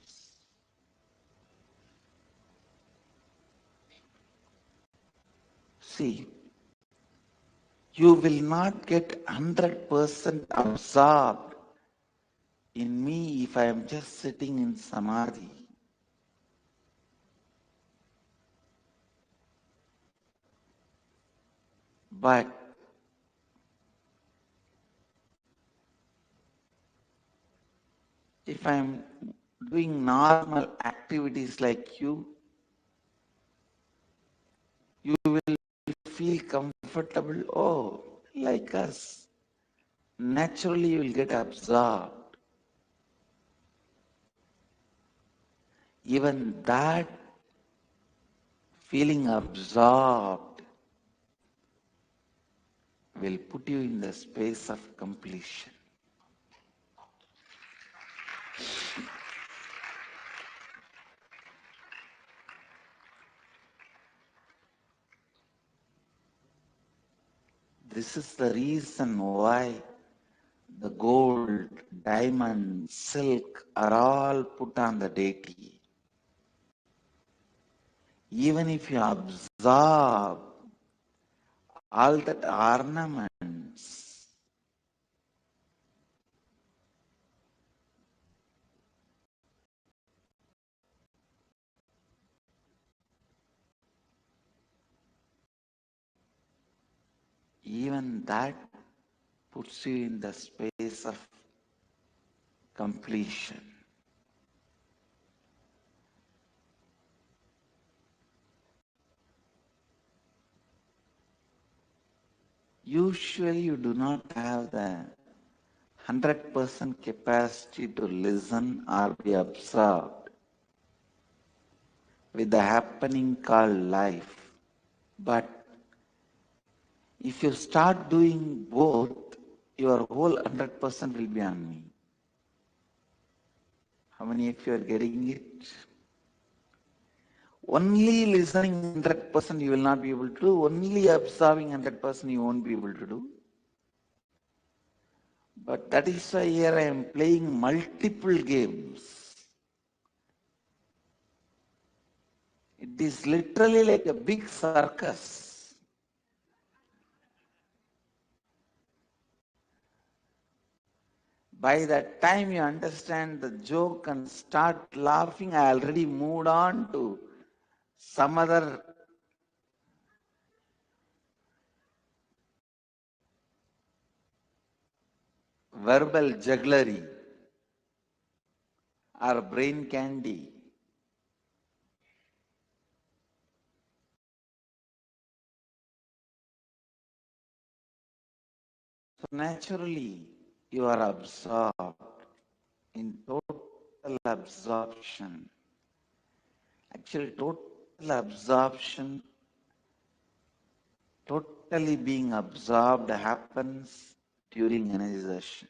See, you will not get 100% absorbed in me if I am just sitting in samadhi. But if I am doing normal activities like you will feel comfortable. Oh, like us. Naturally, you will get absorbed. Even that feeling absorbed will put you in the space of completion. This is the reason why the gold, diamond, silk are all put on the deity. Even if you absorb all that ornaments, even that puts you in the space of completion. Usually you do not have the 100% capacity to listen or be absorbed with the happening called life. But if you start doing both, your whole 100% will be on me. How many of you are getting it? Only listening 100% you will not be able to do. Only observing 100% you won't be able to do. But that is why here I am playing multiple games. It is literally like a big circus. By the time you understand the joke and start laughing, I already moved on to some other verbal jugglery or brain candy. So naturally, you are absorbed in total absorption. Actually, total absorption, totally being absorbed happens during energization.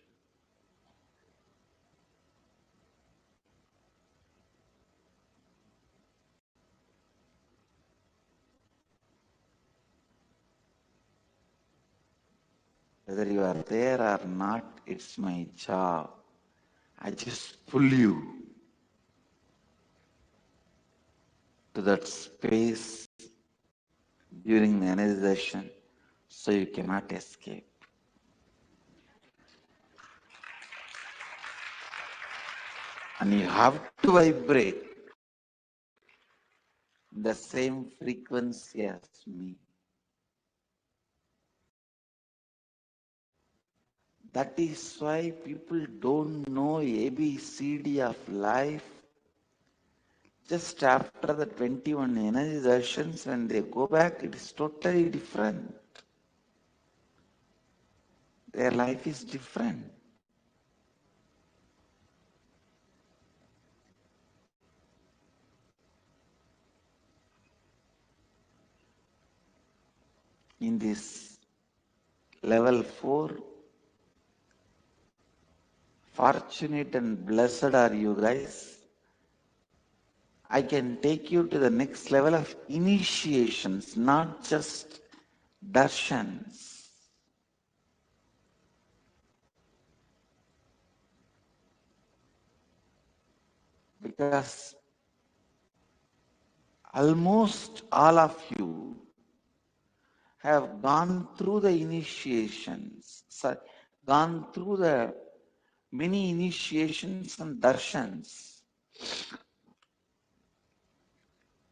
Whether you are there or not, it's my job. I just pull you to that space during the energization so you cannot escape. And you have to vibrate the same frequency as me. That is why people don't know ABCD of life. Just after the 21 energizations, when they go back, it is totally different. Their life is different. In this level 4, fortunate and blessed are you guys. I can take you to the next level of initiations, not just darshans. Because almost all of you have gone through the initiations, gone through the many initiations and darshans.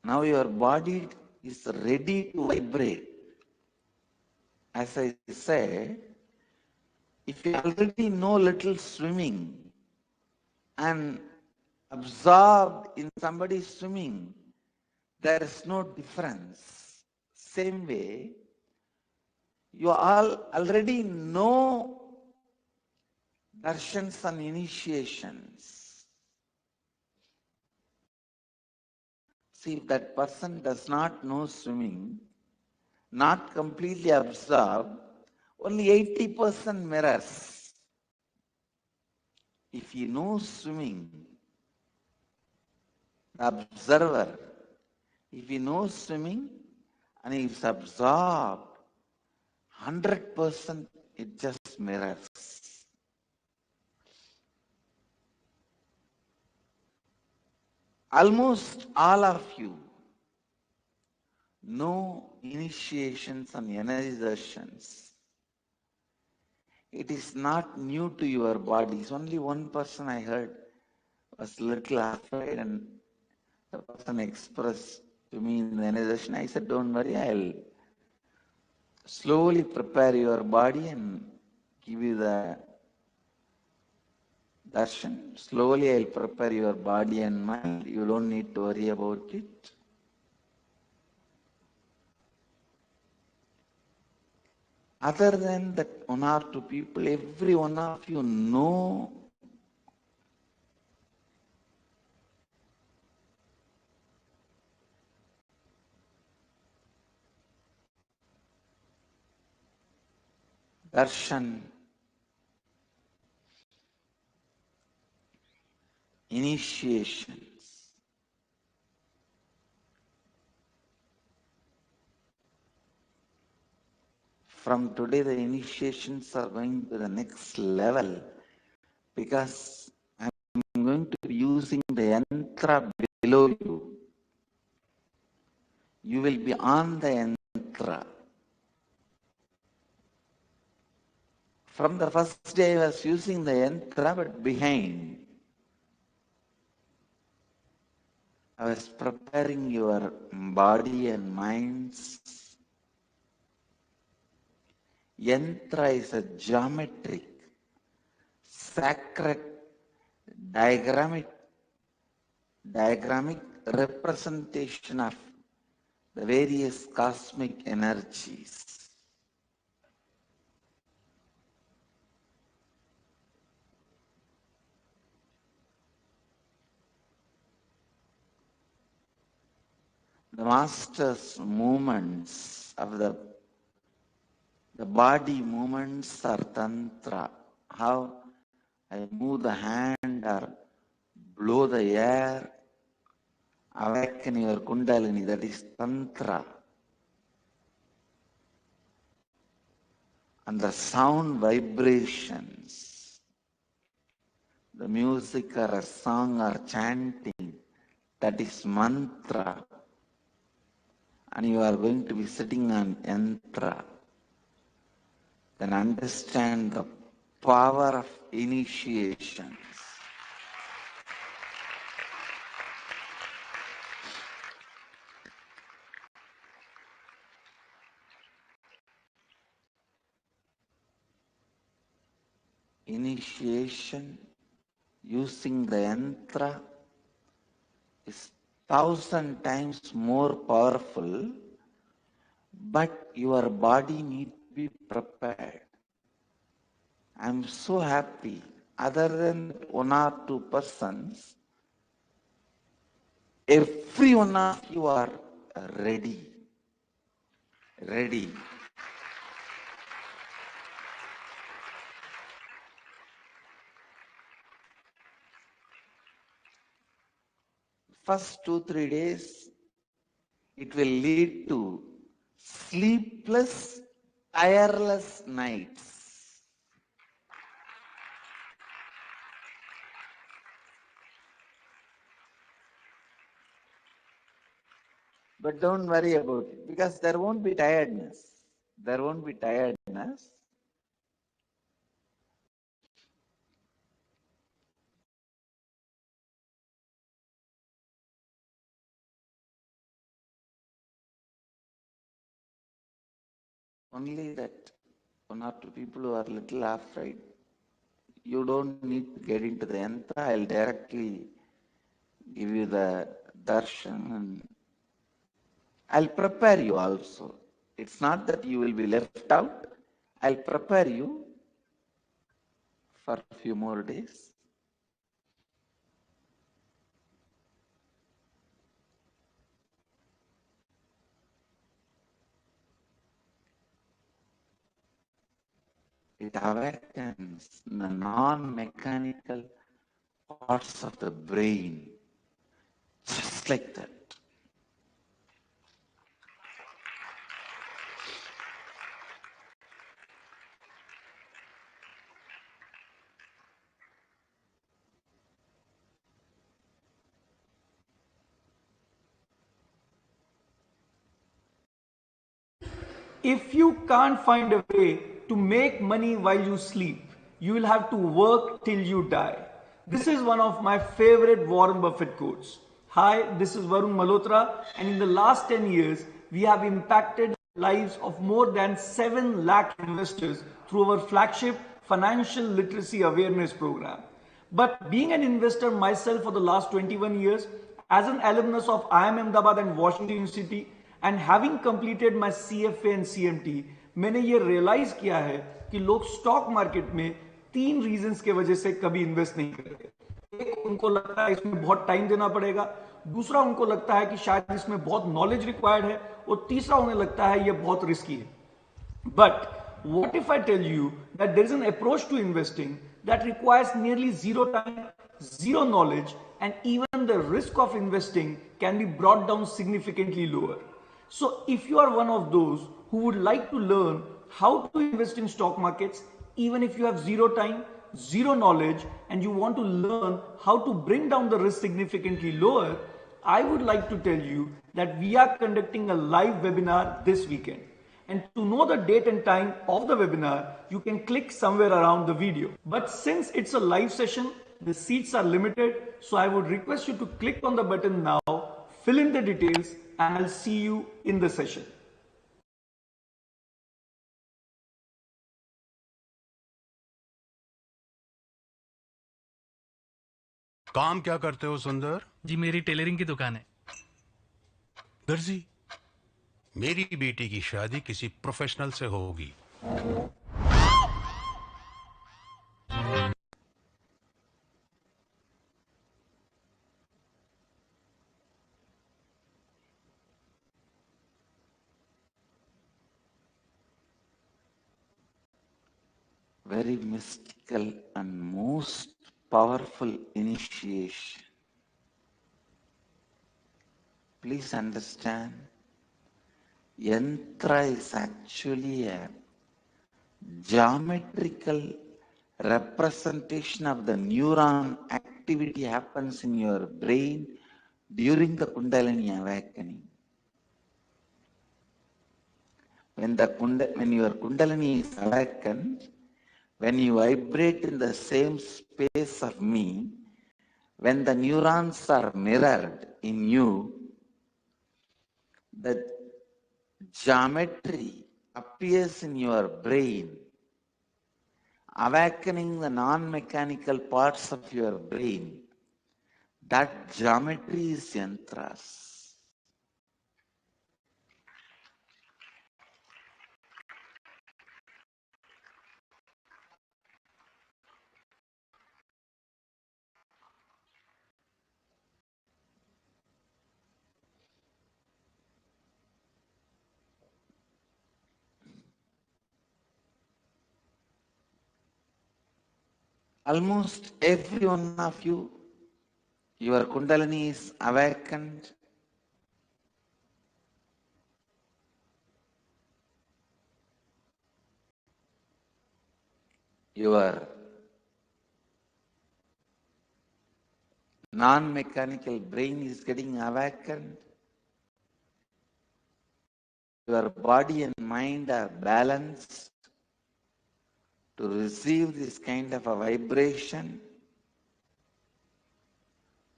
Now your body is ready to vibrate. As I say, if you already know little swimming and absorbed in somebody's swimming, there is no difference. Same way, you all already know darshans and initiations. See, if that person does not know swimming, not completely absorbed, only 80% mirrors. If he knows swimming, the observer, if he knows swimming and he is absorbed, 100% it just mirrors. Almost all of you know initiations and energizations. It is not new to your bodies. Only one person I heard was a little afraid, and the person expressed to me in the energization. I said, don't worry, I'll slowly prepare your body and give you the darshan. Slowly I'll prepare your body and mind. You don't need to worry about it. Other than that one or two people, every one of you know darshan, initiations. From today, the initiations are going to the next level because I'm going to be using the yantra below you. You will be on the yantra. From the first day, I was using the yantra, but behind. I was preparing your body and minds. Yantra is a geometric, sacred, diagrammic representation of the various cosmic energies. The master's movements of the body movements are tantra. How I move the hand or blow the air, awaken your kundalini, that is tantra. and the sound vibrations, the music or a song or chanting, that is mantra, and you are going to be sitting on yantra, then understand the power of initiations. Initiation using the yantra is 1,000 times more powerful, but your body needs to be prepared. I'm so happy, other than one or two persons, every one of you are ready. Ready. First 2-3 days, it will lead to sleepless, tireless nights. But don't worry about it, because there won't be tiredness. There won't be tiredness. Only that one or two people who are little afraid, you don't need to get into the yantra. I'll directly give you the darshan and I'll prepare you also. It's not that you will be left out. I'll prepare you for a few more days. It awakens the non-mechanical parts of the brain, just like that. If you can't find a way to make money while you sleep, you will have to work till you die. This is one of my favorite Warren Buffett quotes. Hi, this is Varun Malhotra, and in the last 10 years, we have impacted the lives of more than 7 lakh investors through our flagship financial literacy awareness program. But being an investor myself for the last 21 years, as an alumnus of IIM Ahmedabad and Washington University, and having completed my CFA and CMT, मैंने ये realise किया है कि लोग stock market में 3 reasons के वजह से कभी इन्वेस्ट नहीं करते। एक, उनको लगता है इसमें बहुत टाइम देना पड़ेगा, दूसरा उनको लगता है कि शायद इसमें बहुत नॉलेज रिक्वायर्ड है, और तीसरा उन्हें लगता है ये बहुत रिस्की है। But what if I tell you that there is an approach to investing that requires nearly zero time, zero knowledge, and even the risk of investing can be brought down significantly lower? So if you are one of those who would like to learn how to invest in stock markets, even if you have zero time, zero knowledge, and you want to learn how to bring down the risk significantly lower, I would like to tell you that we are conducting a live webinar this weekend. And to know the date and time of the webinar, you can click somewhere around the video. But since it's a live session, the seats are limited, so I would request you to click on the button now, fill in the details, and I'll see you in the session. काम क्या करते हो सुंदर? जी मेरी tailoring की दुकान है। दर्जी, मेरी बेटी की शादी किसी प्रोफेशनल से होगी। Very mystical and most powerful initiation. Please understand, yantra is actually a geometrical representation of the neuron activity happens in your brain during the Kundalini awakening. When your Kundalini is awakened, when you vibrate in the same space of me, when the neurons are mirrored in you, the geometry appears in your brain, awakening the non-mechanical parts of your brain. That geometry is yantras. Almost every one of you, your Kundalini is awakened. Your non-mechanical brain is getting awakened. Your body and mind are balanced to receive this kind of a vibration,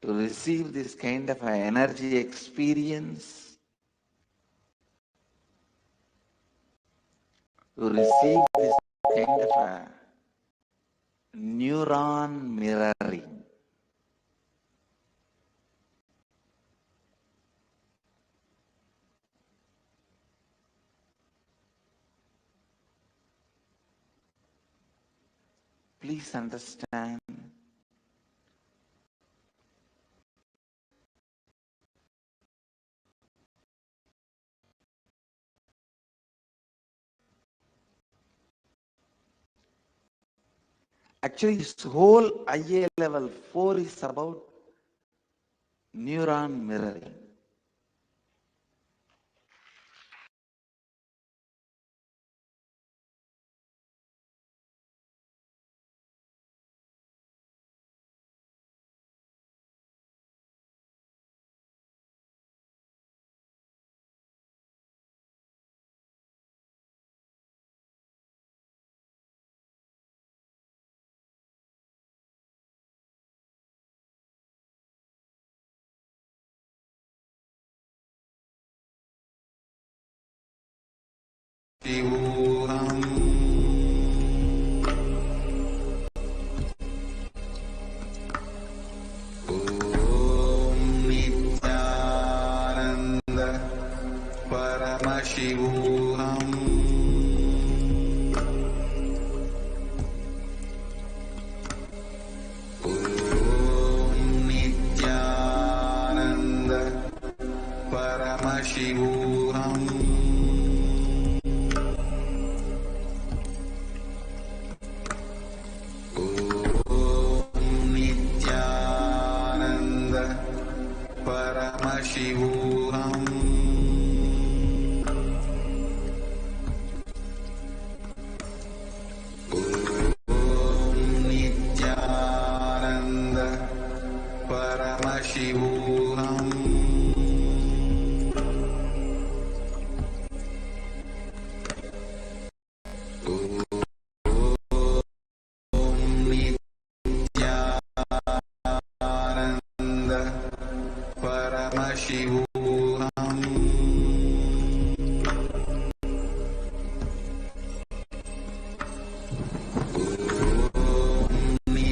to receive this kind of an energy experience, to receive this kind of a neuron mirroring. Please understand, actually this whole IA level 4 is about neuron mirroring. Nithyananda Paramashivoham. Nithyananda Paramashivoham. Nithyananda Paramashivoham. Nithyananda Paramashivoham. Nithyananda Paramashivoham.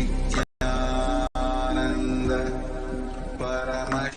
Nithyananda Paramashivoham.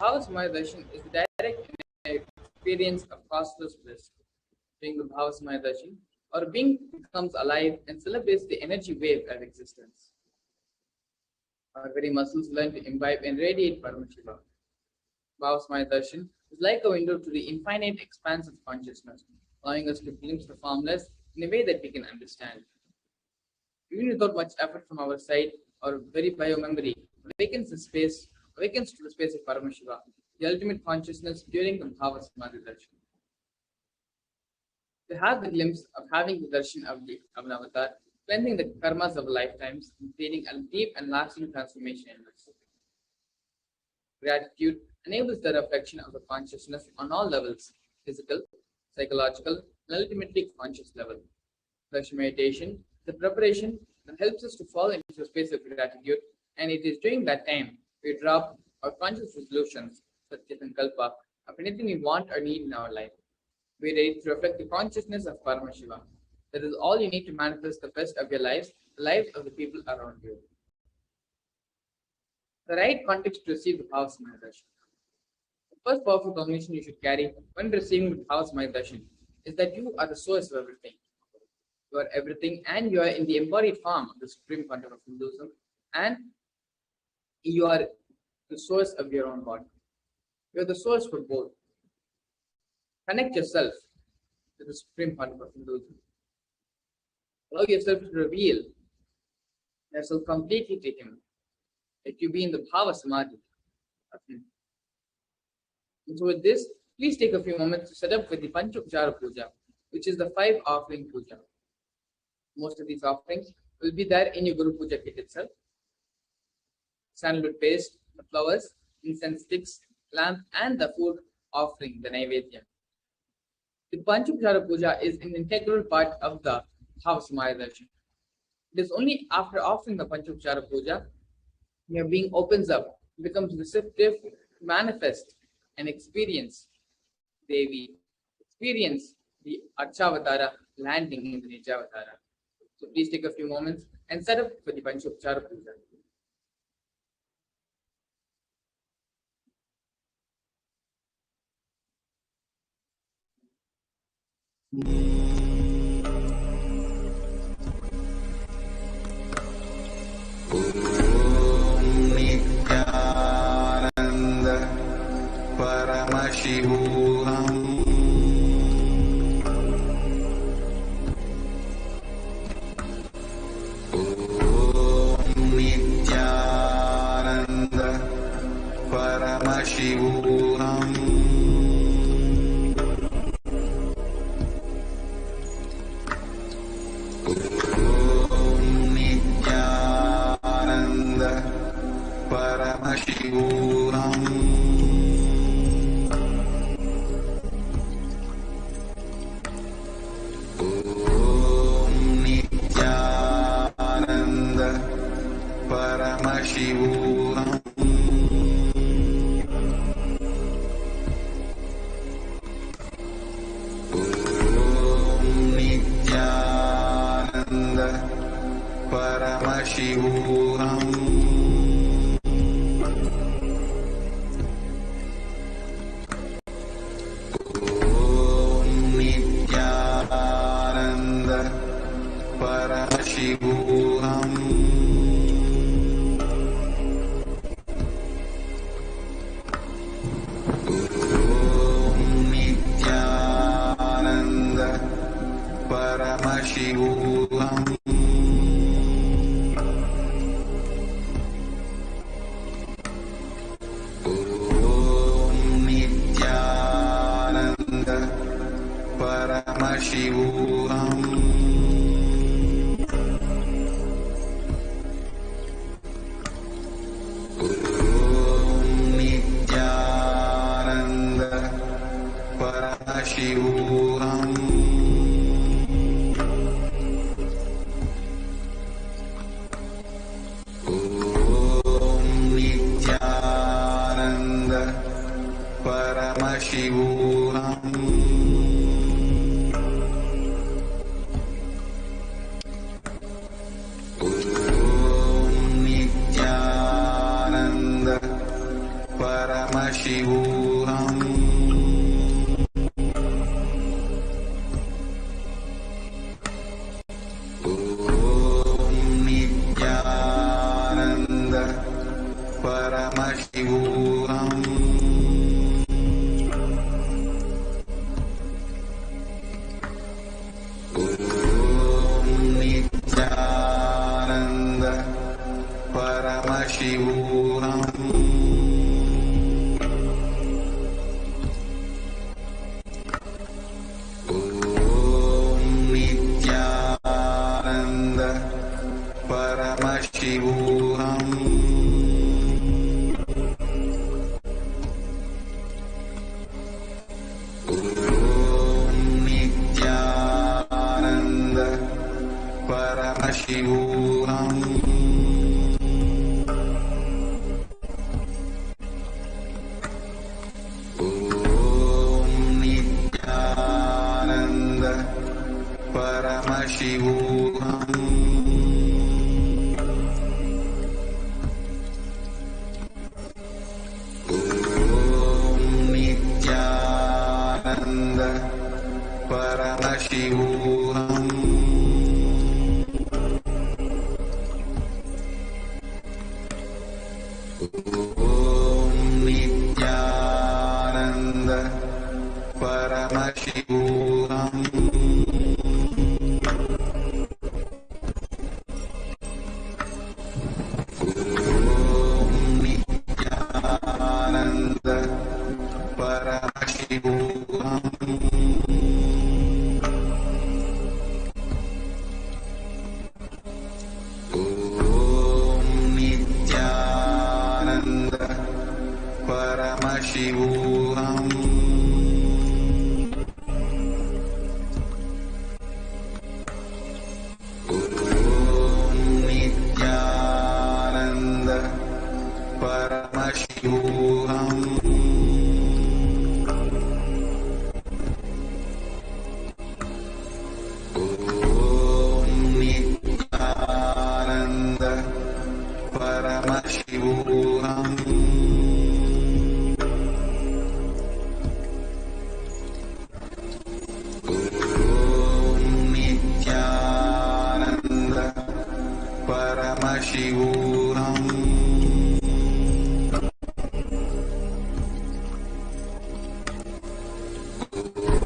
Bhava Samadhi Darshan is the direct experience of costless bliss. During the Bhava Samadhi Darshan, our being becomes alive and celebrates the energy wave of existence. Our very muscles learn to imbibe and radiate Paramashivoham. Bhava Samadhi Darshan is like a window to the infinite expanse of consciousness, allowing us to glimpse the formless in a way that we can understand. Even without much effort from our side, our very bio-memory awakens to the space of Paramashiva, the ultimate consciousness during the Bhava Samadhi Darshan. To have the glimpse of having the darshan of an avatar, cleansing the karmas of lifetimes, and creating a deep and lasting transformation in us. Gratitude enables the reflection of the consciousness on all levels, physical, psychological, and ultimately conscious level. Darshan meditation, the preparation that helps us to fall into a space of gratitude, and it is during that time we drop our conscious resolutions, Satyasankalpa, of anything we want or need in our life. We are ready to reflect the consciousness of Paramashiva. That is all you need to manifest the best of your lives, the lives of the people around you. The right context to receive the Bhava Samadhi Darshan. The first powerful combination you should carry when receiving the Bhava Samadhi Darshan is that you are the source of everything. You are everything, and you are in the embodied form of the supreme content of Hinduism, and you are the source of your own body. You are the source for both. Connect yourself to the supreme content of Hinduism. Allow yourself to reveal yourself completely to Him. Let you be in the Bhava Samadhi of Him. And so with this, please take a few moments to set up with the Panchopchara Puja, which is the 5 offering puja. Most of these offerings will be there in your Guru Puja kit itself. Sandalwood paste, the flowers, incense sticks, lamp, and the food offering, the Naivedya. The Panchopchara Puja is an integral part of the Bhava Samadhi Darshan. It is only after offering the Panchopchara Puja, your being opens up, becomes receptive to manifest and experience Devi, experience the Archavatara landing in the Nijavatara. So please take a few moments and set up for the Panchopchara Puja. Nithyananda Paramashivoham. Nithyananda Paramashivoham. Nithyananda Paramashivoham. Nithyananda Paramashivoham. Nithyananda Paramashivoham. Nithyananda Paramashivoham. Nithyananda Paramashivoham. Nithyananda Paramashivoham. Nithyananda Paramashivoham. Nithyananda Paramashivoham. Nithyananda Paramashivoham. Om Nithyananda Paramashivoham. Om Nithyananda Paramashivoham. Om Nithyananda Paramashivoham. Om Nithyananda Paramashivoham. Om Nithyananda Paramashivoham. Om Nithyananda Paramashivoham. Om Nithyananda Paramashivoham. Om Nithyananda Paramashivoham. Om Nithyananda Paramashivoham. Om Nithyananda Paramashivoham. Om Nithyananda Paramashivoham. Om Nithyananda Paramashivoham.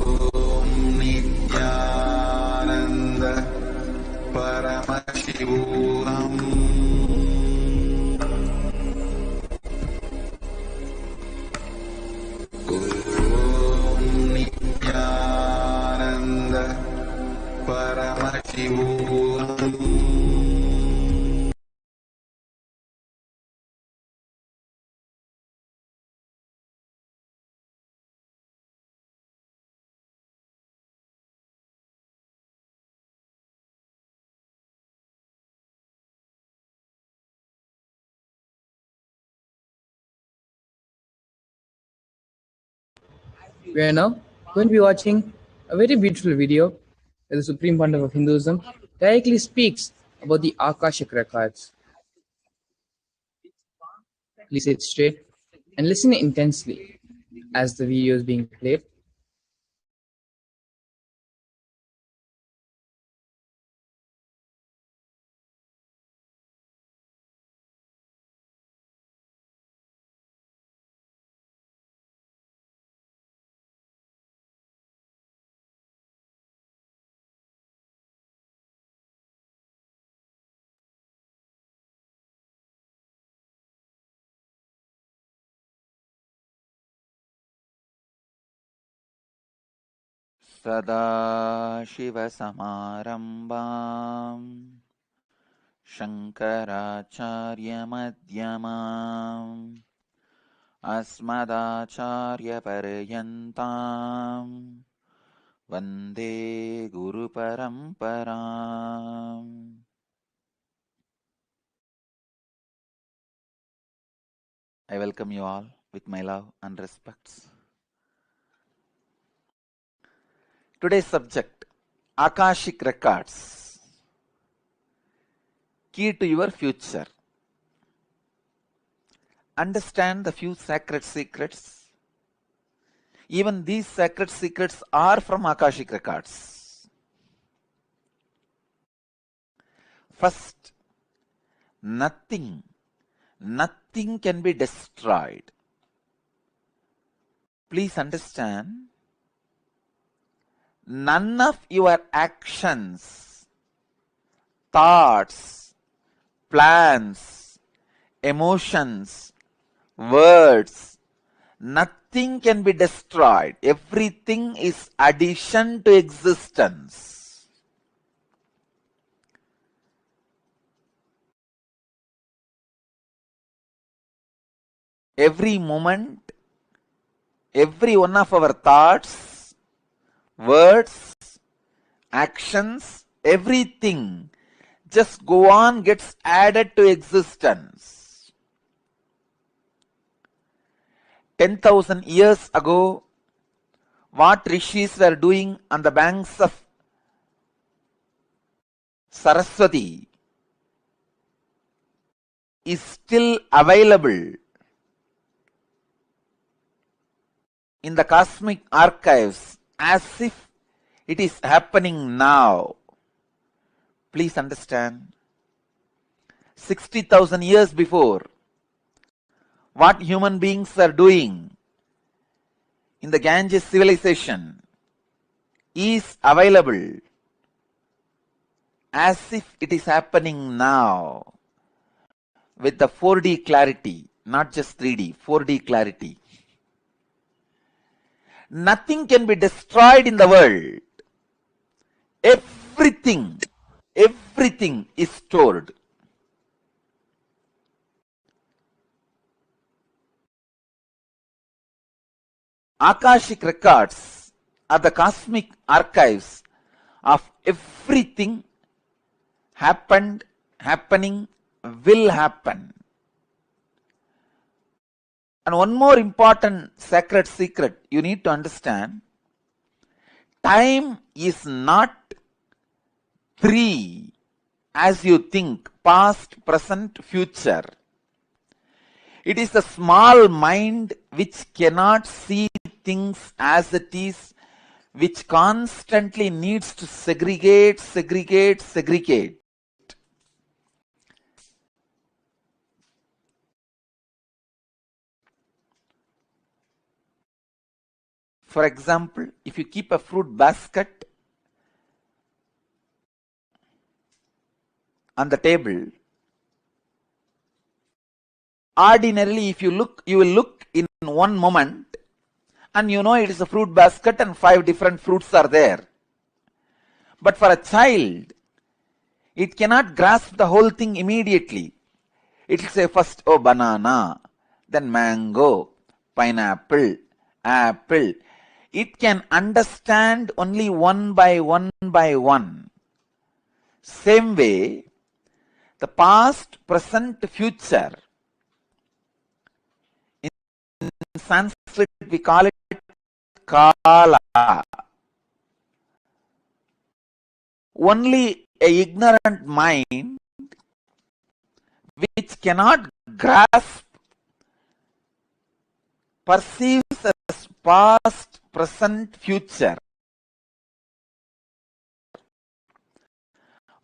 Om Nithyananda Paramashivoham. Om Nithyananda Paramashivoham. We are now going to be watching a very beautiful video where the Supreme Pontiff of Hinduism directly speaks about the Akashic records. Please sit straight and listen intensely as the video is being played. सदाशिवसमारम्भाम् शङ्कराचार्यमध्यमाम् अस्मदाचार्यपर्यन्ताम् वन्दे गुरुपरम्पराम्. I welcome you all with my love and respects. Today's subject, Akashic Records, Key to Your Future. understand the few sacred secrets. Even these sacred secrets are from Akashic records. First, nothing can be destroyed. Please understand, none of your actions, thoughts, plans, emotions, words, nothing can be destroyed. Everything is addition to existence. Every moment, every one of our thoughts, words, actions, everything just go on, gets added to existence. 10,000 years ago, what rishis were doing on the banks of Saraswati is still available in the cosmic archives as if it is happening now. Please understand, 60,000 years before, what human beings were doing in the Ganges civilization is available as if it is happening now with the 4D clarity, not just 3D, 4D clarity. Nothing can be destroyed in the world. Everything is stored. Akashic records are the cosmic archives of everything happened, happening, will happen. And one more important sacred secret you need to understand, time is not three as you think, past, present, future. It is the small mind which cannot see things as it is, which constantly needs to segregate. For example, if you keep a fruit basket on the table, ordinarily if you look, you will look in one moment and you know it is a fruit basket and 5 different fruits are there. But for a child, it cannot grasp the whole thing immediately. It will say first, oh, banana, then mango, pineapple, apple. It can understand only one by one. Same way, the past, present, future. In Sanskrit, we call it Kala. Only an ignorant mind which cannot grasp perceives as past, present, future.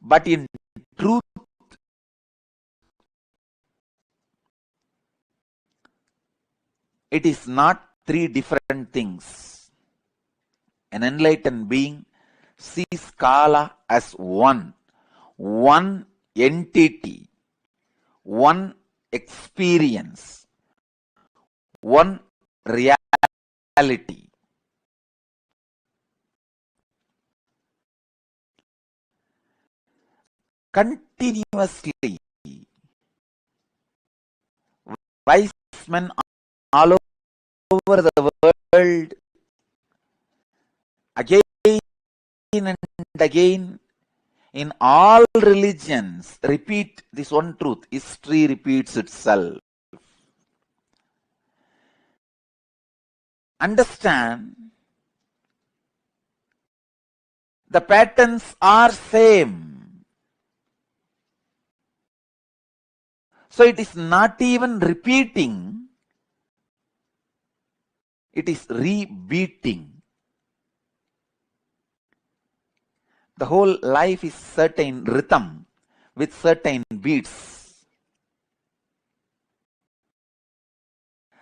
But in truth, it is not 3 different things. An enlightened being sees Kala as one entity, one experience, one reality. Continuously, wise men all over the world again and again in all religions repeat this one truth. History repeats itself. Understand, the patterns are same. So it is not even repeating, it is rebeating. The whole life is certain rhythm with certain beats.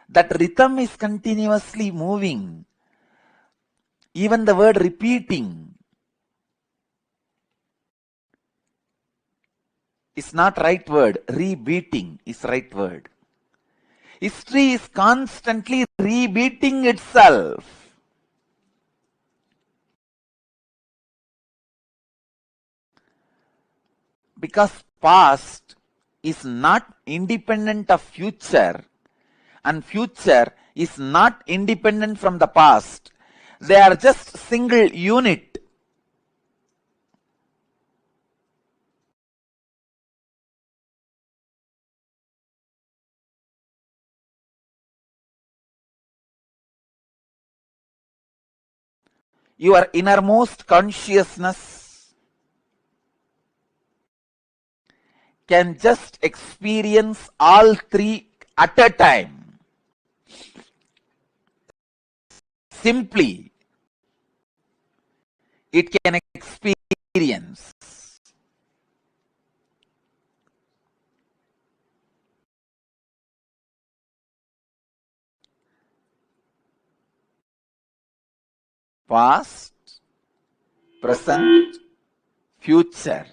That rhythm is continuously moving. Even the word repeating is not right word. Rebeating is right word. History is constantly rebeating itself. Because past is not independent of future, and future is not independent from the past. They are just single unit. Your innermost consciousness can just experience all three at a time. Simply, it can experience. Past, present, future.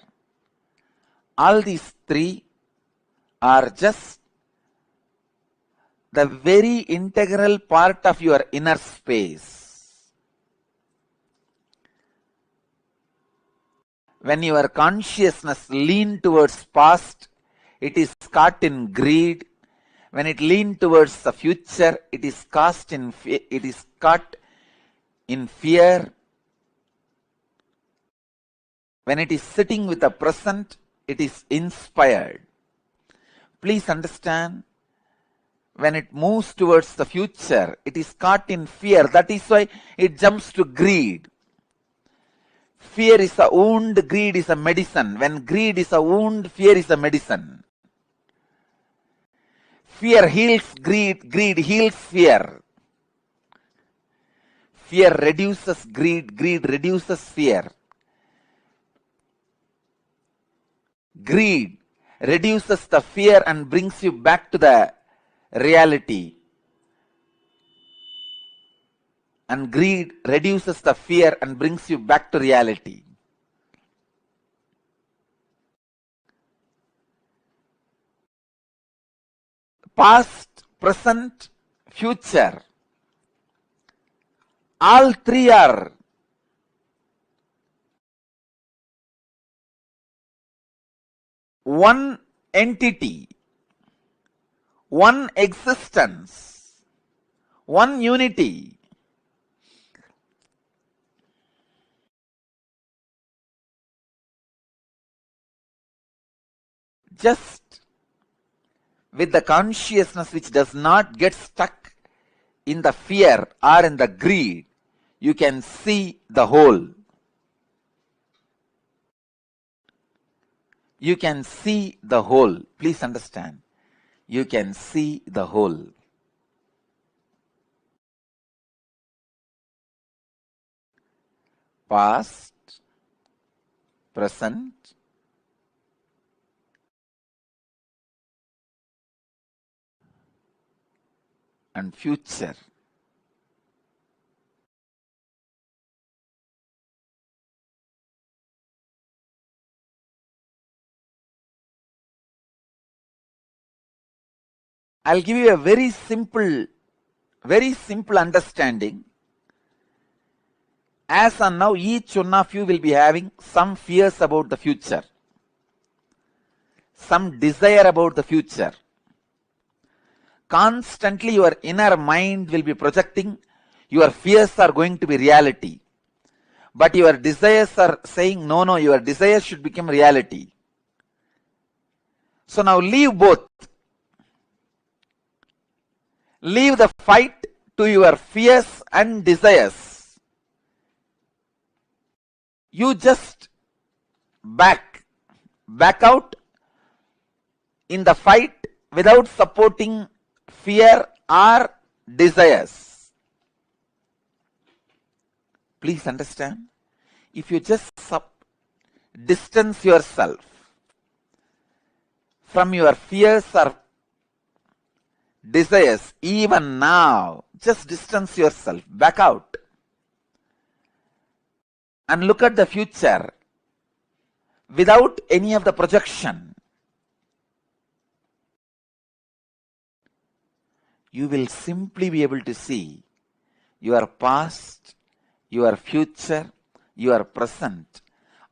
All these three are just the very integral part of your inner space. When your consciousness leans towards past, it is caught in greed. When it leans towards the future, it is caught in fear. When it is sitting with the present, it is inspired. Please understand, when it moves towards the future, it is caught in fear. That is why it jumps to greed. Fear is a wound, greed is a medicine. When greed is a wound, fear is a medicine. Fear heals greed, greed heals fear. Fear reduces greed, greed reduces fear. Greed reduces the fear and brings you back to the reality. And greed reduces the fear and brings you back to reality. Past, present, future. All three are one entity, one existence, one unity. Just with the consciousness which does not get stuck in the fear or in the greed, you can see the whole. You can see the whole. Please understand. You can see the whole. Past, present, and future. I'll give you a very simple understanding. As and now, each one of you will be having some fears about the future, some desire about the future. Constantly your inner mind will be projecting your fears are going to be reality. But your desires are saying, no, your desires should become reality. So now leave both. Leave the fight to your fears and desires. You just back out in the fight without supporting fear or desires. Please understand, if you just distance yourself from your fears or desires, even now, just distance yourself, back out, and look at the future without any of the projection, you will simply be able to see your past, your future, your present.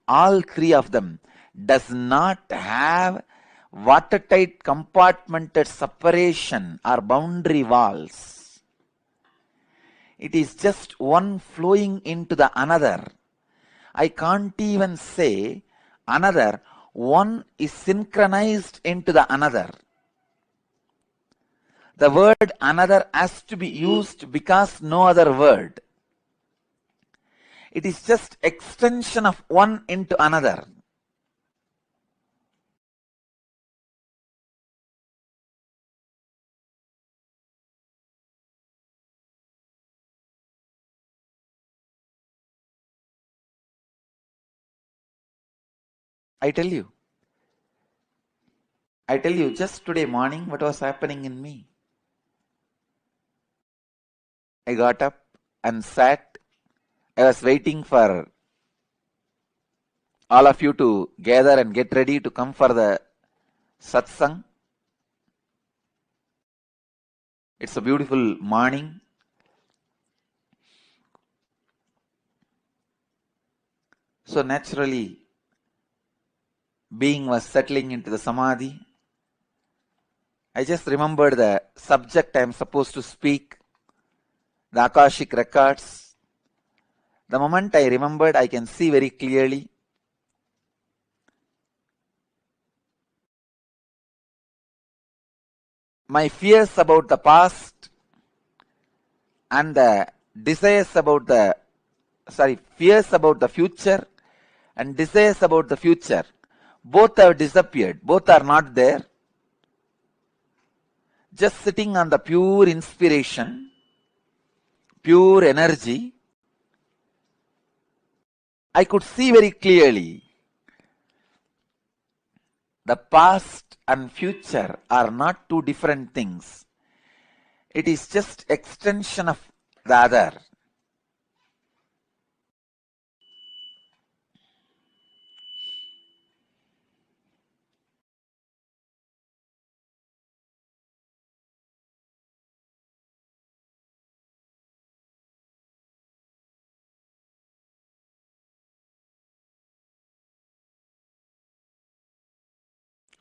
All three of them does not have watertight compartmented separation or boundary walls. It is just one flowing into the another. I can't even say another. One is synchronized into the another. The word another has to be used because no other word. It is just extension of one into another. I tell you just today morning what was happening in me. I got up and sat. I was waiting for all of you to gather and get ready to come for the satsang. It's a beautiful morning. So naturally, being was settling into the samadhi. I just remembered the subject I am supposed to speak, the Akashic records. The moment I remembered, I can see very clearly. My fears about the past and the desires about the, fears about the future and desires about the future, both have disappeared. Both are not there. Just sitting on the pure inspiration, pure energy, I could see very clearly the past and future are not two different things. It is just extension of the other.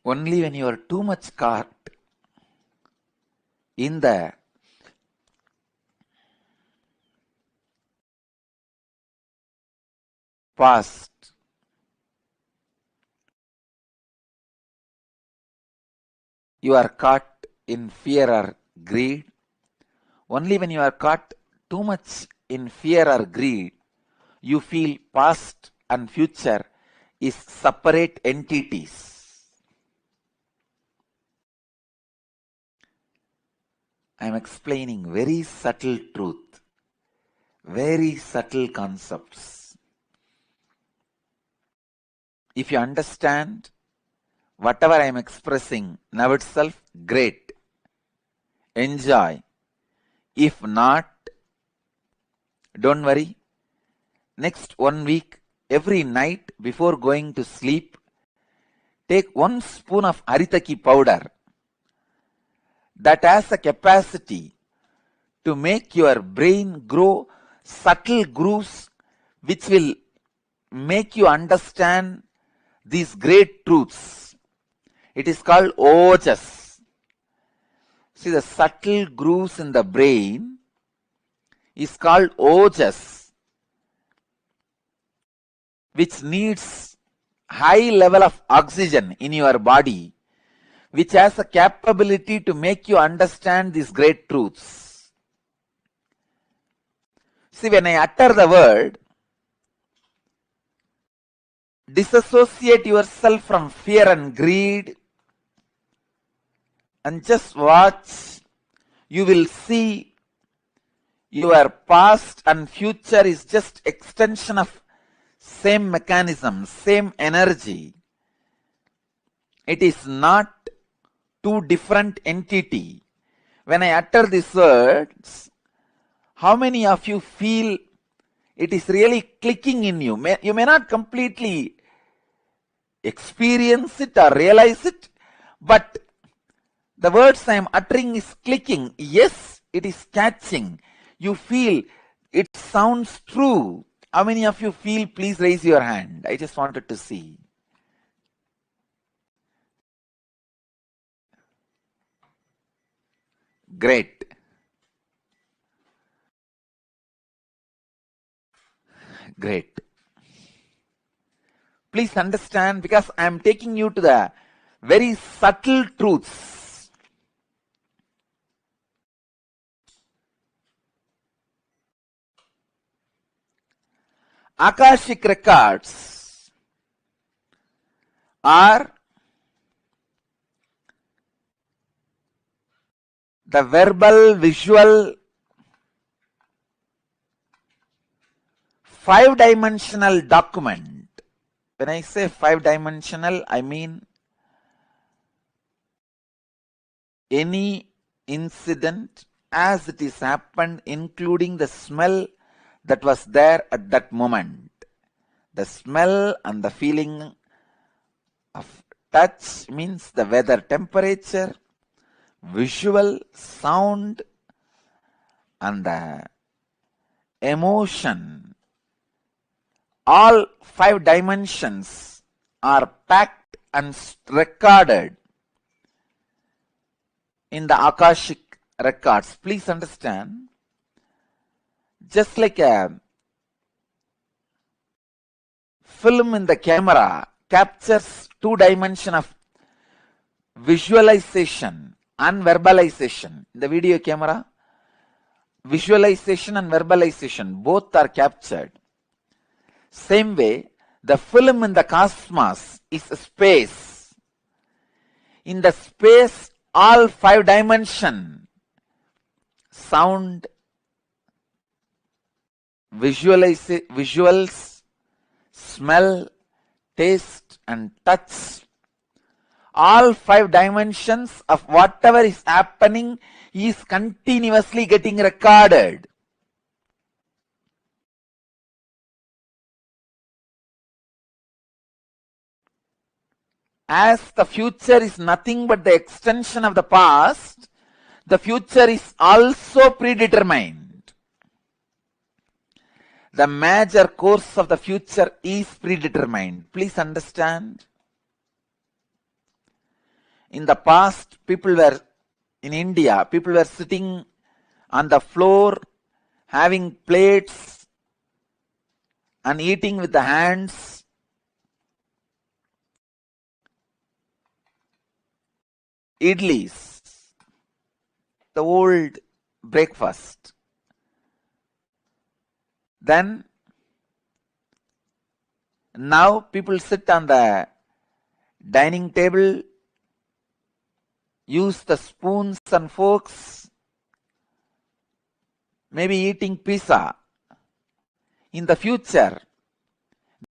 Only when you are too much caught in the past, you are caught in fear or greed. Only when you are caught too much in fear or greed, you feel past and future is separate entities. I am explaining very subtle truth, very subtle concepts. If you understand whatever I am expressing now itself, great. Enjoy. If not, don't worry. Next 1 week, every night before going to sleep, take 1 spoon of haritaki powder that has a capacity to make your brain grow subtle grooves which will make you understand these great truths. It is called ojas. See, the subtle grooves in the brain is called ojas, which needs high level of oxygen in your body, which has a capability to make you understand these great truths. See, when I utter the word, disassociate yourself from fear and greed, and just watch, you will see your past and future is just extension of same mechanism, same energy. It is not two different entity. When I utter these words, how many of you feel it is really clicking in you? You may not completely experience it or realize it, but the words I am uttering is clicking. Yes, it is catching. You feel it sounds true. How many of you feel? Please raise your hand. I just wanted to see. Great. Great. Please understand, because I am taking you to the very subtle truths. Akashic records are the verbal, visual, five-dimensional document. When I say five-dimensional, I mean any incident as it is happened, including the smell that was there at that moment. The smell and the feeling of touch means the weather, temperature, visual, sound, and the emotion. All five dimensions are packed and recorded in the Akashic records. Please understand, just like a film in the camera captures two dimensions of visualization and verbalization. In the video camera, visualization and verbalization both are captured. Same way, the film in the cosmos is a space. In the space, all five dimensions, sound, visuals, smell, taste, and touch, all five dimensions of whatever is happening is continuously getting recorded. As the future is nothing but the extension of the past, the future is also predetermined. The major course of the future is predetermined. Please understand. In the past, in India, people were sitting on the floor, having plates and eating with the hands. Idlis, the old breakfast. Then, now people sit on the dining table, use the spoons and forks, maybe eating pizza. In the future,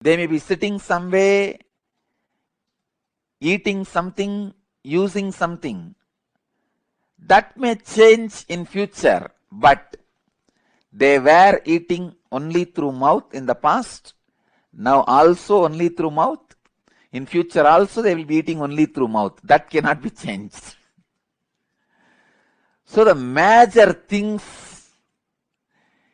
they may be sitting somewhere, eating something, using something. That may change in future, but they were eating only through mouth in the past, now also only through mouth. In future also they will be eating only through mouth. That cannot be changed. So the major things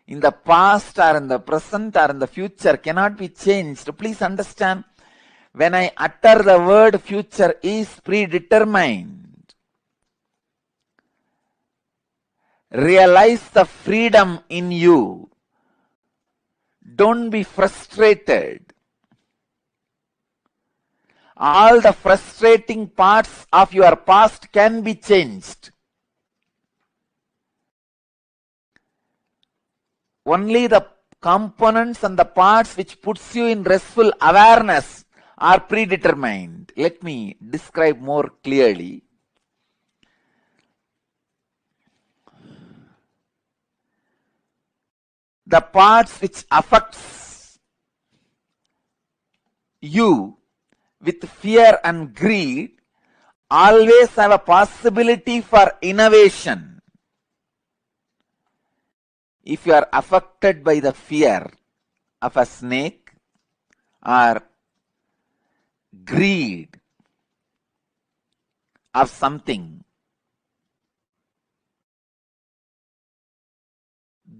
in the past or in the present or in the future cannot be changed. Please understand, when I utter the word future is predetermined, realize the freedom in you. Don't be frustrated. All the frustrating parts of your past can be changed. Only the components and the parts which puts you in restful awareness are predetermined. Let me describe more clearly. the parts which affects you with fear and greed always have a possibility for innovation. If you are affected by the fear of a snake or greed of something,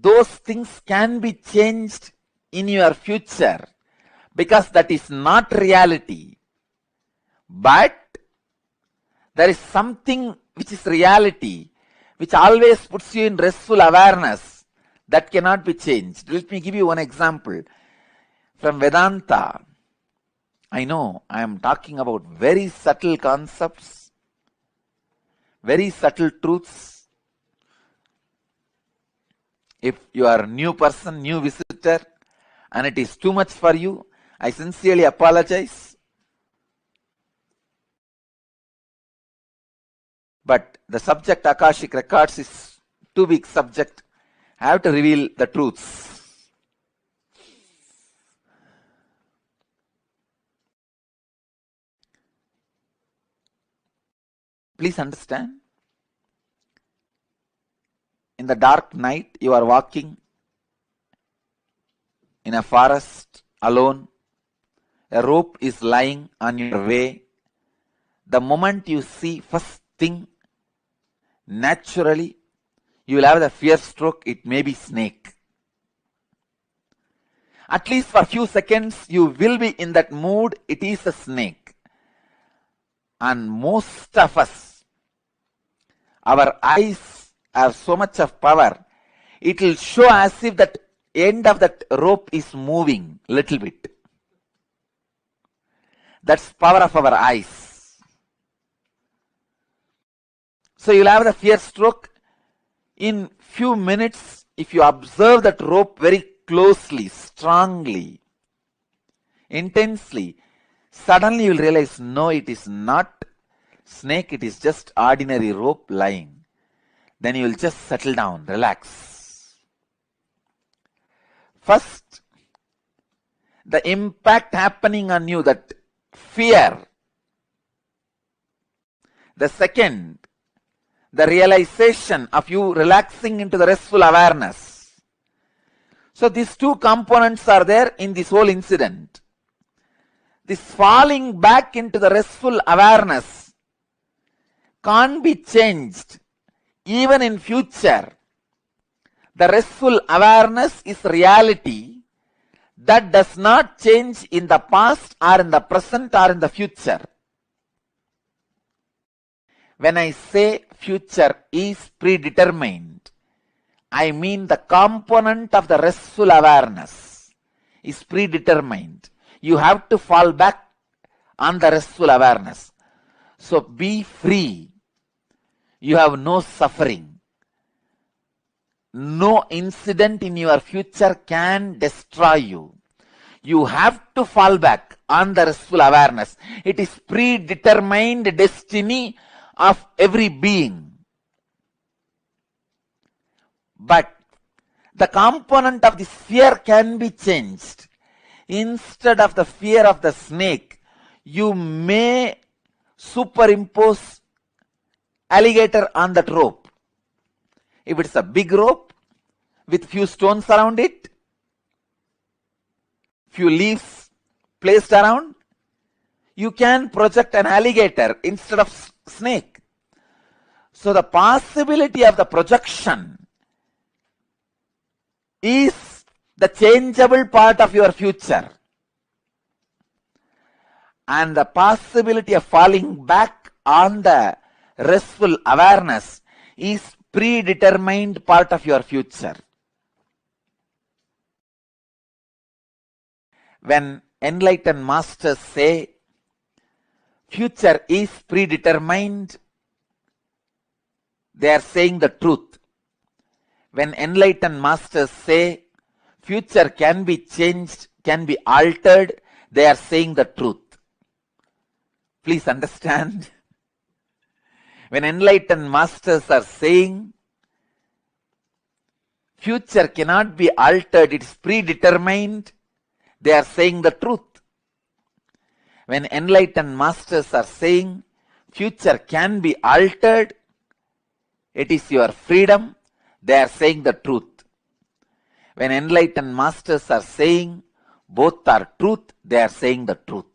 those things can be changed in your future because that is not reality. But there is something which is reality, which always puts you in restful awareness, that cannot be changed. Let me give you one example from Vedanta. I know I am talking about very subtle concepts, very subtle truths. If you are a new person, new visitor, and it is too much for you, I sincerely apologize. But the subject Akashic records is too big subject. I have to reveal the truths. Please understand. In the dark night, you are walking in a forest alone. A rope is lying on your way. The moment you see first thing, naturally, you will have the fear stroke. It may be snake. At least for a few seconds, you will be in that mood. It is a snake. And most of us, our eyes have so much of power. It will show as if that end of that rope is moving little bit. That's power of our eyes. So you'll have the fear stroke. In few minutes, if you observe that rope very closely, strongly, intensely, suddenly you will realize, no, it is not snake, it is just ordinary rope lying. Then you will just settle down, relax. First, the impact happening on you, that fear. The second, the realization of you relaxing into the restful awareness. So these two components are there in this whole incident. This falling back into the restful awareness can't be changed even in future. The restful awareness is reality that does not change in the past or in the present or in the future. When I say future is predetermined, I mean the component of the restful awareness is predetermined. You have to fall back on the restful awareness. So be free. You have no suffering. No incident in your future can destroy you. You have to fall back on the restful awareness. It is predetermined destiny of every being. But the component of this fear can be changed. Instead of the fear of the snake, you may superimpose alligator on that rope. If it's a big rope with few stones around it, few leaves placed around, you can project an alligator instead of snake. So the possibility of the projection is the changeable part of your future. And the possibility of falling back on the restful awareness is predetermined part of your future. When enlightened masters say future is predetermined, they are saying the truth. When enlightened masters say future can be changed, can be altered, they are saying the truth. Please understand. When enlightened masters are saying future cannot be altered, it is predetermined, they are saying the truth. When enlightened masters are saying future can be altered, it is your freedom, they are saying the truth. When enlightened masters are saying both are truth, they are saying the truth.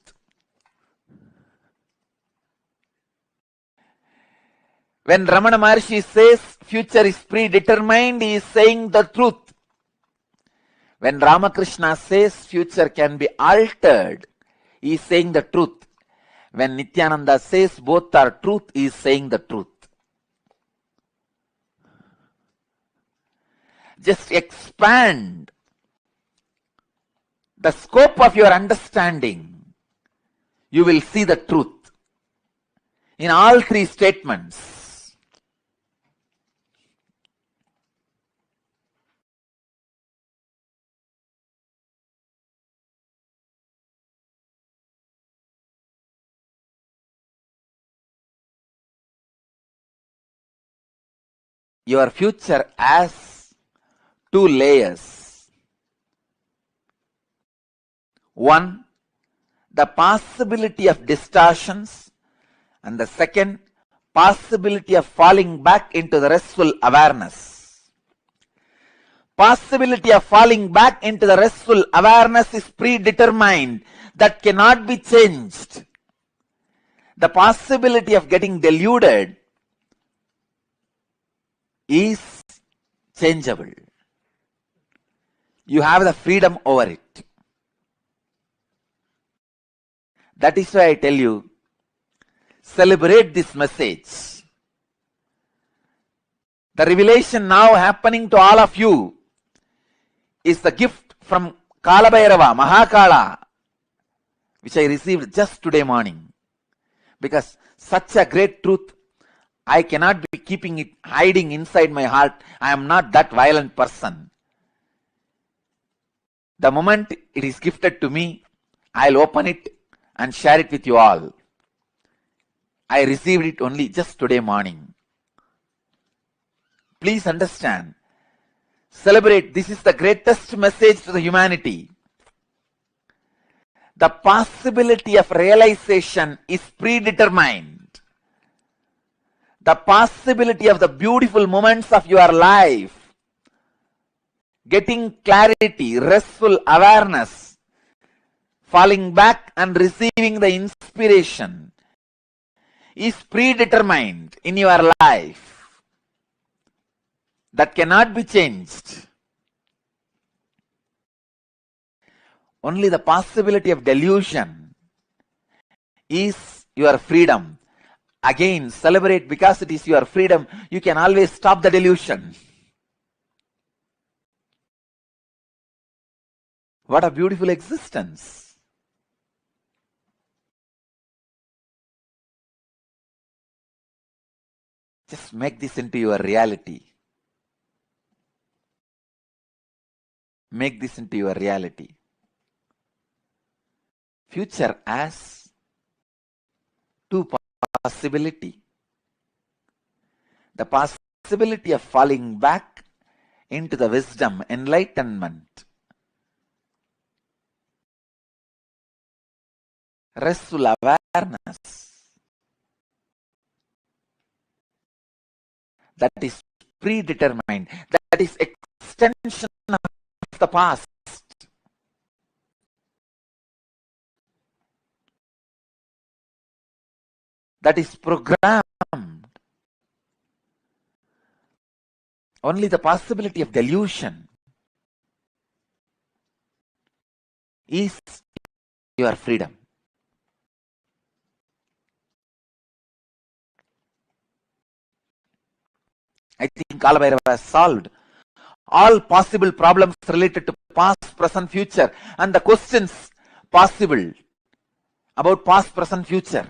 When Ramana Maharshi says future is predetermined, he is saying the truth. When Ramakrishna says future can be altered, he is saying the truth. When Nithyananda says both are truth, he is saying the truth. Just expand the scope of your understanding. You will see the truth in all three statements. Your future has two layers. One, the possibility of distortions, and the second, possibility of falling back into the restful awareness. Possibility of falling back into the restful awareness is predetermined, that cannot be changed. The possibility of getting deluded is changeable. You have the freedom over it. That is why I tell you, celebrate this message. The revelation now happening to all of you is the gift from Kalabhairava, Mahakala, which I received just today morning. Because such a great truth, I cannot be keeping it hiding inside my heart. I am not that violent person. The moment it is gifted to me, I'll open it and share it with you all. I received it only just today morning. Please understand. Celebrate. This is the greatest message to the humanity. The possibility of realization is predetermined. The possibility of the beautiful moments of your life, getting clarity, restful awareness, falling back and receiving the inspiration is predetermined in your life. That cannot be changed. Only the possibility of delusion is your freedom. Again, celebrate because it is your freedom. You can always stop the delusion. What a beautiful existence. Just make this into your reality. Make this into your reality. Future as two possibility. The possibility of falling back into the wisdom, enlightenment, restful awareness. That is predetermined. That is extension of the past. That is programmed. Only the possibility of delusion is your freedom. I think Kalabhairava has solved all possible problems related to past, present, future, and the questions possible about past, present, future.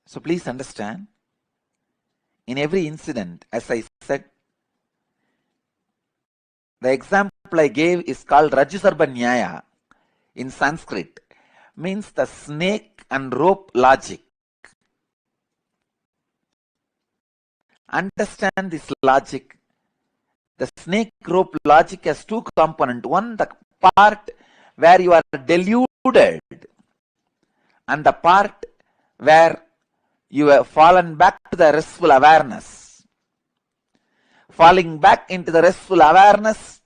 So please understand, in every incident, as I said, The example I gave is called Rajusarba Nyaya in Sanskrit, means the snake and rope logic. Understand this logic. The snake rope logic has two components. One, the part where you are deluded, and the part where you have fallen back to the restful awareness. Falling back into the restful awareness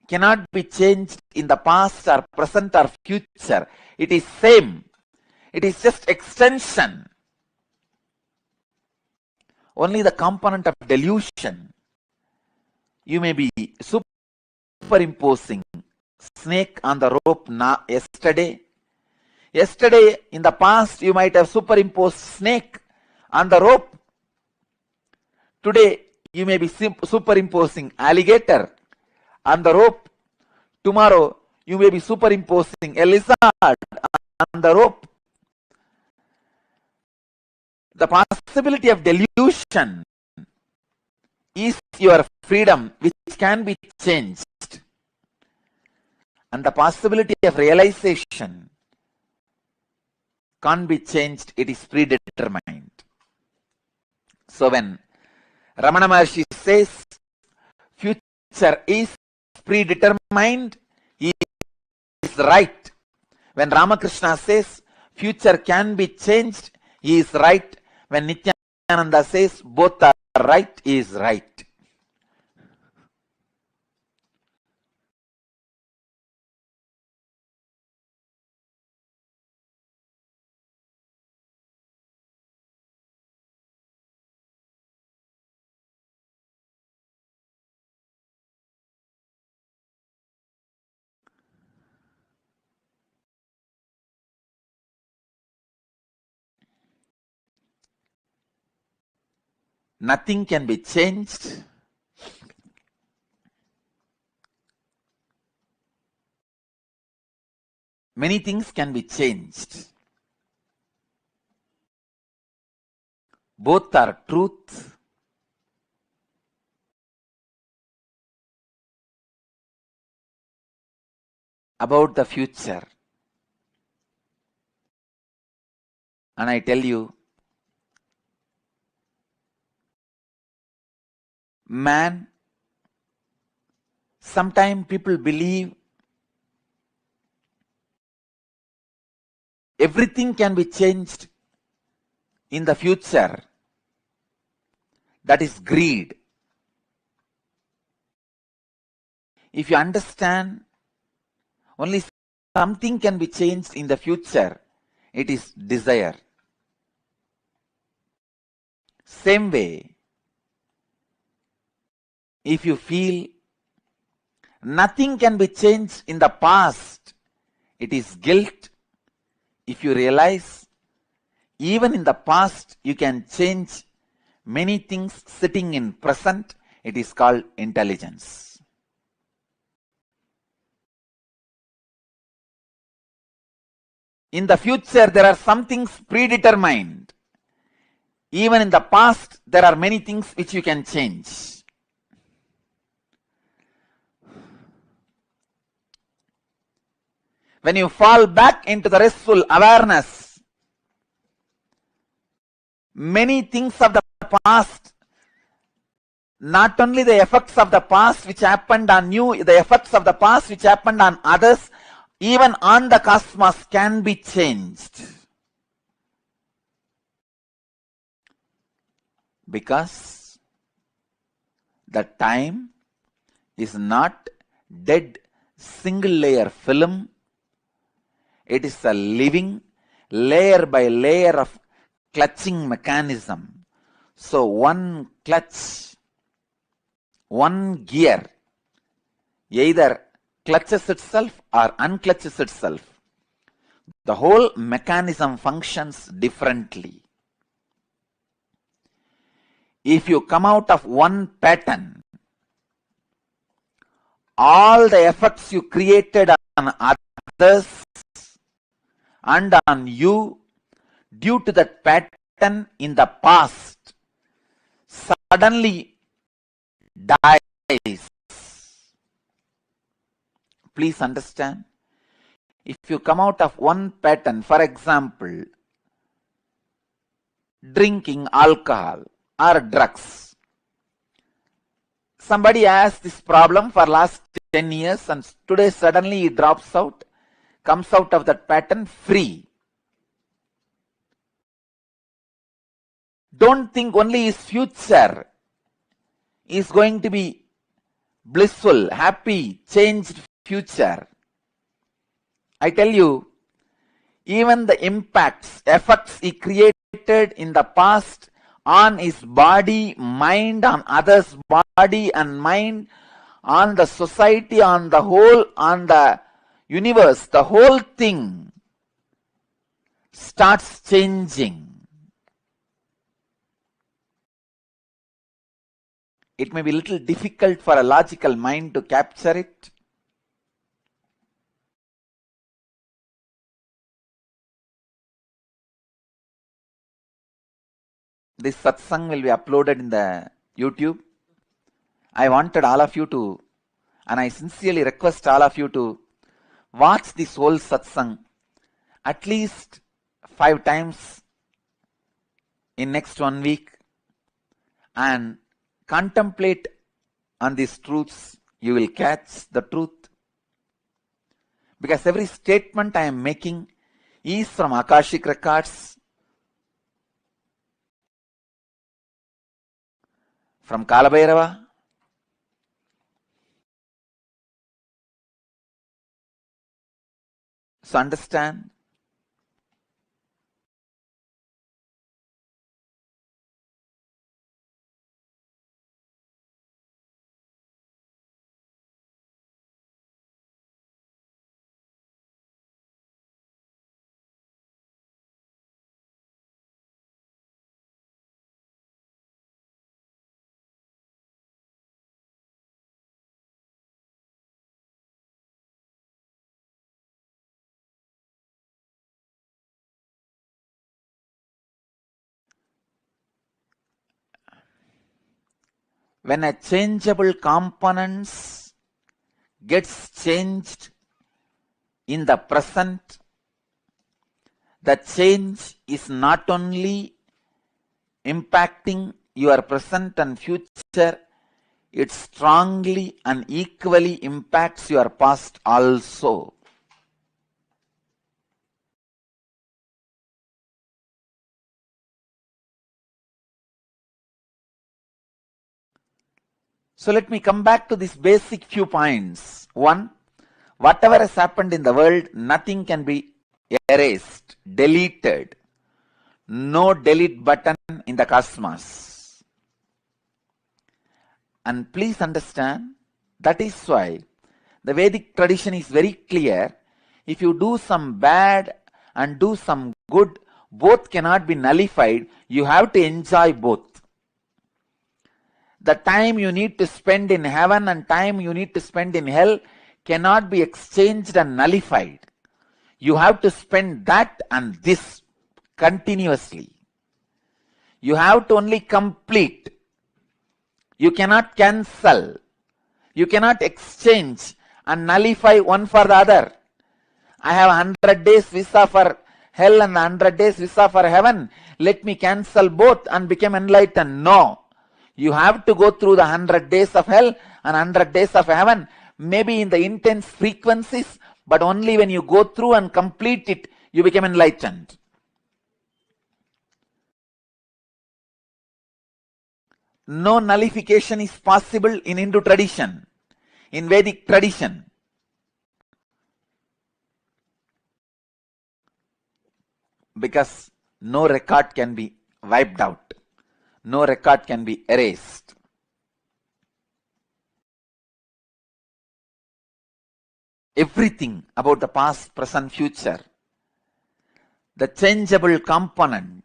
cannot be changed in the past or present or future. It is same. It is just extension. Only the component of delusion. You may be superimposing snake on the rope yesterday. Yesterday, in the past, you might have superimposed snake on the rope. Today, you may be superimposing alligator on the rope. Tomorrow, you may be superimposing a lizard on the rope. The possibility of delusion is your freedom, which can be changed. And the possibility of realization can't be changed, it is predetermined. So when Ramana Maharshi says future is predetermined, he is right. When Ramakrishna says future can be changed, he is right. When Nithyananda says both are right, he is right. Nothing can be changed. Many things can be changed. Both are truth. About the future. And I tell you, man, sometimes people believe everything can be changed in the future. That is greed. If you understand only something can be changed in the future, it is desire. Same way, if you feel nothing can be changed in the past, it is guilt. If you realize even in the past you can change many things sitting in present, it is called intelligence. In the future there are some things predetermined. Even in the past there are many things which you can change. When you fall back into the restful awareness, many things of the past, not only the effects of the past which happened on you, the effects of the past which happened on others, even on the cosmos can be changed. Because the time is not dead single layer film. It is a living layer by layer of clutching mechanism. So one clutch, one gear either clutches itself or unclutches itself. The whole mechanism functions differently. If you come out of one pattern, all the effects you created on others and on you due to that pattern in the past suddenly die. Please understand. If you come out of one pattern, for example, drinking alcohol or drugs. Somebody has this problem for last 10 years and today suddenly he drops out, comes out of that pattern free. Don't think only his future is going to be blissful, happy, changed future. I tell you, even the impacts, effects he created in the past on his body, mind, on others' body and mind, on the society, on the whole, on the universe, the whole thing starts changing. It may be a little difficult for a logical mind to capture it. This satsang will be uploaded in the YouTube. I wanted all of you to, and I sincerely request all of you to watch this whole satsang at least 5 times in next 1 week and contemplate on these truths. You will catch the truth. Because every statement I am making is from Akashic records, from Kalabhairava, so understand. When a changeable components gets changed in the present, the change is not only impacting your present and future, it strongly and equally impacts your past also. So let me come back to these basic few points. 1, whatever has happened in the world, nothing can be erased, deleted. No delete button in the cosmos. And please understand, that is why the Vedic tradition is very clear. If you do some bad and do some good, both cannot be nullified. You have to enjoy both. The time you need to spend in heaven and time you need to spend in hell cannot be exchanged and nullified. You have to spend that and this continuously. You have to only complete. You cannot cancel. You cannot exchange and nullify one for the other. I have 100 days visa for hell and 100 days visa for heaven. Let me cancel both and become enlightened. No. You have to go through the 100 days of hell and 100 days of heaven, maybe in the intense frequencies, but only when you go through and complete it, you become enlightened. No nullification is possible in Hindu tradition, in Vedic tradition. Because no record can be wiped out. No record can be erased. Everything about the past, present, future, the changeable component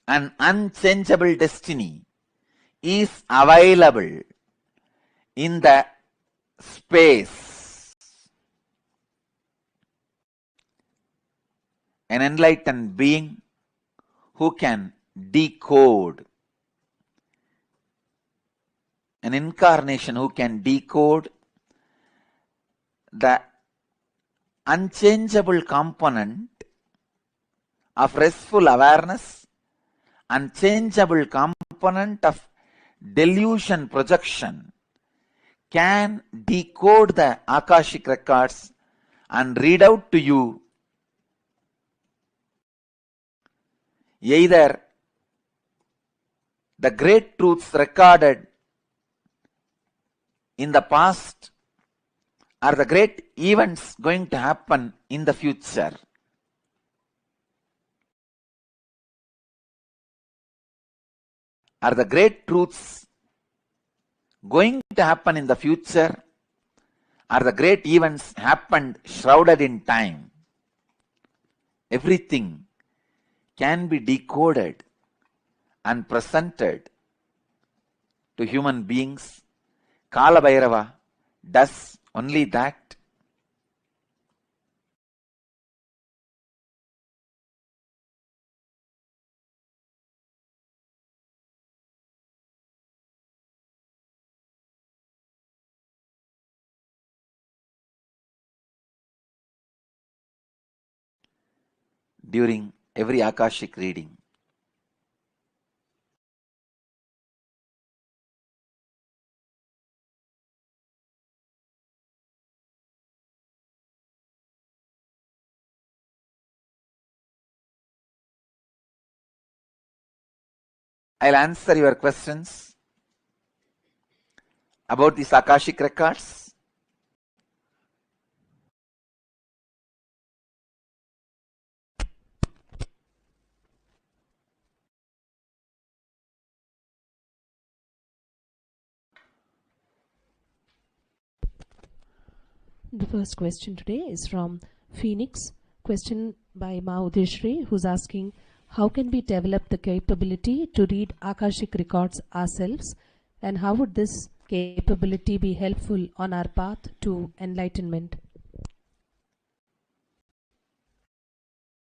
and unchangeable destiny is available in the space. An enlightened being who can decode, an incarnation who can decode the unchangeable component of restful awareness, unchangeable component of delusion projection, can decode the Akashic records and read out to you either the great truths recorded in the past or the great events going to happen in the future. Are the great truths going to happen in the future? Are the great events happened shrouded in time? Everything can be decoded and presented to human beings. Kala Bhairava does only that. During every Akashic reading, I'll answer your questions about these Akashic records. The first question today is from Phoenix. Question by Mahudeshri, who's asking, how can we develop the capability to read Akashic records ourselves, and how would this capability be helpful on our path to enlightenment?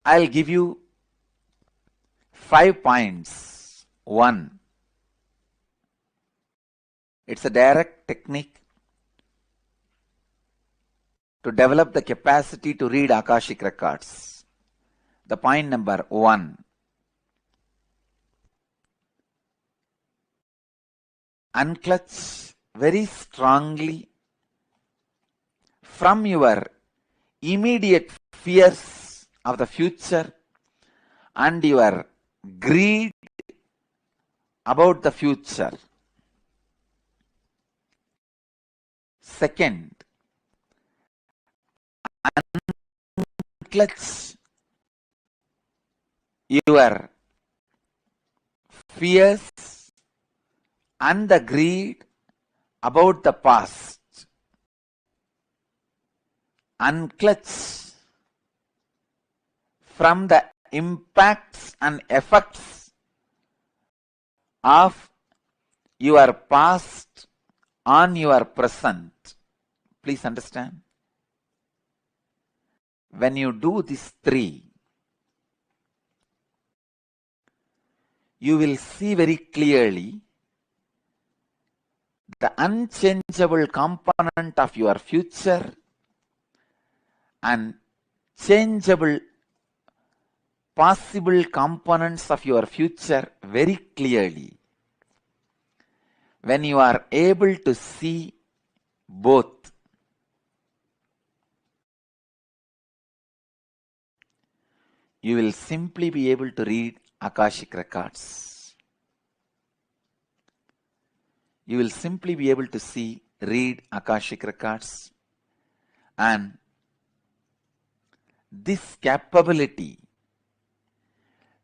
I'll give you 5 points. 1. It's a direct technique to develop the capacity to read Akashic records. The point number 1. Unclutch very strongly from your immediate fears of the future and your greed about the future. Second, unclutch your fears and the greed about the past. Unclutch from the impacts and effects of your past on your present. Please understand. When you do these 3, you will see very clearly the unchangeable component of your future and changeable possible components of your future very clearly. When you are able to see both, you will simply be able to read Akashic records. You will simply be able to read Akashic records, and this capability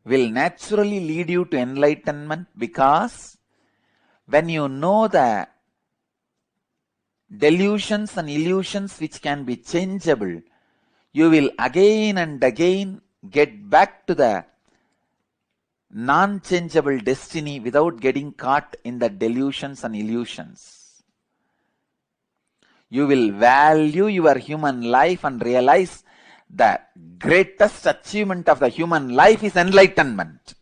will naturally lead you to enlightenment, because when you know the delusions and illusions which can be changeable, you will again and again get back to the non-changeable destiny without getting caught in the delusions and illusions. You will value your human life and realize the greatest achievement of the human life is enlightenment.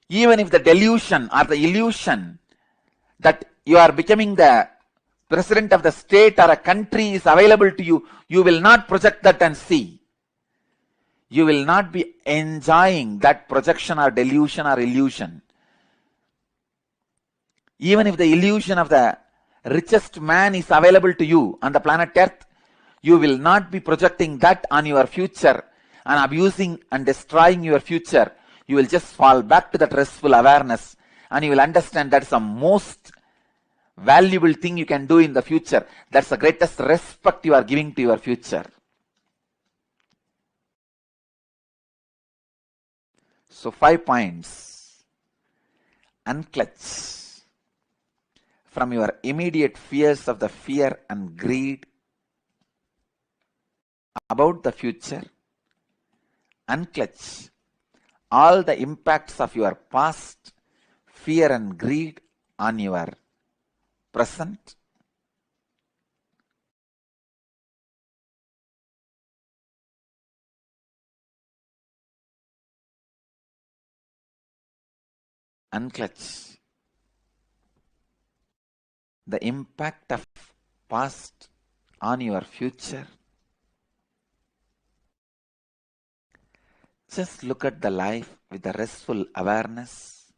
Even if the delusion or the illusion that you are becoming the president of the state or a country is available to you, you will not project that and see. You will not be enjoying that projection or delusion or illusion. Even if the illusion of the richest man is available to you on the planet Earth, you will not be projecting that on your future and abusing and destroying your future. You will just fall back to that restful awareness, and you will understand that's the most valuable thing you can do in the future. That's the greatest respect you are giving to your future. So 5 points. Unclutch from your immediate fears of the fear and greed about the future. Unclutch all the impacts of your past fear and greed on your present. Unclutch the impact of past on your future. Just look at the life with a restful awareness.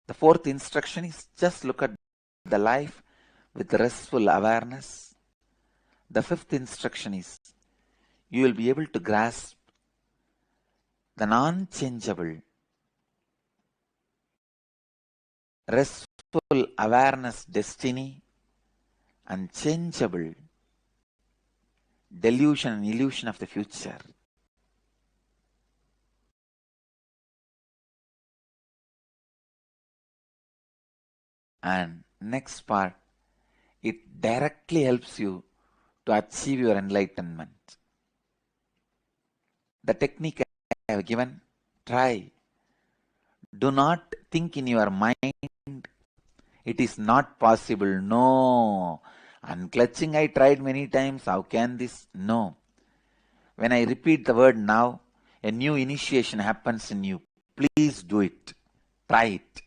The 4th instruction is just look at the life with restful awareness. The 5th instruction is you will be able to grasp the non-changeable, restful awareness destiny and changeable delusion and illusion of the future. And next part, it directly helps you to achieve your enlightenment. The technique I have given, try. Do not think in your mind, it is not possible. No. Unclutching I tried many times. How can this? No. When I repeat the word now, a new initiation happens in you. Please do it. Try it.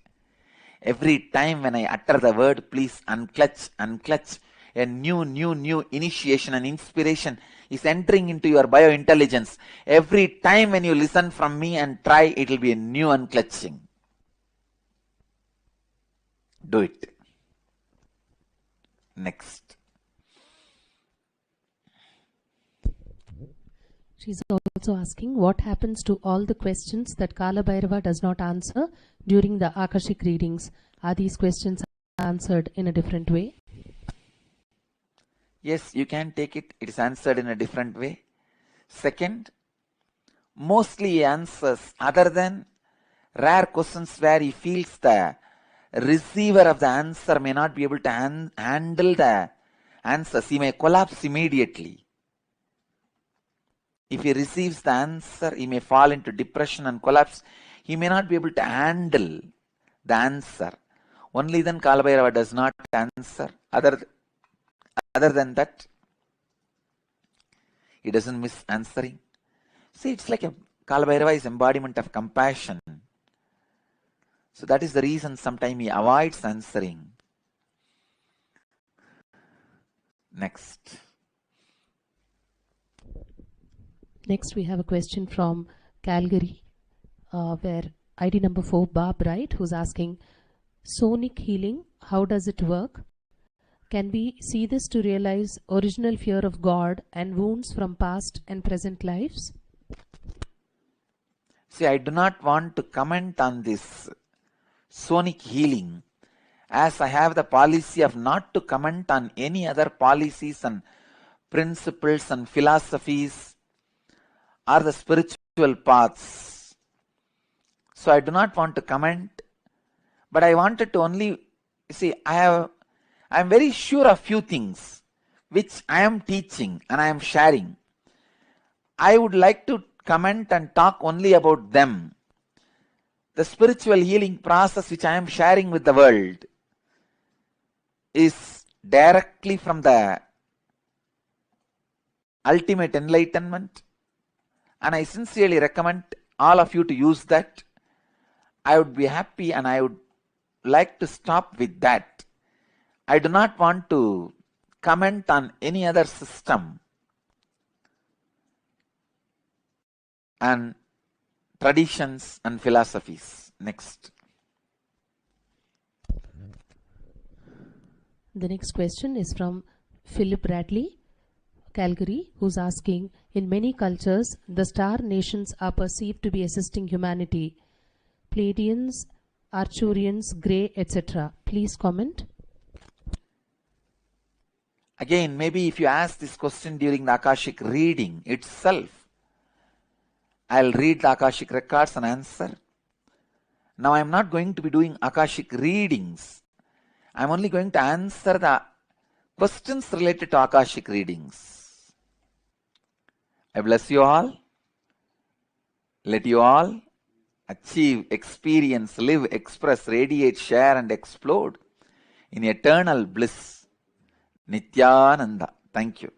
Every time when I utter the word, please unclutch, unclutch. A new initiation and inspiration is entering into your biointelligence. Every time when you listen from me and try, it will be a new unclutching. Do it. Next. She's also asking what happens to all the questions that Kala Bhairava does not answer during the Akashic readings. Are these questions answered in a different way? Yes, you can take it. It is answered in a different way. Second, mostly he answers other than rare questions where he feels the receiver of the answer may not be able to handle the answers. He may collapse immediately. If he receives the answer, he may fall into depression and collapse. He may not be able to handle the answer. Only then Kala Bhairava does not answer. Other than that, he doesn't miss answering. See, it's like Kala Bhairava is embodiment of compassion. So that is the reason sometimes he avoids answering. Next. Next, we have a question from Calgary, where ID number 4, Bob Wright, who's asking, sonic healing, how does it work? Can we see this to realize original fear of God and wounds from past and present lives? See, I do not want to comment on this sonic healing, as I have the policy of not to comment on any other policies and principles and philosophies or the spiritual paths. So I do not want to comment, but I wanted to only, see, I am very sure of few things which I am teaching and I am sharing. I would like to comment and talk only about them. The spiritual healing process which I am sharing with the world is directly from the ultimate enlightenment, and I sincerely recommend all of you to use that. I would be happy and I would like to stop with that. I do not want to comment on any other system and traditions and philosophies. Next. The next question is from Philip Bradley, Calgary, who's asking, in many cultures, the star nations are perceived to be assisting humanity. Pleiadians, Arcturians, Grey, etc. Please comment. Again, maybe if you ask this question during the Akashic reading itself, I'll read the Akashic records and answer. Now I'm not going to be doing Akashic readings. I'm only going to answer the questions related to Akashic readings. I bless you all. Let you all achieve, experience, live, express, radiate, share and explode in eternal bliss. Nithyananda. Thank you.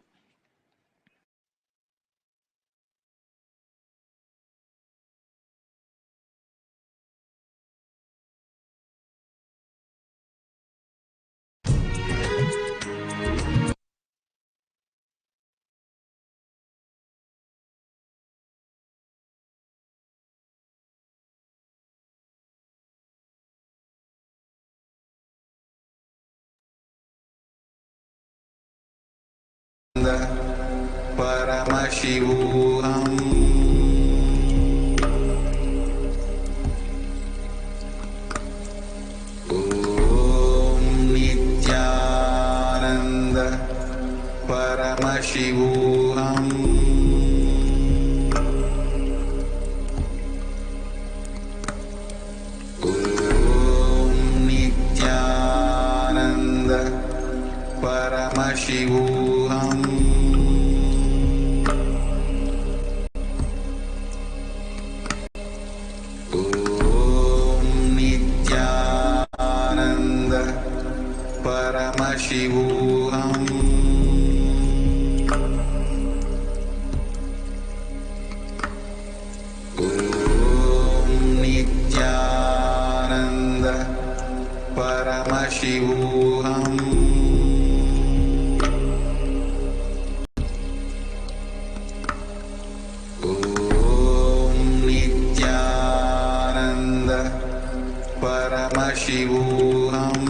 Paramashivoham. Om Nithyananda Paramashivoham. Om Nithyananda Paramashivoham. Paramashivoham. Om Nithyananda Paramashivoham. Om Nithyananda Paramashivoham. Paramashivoham.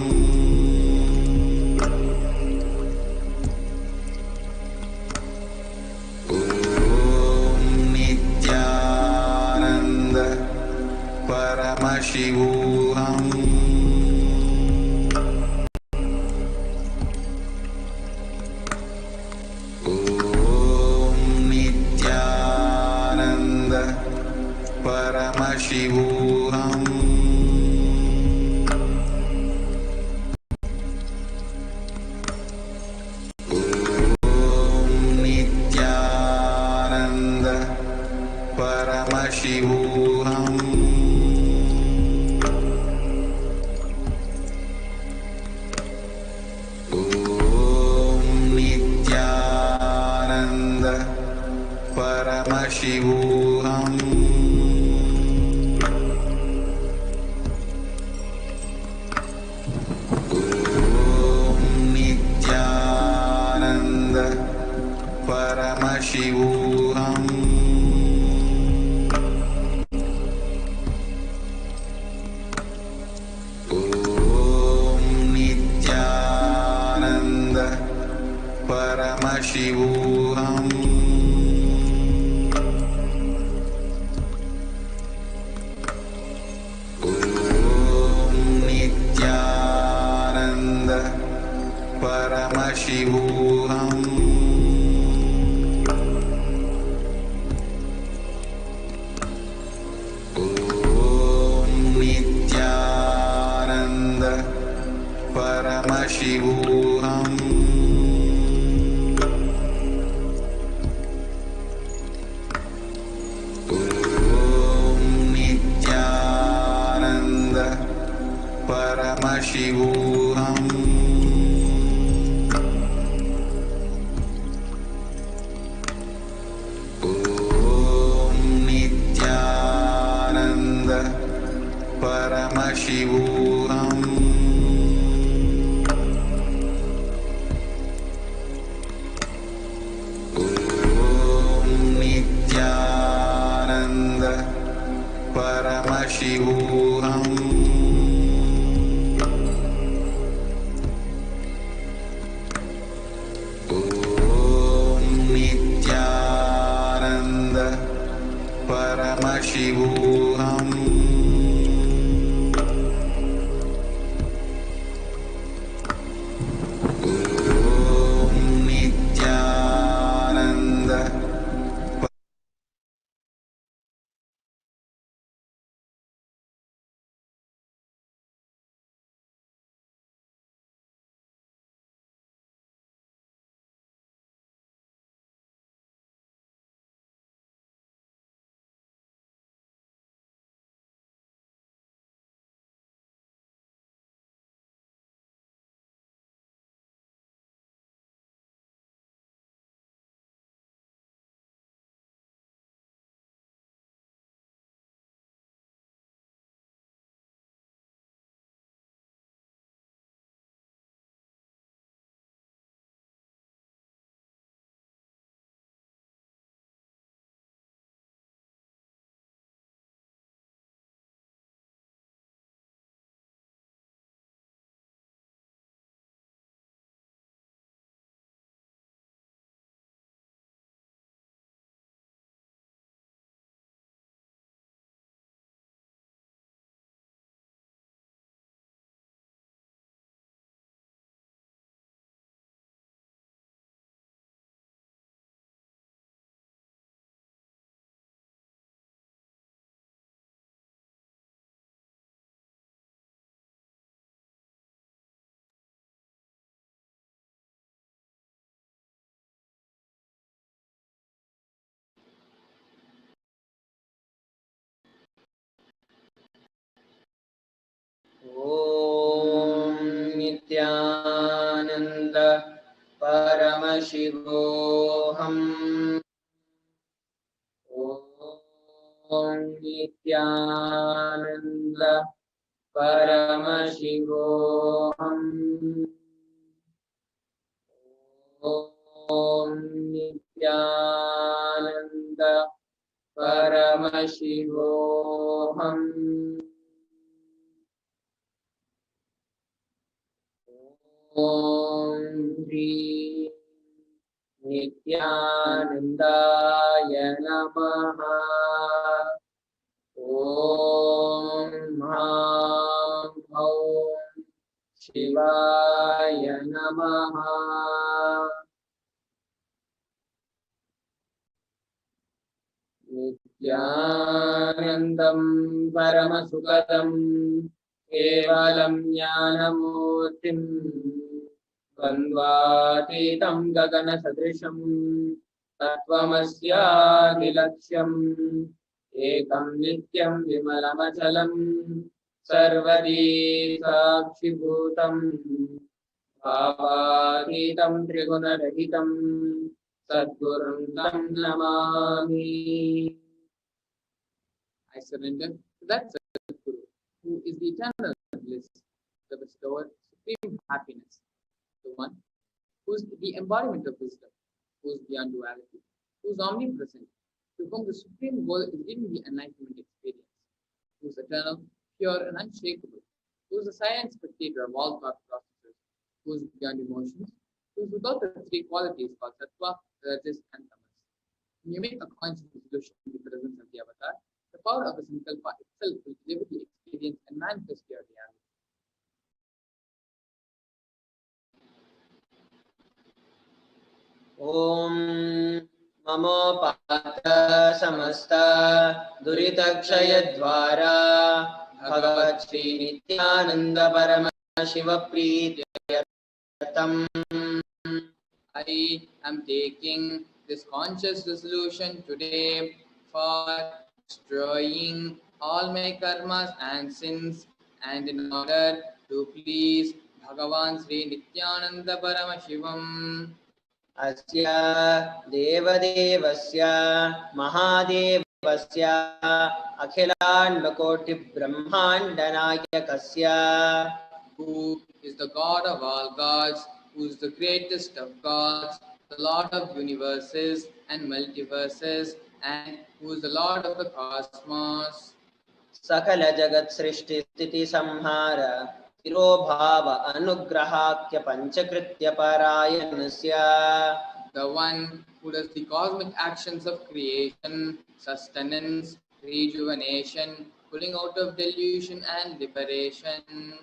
Om Nithyananda Paramashivoham. Om Nithyananda Paramashivoham. Paramashivoham. Om Nithyananda Paramashivoham. Om Nithyananda Paramashivoham. Paramashivoham. Om Nithyananda Paramashivoham. Om Nithyananda Paramashivoham. Paramashivoham. Om Nithyananda Paramashivoham. Om Nithyananda Paramashivoham. Om Nithyananda. Om Nithyananda Paramashivoham. Om Nithyananda Paramashivoham. Om Nithyananda Paramashivoham. Om Shri Nithyanandaya Namaha. Om Ham Om Shivaya Namaha. Nithyanandam Paramasukadam Kevalam Jnanamurtim Bandvatitam Gagana Sadrisham Tattvamasyadilaksham Ekam Nityam Vimalamachalam Sarvadi Sakshibhutam Bhavatitam Trigunarahitam Sadgurum Tam Namami. I surrender to that Sadguru, who is the eternal bliss, the bestower of supreme happiness, the one who is the embodiment of wisdom, who is beyond duality, who is omnipresent, to whom the supreme goal is giving the enlightenment experience, who is eternal, pure, and unshakable, who is the silent spectator of all thought processes, who is beyond emotions, who is without the three qualities called sattva, rajas, and tamas. When you make a conscious resolution in the presence of the avatar, the power of the sankalpa itself will deliver the experience and manifest your reality. Om Mamopata Samasta Duritakshayadvara Bhagavat Shri Nithyananda Paramashivaprithyatam. I am taking this conscious resolution today for destroying all my karmas and sins, and in order to please Bhagavan Sri Nithyananda Paramashivam. Asya Devadevasya Mahadev Vasya Akhilandakoti Brahmandanayakasya. Who is the God of all gods, who is the greatest of gods, the Lord of universes and multiverses, and who is the Lord of the cosmos. Sakala Jagat Srishti Sthiti Samhara Tirobhava Anugrahakya Panchakritya Parayanasya. The one who does the cosmic actions of creation, sustenance, rejuvenation, pulling out of delusion and liberation.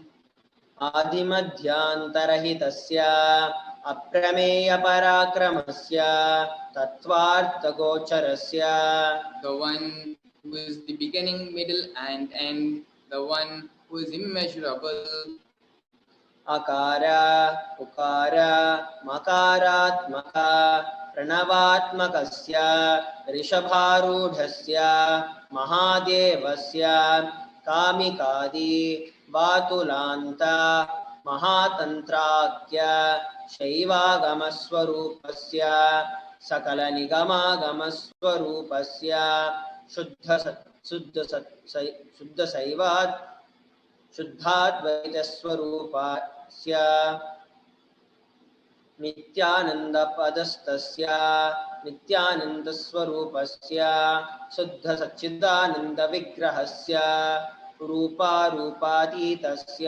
Adimadhyantarhitasya Aprameya Parakramasya Tattvartha-gocharasya. The one who is the beginning, middle, and end, the one who is immeasurable. Akara, Ukara, Makaratmaka, Pranavatmakasya, Rishabharudhasya, Mahadevasya, Kamikadi, Vatulanta, Mahatantrakya, Shaivagamaswarupasya, Sakala Nigamagamaswarupasya, Shuddha Saivat, शुद्धाद्वैतस्वरूपस्य नित्यानन्दपदस्तस्य नित्यानन्दस्वरूपस्य शुद्धसच्चिदानन्दविग्रहस्य रूपारूपातीतस्य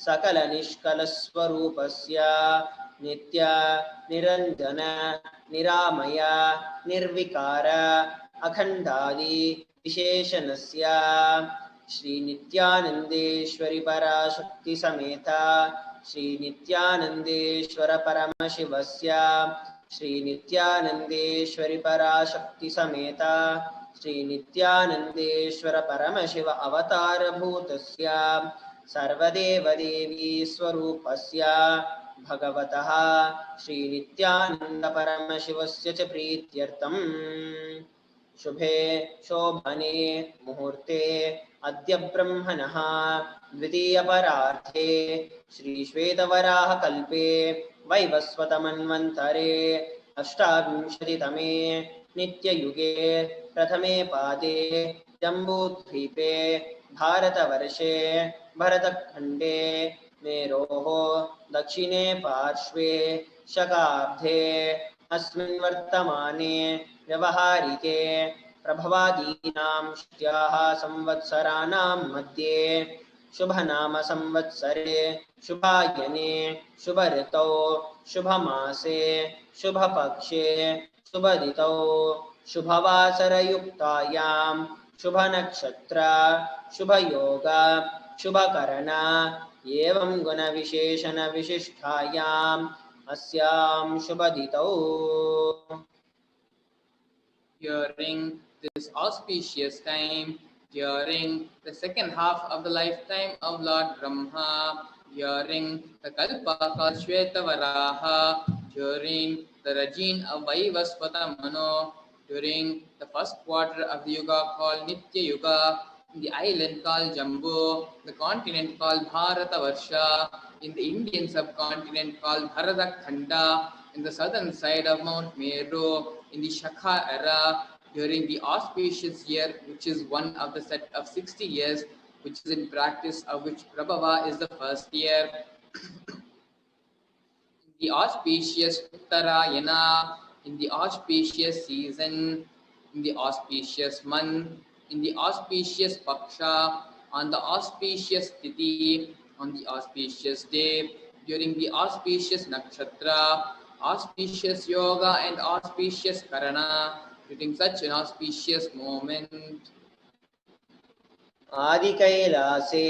सकलनिष्कलस्वरूपस्य नित्य निरञ्जन निरामय निर्विकार अखण्डादि विशेषणस्य श्री नित्यानंदेश्वरी पराशक्ति समेता श्री नित्यानंदेश्वर परमशिवस्य श्री नित्यानंदेश्वरी पराशक्ति समेता श्री नित्यानंदेश्वर परमशिव अवतार भूतस्य सर्वदेवदेवी स्वरूपस्य भगवतः श्री नित्यानंद परमशिवस्य च प्रीत्यर्थम् शुभे शोभने मुहूर्ते अद्य ब्रह्मणः द्वितीयपरार्थे श्रीश्वेतवराहकल्पे वैवस्वतमन्वन्तरे अष्टाविंशतितमे नित्ययुगे प्रथमे पादे जम्बूद्वीपे भारतवर्षे भरतखण्डे मेरोः दक्षिणे पार्श्वे शकाब्दे अस्मिन् वर्तमाने व्यवहारिके प्रभवादीनां षष्ट्याः संवत्सराणां मध्ये शुभनाम संवत्सरे शुभायने शुभऋतौ शुभमासे शुभपक्षे शुभदितौ शुभवासरयुक्तायां शुभनक्षत्र शुभयोग शुभकरण एवं गुणविशेषणविशिष्टायाम् अस्यां शुभदितौ. During this auspicious time, during the second half of the lifetime of Lord Brahma, during the Kalpa called Shvetavaraha, during the regime of Vaivasvata Mano, during the first quarter of the Yuga called Nitya Yuga, in the island called Jambu, the continent called Bharatavarsha, in the Indian subcontinent called Bharatakhanda, in the southern side of Mount Meru, in the Shakha era, during the auspicious year, which is one of the set of 60 years, which is in practice, of which Prabhava is the first year. In the auspicious Uttarayana, in the auspicious season, in the auspicious month, in the auspicious Paksha, on the auspicious Tithi, on the auspicious day, during the auspicious Nakshatra, auspicious Yoga and auspicious Karana, during such an auspicious moment. आदिकैलासे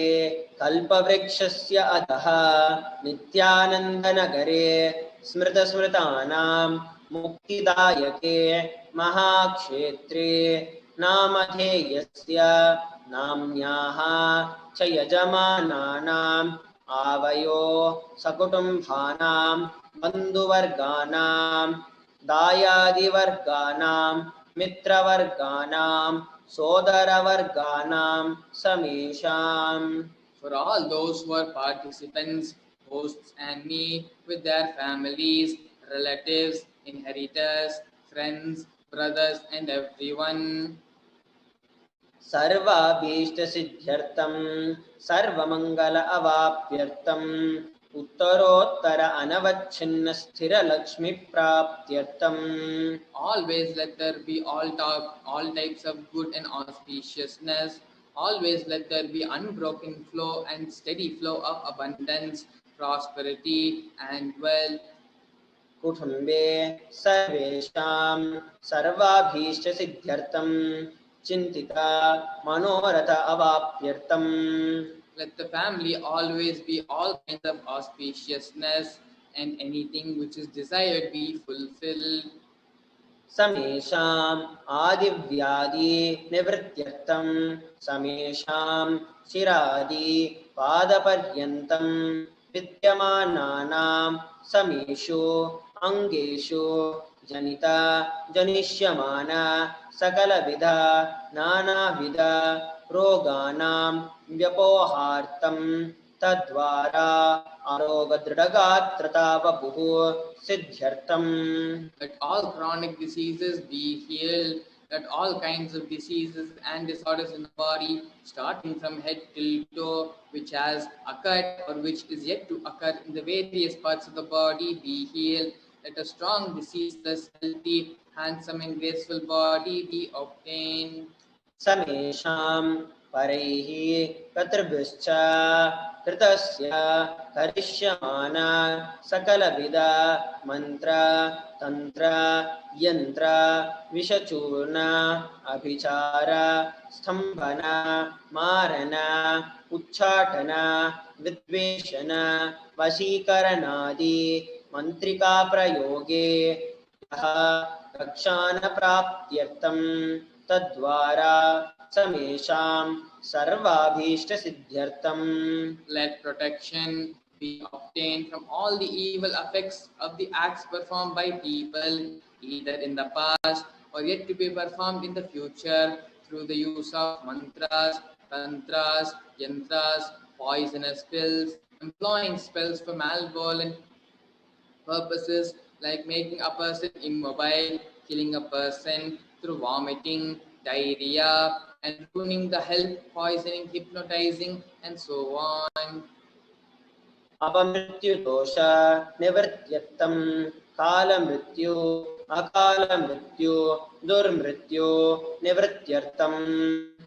कल्पवृक्षस्य अधः नित्यानन्दनगरे स्मृतस्मृतानां मुक्तिदायके महाक्षेत्रे नामधेयस्य नाम्न्याः च यजमानानाम् आवयो सकुटुम्बानां बन्धुवर्गाणां दायादिवर्गाणां मित्रवर्गाणां सोदरवर्गाणां समेषाम्. For all those who are participants, hosts and me, with their families, relatives, inheritors, friends, brothers and everyone. सर्वाभीष्टसिद्ध्यर्थं सर्वमङ्गल अवाप्यर्थं उत्तरोत्तर अनवच्छिन्न स्थिरलक्ष्मीप्राप्त्यर्थं Always let there be all types of good and auspiciousness. Always let there be unbroken flow and steady flow of abundance, prosperity, and wealth. कुटुम्बे सर्वेषां सर्वाभीष्टसिद्ध्यर्थं चिन्तिता मनोरथ अवाप्यर्थं Let the family always be all kinds of auspiciousness, and anything which is desired be fulfilled. समेषाम् आदिव्याधि निवृत्त्यर्थं समेषां शिरादि पादपर्यन्तं विद्यमानानां समेषु अङ्गेषु जनिता जनिष्यमान सकलविध नानाविध रोगाणां व्यपोहार्थं तद्वारा आरोग्यदृढगात्रता वपुः सिद्ध्यर्थं Let all chronic diseases be healed. Let all kinds of diseases and disorders in the body, starting from head till toe, which has occurred or which is yet to occur in the various parts of the body, be healed. Let a strong, diseaseless, healthy, handsome and graceful body be obtained. समेषां परैः कर्तृभ्यश्च कृतस्य करिष्यमान सकलविध मंत्र तंत्र यंत्र विषचूर्ण अभिचार स्तंभन मारण उच्चाटन विद्वेषण वशीकरणादि मंत्रिका प्रयोगे रक्षान प्राप्त्यर्थं तद्वारा समेषां सर्वाभीष्ट सिद्ध्यर्थं Let protection be obtained from all the evil effects of the acts performed by people, either in the past or yet to be performed in the future, through the use of mantras, tantras, yantras, poisonous pills, employing spells for malevolent purposes like making a person immobile, killing a person through vomiting, diarrhea, and ruining the health, poisoning, hypnotizing, and so on. अपमृत्यु दोष निवृत्त्यर्थं काल मृत्यु अकाल मृत्यु दुर्मृत्यु निवृत्त्यर्थं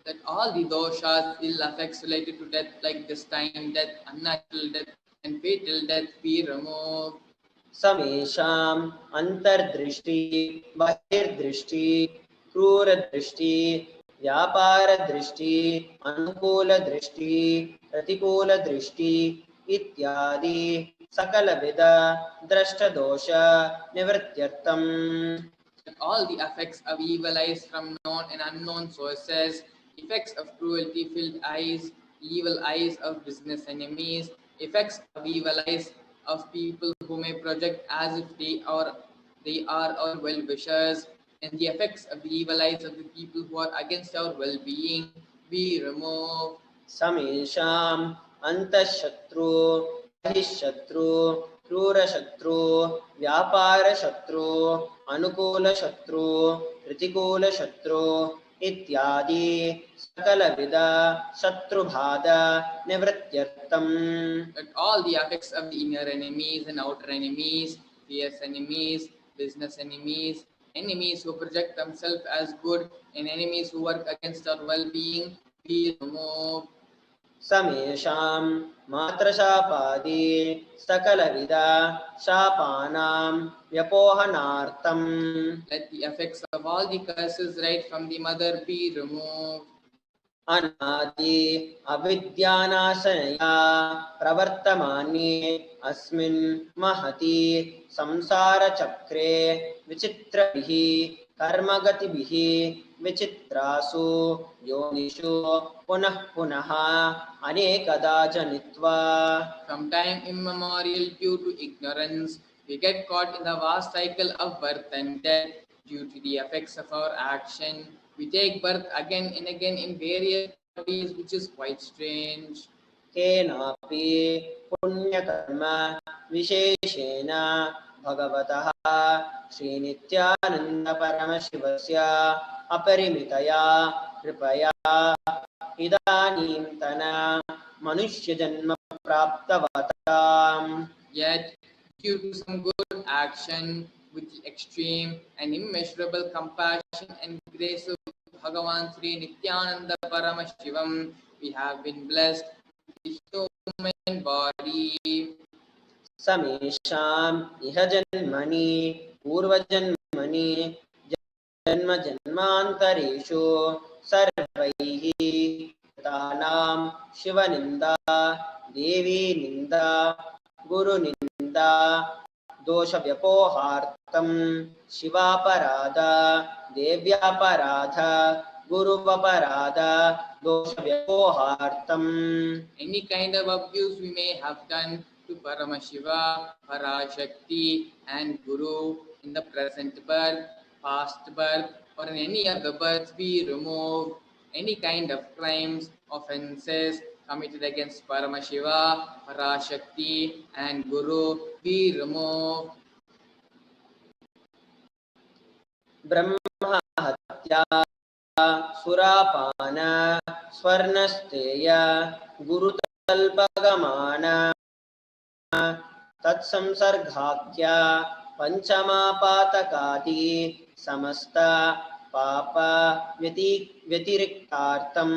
That all the doshas, ill effects related to death like destined death, unnatural death, and fatal death be removed. समेषाम् अंतर्दृष्टि बहिर्दृष्टि क्रूरदृष्टि व्यापारदृष्टि अनुकूलदृष्टि प्रतिकूलदृष्टि इत्यादि सकलविध दृष्टदोष निवृत्त्यर्थम् All the effects of evil eyes from known and unknown sources, effects of cruelty-filled eyes, evil eyes of business enemies, effects of evil eyes of people who may project as if they are our well-wishers, and the effects of the evil eyes of the people who are against our well-being be removed. समेषाम् अंतःशत्रु बहिःशत्रु क्रूरशत्रु व्यापारशत्रु अनुकूलशत्रु प्रतिकूलशत्रु इत्यादि सकलविध शत्रुबाधा निवृत्त्यर्थम् That all the effects of the inner enemies and outer enemies, fierce enemies, business enemies, enemies who project themselves as good, and enemies who work against our well-being be removed. समेषां मात्रशापादि सकलविध शापानां व्यपोहनार्थं Let the effects of all the curses right from the mother be removed. अनादि अविद्यानाशनया प्रवर्तमाने अस्मिन् महति संसारचक्रे विचित्रभिः कर्मगतिभिः विचित्रासु योनिषु पुनः पुनः अनेकदा जनित्वा From time immemorial, due to ignorance, we get caught in the vast cycle of birth and death. Due to the effects of our action, we take birth again and again in various bodies, which is quite strange. केनापि पुण्यकर्म विशेषेण भगवतः श्रीनित्यानन्द परमशिवस्य अपरिमितया कृपया इदानीन्तन मनुष्यजन्म प्राप्तवताम्. Yet, due to some good action with extreme and immeasurable compassion and grace of Bhagavan Sri Nithyananda Paramashivam, we have been blessed with human body. समेषाम् इह जन्मनि पूर्वजन्मनि जन्म जन्मान्तरेषु सर्वैः कृतानां शिवनिन्दा देवी निन्दा गुरुनिन्दा दोषव्यपोहार्थं शिवापराध देव्यापराध गुरुवपराध दोषव्यपोहार्थम्. Any kind of abuse we may have done to Paramashiva, Parashakti and Guru in the present birth, past birth, or in any of the births, we remove any kind of crimes, offenses committed against Paramashiva, Parashakti and Guru, we remove. ब्रह्म हत्या सुरापान स्वर्णस्तेय गुरुतल्पगमान तत्संसर्गाख्या पंचमापातकादि समस्त पाप व्यतिरिक्तार्थम्.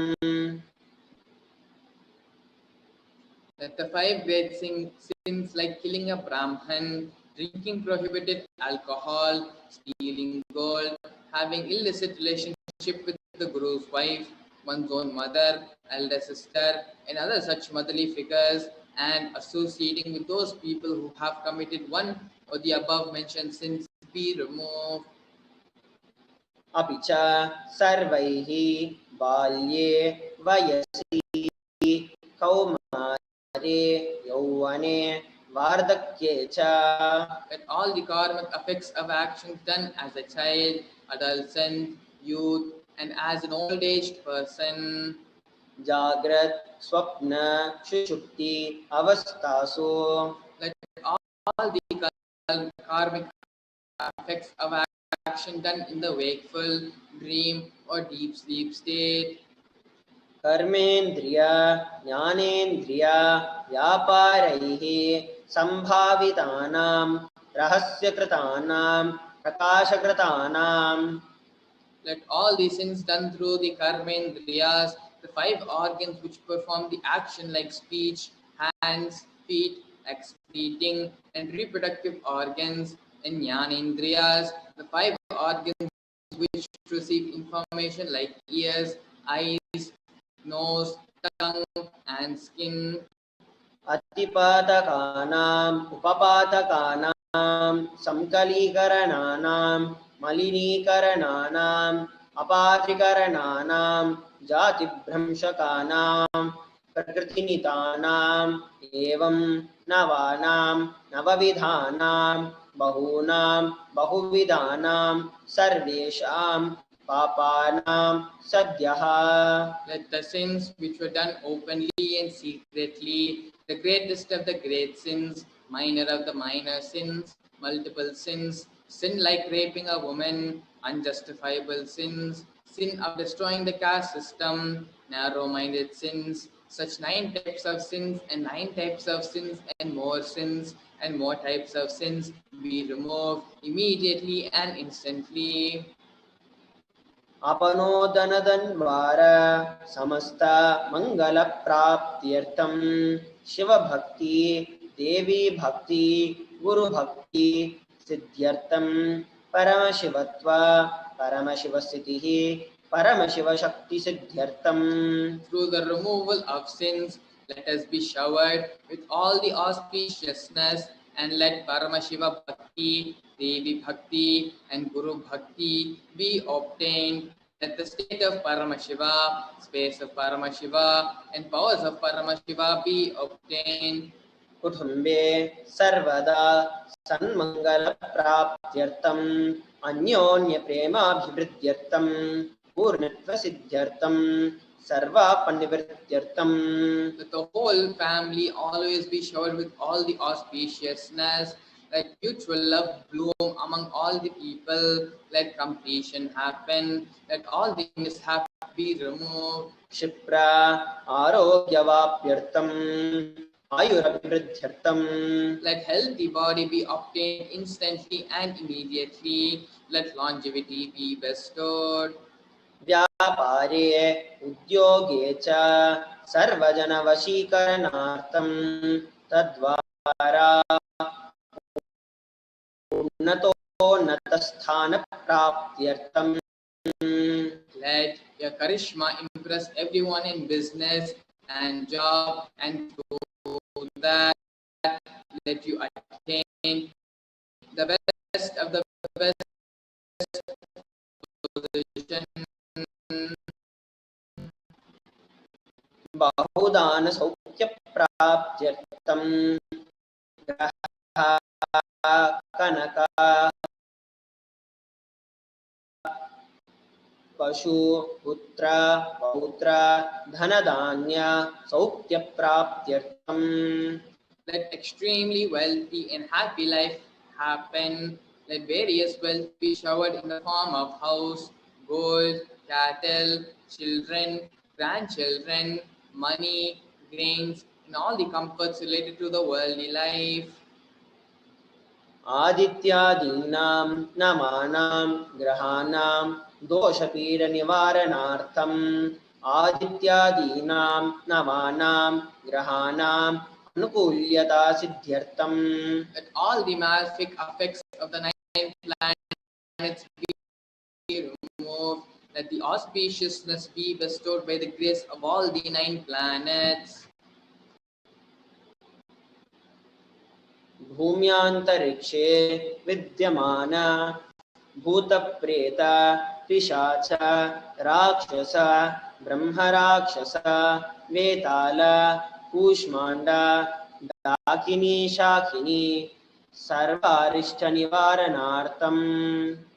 That the 5 great sins like killing a Brahman, drinking prohibited alcohol, stealing gold, having illicit relationship with the Guru's wife, one's own mother, elder sister, and other such motherly figures, and associating with those people who have committed one or the above mentioned sins be removed. अपि च सर्वैः बाल्ये वयसि कौमारे यौवने वार्धक्ये च. That all the karmic effects of actions done as a child, adolescent, youth, and as an old-aged person, जाग्रत स्वप्न सुषुप्ति अवस्थासु. That all the karmic effects of action done in the wakeful, dream, or deep sleep state, कर्मेन्द्रिय ज्ञानेन्द्रिय व्यापारैः संभावितानां रहस्यकृतानां प्रकाशकृतानां. Let all these things done through the karmendriyas, the 5 organs which perform the action like speech, hands, feet, excreting, and reproductive organs, and jnanendriyas, the 5 organs which receive information like ears, eyes, nose, tongue, and skin. अतिपातकानां उपपातकानां संकलीकरणानां मलिनीकरणानां अपाधिकरणानां जातिभ्रंशकानां प्रकृतिनितानां एवं नवानां नवविधानां बहूनां बहुविधानां सर्वेषां पापानां सद्यः. Let the sins which were done openly and secretly, the greatest of the great sins, minor of the minor sins, multiple sins, sin like raping a woman, unjustifiable sins, sin of destroying the caste system, narrow-minded sins, such 9 types of sins and 9 types of sins and more types of sins be removed immediately and instantly. अपनोदनदन्वार समस्त मंगल प्राप्त्यर्थम शिव भक्ति देवी भक्ति गुरु भक्ति सिद्ध्यर्थम परमशिवत्व परमशिवस्थितिः परमशिव शक्ति सिद्ध्यर्थम. Through the removal of sins, let us be showered with all the auspiciousness, and let Paramashiva Bhakti, Devi Bhakti, and Guru Bhakti be obtained. Let the state of Paramashiva, space of Paramashiva, and powers of Paramashiva be obtained. कुटुम्बे सर्वदा सन्मंगल प्राप्त्यर्थम अन्योन्य प्रेमाभिवृद्ध्यर्थम पूर्णत्व सिद्ध्यर्थम सर्वापनिवृत्त्यर्थम. That the whole family always be showered with all the auspiciousness, Let mutual love bloom among all the people. Let completion happen. Let all the mishaps be removed. Shipra Arogyavapyartam Ayurabhivridyartam. Let healthy body be obtained instantly and immediately. Let longevity be bestowed. Vyapare Udyoge cha Sarvajanavashikaranartam Tadvara Unnato Natasthana Praptyartam. Let your charisma impress everyone in business and job, and through that, let you attain the best of the best position. Bahudana Saukya Praptyartam Graha Kanaka Pashu Putra Pautra Dhanadanya Saukya Praptyartam. Let extremely wealthy and happy life happen. Let various wealth be showered in the form of house, gold, cattle, children, grandchildren, money, grains, and all the comforts related to the worldly life. Adityadinam Namanam Grahanam Doshapira Nivaranartham Adityadinam Namanam Grahanam Anukulyata Siddhyartham. Let all the malefic effects of the 9 planets be removed. Let the auspiciousness be bestowed by the grace of all the 9 planets. भूम्यान्तरिक्षे विद्यमान भूतप्रेत पिशाच राक्षस ब्रह्मराक्षस वेताल कूष्माण्ड डाकिनी Shakini सर्वारिष्टनिवारणार्थम्.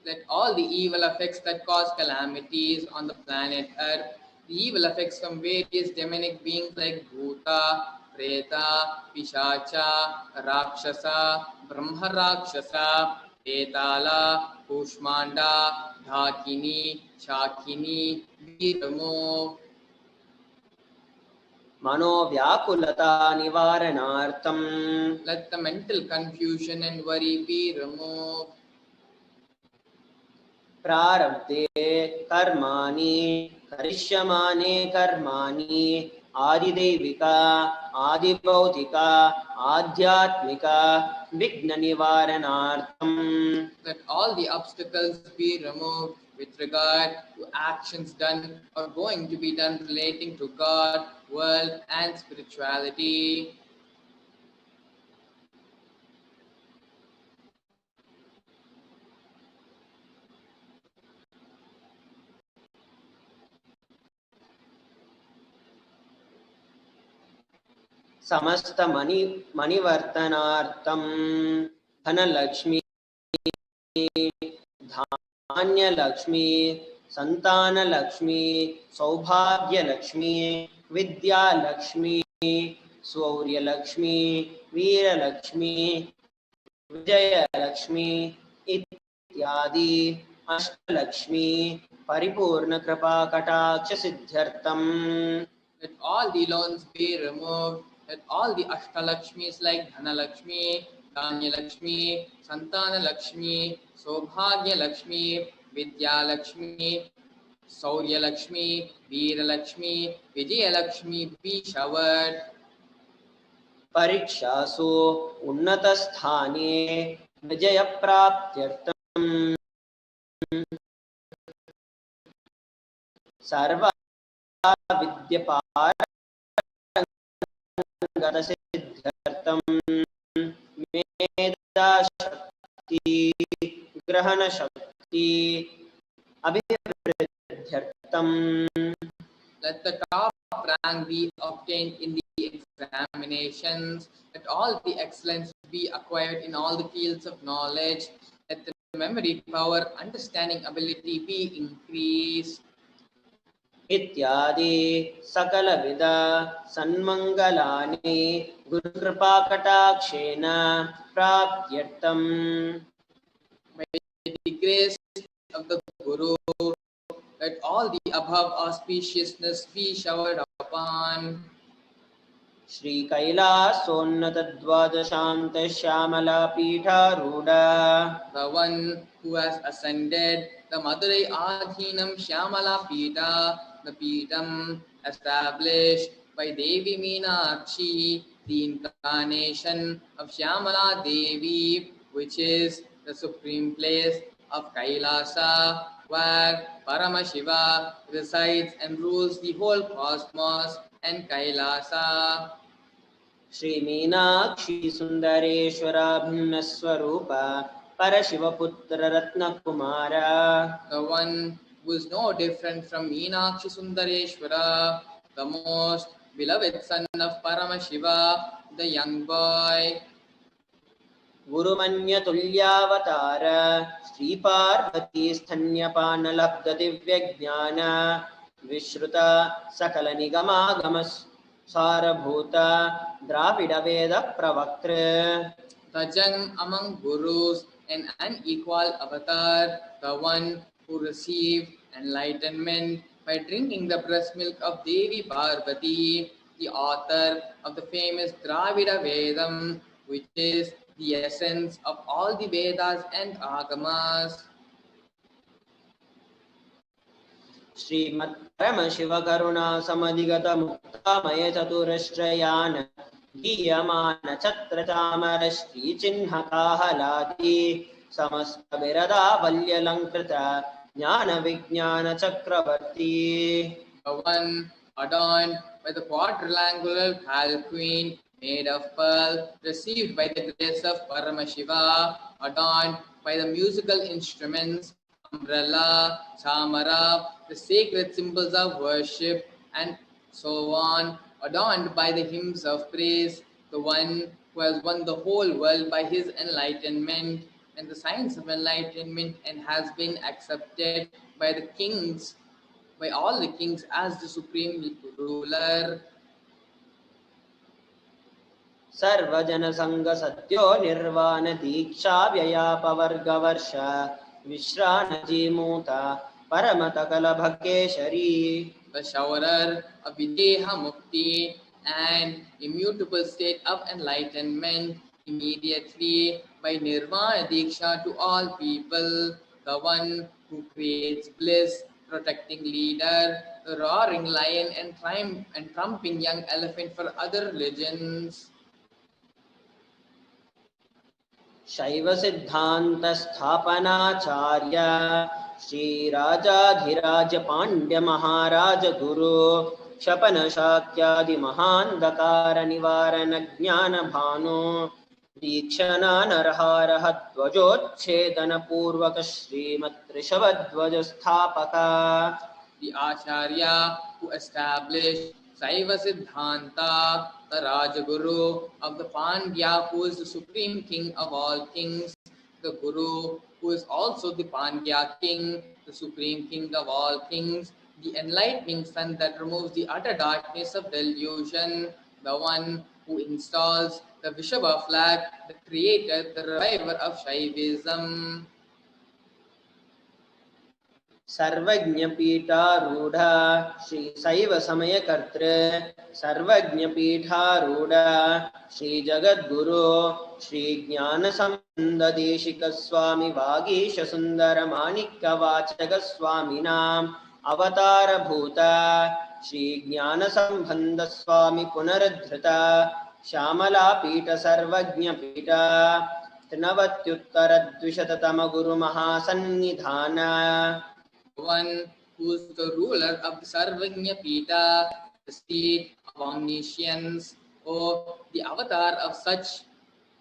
Let all the evil effects that cause calamities on the planet Earth, the evil effects from various demonic beings like Bhuta, Preta, Pishacha, Rakshasa, Brahma Rakshasa, Etala, Kushmanda, Dhakini, Shakini, be removed. Manovyakulata nivaranartham. Let the mental confusion and worry be removed. Prarabdhe karmani karishyamane karmani adidevika adibhautika adhyatmika vigna nivaranartham. Let all the obstacles be removed with regard to actions done or going to be done relating to God, world, and spirituality. Samasta manivartanartham dhanalakshmi dhanya lakshmi santana lakshmi saubhagya lakshmi vidya lakshmi swaurya lakshmi veera lakshmi vijaya lakshmi ityadi ashtalakshmi paripurna kripa kataksha siddhyartham. Let all the loans be removed. Let all the Ashtalakshmis like Dhanalakshmi, Dhanya-lakshmi, Santana-lakshmi, Sobhagya-lakshmi, Vidya-lakshmi, Saurya-lakshmi, Veera-lakshmi, Vijaya-lakshmi be showered. Parikshasu unnatasthane vijayapraptyartam sarva vidyaparagatasiddhartam meda shakti grahana shakti abhivridyartam. Let the top rank be obtained in the examinations. Let all the excellence be acquired in all the fields of knowledge. Let the memory power, understanding ability be increased. इत्यादि सकलविध सन्मङ्गलानि गुरुकृपाकटाक्षेन प्राप्त्यर्थम्. By the grace of the Guru, let all the above auspiciousness be showered upon Shri Kailasonnatadvadashanත Shyamala Pitharuda, the one who has ascended the Madurai Adhinam Shyamala Pita, the Pitam established by Devi Meenakshi, the incarnation of Shyamala Devi, which is the supreme place of Kailasa, where Paramashiva resides and rules the whole cosmos and Kailasa. Shri Meenakshi Sundareshwara Bhinnaswarupa Parashivaputra Ratna Kumara, the one who is no different from Meenakshi Sundareshwara, the most beloved son of Paramashiva, the young boy. Gurumanya Tulyavatara Shri Parvati Sthanyapana Divyajnana Vishruta Sakala Nigama Gamas Sarabhuta Dravida Veda Pravaktra, the young among gurus, an unequal avatar, the one who received enlightenment by drinking the breast milk of Devi Parvati, the author of the famous Dravida Vedam, which is the essence of all the Vedas and Agamas. Srimad Paramashiva Karuna Samadhigata Muktamaya Chaturashtrayana Giyamana Chatra Chamara Shri Chinha Kahalati Samasta Virada Valyalankrita Jnana Vijnana Chakravarti, the one adorned by the quadriangular palanquin made of pearl, received by the grace of Paramashiva, adorned by the musical instruments, umbrella, chamara, the sacred symbols of worship, and so on, adorned by the hymns of praise, the one who has won the whole world by his enlightenment and the science of enlightenment, and has been accepted by the kings, by all the kings, as the supreme ruler. Sarvajana Sangha Satyo Nirvana Diksha Vyayapavargavarša Vishrana Jimuta Paramataka Bhakeshari, the showerer of Videha Mukti and immutable state of enlightenment, immediately by Nirvana Diksha to all people, the one who creates bliss, protecting leader, the roaring lion and trumping young elephant for other religions. Shaiva Siddhanta Sthapanacharya Shri Rajadhiraja Pandya Maharaja Guru Shapana Shakyadi Mahandakara Nivarana Jnana Bhanu Dikshana Narhara Dvajotchedana Purvaka Shrimat Rishabadvaja Sthapaka, the Acharya who established Saiva Siddhanta, the Rajaguru of the Pandya, who is the supreme king of all kings, the Guru who is also the Pandya king, the supreme king of all kings, the enlightening sun that removes the utter darkness of delusion, the one who installs the Vishaba flag, the creator, the reviver of Shaivism. Sarvajna Pita Rudha Shri Saiva Samaya Kartre Sarvajna Pita Rudha Shri Jagat Guru Shri Jnana Sambandha Deshika Swami Vagisha Sundara Manikya Vachaga Swaminam Avatara Bhuta Shri Jnana Sambandha Swami Punaradhrita Shyamala Pita Sarvajna Pita Trinavattyuttara Dvishatatama Guru Mahasannidhana, one who is the ruler of the Sarvajna Pita, the state of omniscience, or the avatar of such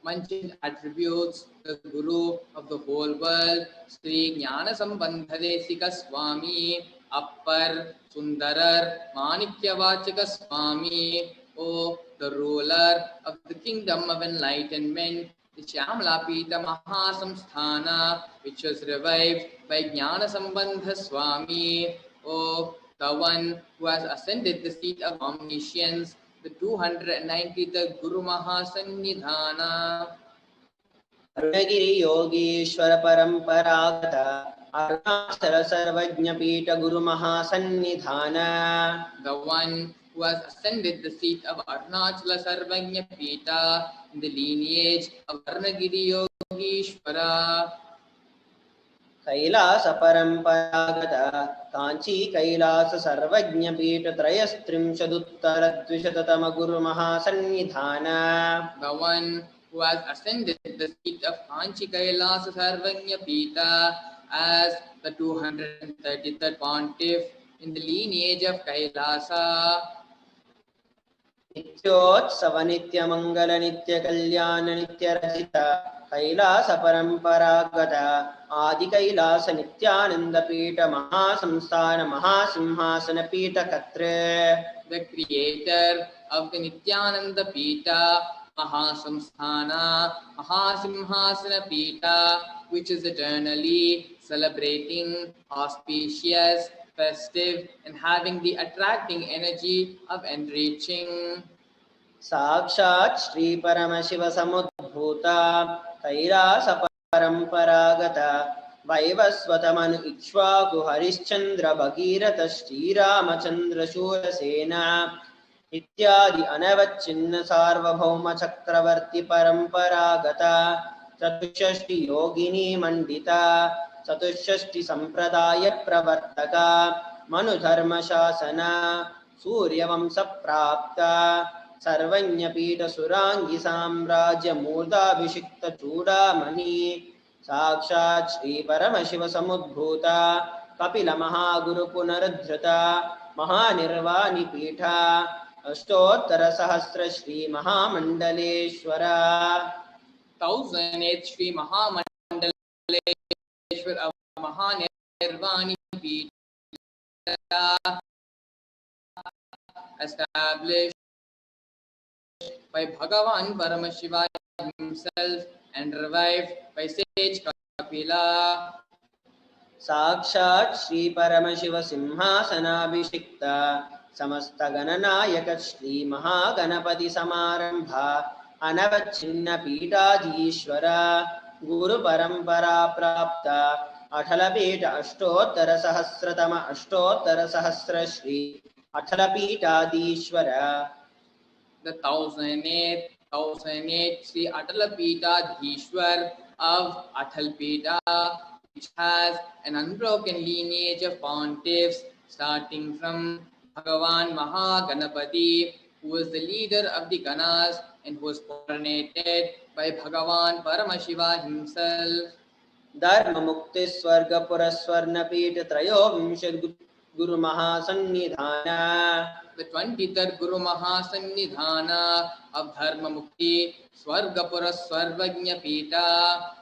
mentioned attributes, the Guru of the whole world, Sri Jnana Sambandha Desika Swami, Appar Sundarar Manikya Vachaka Swami, O the ruler of the kingdom of enlightenment, the Shyamala Pita Mahasamsthana, which was revived by Jnana Sambandha Swami, O the one who has ascended the seat of omniscience, the 293rd Guru Mahasannidhana. Arunagiri Yogeshwara Paramparaga Arunachal Sarvajna Pita Guru Mahasannidhana. The one who has ascended the seat of Arunachala Sarvajna Pita in the lineage of Arunagiri Yogeshwara. Kailasa Paramparagata Kanchi Kailasa Sarvajna Pita Trayastrimshaduttara Dvishatatama Guru Mahasannidhana. The one who has ascended the seat of Kanchi Kailasa Sarvajna Pita as the 233rd Pontiff in the lineage of Kailasa. Nityotsava Nitya Mangala Nitya Kalyana Nitya Rajita Kailasa Paramparagata Adi Kailasa Nithyananda Pita Mahasamsthana Mahasimhasana Pita Katre. The creator of the Nithyananda Pita, Mahasamsthana, Mahasimhasana Pita, which is eternally celebrating, auspicious, festive, and having the attracting energy of enriching. Sakshat Shri Paramashiva Samudbhuta Kailasa Paramparagata Vaivasvatamanu Ikshvaku Harishchandra Bhagirata Shri Ramachandra Shurasena Ityadi Anavachinna Sarvabhauma Chakravarti Paramparagata Chatushashti Yogini Mandita Chatushashti Sampradaya Pravartaka Manudharma Shasana Suryavamsa Prapta Sarvanyapita Surangi Samrajya Murdabhishikta Chudamani Sakshat Shri Paramashiva Samudbhuta Kapila Mahaguru Punaradhrita Mahanirvani Pitha Ashtottara Sahasra Shri Mahamandaleshwara 1008 Shri Mahamandaleshwara Mahanirvani Pitha established by Bhagavan Paramashiva himself and revived by sage Kapila. Sakshat Shri Paramashiva Simhasanabhishikta Samasta Gananayaka Shri Mahaganapati Samarambha Anavachinna Pitadhishwara Guru Parampara Prapta Athalapita Ashtottara Sahasratama Ashtottara Sahasra Shri Athalapitadhishwara. The 1008 Sri Atalapitadhishwar of Athalpita, which has an unbroken lineage of pontiffs starting from Bhagavan Mahaganapati, who was the leader of the Ganas and who was coronated by Bhagavan Paramashiva himself. Dharma Mukti Swarga Puraswarna Pita Trayo Vimshad Guru Mahasannidhana. The 23rd Guru Mahasannidhana of Dharma Mukti Swargapura Swarvajna Pita.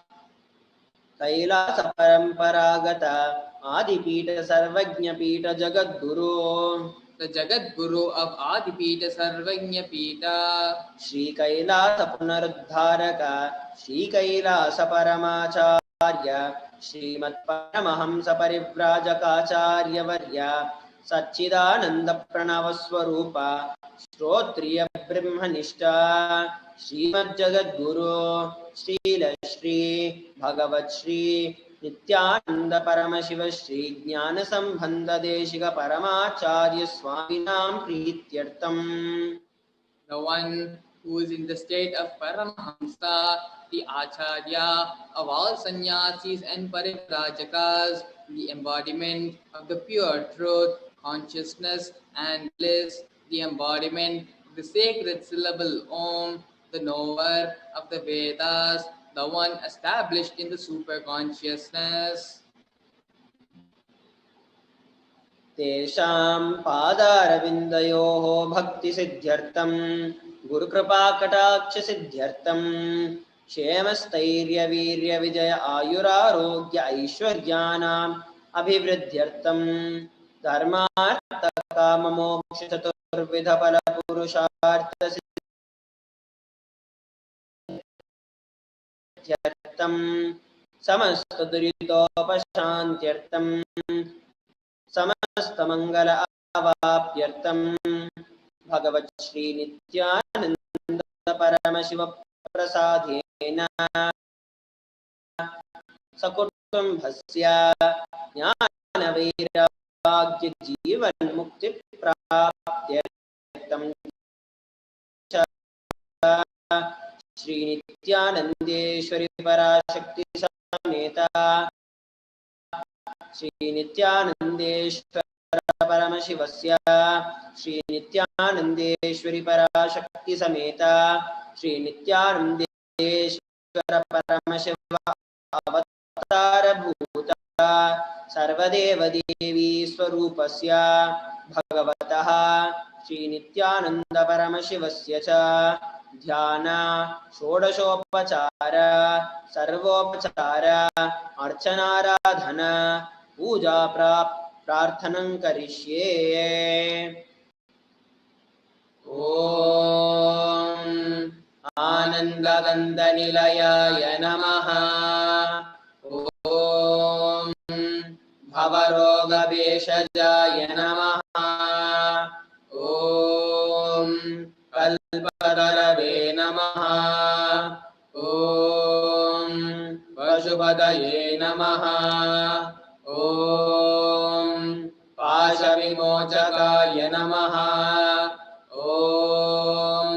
Kailasa Paramparagata Adipita Sarvajna Pita Jagadguru. The Jagat Guru of Adipita Sarvajna Pita. Shri Kailasa Punaruddharaka Shri Kailasa Paramacharya Srimad Paramahamsa Parivrajakaacharya Varya Satchidananda Pranavaswarupa Shrotriya Brahmanishta Srimad Jagadguru Srila Shri Bhagavat Shri Nithyananda Paramashiva Shri Jnana Sambandha Deshika Paramacharya Swaminam Prityartam. The one who is in the state of Paramahamsa, the Acharya of all sannyasis and parivrajakas, the embodiment of the pure truth, consciousness and bliss, the embodiment of the sacred syllable Om, the knower of the Vedas, the one established in the superconsciousness. Tesham Padaravindayoho Bhakti Siddhyartam Guru Kripa Kataksha Siddhyartam Ksemastairya Virya Vijaya Ayurarogya Aishwaryanam Abhivriddhyartam Dharmartha Kama Moksha Chaturvidha Pala Purushartha Siddhyartam Samasta Duritopashantyartam समस्तमङ्गल अवाप्यर्थं भगवत् Shri Nityanand Paramshiva प्रसादेन सकुटुम्बस्य ज्ञानवैराग्य जीवन मुक्ति प्राप्त्यर्थं श्री नित्यानन्देश्वरी पराशक्ति समेता श्री नित्यानन्देश्वर परमशिवस्य श्री नित्यानन्देश्वरी पराशक्ति समेता श्री नित्यानन्देश्वर परमशिव अवतारभूत सर्वदेव देवी स्वरूपस्य भगवतः श्री नित्यानन्द परमशिवस्य च ध्यान षोडशोपचार सर्वोपचार अर्चनाराधन पूजा प्रार्थनं करिष्ये। ॐ आनन्दगन्धनिलयाय नमः। ॐ भवरोगभेषजाय नमः। ॐ कल्पतरवे नमः। ॐ पशुपतये नमः। ॐ पाशविमोचकाय नमः। ॐ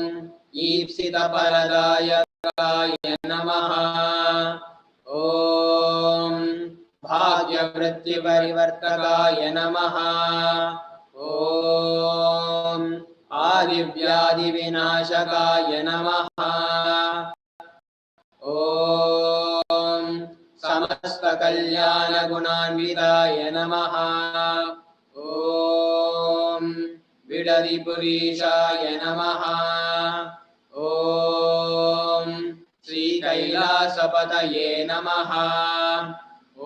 ईप्सितफलदायकाय नमः। ॐ भाग्यवृत्तिपरिवर्तकाय नमः। ॐ आदिव्याधिविनाशकाय नमः। ॐ समस्तकल्याणगुणान्विताय नमः। ॐ बिडदिपुरीशाय नमः। ॐ श्रीकैलासपतये नमः। ॐ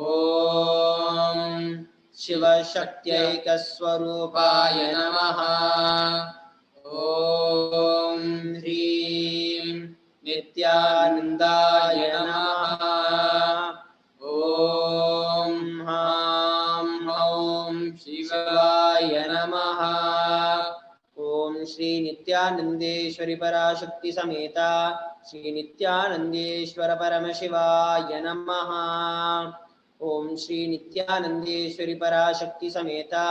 शिवशक्त्यैकस्वरूपाय नमः। ॐ ह्रीं नित्यानन्दाय नमः। ॐ हां ॐ शिवाय नमः। ॐ श्री नित्यानन्देश्वरी पराशक्ति समेता श्री नित्यानन्देश्वर परमशिवाय नमः। ॐ श्री नित्यानन्देश्वरी पराशक्ति समेता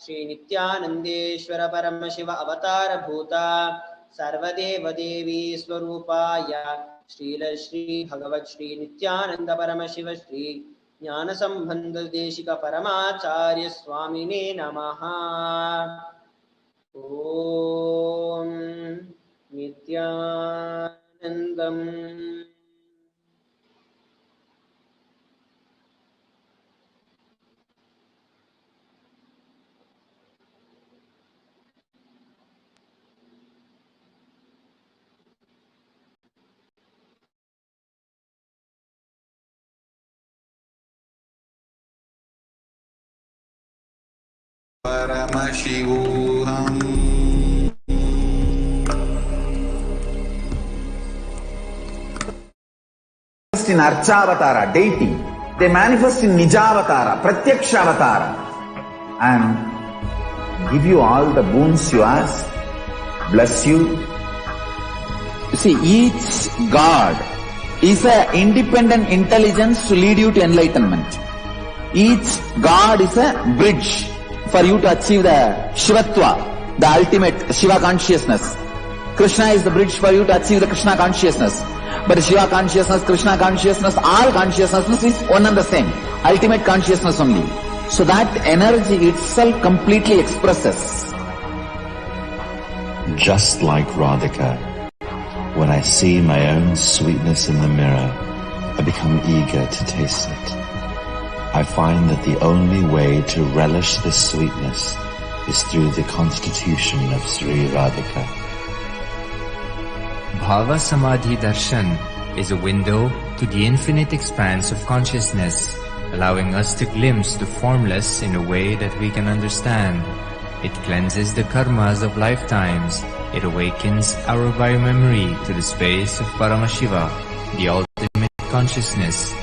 श्री नित्यानन्देश्वर परमशिव अवतारभूत सर्वदेव देवी स्वरूपाय श्री भगवत् श्री नित्यानंद परमशिव श्री ज्ञानसंबंध देशिक परमाचार्य स्वामिने नमः। ॐ नित्यानन्दम्। Paramashivoham. In Archavatara, deity, they manifest in Nijavatara, Pratyakshavatara, and give you all the boons you ask, bless you. You see, each God is an independent intelligence to lead you to enlightenment. Each God is a bridge for you to achieve the Shivatva, the ultimate Shiva consciousness. Krishna is the bridge for you to achieve the Krishna consciousness. But Shiva consciousness, Krishna consciousness, all consciousness is one and the same. Ultimate consciousness only. So that energy itself completely expresses. Just like Radhika, when I see my own sweetness in the mirror, I become eager to taste it. I find that the only way to relish this sweetness is through the constitution of Sri Radhika. Bhava Samadhi Darshan is a window to the infinite expanse of consciousness, allowing us to glimpse the formless in a way that we can understand. It cleanses the karmas of lifetimes. It awakens our biomemory to the space of Paramashiva, the ultimate consciousness,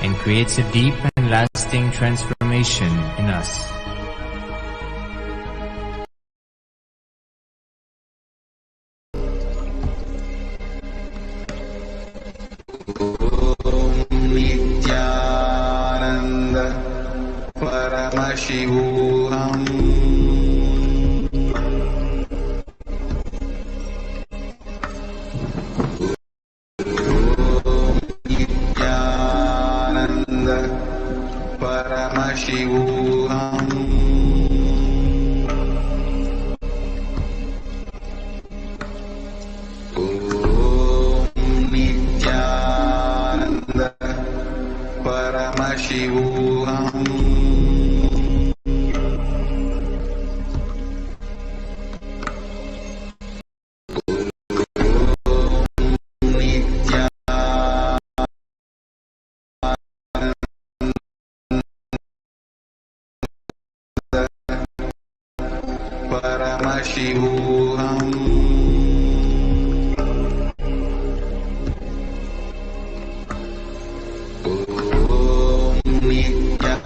and creates a deep and lasting transformation in us. Paramashivoham. Nithyananda Paramashivoham. Nithyananda Paramashivoham. Paramashivoham.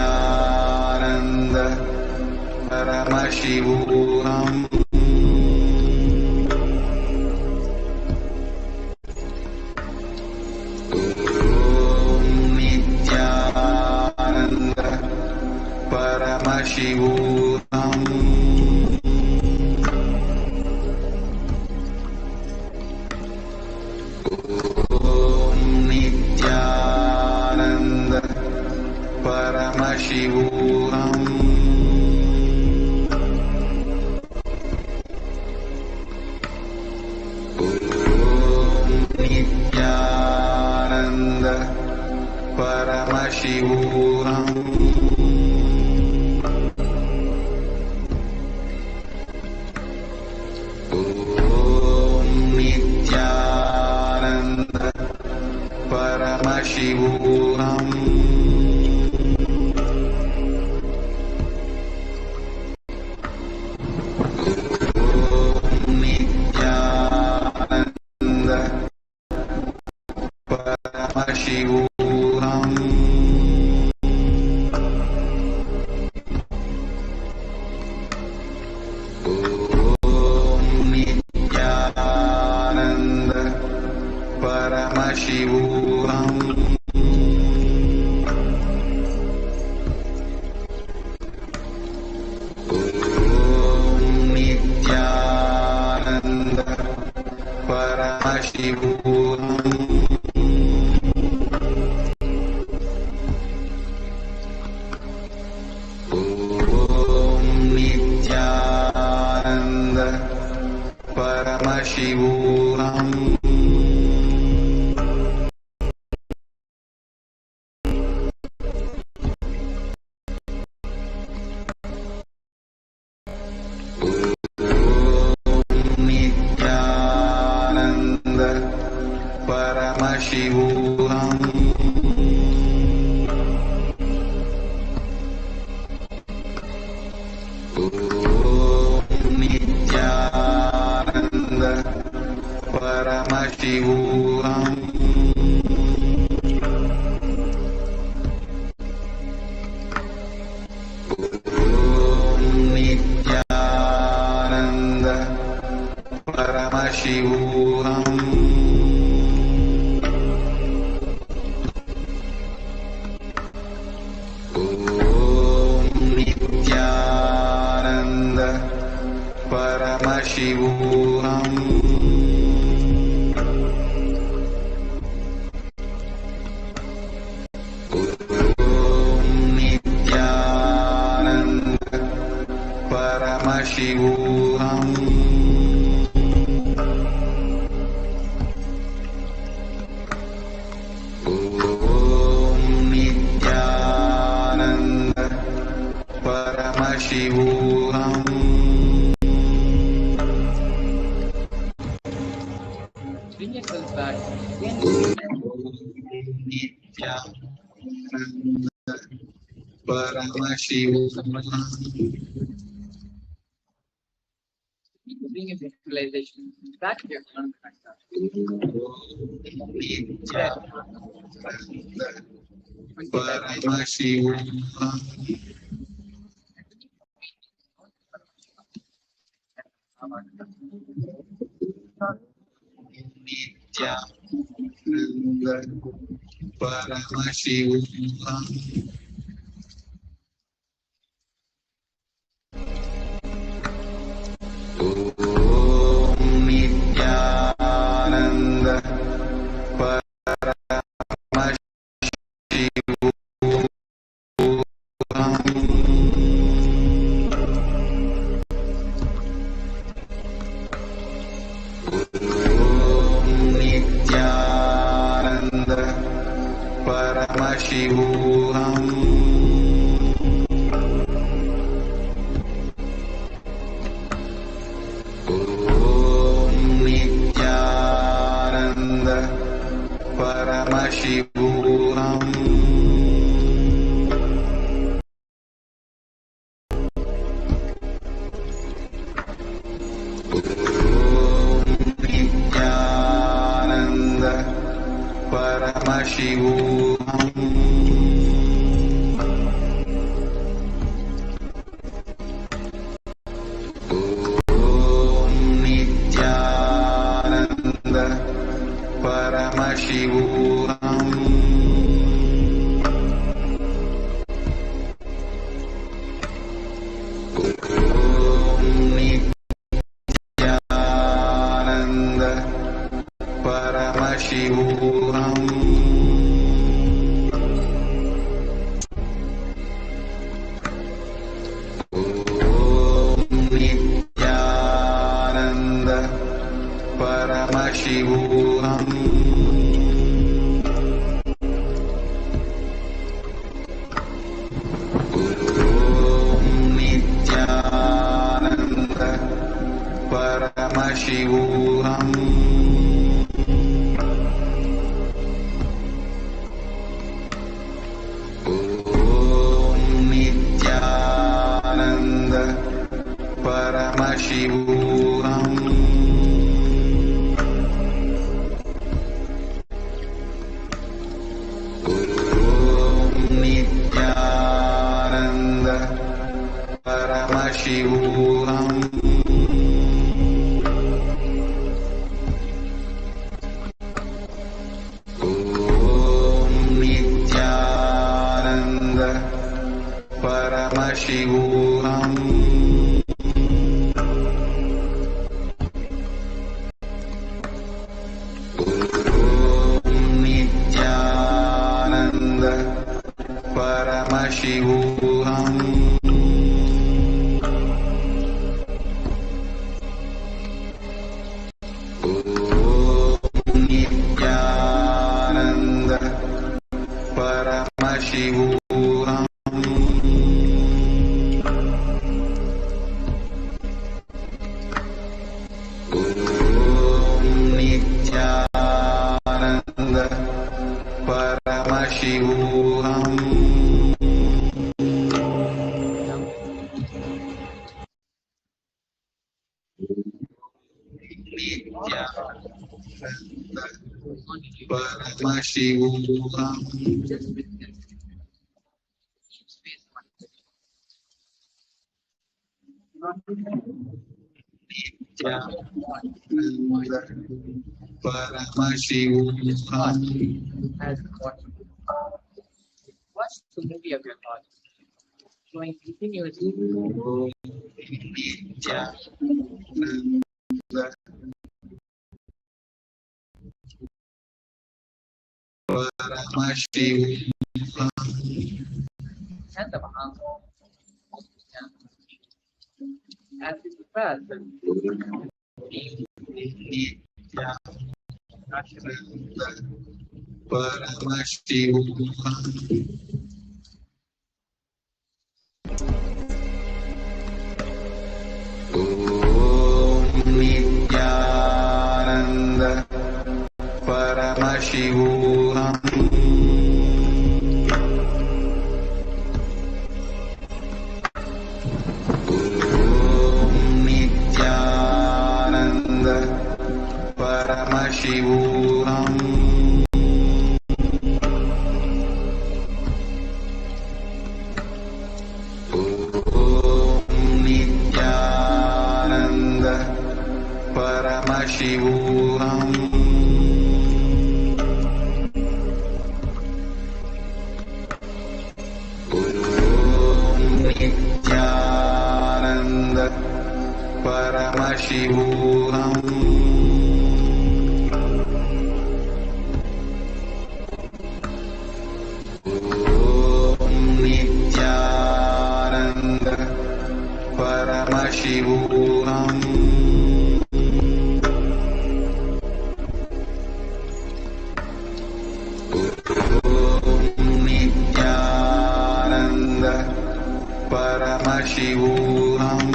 Nithyananda Paramashivoham. Nithyananda Paramashivoham. Nithyananda Paramashivoham. Nithyananda Paramashivoham. Nithyananda Paramashivoham. Nithyananda Paramashivoham. Nithyananda Paramashivoham. Nithyananda Paramashivoham. Nithyananda Paramashivoham. Nithyananda Paramashivoham. Nithyananda Paramashivoham. Nithyananda Paramashivoham. Nithyananda Paramashivoham. Nithyananda Paramashivoham. Nithyananda Paramashivoham. Bring yourself back again. Nithyananda Paramashivoham. Bring your visualization back to your contact. Nithyananda Paramashivoham. Nithyananda Paramashivoham. Nithyananda Paramashivoham. Om Nithyananda Paramashivoham. Nithyananda Paramashivoham. Om Nithyananda Paramashivoham. Om Nithyananda Paramashivoham. Om Nithyananda Paramashivoham. Om Nithyananda Paramashivoham. Om Nithyananda Paramashivoham. Om Nithyananda Paramashivoham. Om Nithyananda Paramashivoham. Om Nithyananda Paramashivoham. Om Nithyananda Paramashivoham. Om Nithyananda Paramashivoham. Nithyananda Paramashivoham. Nithyananda Paramashivoham. As what watch the movie of your thoughts, showing continuously. Om Nithyananda Paramashivoham. And the Baham. As we prepare for Nithyananda Paramashivoham. Om Nithyananda Paramashivoham. Om Nithyananda Paramashivoham. Om Nithyananda Paramashivoham. Om Nithyananda Paramashivoham. Om Nithyananda Paramashivoham.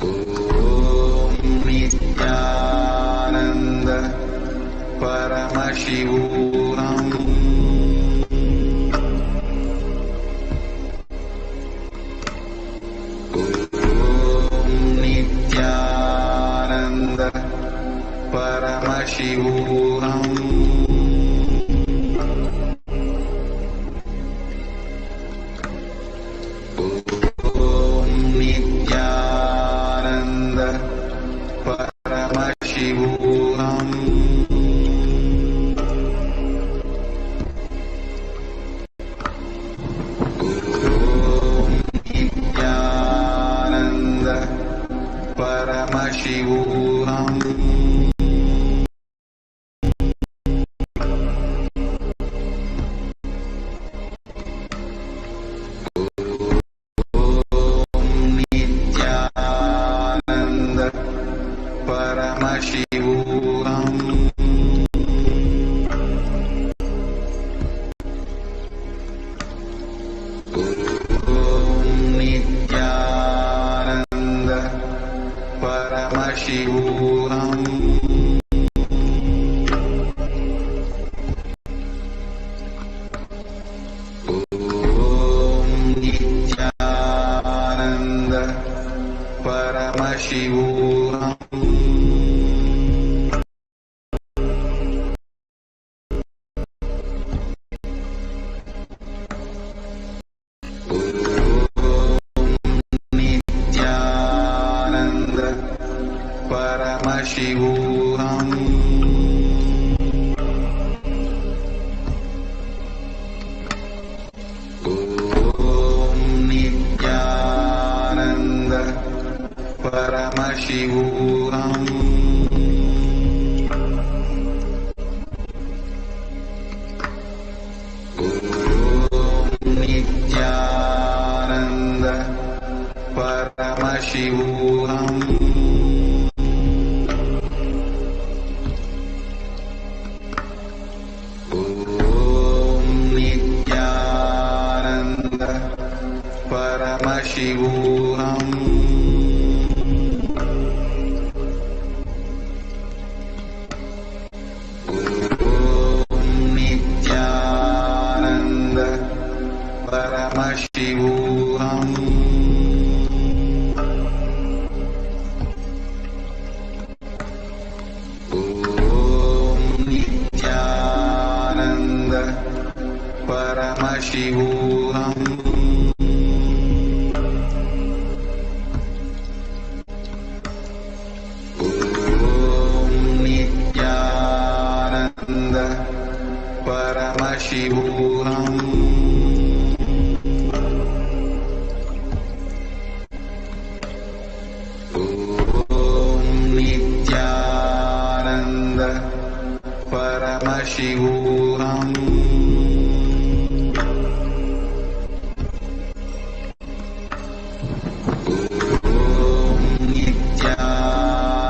Om Nithyananda Paramashivoham. Nithyananda Paramashivoham. Om Nithyananda Paramashivoham. Nithyananda Paramashivoham. Nithyananda Paramashivoham. Nithyananda Paramashivoham. Nithyananda Paramashivoham. Nithyananda Paramashivoham. Nithyananda Paramashivoham. Nithyananda Paramashivoham. Nithyananda Paramashivoham. Nithyananda Paramashivoham. Nithyananda Paramashivoham. Nithyananda Paramashivoham. Nithyananda Paramashivoham. Nithyananda Paramashivoham.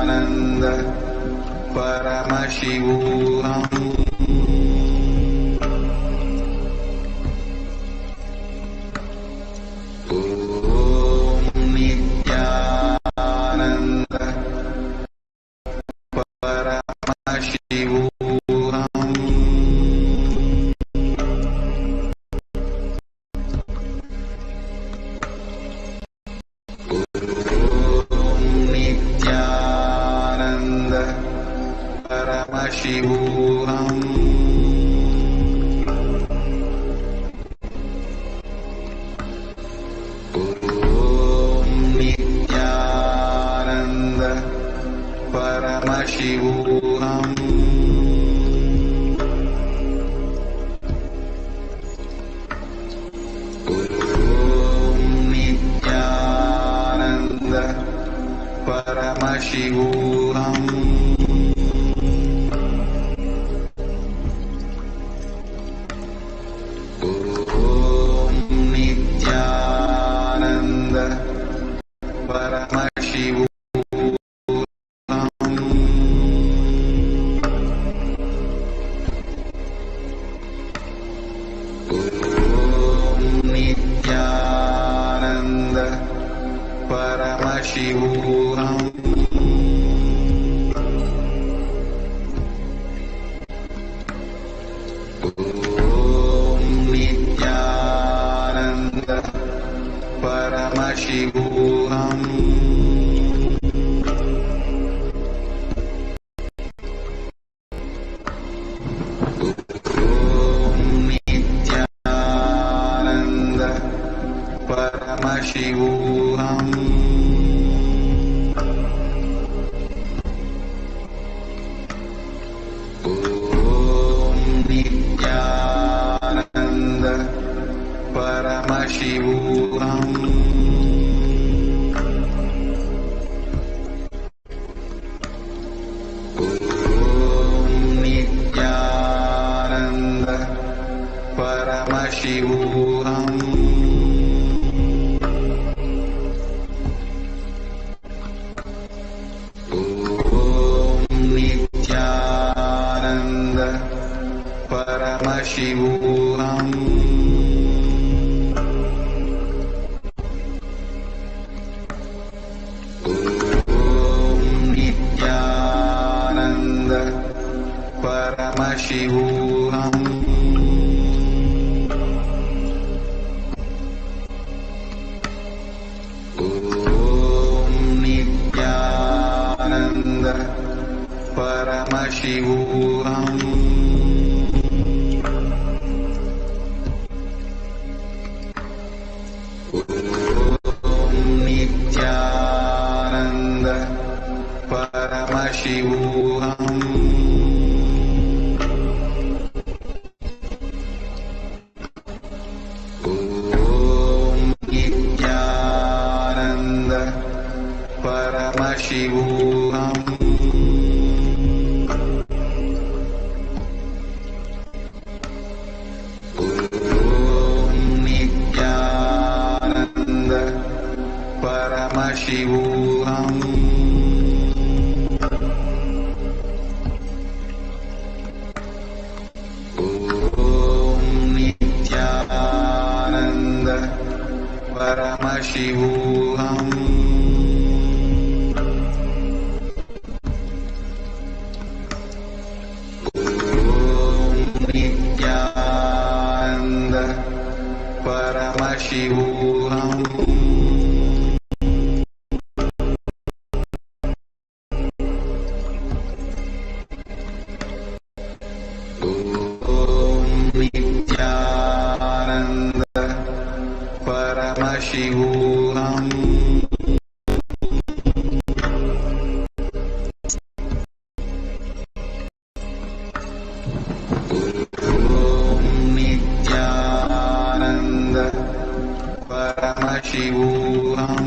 Nithyananda Paramashivoham. Nithyananda Paramashivoham. Nithyananda Paramashivoham. Nithyananda Paramashivoham. Nithyananda Paramashivoham. Paramashivoham. Om Nithyananda Paramashivoham. Paramashivoham. Om Nithyananda Paramashivoham. Om Nithyananda Paramashivoham. Paramashivoham. Om Nithyananda Paramashivoham. Om Nithyananda Paramashivoham. Nithyananda Paramashivoham. Om Nithyananda Paramashivoham. Om Nithyananda Paramashivoham. Om Nithyananda Paramashivoham. Om Nithyananda Paramashivoham. Nithyananda Paramashivoham. Om Nithyananda Paramashivoham. Om Nithyananda Paramashivoham.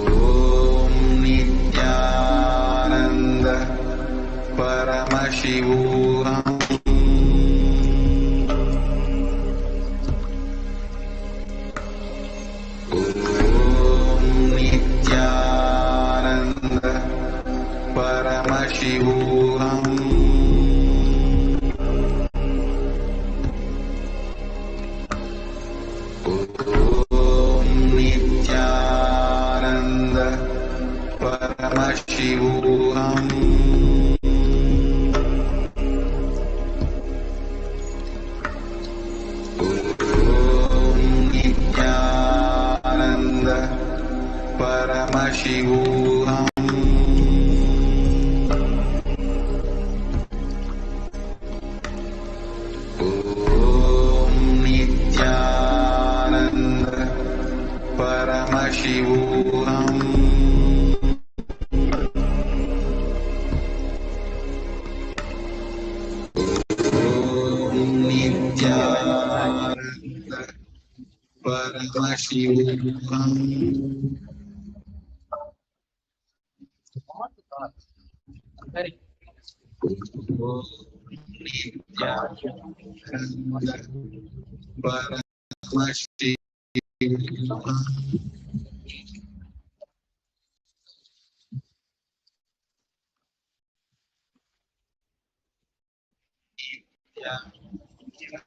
Om Nithyananda Paramashivoham. Om Nithyananda Paramashivoham. Om Nithyananda Paramashivoham. Om Nithyananda Paramashivoham. Om Nithyananda Paramashivoham.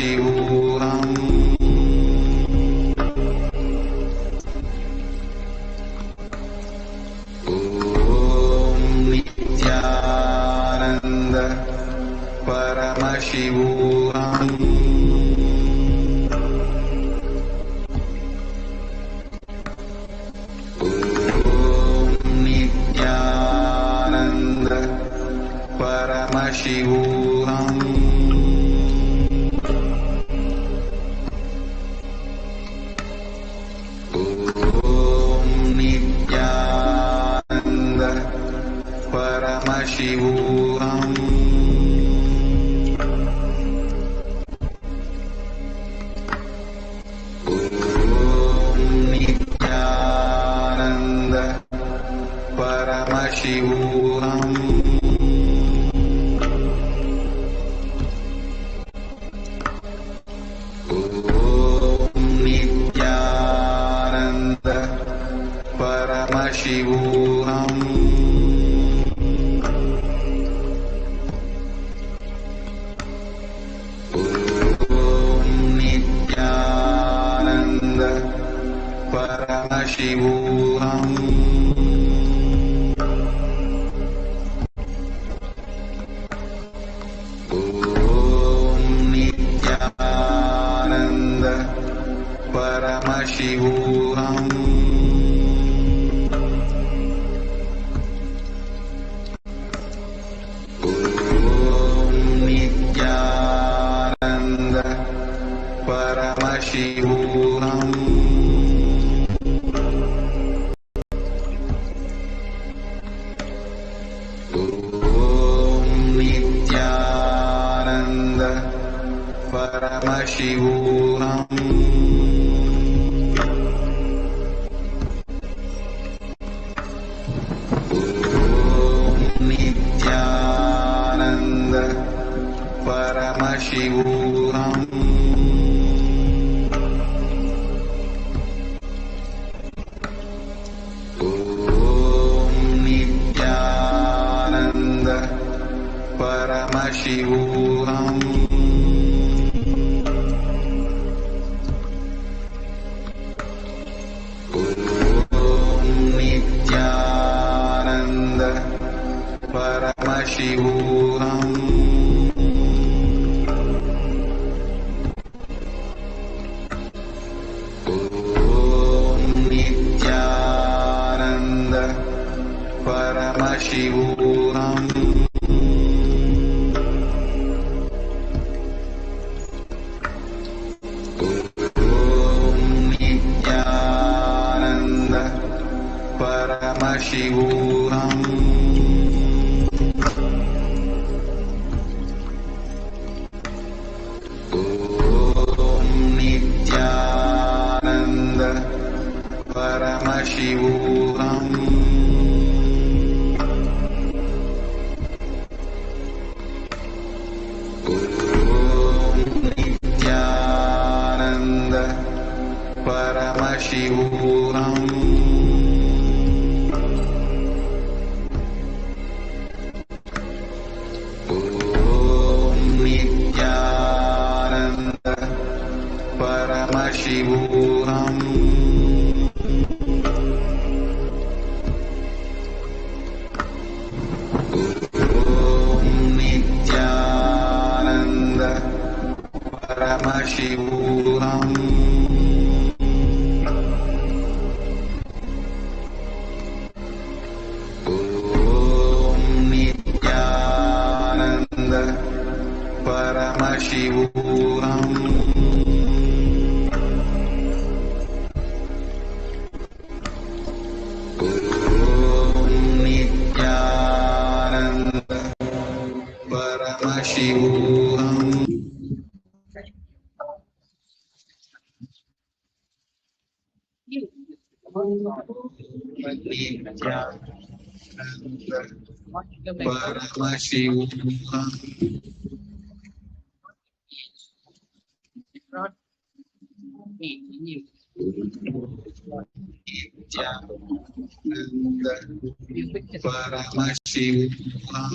Paramashivoham. Om Nithyananda Paramashivoham. Nithyananda Paramashivoham. Om Nithyananda Paramashivoham. Om Nithyananda Paramashivoham. Om Nithyananda Paramashivoham. Om Nithyananda Paramashivoham. Om Nithyananda Paramashivoham. Om Nithyananda Paramashivoham. Om Nithyananda Paramashivoham. Om Nithyananda Paramashivoham. Om Nithyananda Paramashivoham. Om Nithyananda Paramashivoham. Om Nithyananda Paramashivoham. Om Nithyananda Paramashivoham. Om Nithyananda Paramashivoham. Om Nithyananda Paramashivoham. Om Nithyananda Paramashivoham. Om Nithyananda Paramashivoham. Om Nithyananda Paramashivoham. Om Nithyananda Paramashivoham. Paramashivoham. Nithyananda Paramashivoham.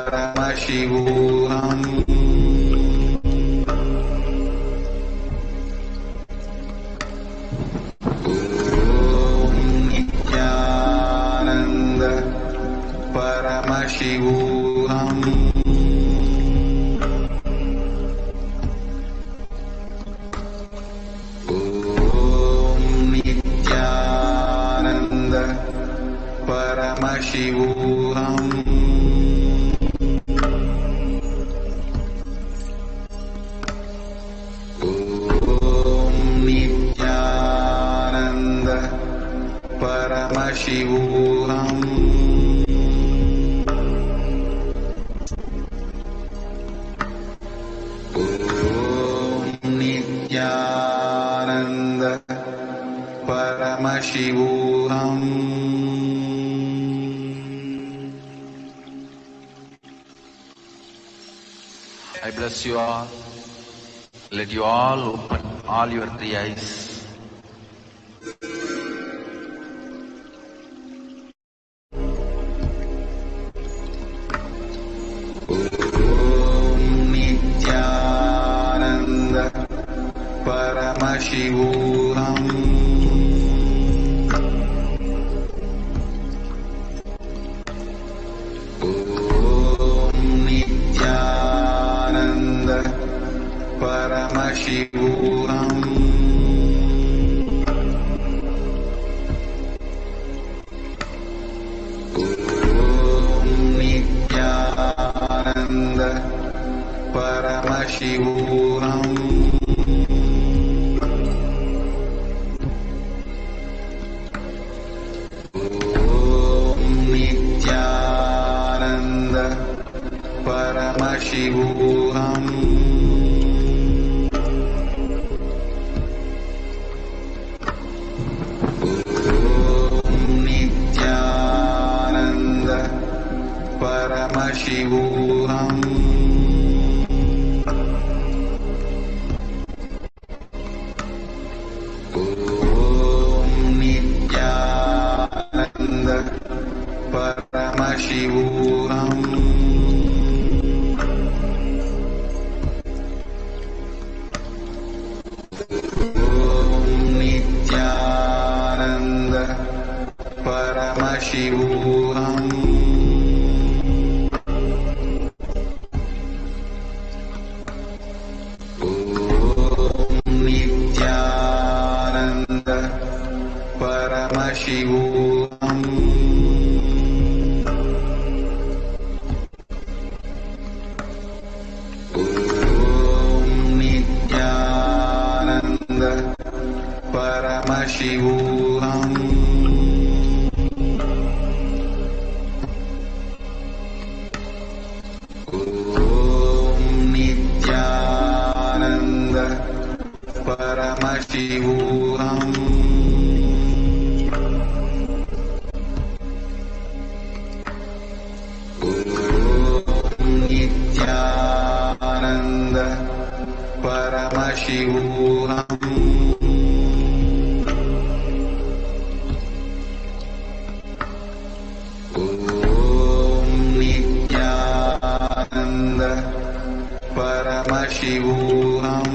Paramashivoham. Nithyananda Paramashivoham. Nithyananda Paramashivoham. Nithyananda Paramashivoham. Nithyananda Paramashivoham. I bless you all. Let you all open all your three eyes. Nithyananda Paramashivoham. Nithyananda Paramashivoham. Nithyananda Paramashivoham. Nithyananda Paramashivoham. Nithyananda Paramashivoham. Nithyananda Paramashivoham. Nithyananda Paramashivoham. Nithyananda Paramashivoham. Nithyananda Paramashivoham. Nithyananda Paramashivoham. Nithyananda Paramashivoham. Nithyananda Paramashivoham. Nithyananda Paramashivoham.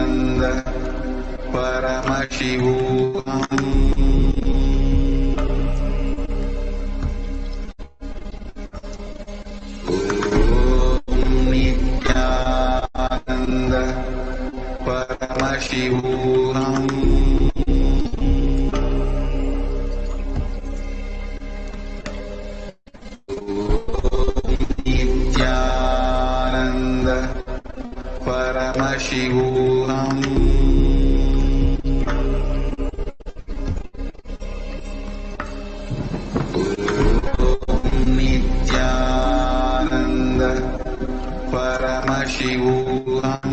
Nithyananda Paramashivoham. Nithyananda Paramashivoham. Nithyananda Paramashivoham. Nithyananda Paramashivoham.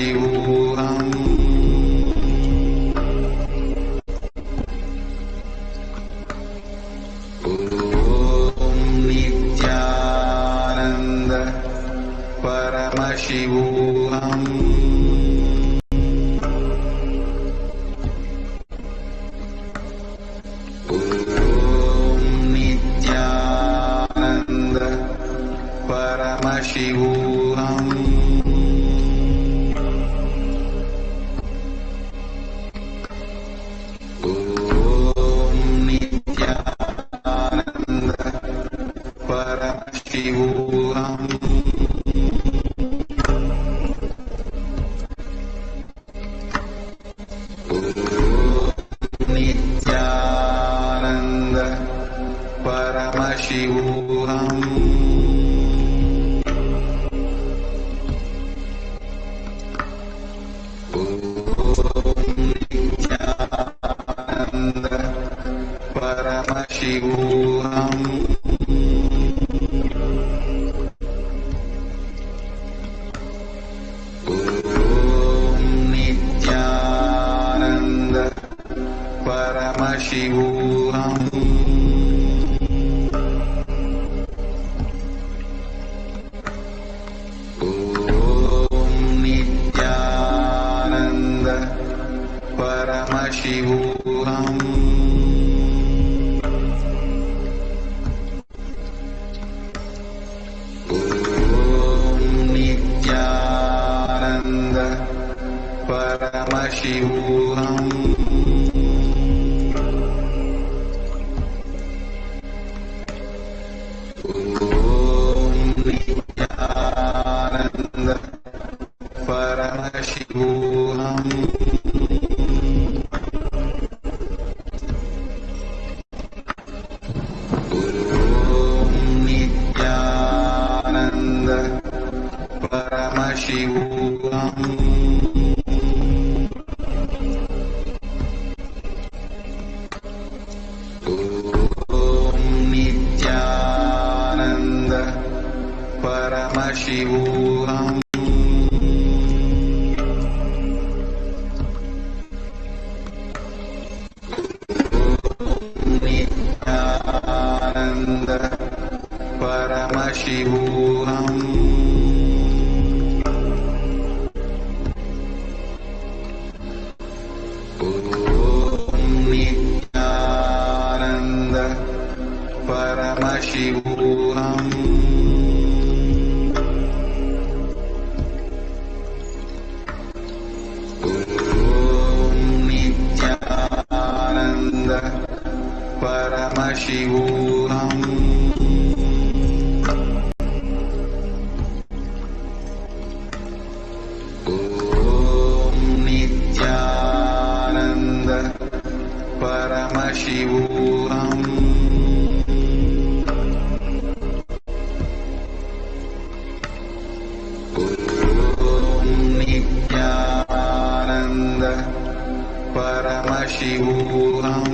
Paramashivoham. Om Nithyananda Paramashivoham. Om Nithyananda Paramashivoham. Om Nithyananda Paramashivoham. Nithyananda Paramashivoham. Nithyananda Paramashivoham. Nithyananda Paramashivoham. Nithyananda Paramashivoham. Nithyananda Paramashivoham. Nithyananda Paramashivoham. Nithyananda Paramashivoham. Nithyananda Paramashivoham. Nithyananda Paramashivoham. Nithyananda Paramashivoham. Nithyananda Paramashivoham. Nithyananda Paramashivoham. Nithyananda Paramashivoham.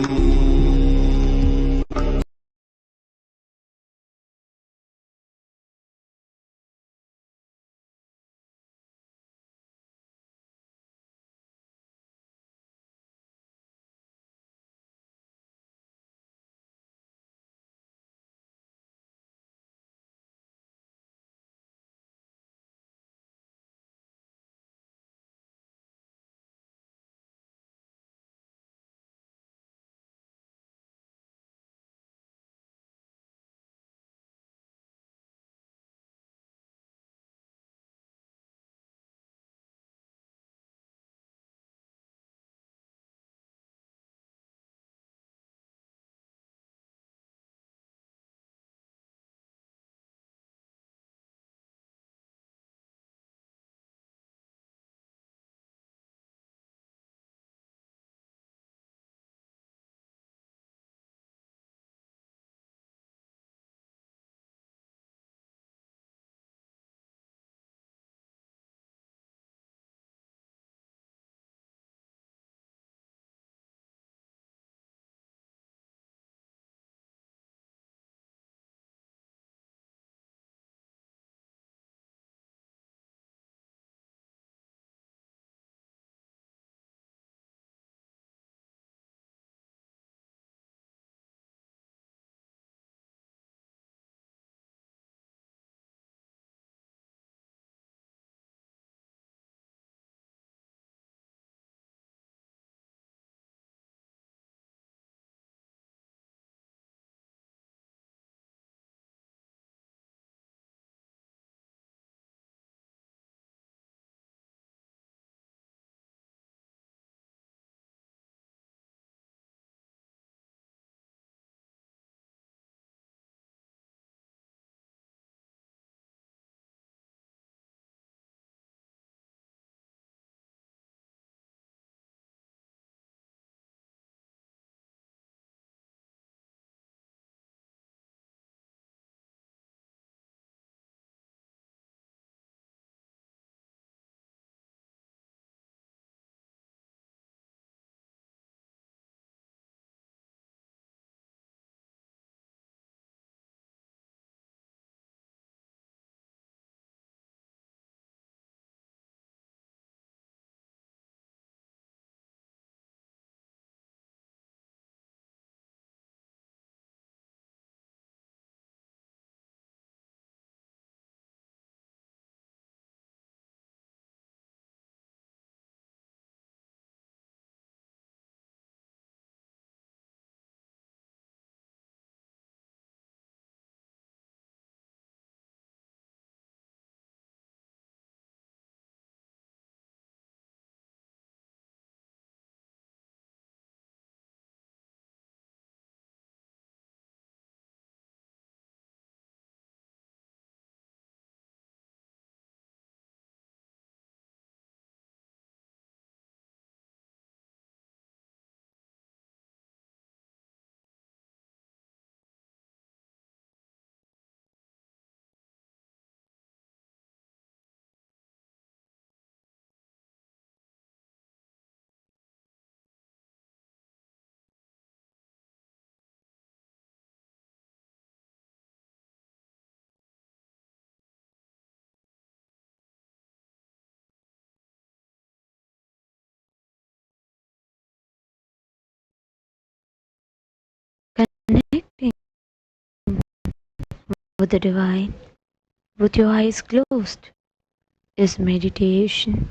with the divine with your eyes closed is meditation.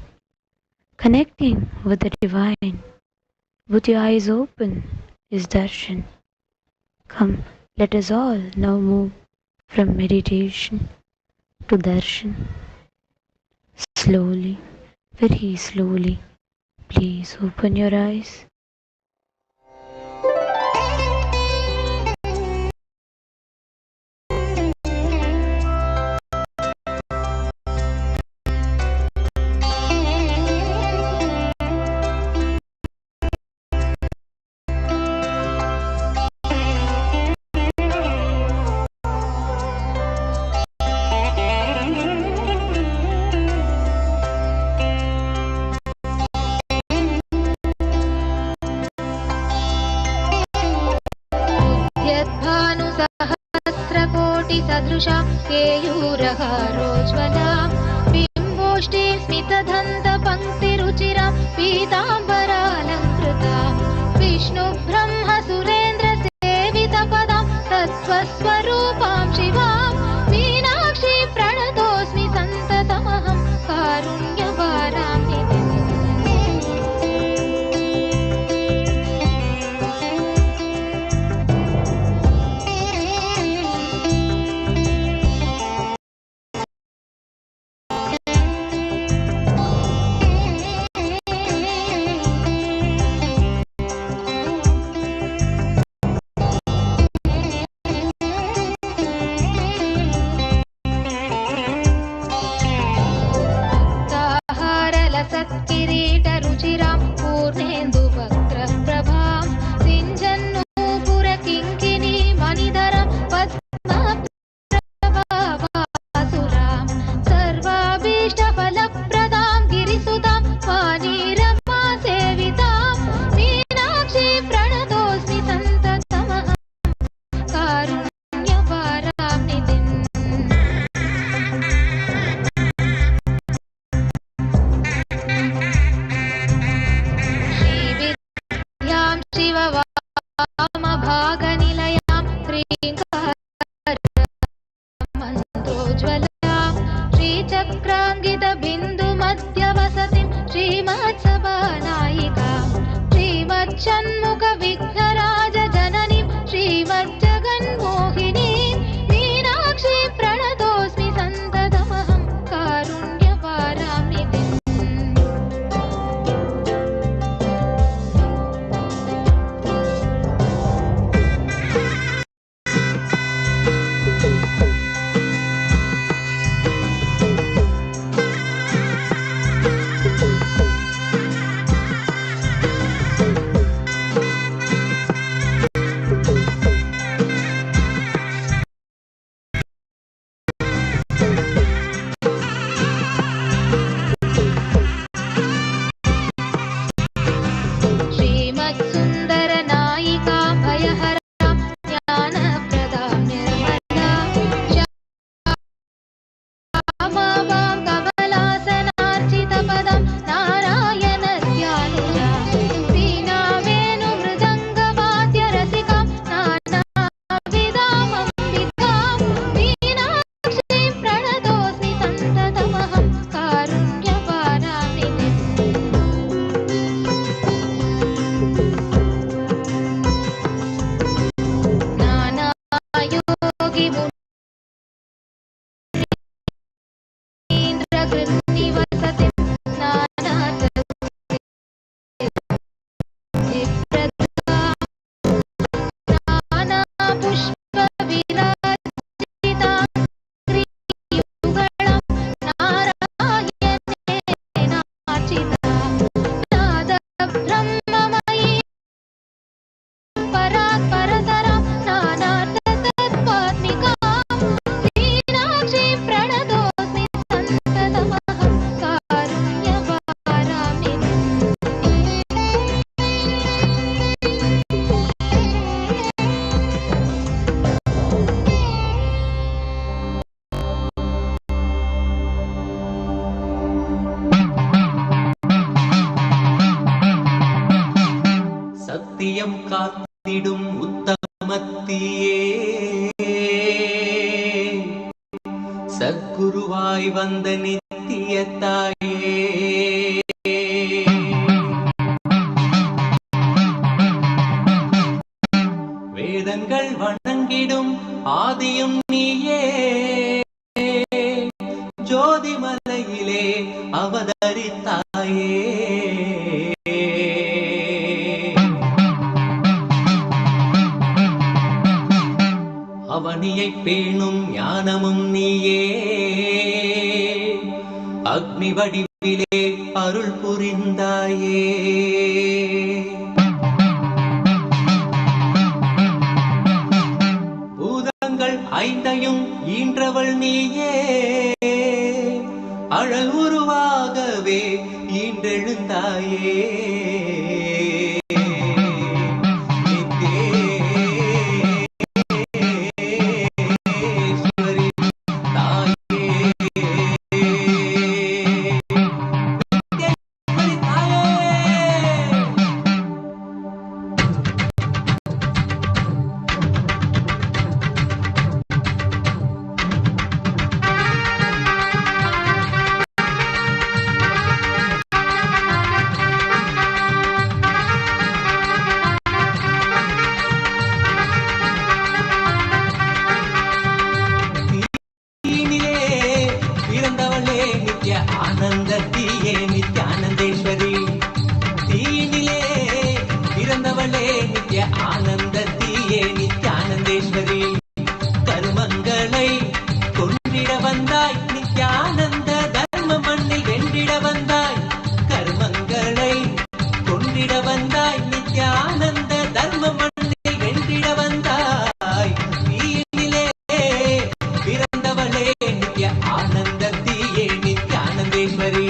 Connecting with the divine with your eyes open is darshan. Come, let us all now move from meditation to darshan. Slowly, very slowly, please open your eyes. सदृशा केयूरहारोज्ज्वला बिम्बोष्टे स्मितदन्तपङ्क्तिरुचिरा पीताम्बरालङ्कृता विष्णुब्रह्म Surendra सेवितपदां तत्त्वस्वरूपां शिवां Meenakshi प्रणतोऽस्मि सन्ततमहं कारुण्यवारां सत्किरीटरुचिरां पूर्णेन्दुवक्त्रप्रभां सिञ्जन्नूपुरकिङ्किणी मणिधरां पद्मप्रभावासुरां सर्वाभीष्टफलप्रदां गिरिसुतां वाणीरमा सेवितां मीनाक्षी प्रणतोऽस्मि सन्ततमहं कारुण्यवारां निधिम् शिववामभागनिलयां श्रीङ्गारमन्त्रोज्ज्वलां श्रीचक्राङ्कितबिन्दुमध्यवसतिं श्रीमत्सभानायिकां श्रीमच्छण्मुखविघ्नराजजननीं श्रीमज्जगन्मोहिनीं मीनाक्षी प्रणतोऽस्मि सन्ततमहं कारुण्यवारां निधिम् श्रीमत्सुन्दरनायिका भयहरां ज्ञानप्रदां निर्मलां श्यामां कमलासनार्चितपदं नारायणस्यानुजां वीणावेणुमृदङ्गवाद्यरसिकां नानाविधामम्बिकां मीनाक्षीं प्रणतोऽस्मि सन्ततमहं कारुण्यवारां निधिम् नानायोगि मुनीन्द्रकृन्निवसतिं नानातसिद्धिप्रदां नानापुष्पविराजितां श्रीयुगळं नारायणेनार्चितां नादब्रह्ममयीं परात्परतरां नानार्थतत्त्वात्मिकां मीनाक्षी प्रणतोऽस्मि सन्ततमहं कारुण्यवारां निधिम् சத்தியம் காத்திடும் உத்தமத்தியே உருவாய் வந்த நித்திய தாயே, வேதங்கள் வணங்கிடும் ஆதியும் நீயே, ஜோதிமலையிலே அவதரித்தாயே. அவனியை பேணும் ஞானமும் நீயே, அக்னி வடிவிலே அருள் புரிந்தாயே. பூதங்கள் ஐந்தையும் ஈன்றவள் நீயே, அழல் உருவாகவே ஈன்றெழுந்தாயே. ஆனந்தத்தியே நித்யானந்தேஸ்வரி, தீனிலே பிறந்தவளே நித்ய ஆனந்தத்தியே நித்யானந்தேஸ்வரி, கருமங்களை கொன்றிட வந்தாய் நித்யானந்த தர்ம மண்ணில் வென்றிட வந்தாய், கருமங்களை கொன்றிட வந்தாய் நித்யானந்த தர்ம மண்ணில் வென்றிட வந்தாய், தீனிலே பிறந்தவளே நித்ய ஆனந்தத்தியே நித்யானந்தேஸ்வரி,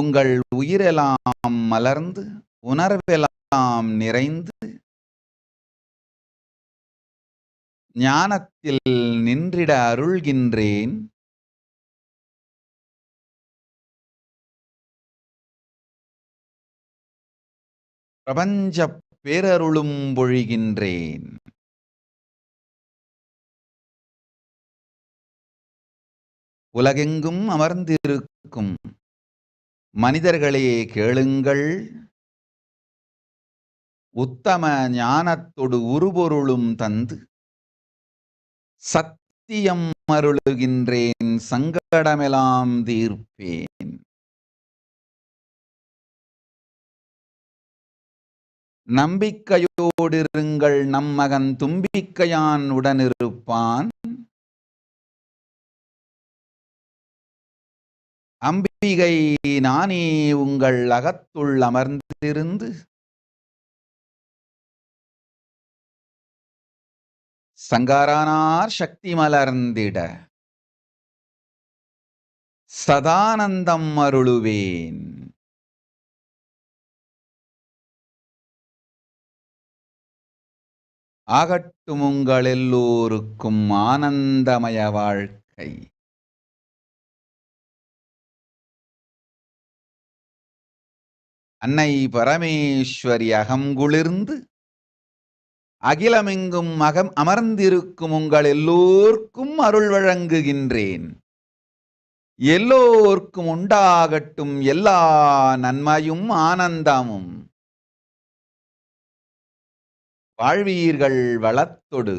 உங்கள் உயிரெல்லாம் மலர்ந்து உணர்வெல்லாம் நிறைந்து ஞானத்தில் நின்றிட அருள்கின்றேன். பிரபஞ்சப் பேரருளும் பொழிகின்றேன். உலகெங்கும் அமர்ந்திருக்கும் மனிதர்களே கேளுங்கள், உத்தம ஞானத்தொடு உருபொருளும் தந்து சத்தியம் அருளுகின்றேன், சங்கடமெல்லாம் தீர்ப்பேன். நம்பிக்கையோடிருங்கள், நம் மகன் தும்பிக்கையான் உடனிருப்பான். அம்பிகை நானே உங்கள் அகத்துள் அமர்ந்திருந்து சங்காரானார் சக்தி மலர்ந்திட சதானந்தம் அருளுவேன். ஆகட்டும் உங்கள் எல்லோருக்கும் ஆனந்தமய வாழ்க்கை. அன்னை பரமேஸ்வரி அகங்குளிர்ந்து அகிலமெங்கும் அமர்ந்திருக்கும் உங்கள் எல்லோர்க்கும் அருள் வழங்குகின்றேன். எல்லோர்க்கும் உண்டாகட்டும் எல்லா நன்மையும் ஆனந்தமும். வாழ்வீர்கள் வளத்தொடு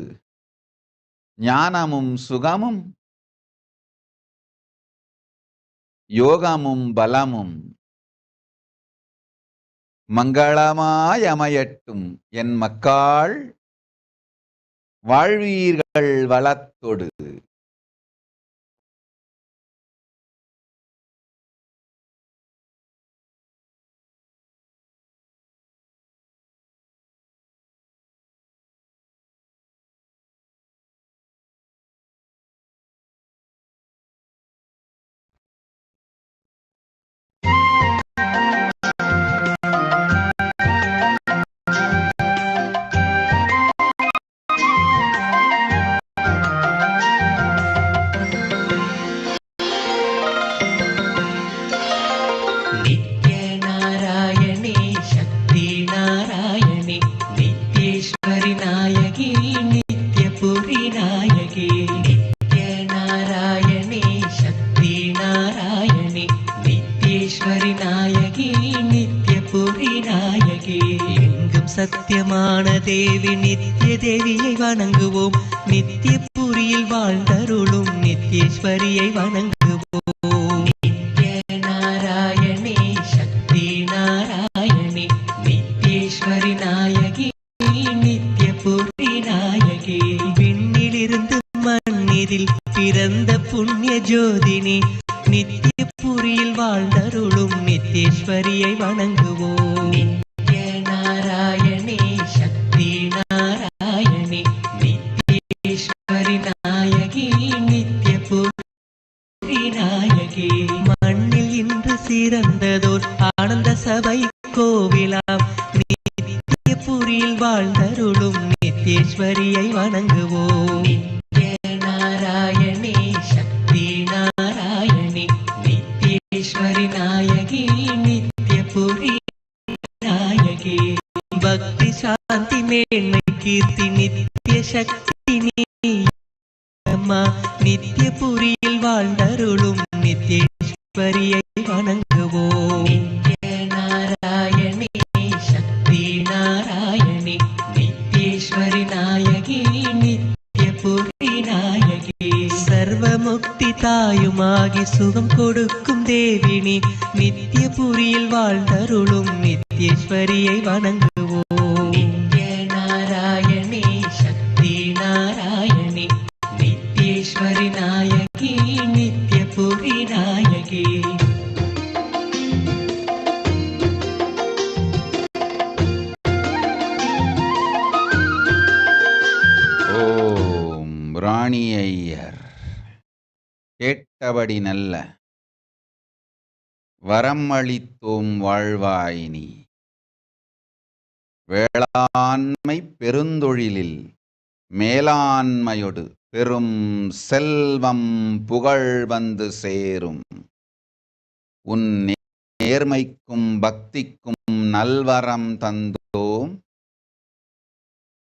ஞானமும் சுகமும் யோகமும் பலமும் மங்களமாய் அமையட்டும் என் மக்கள். வாழ்வீர்கள் வளத்தொடு. சத்தியமான தேவி நித்திய தேவியை வணங்குவோம். நித்திய புரியில் வாழ்ந்தருளும் நித்யேஸ்வரியை வணங்குவோம். நித்ய நாராயணி சக்தி நாராயணி நித்யேஸ்வரி நாயகி நித்திய புரி நாயகி. விண்ணிலிருந்து மண்ணிதில் பிறந்த புண்ணிய ஜோதினி நித்திய புரியில் வாழ்ந்தருளும் நித்யேஸ்வரியை வணங்குவோம். நாராயணி சக்தி நாராயணி நித்யேஸ்வரி நாயகி நித்ய புரி நாயகி. மண்ணில் இன்று சிறந்ததோர் ஆனந்த சபை கோவிலாம் நித்திய புரியில் வாழ்ந்தருளும் நித்யேஸ்வரியை வணங்குவோம். நித்ய நாராயணி சக்தி நாராயணி நித்யேஸ்வரி நாயகி நித்ய புரி நாயகி. பக்தி சாந்தி மேன்மை கீர்த்தி நித்திய சக்தி நீயம்மா நித்திய புரியில் வாழ்ந்தருளும் நித்யேஸ்வரியை வணங்குவோம். நித்ய நாராயணி சக்தி நாராயணி நித்யேஸ்வரி நாயகி நித்ய புரி நாயகி. சர்வமுக்தி தாயுமாகி சுகம் கொடுக்கும் தேவினி நித்திய புரியில் வாழ்ந்தருளும் நித்யேஸ்வரியை வணங்குவோம். நித்ய நாராயணி சக்தி நாராயணி நித்யேஸ்வரி நாயகி நித்ய புரி நாயகி. ஓம் ராணி ஐயர் கேட்டபடி நல்ல வரம் அளித்தோம் வாழ்வாய் நீ. வேளாண்மை பெருந்தொழிலில் மேலாண்மையொடு பெரும் செல்வம் புகழ் வந்து சேரும். உன் நேர்மைக்கும் பக்திக்கும் நல்வரம் தந்தோம்.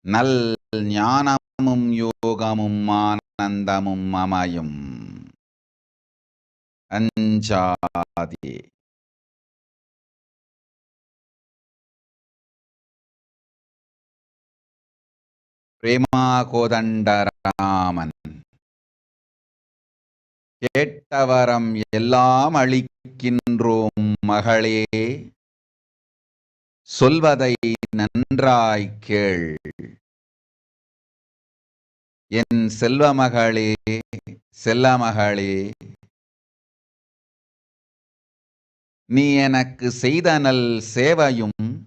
நல் ஞானமும் யோகமும் ஆனந்தமும் அமையும். அஞ்சாதே. பிரேமா கோதண்டராமன். கேட்டவரம் எல்லாம் அளிக்கின்றோம் மகளே, சொல்வதை நன்றாய் கேள். என் செல்வமகளே, செல்லமகளே, நீ எனக்கு செய்த நல் சேவையும்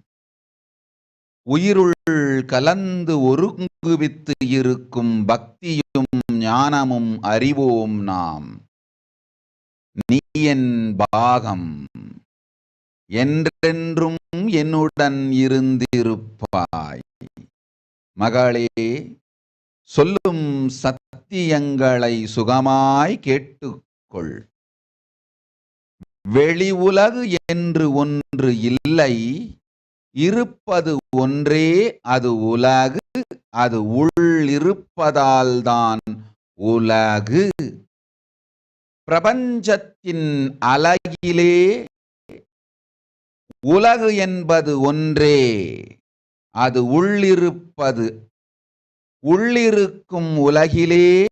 உயிருள் கலந்து ஒருங்குவித்து இருக்கும் பக்தியும் ஞானமும் அறிவோம் நாம். நீ என் பாகம், என்றென்றும் என்னுடன் இருந்திருப்பாய். மகளே, சொல்லும் சத்தியங்களை சுகமாய் கேட்டுக்கொள். வெளி உலகு என்று ஒன்று இல்லை, இருப்பது ஒன்றே அது உலகு. அது உள்ளிருப்பதால்தான் உலகு. பிரபஞ்சத்தின் அலகிலே உலகு என்பது ஒன்றே, அது உள்ளிருப்பது. உள்ளிருக்கும் உலகிலே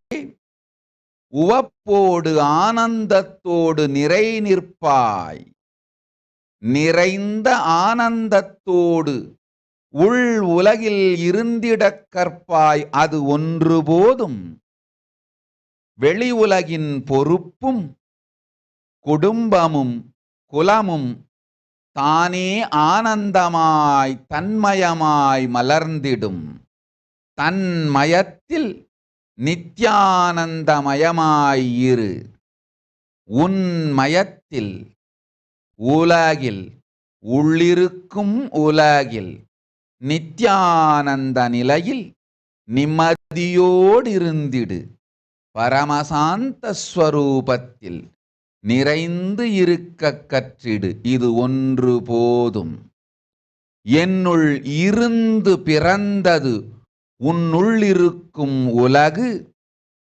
உவப்போடு ஆனந்தத்தோடு நிறை நிற்பாய். நிறைந்த ஆனந்தத்தோடு உள் உலகில் இருந்திடக் கற்பாய். அது ஒன்று போதும். வெளி உலகின் பொறுப்பும் குடும்பமும் குலமும் தானே ஆனந்தமாய் தன்மயமாய் மலர்ந்திடும். தன்மயத்தில் நித்யானந்தமயமாய் இரு. உன் மயத்தில் உலகில், உள்ளிருக்கும் உலகில் நித்யானந்த நிலையில் நிம்மதியோடிருந்திடு. பரமசாந்த ஸ்வரூபத்தில் நிறைந்து இருக்க கற்றிடு. இது ஒன்று போதும். என்னுள் இருந்து பிறந்தது உன்னுள்ளிருக்கும் உலகு.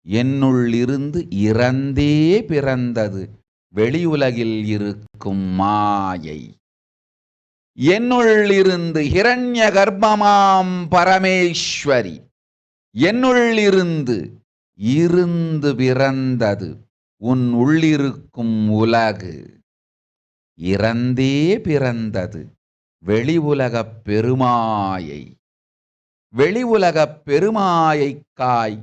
என்னுள் இருந்து இறந்தே பிறந்தது வெளி உலகில் இருக்கும் மாயை. என்னுள் இருந்து ஹிரண்ய கர்ப்பமாம் பரமேஸ்வரி. என்னுள் இருந்து பிறந்தது உன் உள்ளிருக்கும் உலகு. இறந்தே பிறந்தது வெளி உலகப் பெருமாயை. வெளி உலகப் பெருமாயைக்காய்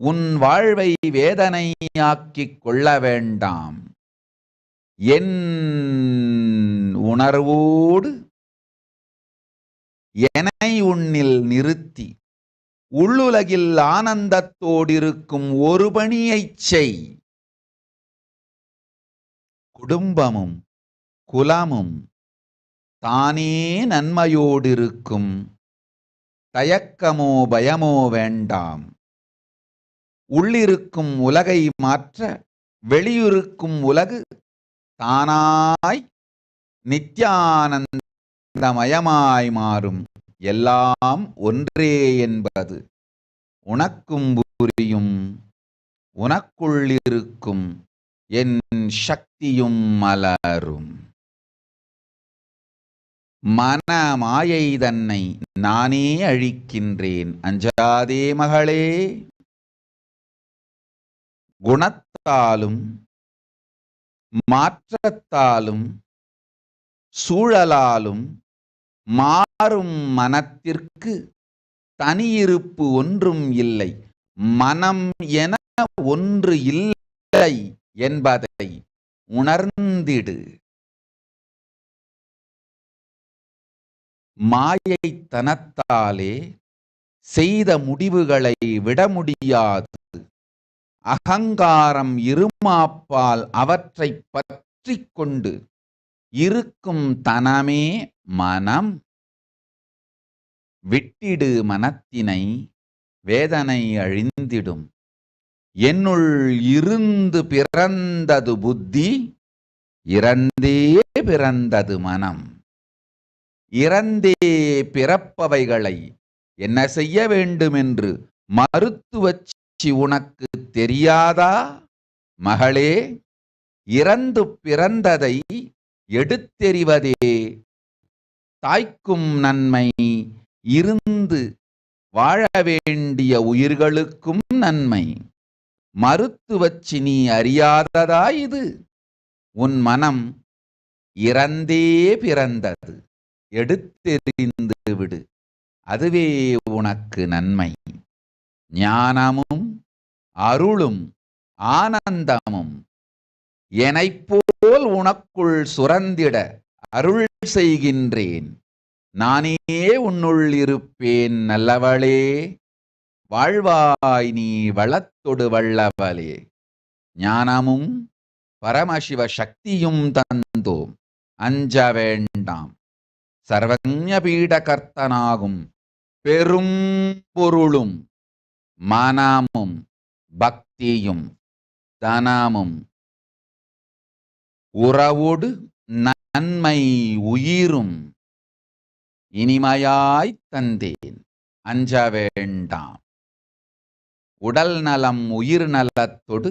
உன் வாழ்வை வேதனையாக்கிக் கொள்ள வேண்டாம். என் உணர்வோடு என்னை உன்னில் நிறுத்தி உள்ளுலகில் ஆனந்தத்தோடிருக்கும் ஒரு பணியைச் செய். குடும்பமும் குலமும் தானே நன்மையோடிருக்கும். தயக்கமோ பயமோ வேண்டாம். உள்ளிருக்கும் உலகை மாற்ற வெளியிருக்கும் உலகு தானாய் நித்யானந்தமயமாய் மாறும். எல்லாம் ஒன்றே என்பது உனக்கும் புரியும். உனக்குள்ளிருக்கும் என் சக்தியும் மலரும். மன மாயை தன்னை நானே அழிக்கின்றேன். அஞ்சாதே மகளே. குணத்தாலும் மாற்றத்தாலும் சூழலாலும் மாறும் மனத்திற்கு தனியிருப்பு ஒன்றும் இல்லை. மனம் என ஒன்று இல்லை என்பதை உணர்ந்திடு. மாயைத்தனத்தாலே செய்த முடிவுகளை விட முடியாது. அகங்காரம் இருமாப்பால் அவற்றை பற்றி சுற்றிக் கொண்டு இருக்கும் தனமே மனம். விட்டிடு மனத்தினை, வேதனை அழிந்திடும். என்னுள் இருந்து பிறந்தது புத்தி, இறந்தே பிறந்தது மனம். இறந்தே பிறப்பவைகளை என்ன செய்ய வேண்டுமென்று மருத்துவச்சி உனக்கு தெரியாதா மகளே? இறந்து பிறந்ததை எடுத்தெறிவதே தாய்க்கும் நன்மை, இருந்து வாழ வேண்டிய உயிர்களுக்கும் நன்மை. மருத்துவச்சி நீ அறியாததா இது? உன் மனம் இறந்தே பிறந்தது, எடுத்தெறிந்து விடு, அதுவே உனக்கு நன்மை. ஞானமும் அருளும் ஆனந்தமும் என்னைப்போல் உனக்குள் சுரந்திட அருள் செய்கின்றேன். நானே உன்னுள் இருப்பேன் நல்லவளே. வாழ்வாய் நீ வளத்தொடு வல்லவளே. ஞானமும் பரமசிவ சக்தியும் தந்தோம், அஞ்ச வேண்டாம். சர்வஞ பீடகர்த்தனாகும் பெரும் பொருளும் மனமும் பக்தியும் தனமும் உறவோடு நன்மை உயிரும் இனிமையாய்த் தந்தேன், அஞ்ச வேண்டாம். உடல் நலம் உயிர் நலத்தொடு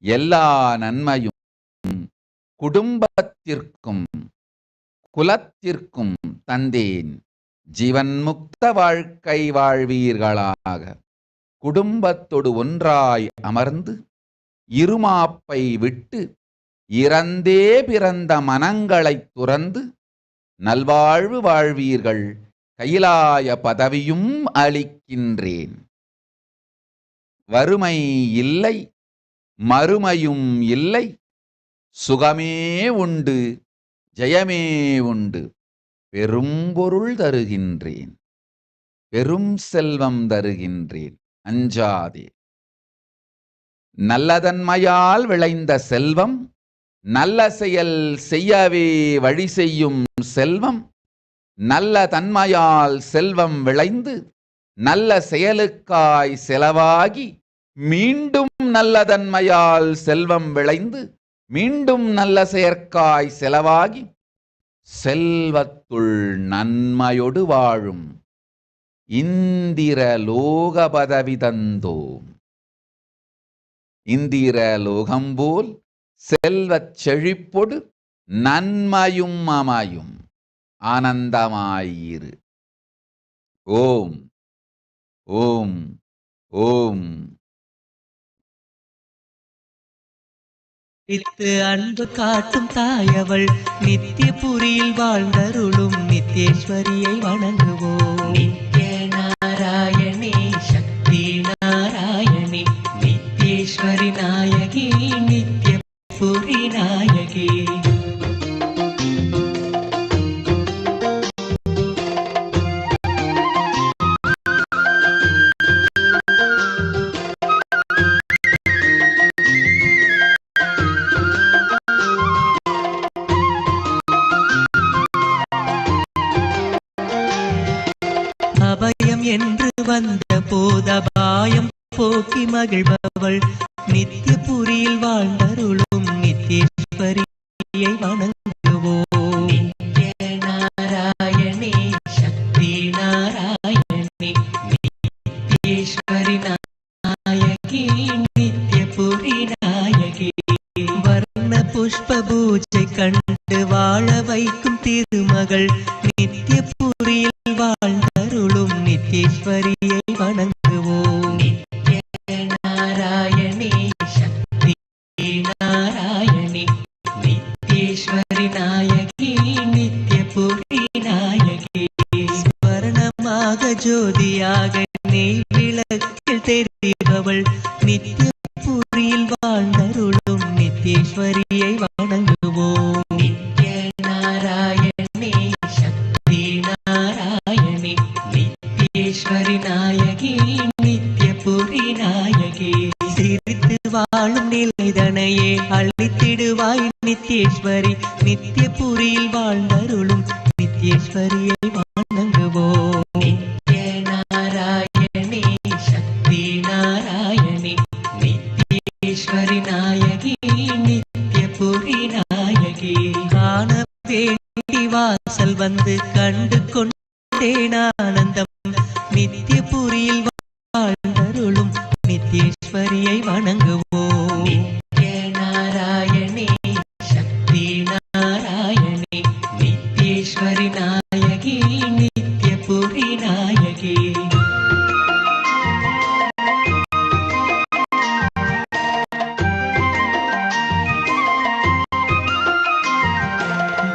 எல்லா நன்மையும் குடும்பத்திற்கும் குலத்திற்கும் தந்தேன். ஜீவன் முக்த வாழ்க்கை வாழ்வீர்களாக. குடும்பத்தொடு ஒன்றாய் அமர்ந்து இருமாப்பை விட்டு இறந்தே பிறந்த மனங்களைத் துறந்து நல்வாழ்வு வாழ்வீர்கள். கைலாய பதவியும் அளிக்கின்றேன். வறுமை இல்லை, மறுமையும் இல்லை, சுகமே உண்டு, ஜெயமே உண்டு. பெரும்பொருள் தருகின்றேன், பெரும் செல்வம் தருகின்றேன், அஞ்சாதே. நல்லதன்மையால் விளைந்த செல்வம், நல்ல செயல் செய்யவே வழி செய்யும் செல்வம். நல்ல தன்மையால் செல்வம் விளைந்து நல்ல செயலுக்காய் செலவாகி மீண்டும் நல்ல தன்மையால் செல்வம் விளைந்து மீண்டும் நல்ல செயற்காய் செலவாகி செல்வத்துள் நன்மையொடு வாழும் இந்திர லோக பதவி தந்தோம். இந்திர லோகம்போல் செல்வச் செழிப்பொடு நன்மையும் அமையும். ஆனந்தமாயிரு. ஓம் ஓம் ஓம். இத்து அன்பு காட்டும் தாயவள் நித்தியபுரியில் வாழ்ந்தருளும் நித்யேஸ்வரியை வணங்குவோம். நித்ய நாராயணி சக்தி நாராயணி நித்யேஸ்வரி நாயகி நித்யபுரி நாயகி. அபயம் என்று வந்த போதபாயம் போக்கி மகிழ்பவள் நித்யபுரியில் வாழ்ந்தருளும் நித்யேஸ்வரியை வணங்குவோம். நித்ய நாராயணி சக்தி நாராயணி நித்யேஸ்வரி நாயகி நித்யபுரி நாயகி. வர்ண புஷ்ப பூஜை கண்டு வாழ வைக்கும் திருமகள் நித்யபுரியில் வாழ்ந்தருளும் நித்யேஸ்வரியை வணங்குவோம். நித்ய நாராயணி சக்தி நாராயணி நித்யேஸ்வரி நாயகி நித்யபுரி நாயகி. ஸ்வர்ணமாக ஜோதியாக நெய் விளக்கில் தெரிபவள் நித்யபுரியில் வாழ்ந்தருளும் நித்யேஸ்வரியை வணங்குவோம். நித்ய நாராயணி சக்தி நாராயணி நித்யேஸ்வரி நாயகி நித்யபுரி நாயகி. சிரித்து வாழும் நிலைதனையே அளித்திடுவாய் நித்யேஸ்வரி. நித்யபுரியில் வாழ்ந்தருளும் நித்யேஸ்வரியை வணங்குவோம். நித்ய நாராயணி சக்தி நாராயணி நித்யேஸ்வரி நாயகி நித்யபுரி நாயகி. காண வேண்டி வாசல் வந்து கண்டு கொண்டேன் ஆனந்தம். நித்யபுரியில் வாழ்ந்தருளும் நித்யேஸ்வரியை வணங்குவோம். நித்ய நாராயணி சக்தி நாராயணி நித்யேஸ்வரி நாயகி நித்யபுரி நாயகி.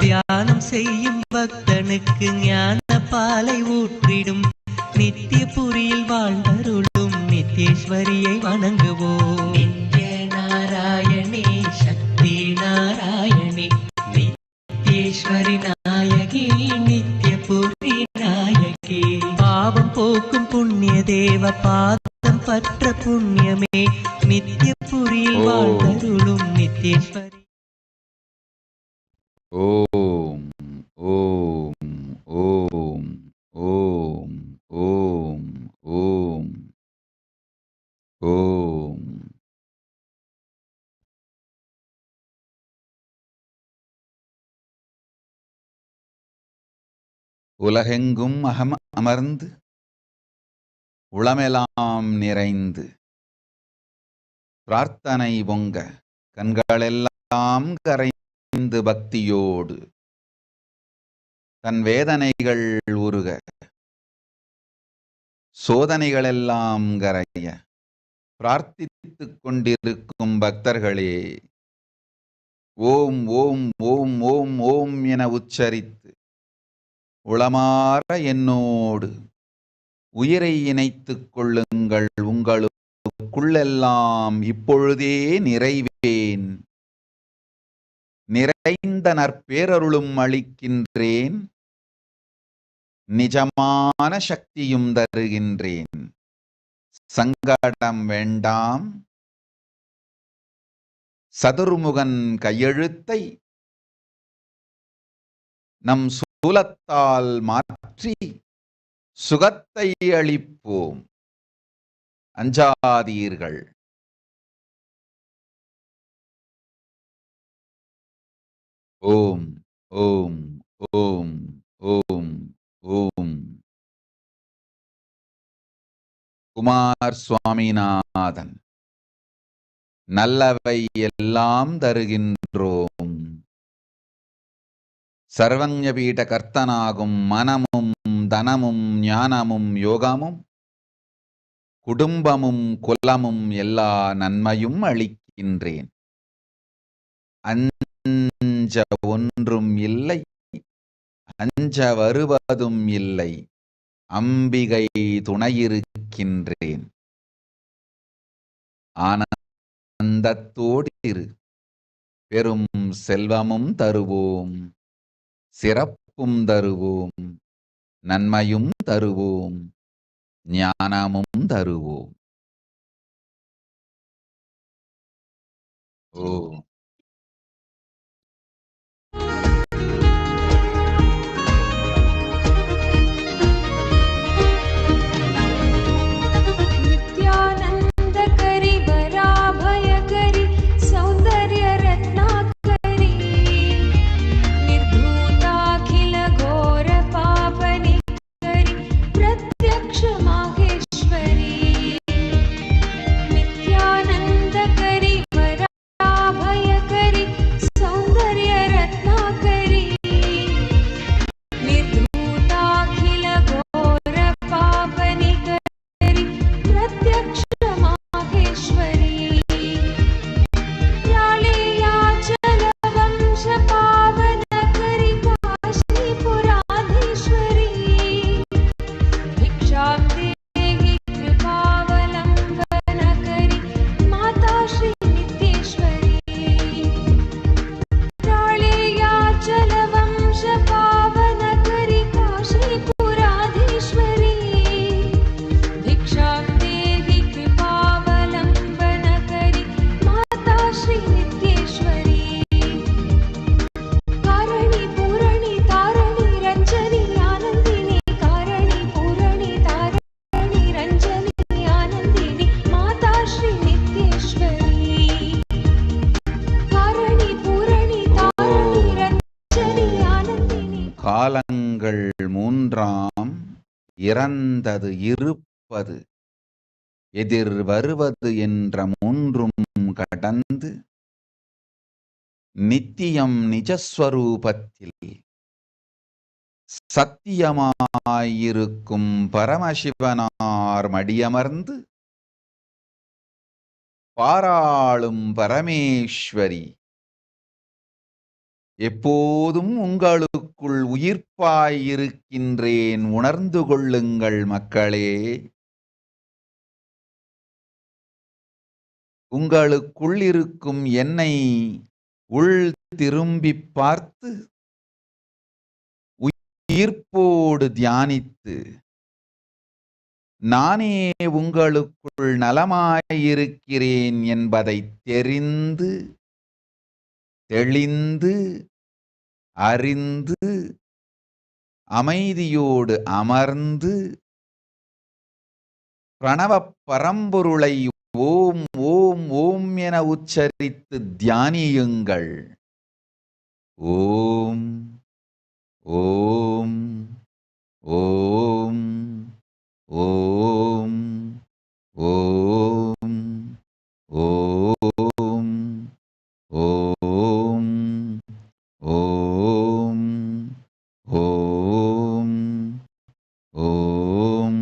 தியானம் செய்யும் பக்தனுக்கு ஞான பாலை ஊற்றிடும் நித்யபுரியில் வாழ்ந்தருளும் நித்யேஸ்வரியை வணங்குவோம். நித்ய நாராயணி சக்தி நாராயணி நித்யேஸ்வரி நாயகி நித்யபுரி நாயகி. பாவம் போக்கும் புண்ணிய தேவ பாதம் பற்ற புண்ணியமே நித்யபுரியில் வாழ்ந்தருளும் நித்யேஸ்வரி. ஓம் ஓம் ஓம் ஓம் ஓம் ஓம் ஓம். உலகெங்கும் அமர்ந்து உளமெல்லாம் நிறைந்து பிரார்த்தனை பொங்க கண்களெல்லாம் கரைந்து பக்தியோடு தன் வேதனைகள் உருக சோதனைகளெல்லாம் கரைய பிரார்த்தித்துக் கொண்டிருக்கும் பக்தர்களே, ஓம் ஓம் ஓம் ஓம் ஓம் என உச்சரித்து உளமாற என்னோடு உயிரை இணைத்துக் கொள்ளுங்கள். உங்களுக்குள்ளெல்லாம் இப்பொழுதே நிறைவேன். நிறைந்த நற்பேரருளும் அளிக்கின்றேன். நிஜமான சக்தியும் தருகின்றேன். சங்கடம் வேண்டாம். சதுர்முகன் கையெழுத்தை நம் சூலத்தால் மாற்றி சுகத்தை அளிப்போம். அஞ்சாதீர்கள். ஓம் ஓம் ஓம் ஓம் ஓம். குமார் சுவாமிநாதன். நல்லவை எல்லாம் தருகின்றோம். சர்வஞபீட கர்த்தனாகும் மனமும் தனமும் ஞானமும் யோகமும் குடும்பமும் குலமும் எல்லா நன்மையும் அளிக்கின்றேன். அஞ்ச ஒன்றும் இல்லை, அஞ்ச வருவதும் இல்லை. அம்பிகை துணையிருக்கின்றேன். ஆனந்தத்தோடு இரு. பெரும் செல்வமும் தருவோம், சிறப்பும் தருவோம், நன்மையும் தருவோம், ஞானமும் தருவோம். ஓ नित्यानंद करी वराभय करी सौंदर्य रत्नाकरी निर्धूताखिल घोर पापनि करी प्रत्यक्ष माहेश्वरी. नित्यानंद करी वराभय இறந்தது இருப்பது எதிர் வருவது என்ற மூன்றும் கடந்து நித்தியம் நிஜஸ்வரூபத்தில் சத்தியமாயிருக்கும் பரமசிவனார் மடியமர்ந்து பாராளும் பரமேஸ்வரி எப்போதும் உங்களுக்குள் உயிர்ப்பாயிருக்கின்றேன், உணர்ந்து கொள்ளுங்கள் மக்களே. உங்களுக்குள் இருக்கும் என்னை உள் திரும்பிப் பார்த்து உயிர்ப்போடு தியானித்து நானே உங்களுக்குள் நலமாயிருக்கிறேன் என்பதை தெரிந்து தெளிந்து அறிந்து அமைதியோடு அமர்ந்து பிரணவப் பரம்பொருளை ஓம் ஓம் ஓம் என உச்சரித்து தியானியுங்கள். ஓம் ஓம் ஓம் ஓம் ஓம் ஓம் ஓம் ஓம் ஓம் ஓம்.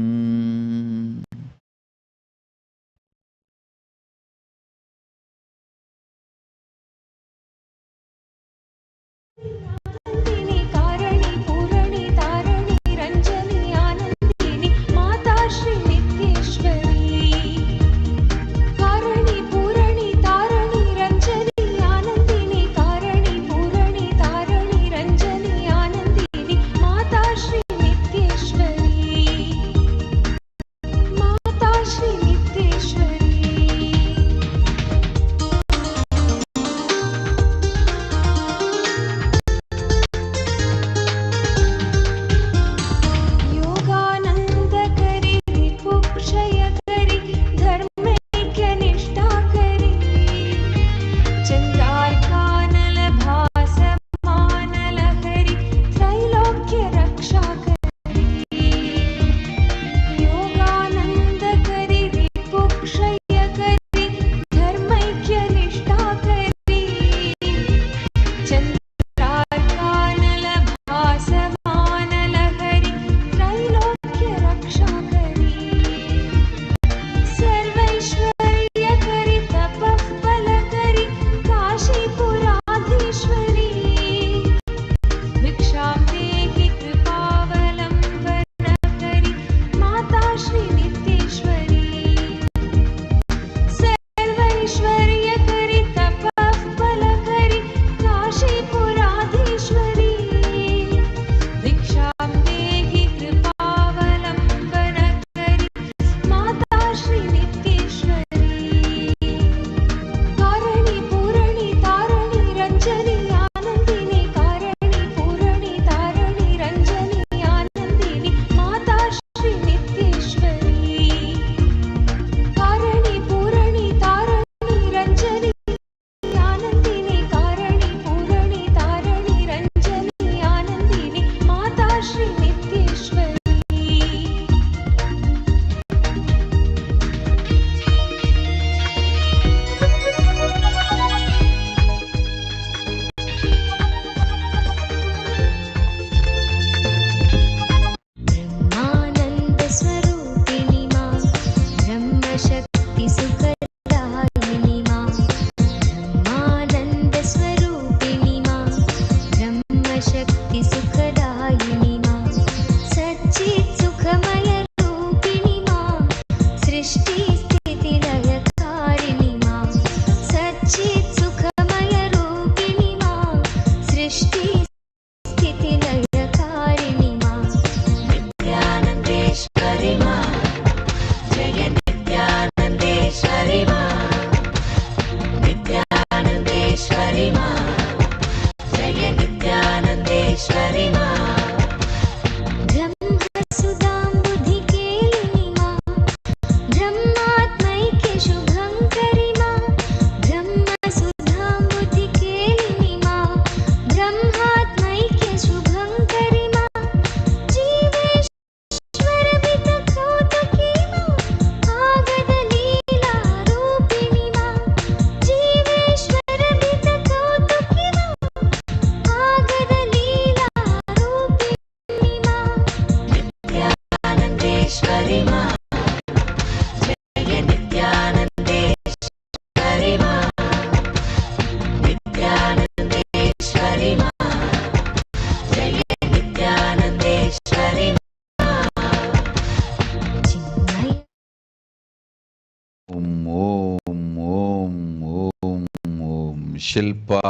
ஷில்பா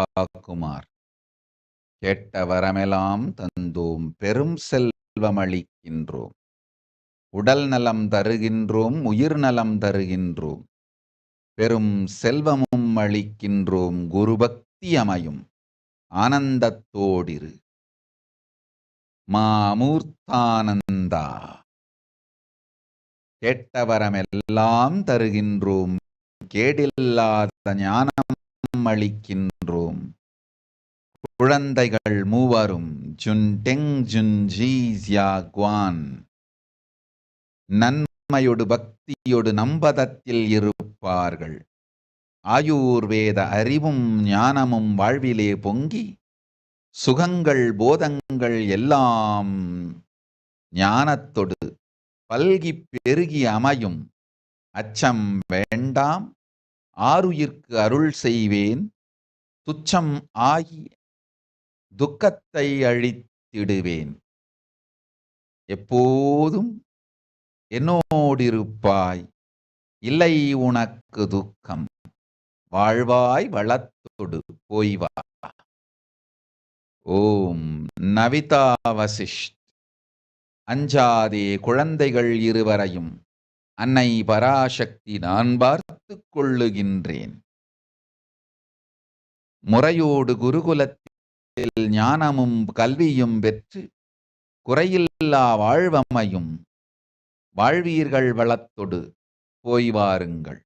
குமார். கேட்ட வரமெல்லாம் தந்தோம், பெரும் செல்வமளிக்கின்றோம், உடல் நலம் தருகின்றோம், உயிர் நலம் தருகின்றோம், பெரும் செல்வமும் அளிக்கின்றோம், குருபக்தி அமையும் ஆனந்தத்தோடிரு. மாமூர்த்தானந்தா. கேட்டவரமெல்லாம் தருகின்றோம், கேடில்லாத ஞானம் அளிக்கின்றோம், குழந்தைகள் மூவரும் ஜுன்டெங் ஜுன்ஜீஸ்யா குவான் நன்மையொடு பக்தியொடு நம்பதத்தில் இருப்பார்கள். ஆயுர்வேத அறிவும் ஞானமும் வாழ்விலே பொங்கி சுகங்கள் போதங்கள் எல்லாம் ஞானத்தொடு பல்கி பெருகி அமையும். அச்சம் வேண்டாம், ஆருயிர்க்கு அருள் செய்வேன், துச்சம் ஆகி துக்கத்தை அழித்திடுவேன். எப்போதும் என்னோடிருப்பாய், இல்லை உனக்கு துக்கம், வாழ்வாய் வளத்தொடு போய்வா. ஓம் நவிதா வசிஷ்ட். அஞ்சாதே குழந்தைகள் இருவரையும் அன்னை பராசக்தி நான் பார்த்துக் கொள்ளுகின்றேன். முறையோடு குருகுலத்தில் ஞானமும் கல்வியும் பெற்று குறையில்லா வாழ்வமையும். வாழ்வீர்கள் வளத்தொடு போய் வாருங்கள்.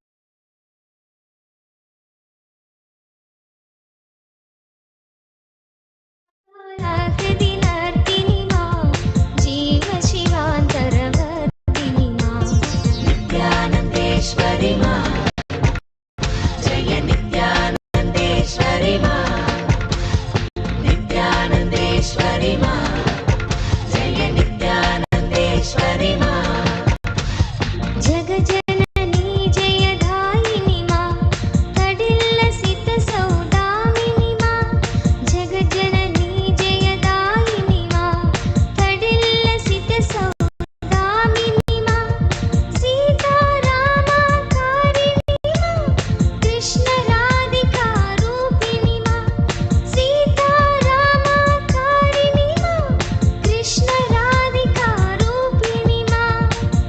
नित्यानन्देश्वरि मा जय नित्यानन्देश्वरि मा नित्यानन्देश्वरि मा जय नित्यानन्देश्वरि मा जगजननी जयदायिनी मा तडिल्लसित सौदामिनी मा जगजननी जयदायिनी मा तडिल्लसित सौदामिनी मा सीतारामकारिणी मा कृष्ण राधिका रूपिणी मा सीतारामकारिणी मा कृष्ण राधिका रूपिणी मा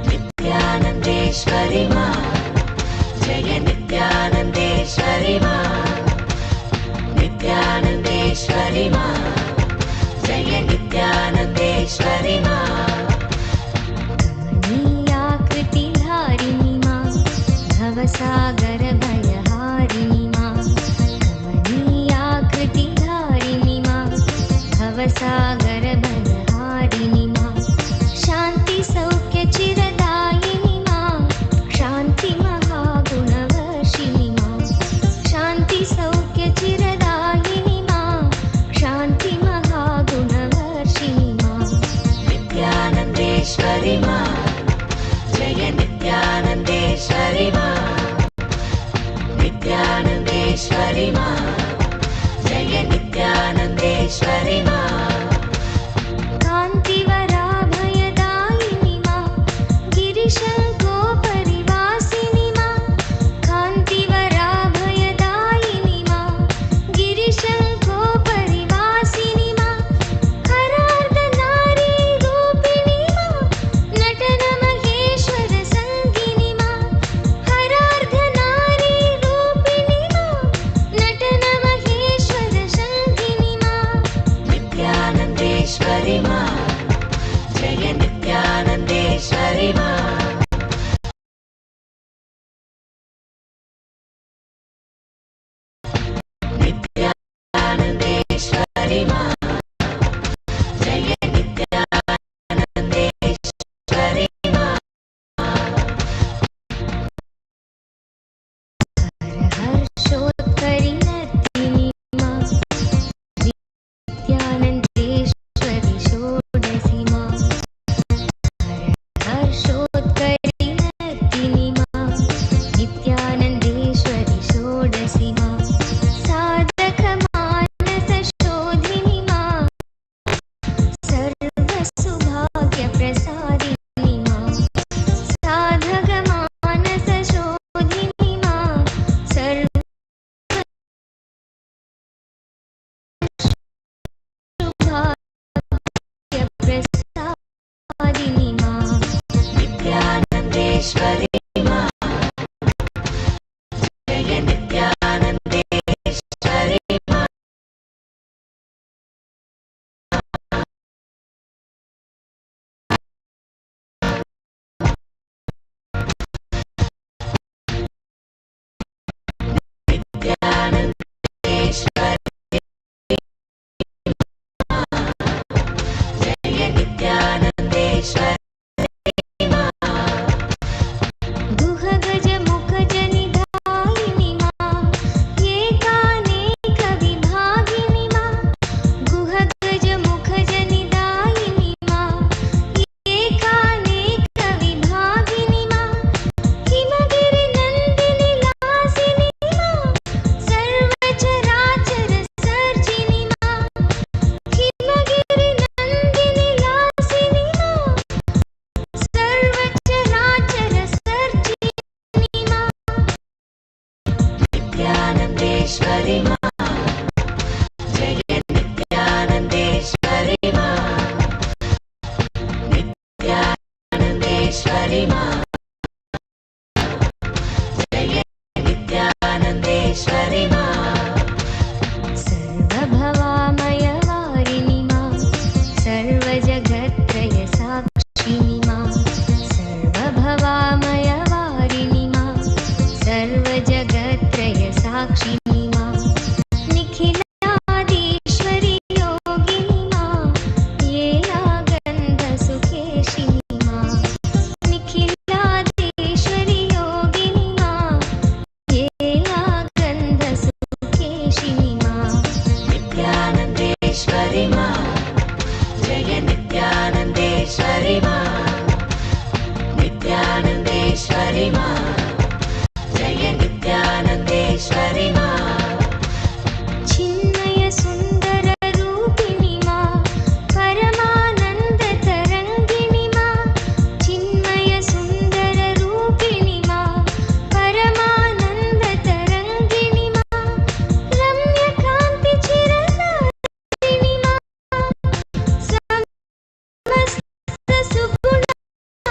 नित्यानन्देश्वरि मा जय नित्यानन्देश्वरि मा नित्यानन्देश्वरि मा जय नित्यानन्देश्वरि मा कमनीयाकृतिधारिणी मा भवसागर भयहारिणी मा कमनीयाकृतिधारिणी मा भवसागर भयहारिणी मा शान्ति सौख्य चिरदायिनी मा शान्ति महागुणवर्षिणी मा शान्ति सौख्य चिरदायिनी मा शान्ति महागुणवर्षिणी मा नित्यानन्देश्वरि मा जय नित्यानन्देश्वरि मा नित्यानन्देश्वरि मा जय नित्यानन्देश्वरि मा कान्तिवराभयदायिनी मा गिरिशङ्कोपरिवासिनी मा कान्तिवराभयदायिनी मा गिरिशङ्कोपरिवासिनी मा हरार्धनारी रूपिणी मा नटनमहेश्वर सङ्गिनी मा हरार्धनारी रूपिणी मा नटनमहेश्वर सङ्गिनी मा नित्यानन्देश्वरि नित्यानन्देश्वरि मा जय नित्यानन्देश्वरि मा नित्यानन्देश्वरि मा जय नित्यानन्देश्वरि मा सर्वभवामयवारिणि मा सर्वजगत्त्रय साक्षिणि मा सर्वभवामयवारिणि मा सर्वजगत्त्रय साक्षिणि मा निखिलादीश्वरि योगिनि मा येलागन्धसुखेशिनि मा निखिलादीश्वरि योगिनि मा येलागन्धसुखेशिनि मा नित्यानन्देश्वरि मा जय नित्यानन्देश्वरि मा नित्यानन्देश्वरि मा जय नित्यानन्देश्वरि मा चिन्मय सुन्दर रूपिणि मा परमानन्द तरङ्गिणि मा चिन्मय सुन्दर रूपिणि मा परमानन्द तरङ्गिणि मा रम्यकान्ति चिरदारिणि मा समस्त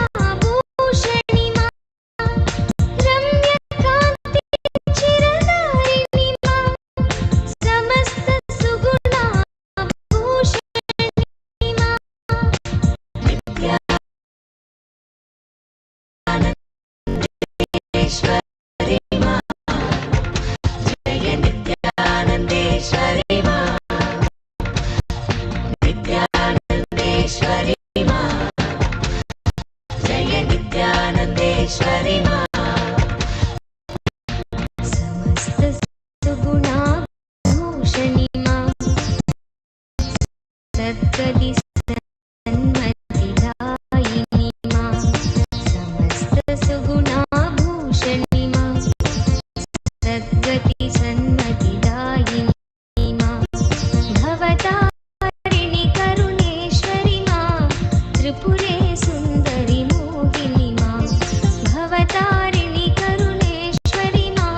सुगुणाभूषणि मा रम्यकान्ति चिरदारिणि मा समस्त सुगुणाभूषणि मा नित्यानन्देश्वरि मा जय नित्यानन्देश्वरि मा नित्यानन्देश्वरि मा जय नित्यानन्देश्वरि मा समस्त सुगुणाभूषणि मा सद्गति सन्मतिदायिनि मा समस्त सुगुणाभूषणि मा सद्गति सन्मतिदायिनि मा भवतारिणि करुणेश्वरि मा त्रिपुरे सुन्दरि मोहिनि मा भवतारिणि करुणेश्वरि मा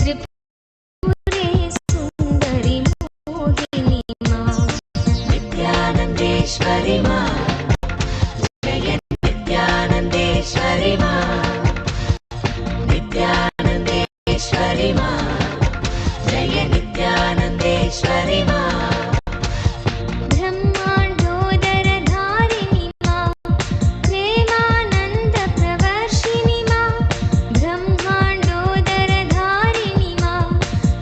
त्रिपुरे सुन्दरि मोहिनि मा नित्यानन्देश्वरि मा जय नित्यानन्देश्वरि मा नित्यानन्देश्वरि मा जय नित्यानन्देश्वरि मा ब्रह्माण्डोदरधारिणि मा प्रेमानन्द प्रवर्षिणि मा ब्रह्माण्डोदरधारिणि मा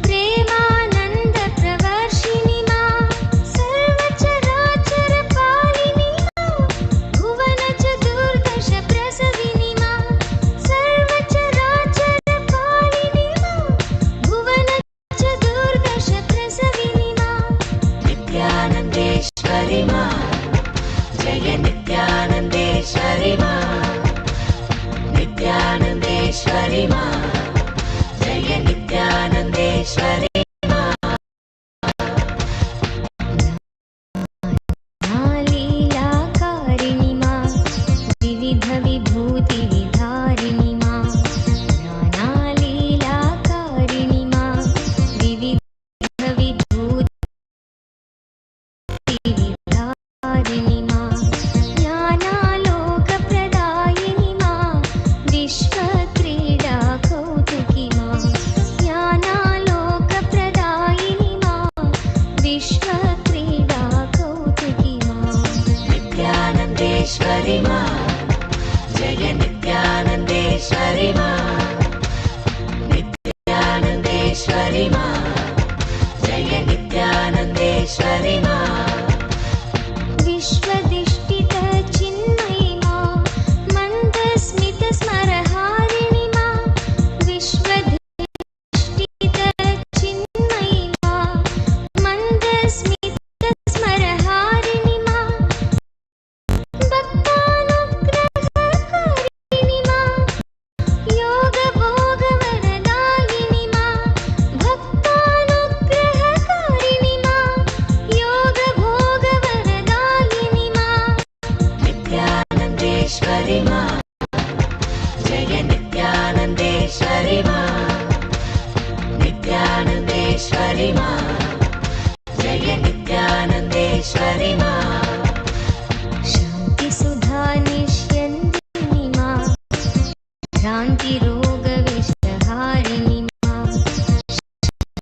प्रेमानन्द प्रवर्षिणि मा सर्वचराचर पालिनि मा भुवन चतुर्दश प्रसविनि मा सर्वचराचर पालिनि मा भुवन चतुर्दश प्रसविनि मा नित्यानन्देश्वरि मा जय नित्यानन्देश्वरि मा नित्यानन्देश्वरि मा जय नित्यानन्देश्वरि मा लीलाकारिणि मा विविध विभूति विधारिणि मा नानालीलाकारिणि मा विविध विभूति विधारिणि मा ज्ञानालोकप्रदायिनि मा विश्वक्रीडा कौतुकि मा ज्ञानालोकप्रदायिनि मा विश्वक्रीडा कौतुकि मा नित्यानन्देश्वरि मा जय नित्यानन्देश्वरि मा नित्यानन्देश्वरि मा जय नित्यानन्देश्वरि मा विश्वदिष्टित चिन्मयि मा मन्दस्मित स्मरहारिणि मा विश्वदिष्टित चिन्मयि मा मन्दस्मित स्मरहारिणि मा भक्तानुग्रहकारिणि मा योगभोगवरदायिनि मा भक्तानुग्रहकारिणि मा योगभोगवरदायिनि नित्यानन्देश्वरि मा जय नित्यानन्देश्वरि मा शान्तिसुधा निष्यन्दिनि मा भ्रान्तिरोगविषहारिणि मा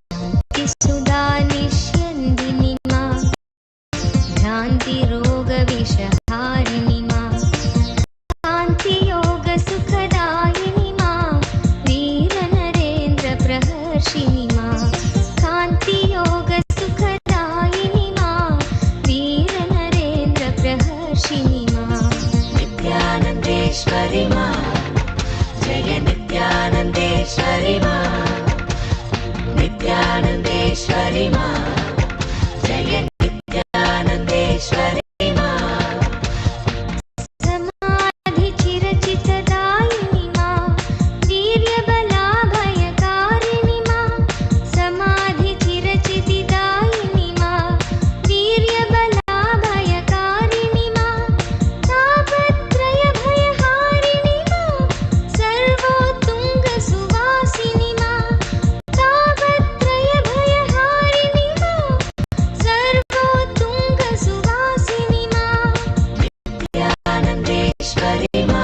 शान्तिसुधा निष्यन्दिनि मा भ्रान्तिरोगविषहारिणि मा कान्तियोगसुखदायिनि मा वीरनरेन्द्रप्रहर्षिणि मा कान्तियोगसुखदायिनि मा वीरनरेन्द्रप्रहर्षिणि मा नित्यानन्देश्वरि मा जय नित्यानन्देश्वरि मा नित्यानन्देश्वरि मा जय नित्यानन्देश्वरि मा समाधिचिरचितदायिनि मा वीर्यबलाभयकारिणि मा समाधिचिरचितिदायिनि मा वीर्यबलाभयकारिणि मा तापत्रयभयहारिणि मा सर्वोत्तुङ्गसुवासिनि मा तापत्रयभयहारिणि मा सर्वोत्तुङ्गसुवासिनि मा नित्यानन्देश्वरि मा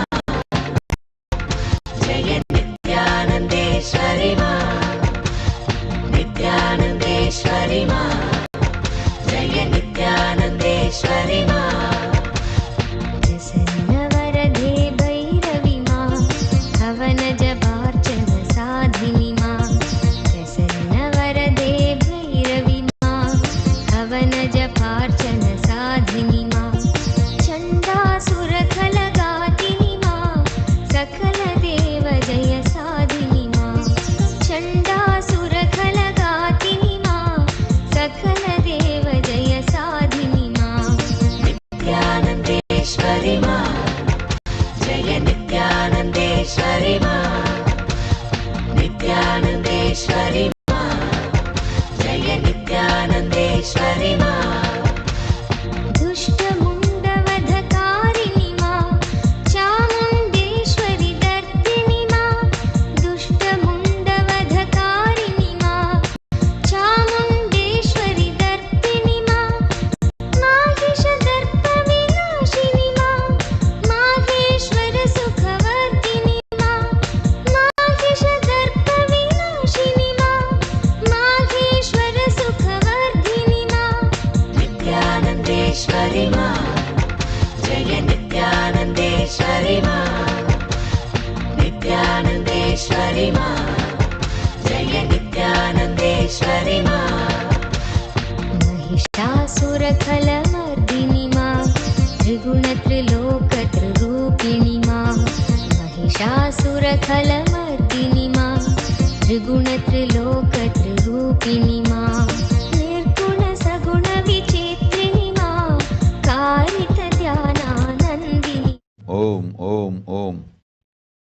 जय नित्यानन्देश्वरि मा नित्यानन्देश्वरि मा जय नित्यानन्देश्वरि मा प्रसन्नवरदे भैरवि मा हवनजपार्चन साधिनि मा प्रसन्नवरदे भैरवि मा हवनजपार्चन साधिनि मा चण्डासुरखलगातिनि मा सकलदेव जय साधिनि मा चण्डासुरखलगातिनि मा सकलदेव जय साधिनि मा नित्यानन्देश्वरि मा जय नित्यानन्देश्वरि मा नित्यानन्देश्वरि मा जय नित्यानन्देश्वरि मा दुष्टमुण्डवधकारिणि मा चामुण्डेश्वरि दर्दिनि मा दुष्टमुण्डवधकारिणि मा चामुण्डेश्वरि दर्दिनि मा माहिषदर्पविनाशिनि मा माहेश्वरसुखवर्धिनि मा माहिषदर्पविनाशिनि मा माहेश्वरसुखवर्धिनि मा नित्यानन्देश्वरि मा जय नित्यानन्देश्वरि मा नित्यानन्देश्वरि मा जय नित्यानन्देश्वरि मा महिषासुरखलमर्दिनि मा त्रिगुणत्रिलोकत्रिरूपिणि मा महिषासुरखलमर्दिनि मा त्रिगुणत्रिलोकत्रिरूपिणि मा निर्गुणसगुणविचित्रिणि मा कारितध्यानानन्दिनि ஓம் ஓம் ஓம்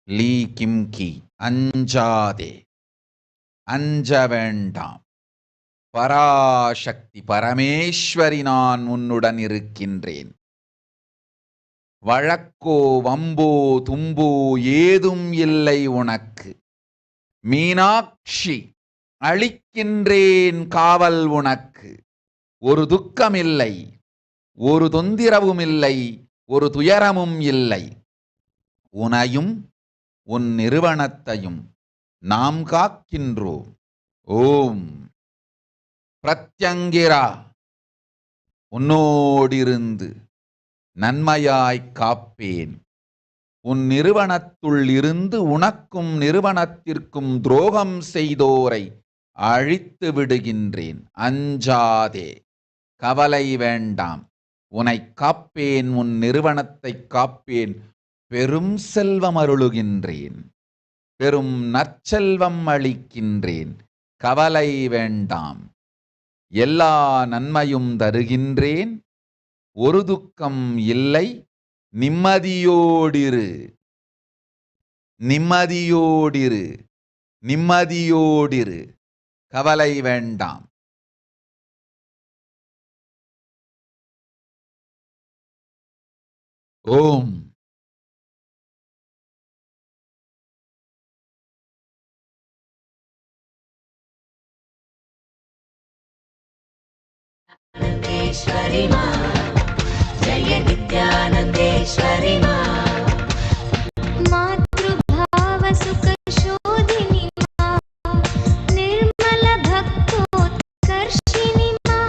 லீ கிம் கி அஞ்சாதே அஞ்ச வேண்டாம் பராசக்தி பரமேஸ்வரி நான் உன்னுடன் இருக்கின்றேன் வழக்கோ வம்போ தும்போ ஏதும் இல்லை உனக்கு மீனாட்சி அளிக்கின்றேன் காவல் உனக்கு ஒரு துக்கமில்லை ஒரு தொந்திரவும் இல்லை ஒரு துயரமும் இல்லை உனையும் உன் நிறுவனத்தையும் நாம் காக்கின்றோம் ஓம் பிரத்யங்கிரா உன்னோடிருந்து நன்மையாய் காப்பேன் உன் நிறுவனத்துள் இருந்து உனக்கும் நிறுவனத்திற்கும் துரோகம் செய்தோரை அழித்து விடுகின்றேன் அஞ்சாதே கவலை வேண்டாம் உன்னை காப்பேன் உன் நிறுவனத்தை காப்பேன் பெரும் செல்வம் அருளுகின்றேன் பெரும் நற்செல்வம் அளிக்கின்றேன் கவலை வேண்டாம் எல்லா நன்மையும் தருகின்றேன் ஒரு துக்கம் இல்லை நிம்மதியோடிரு நிம்மதியோடிரு நிம்மதியோடிரு கவலை வேண்டாம் ஓம் नित्यानन्देश्वरि मा जय नित्यानन्देश्वरि मा मातृभाव सुख शोधिनी मा निर्मल भक्तोत्कर्षिणी मा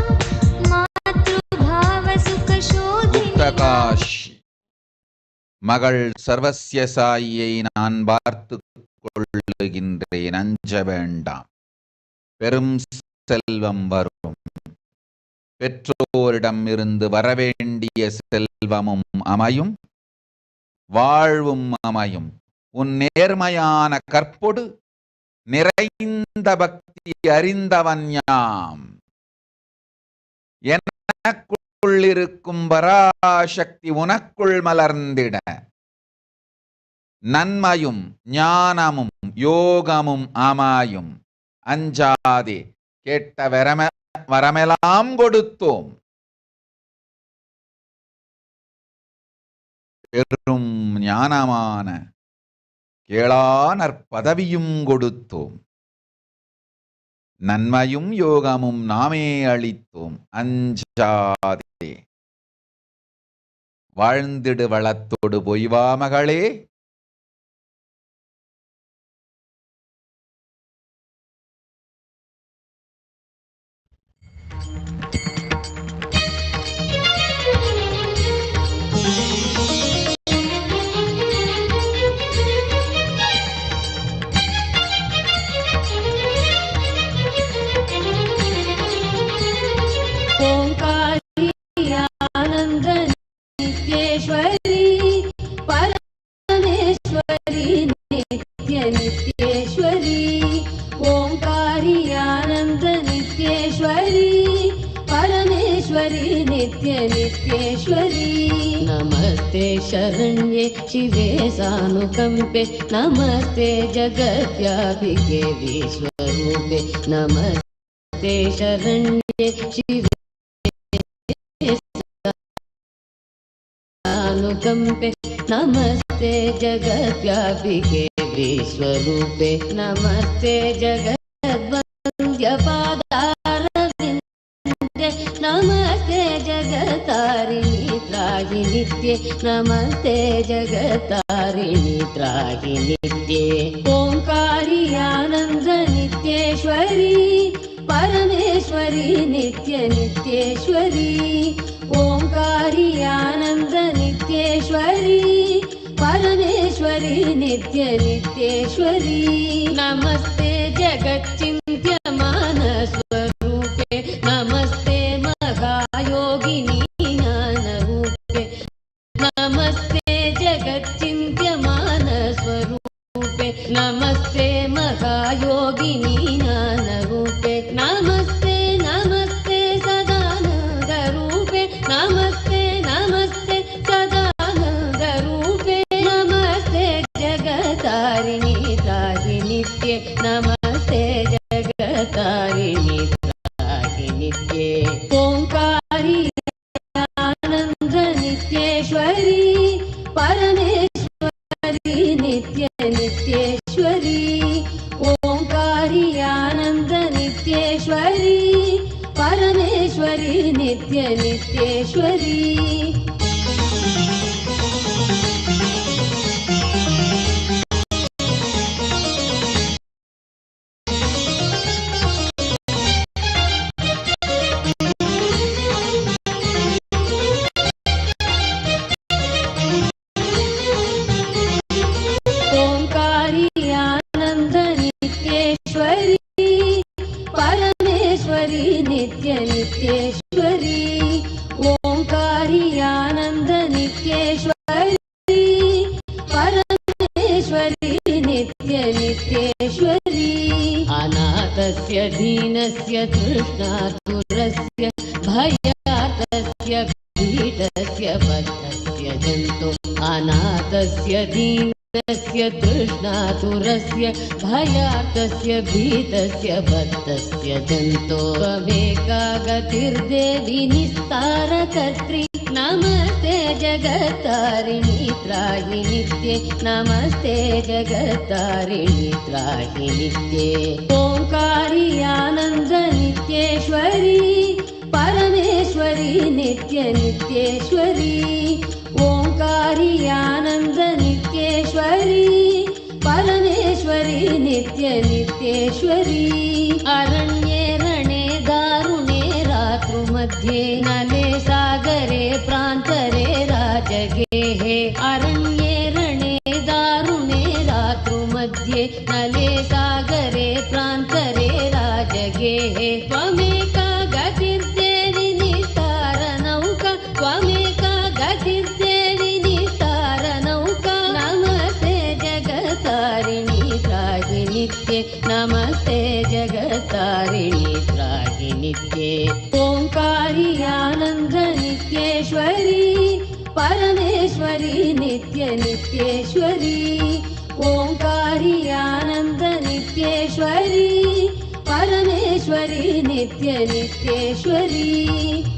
मातृभाव सुख शोधिनी குப்தகாஷி மகள் சர்வசிய சாயியை நான் பார்த்து கொள்ளுகின்றேன், அஞ்ச வேண்டாம். பெரும் செல்வம் வரும். பெற்றோரிடம் இருந்து வரவேண்டிய செல்வமும் அமையும், வாழ்வும் அமையும். உன் நேர்மையான கற்பொடு நிறைந்த பக்தி அறிந்தவன் யாம். எனக்குள் இருக்கும் பராசக்தி உனக்குள் மலர்ந்திட நன்மையும் ஞானமும் யோகமும் அமையும். அஞ்சாதே, கேட்ட வரமெல்லாம் கொடுத்தோம். பெரும் ஞானமான கேளானர் பதவியும் கொடுத்தோம். நன்மையும் யோகமும் நாமே அளித்தோம். அஞ்சாதே, வாழ்ந்திடு வளத்தோடு பொய்வா மகளே. नमस्ते शरण्ये शिवे सानुकंपे नमस्ते जगत्यापिके विश्वरूपे नमस्ते शरण्ये शिवे सानुकंपे नमस्ते जगत्यापिके विश्वरूपे नमस्ते जगद्वन्द्यपादारविन्दे नमस्ते जगतारिणि त्राहि नित्ये नमस्ते जगतारिणि त्राहि नित्ये ओंकारी आनंद नित्येश्वरी परमेश्वरी नित्य नित्येश्वरी ओंकारी आनंद नित्येश्वरी परमेश्वरी नित्य नित्येश्वरी नमस्ते जगच्चिन्त्यमान स्वरूपे नमस्ते महायोगिनी ज्ञानरूपे नमस्ते जगच्चिन्त्यमान स्वरूपे नमस्ते महायोगिनी ज्ञानरूपे नमस्ते नमस्ते सदानन्दरूपे नमस्ते नमस्ते सदानन्दरूपे नमस्ते जगतारिणि त्राहि नित्ये नमस्ते जगतारिणि त्राहि नित्ये ओंकारी आनंद नित्येश्वरी परमेश्वरी नित्य नित्येश्वरी ओंकारी आनंद नित्येश्वरी परमेश्वरी नित्य नित्येश्वरी ओंकारी आनंद नित्येश्वरी परमेश्वरी नित्य नित्येश्वरी ओंकारी आनंद नित्येश्वरी परमेश्वरी नित्य नित्येश्वरी अनाथस्य दीनस्य तृष्णातुरस्य भयार्तस्य पीडस्य बद्धस्य जन्तु अनाथस्य दीनस्य तृष्णातुरस्य भयार्तस्य भीतस्य बद्धस्य जन्तो त्वमेका गतिर्देवी निस्तारकर्त्री नमस्ते जगतारिणि त्राहि नित्ये नमस्ते जगतारिणि त्राहि नित्ये ओंकारी आनंद नित्येश्वरी परमेश्वरी नित्य नित्येश्वरी ओंकारी आनंद नित्येश्वरी परमेश्वरी नित्य नित्येश्वरी अरण्ये रणे दारुणे रात्रुमध्ये नले सागरे प्रान्तरे राजगेहे अरण्ये रणे दारुणे रात्रुमध्ये नले सागरे प्रान्तरे राजगेहे त्वमेका गतिर्देवि नितारनौका त्वमेका गतिर्देवि नितारनौका नमस्ते जगतारिणि त्राहि नित्ये नमस्ते जगतारिणि त्राहि नित्ये ओंकारी आनंद नित्येश्वरी परमेश्वरी नित्य नित्येश्वरी ओंकारी आनंद नित्येश्वरी परमेश्वरी नित्य नित्येश्वरी